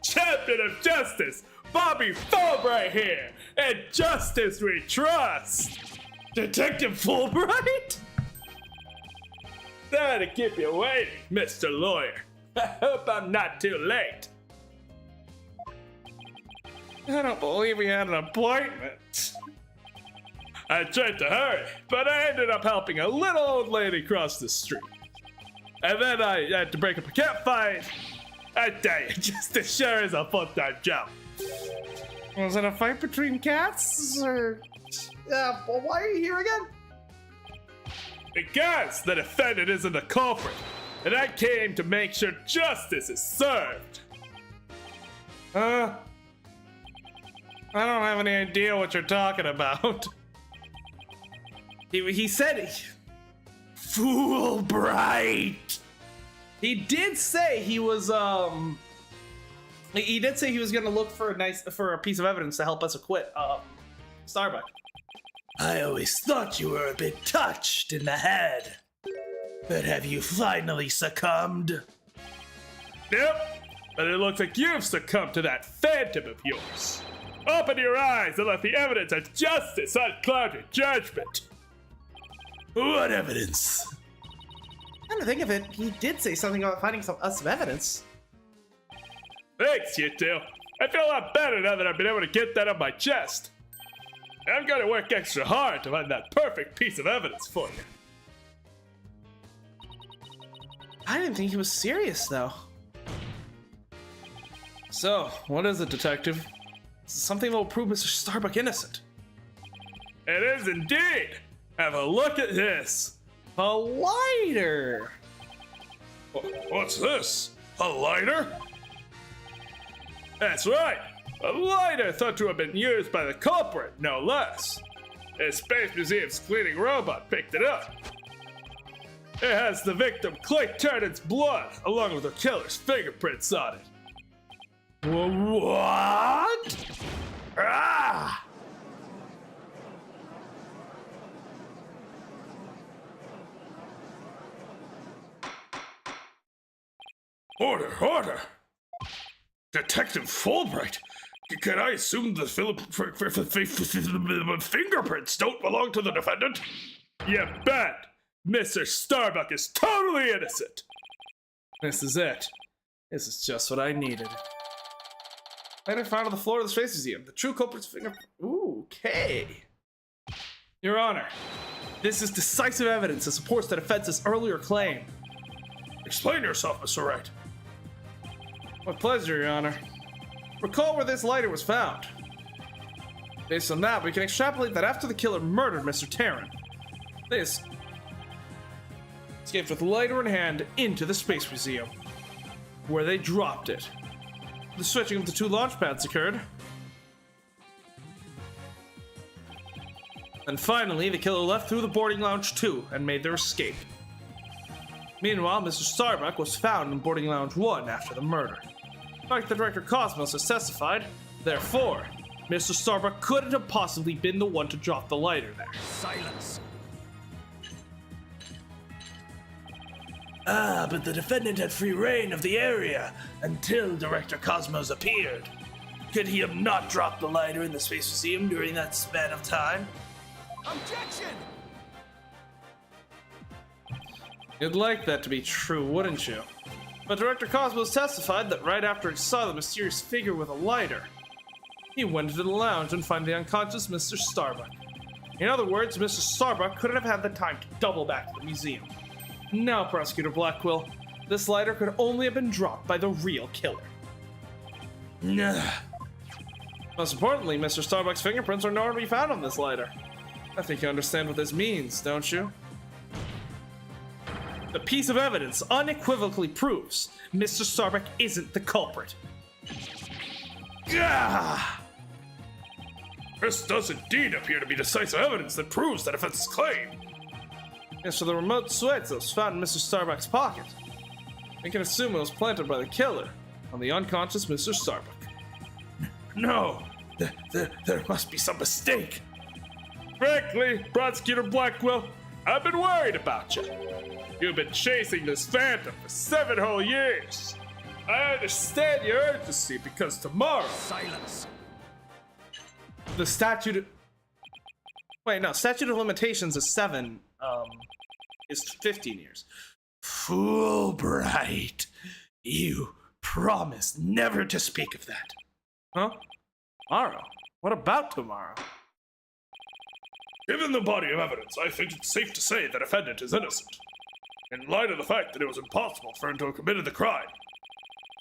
Champion of Justice, Bobby Fulbright here, and justice we trust. Detective Fulbright? Sorry to keep you waiting, Mr. Lawyer. I hope I'm not too late. I don't believe we had an appointment. I tried to hurry, but I ended up helping a little old lady cross the street. And then I had to break up a cat fight. I tell you, just as sure as a full-time job. Was it a fight between cats, or? Well, why are you here again? Because the defendant isn't the culprit, and I came to make sure justice is served. I don't have any idea what you're talking about. He said Fulbright! he did say he was he did say he was gonna look for a piece of evidence to help us acquit Starbuck. I always thought you were a bit touched in the head. But have you finally succumbed? Yep, but it looks like you've succumbed to that phantom of yours. Open your eyes and let the evidence of justice uncloud your judgment. What evidence? Come to think of it, he did say something about finding some evidence. Thanks, you two. I feel a lot better now that I've been able to get that off my chest. I'm gonna work extra hard to find that perfect piece of evidence for you. I didn't think he was serious, though. So, what is it, Detective? Is it something that will prove Mr. Starbuck innocent? It is indeed. Have a look at this. A lighter! What's this? A lighter? That's right. A lighter thought to have been used by the culprit, no less. A Space Museum's cleaning robot picked it up. It has the victim Clay Turnan's blood, along with the killer's fingerprints on it. What? Ah! Order! Detective Fulbright, can I assume the fingerprints don't belong to the defendant? You bet! Mr. Starbuck is totally innocent! This is it. This is just what I needed. Later found on the floor of the Space Museum. The true culprit's finger. Ooh, okay. Your Honor, this is decisive evidence that supports the defense's earlier claim. Explain yourself, Mr. Wright. My pleasure, Your Honor. Recall where this lighter was found. Based on that, we can extrapolate that after the killer murdered Mr. Tarrant, this escaped with lighter in hand into the Space Museum, where they dropped it. The switching of the two launch pads occurred. And finally, the killer left through the boarding lounge 2 and made their escape. Meanwhile, Mr. Starbuck was found in boarding lounge 1 after the murder. Like the director Cosmos has testified, therefore, Mr. Starbuck couldn't have possibly been the one to drop the lighter there. Silence. Ah, but the defendant had free reign of the area until Director Cosmos appeared. Could he have not dropped the lighter in the Space Museum during that span of time? Objection! You'd like that to be true, wouldn't you? But Director Cosmos testified that right after he saw the mysterious figure with a lighter, he went into the lounge and found the unconscious Mr. Starbuck. In other words, Mr. Starbuck couldn't have had the time to double back to the museum. Now, Prosecutor Blackwell, this lighter could only have been dropped by the real killer. Nah. Most importantly, Mr. Starbuck's fingerprints are nowhere to be found on this lighter. I think you understand what this means, don't you? The piece of evidence unequivocally proves Mr. Starbuck isn't the culprit. Gah! This does indeed appear to be decisive evidence that proves the defense's claim. As for the remote switch that was found in Mr. Starbuck's pocket, we can assume it was planted by the killer on the unconscious Mr. Starbuck. No, there must be some mistake. Frankly, Prosecutor Blackwell, I've been worried about you. You've been chasing this phantom for 7 whole years. I understand your urgency because tomorrow Silence. the statute of limitations is 7, is 15 years. Fulbright, you promised never to speak of that. Huh? Tomorrow? What about tomorrow? Given the body of evidence, I think it's safe to say the defendant is innocent. In light of the fact that it was impossible for him to have committed the crime,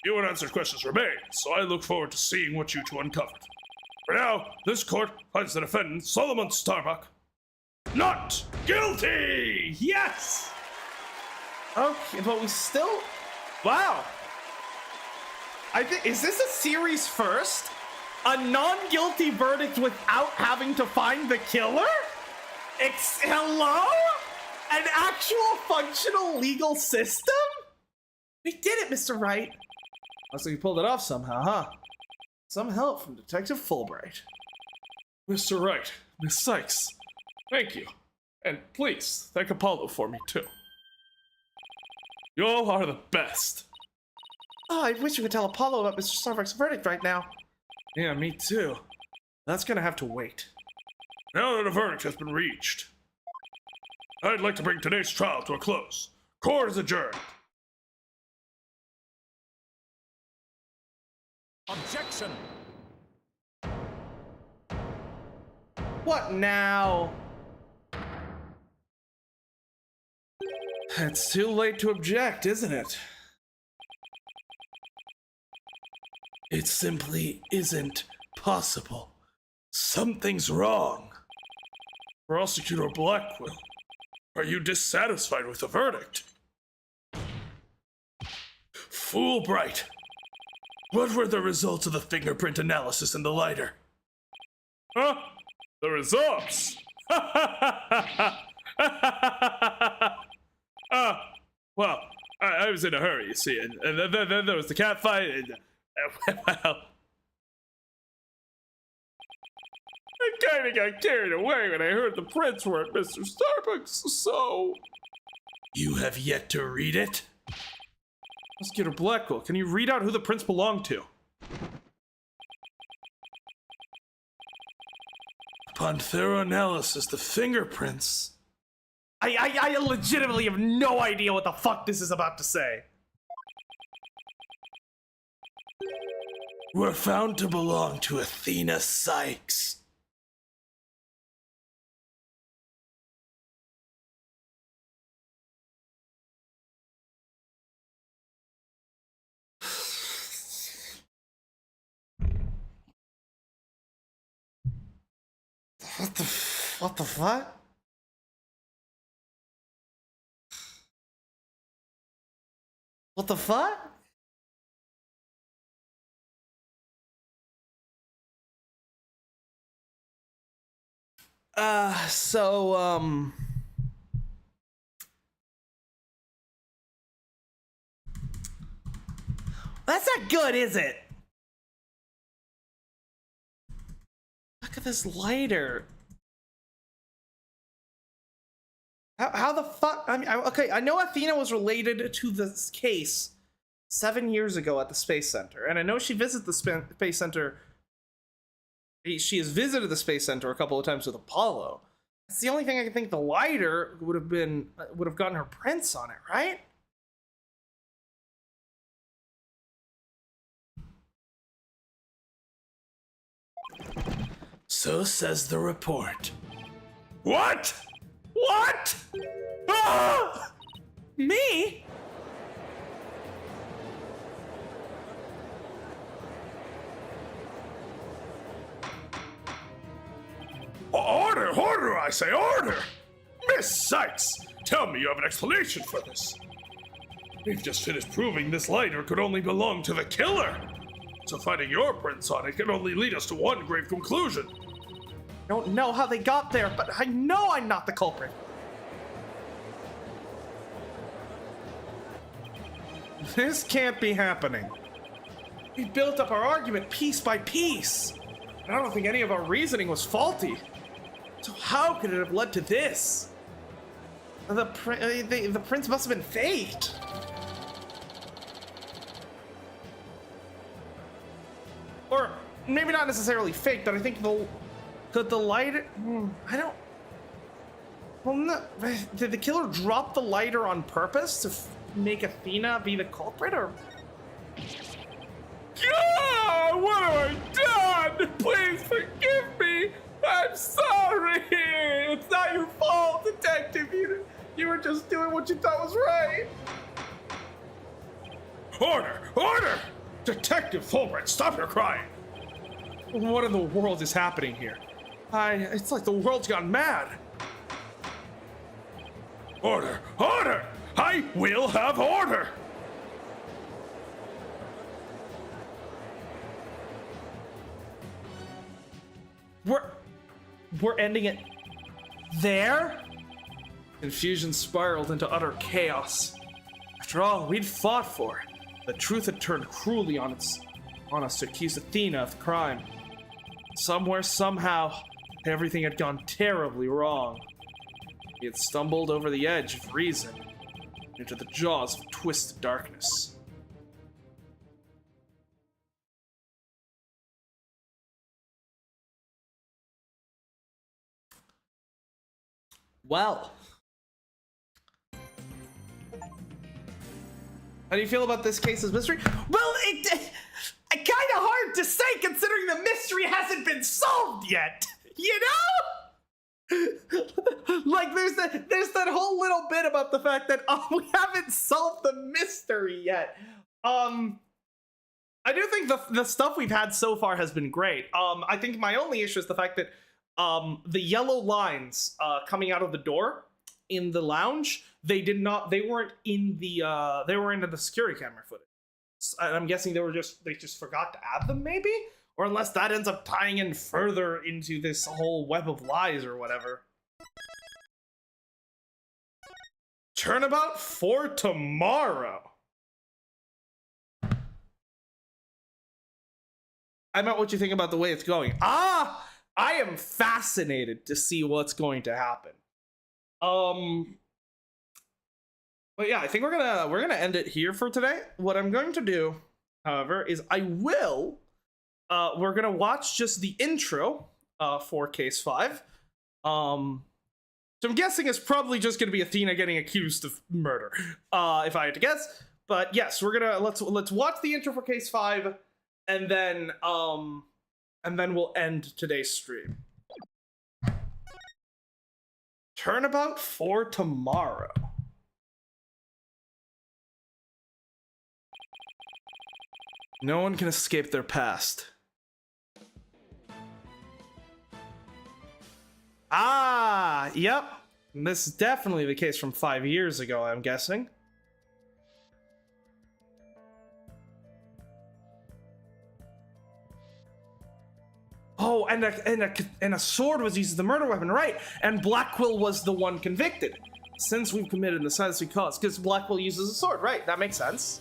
few unanswered questions remain, so I look forward to seeing what you two uncovered. For now, this court finds the defendant, Solomon Starbuck, not guilty! Yes! Okay, but we still... Wow! I think... Is this a series first? A non-guilty verdict without having to find the killer? Hello? An actual functional legal system? We did it, Mr. Wright. Looks like you pulled it off somehow, huh? Some help from Detective Fulbright. Mr. Wright, Miss Sykes, thank you. And please, thank Apollo for me, too. You all are the best. Oh, I wish you could tell Apollo about Mr. Starbuck's verdict right now. Yeah, me too. That's gonna have to wait. Now that a verdict has been reached, I'd like to bring today's trial to a close. Court is adjourned. Objection. What now? It's too late to object, isn't it? It simply isn't possible. Something's wrong. Prosecutor Blackwell, are you dissatisfied with the verdict? Fulbright, what were the results of the fingerprint analysis in the lighter? Huh? The results? Well, I was in a hurry, you see, and then there was the cat fight, and well, I kind of got carried away when I heard the prints were at Mr. Starbuck's, so... You have yet to read it? Prosecutor Blackwell, can you read out who the prints belong to? Upon thorough analysis, the fingerprints... I legitimately have no idea what the fuck this is about to say. were found to belong to Athena Sykes. What the fuck? What the fuck? That's not good, is it? Look at this lighter. How the fuck? I mean, okay, I know Athena was related to this case 7 years ago at the Space Center, and I know she visited the Space Center. She has visited the Space Center a couple of times with Apollo. That's the only thing I can think the lighter would have gotten her prints on it, right? So says the report. What? What? Ah! Me? Order, I say, order! Miss Sykes, tell me you have an explanation for this. We've just finished proving this lighter could only belong to the killer. So finding your prints on it can only lead us to one grave conclusion. I don't know how they got there, but I know I'm not the culprit. This can't be happening. We built up our argument piece by piece. And I don't think any of our reasoning was faulty. So how could it have led to this? The prince must have been faked. Or maybe not necessarily fake, but I think could the lighter... I don't... Well, no, did the killer drop the lighter on purpose to make Athena be the culprit, or... God, what have I done? Please forgive me. I'm sorry. It's not your fault, Detective. You were just doing what you thought was right. Order! Order! Detective Fulbright, stop your crying. What in the world is happening here? It's like the world's gone mad. Order! Order! I will have order! We're ending it there? Confusion spiraled into utter chaos. After all we'd fought for, the truth had turned cruelly on us to accuse Athena of the crime. Somewhere, somehow, everything had gone terribly wrong. We had stumbled over the edge of reason into the jaws of twisted darkness. Well, how do you feel about this case's mystery? Well, it kind of hard to say considering the mystery hasn't been solved yet. You know? Like there's that whole little bit about the fact that we haven't solved the mystery yet. I do think the stuff we've had so far has been great. I think my only issue is the fact that the yellow lines coming out of the door in the lounge, they weren't in the they were into the security camera footage. And I'm guessing they just forgot to add them, maybe? Or unless that ends up tying in further into this whole web of lies or whatever. Turnabout for tomorrow. I meant what you think about the way it's going. I am fascinated to see what's going to happen. But yeah, I think we're gonna end it here for today. What I'm going to do, however, is we're gonna watch just the intro for case 5. So I'm guessing it's probably just gonna be Athena getting accused of murder, if I had to guess. But yes, let's watch the intro for case 5, and then we'll end today's stream. Turnabout for tomorrow. No one can escape their past. Yep. This is definitely the case from 5 years ago, I'm guessing. Oh, and a sword was used as the murder weapon, right? And Blackquill was the one convicted. Since we've committed the sentence we caused, because Blackquill uses a sword, right? That makes sense.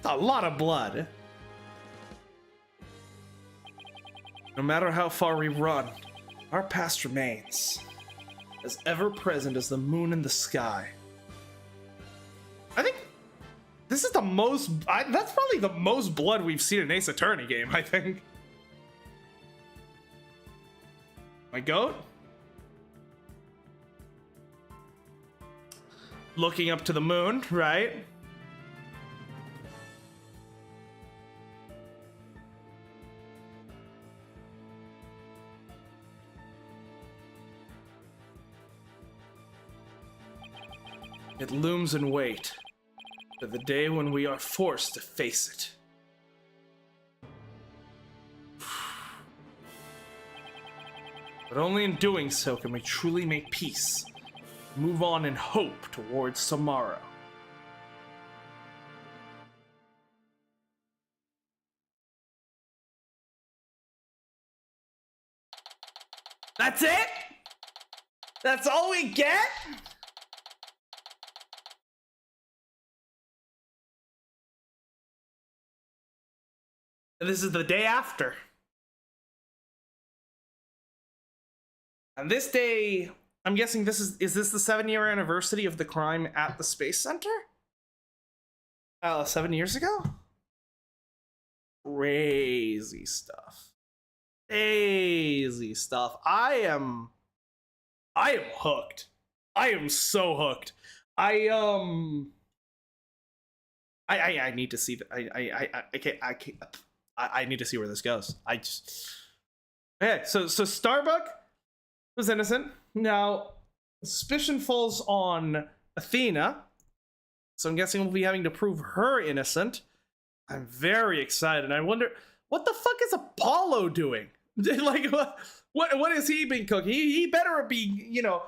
A lot of blood. No matter how far we run, our past remains, as ever present as the moon in the sky. I think this is the most, that's probably the most blood we've seen in an Ace Attorney game, I think. My goat? Looking up to the moon, right? It looms in wait for the day when we are forced to face it. But only in doing so can we truly make peace, move on in hope towards tomorrow. That's it? That's all we get? And this is the day after. And this day, I'm guessing this is this the 7-year anniversary of the crime at the Space Center? 7 years ago? Crazy stuff. Crazy stuff. I am hooked. I am so hooked. I need to see I need to see where this goes. Okay, so Starbuck was innocent. Now suspicion falls on Athena. So I'm guessing we'll be having to prove her innocent. I'm very excited. I wonder what the fuck is Apollo doing? Like what is he being cooking? He better be, you know,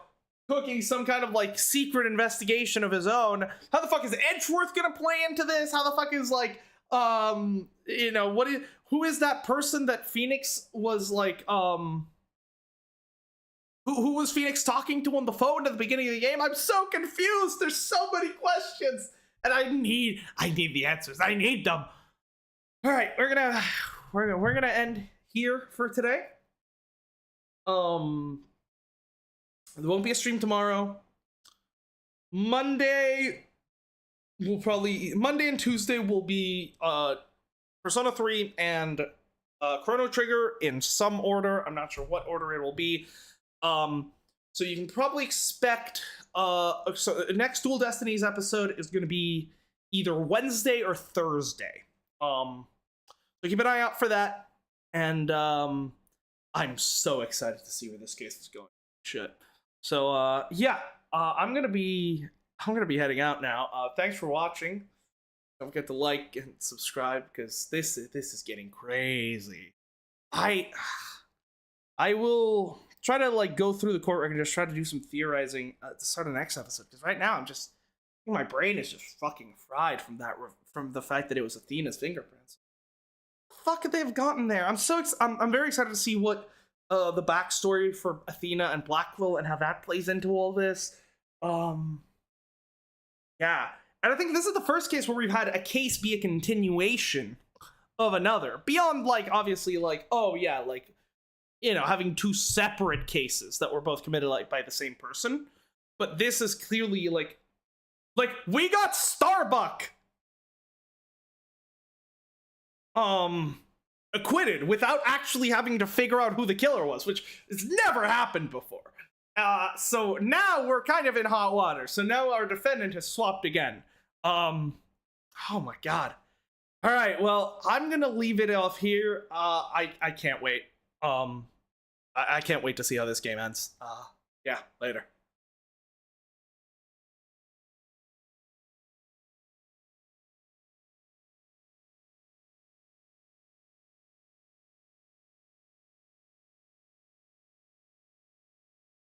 cooking some kind of like secret investigation of his own. How the fuck is Edgeworth gonna play into this? How the fuck is like you know, who is that person that Phoenix was like who was Phoenix talking to on the phone at the beginning of the game? I'm so confused. There's so many questions, and I need the answers. I need them. All right, we're gonna end here for today. There won't be a stream tomorrow. Monday and Tuesday will be Persona 3 and Chrono Trigger in some order. I'm not sure what order it will be. So you can probably expect so the next Dual Destinies episode is going to be either Wednesday or Thursday. So keep an eye out for that. And I'm so excited to see where this case is going. Shit. So yeah, I'm gonna be heading out now. Thanks for watching. Don't forget to like and subscribe because this is getting crazy. I will try to like go through the court record and just try to do some theorizing to start the next episode, because right now my brain is just fucking fried from the fact that it was Athena's fingerprints. Fuck could they have gotten there? I'm very excited to see what the backstory for Athena and Blackwell and how that plays into all this. Yeah, and I think this is the first case where we've had a case be a continuation of another, beyond like obviously like, oh yeah, like, you know, having two separate cases that were both committed like by the same person. But this is clearly like we got Starbuck acquitted without actually having to figure out who the killer was, which has never happened before. So now we're kind of in hot water. So now our defendant has swapped again. Oh my god. All right, well, I'm gonna leave it off here. I can't wait. I can't wait to see how this game ends. Yeah, later.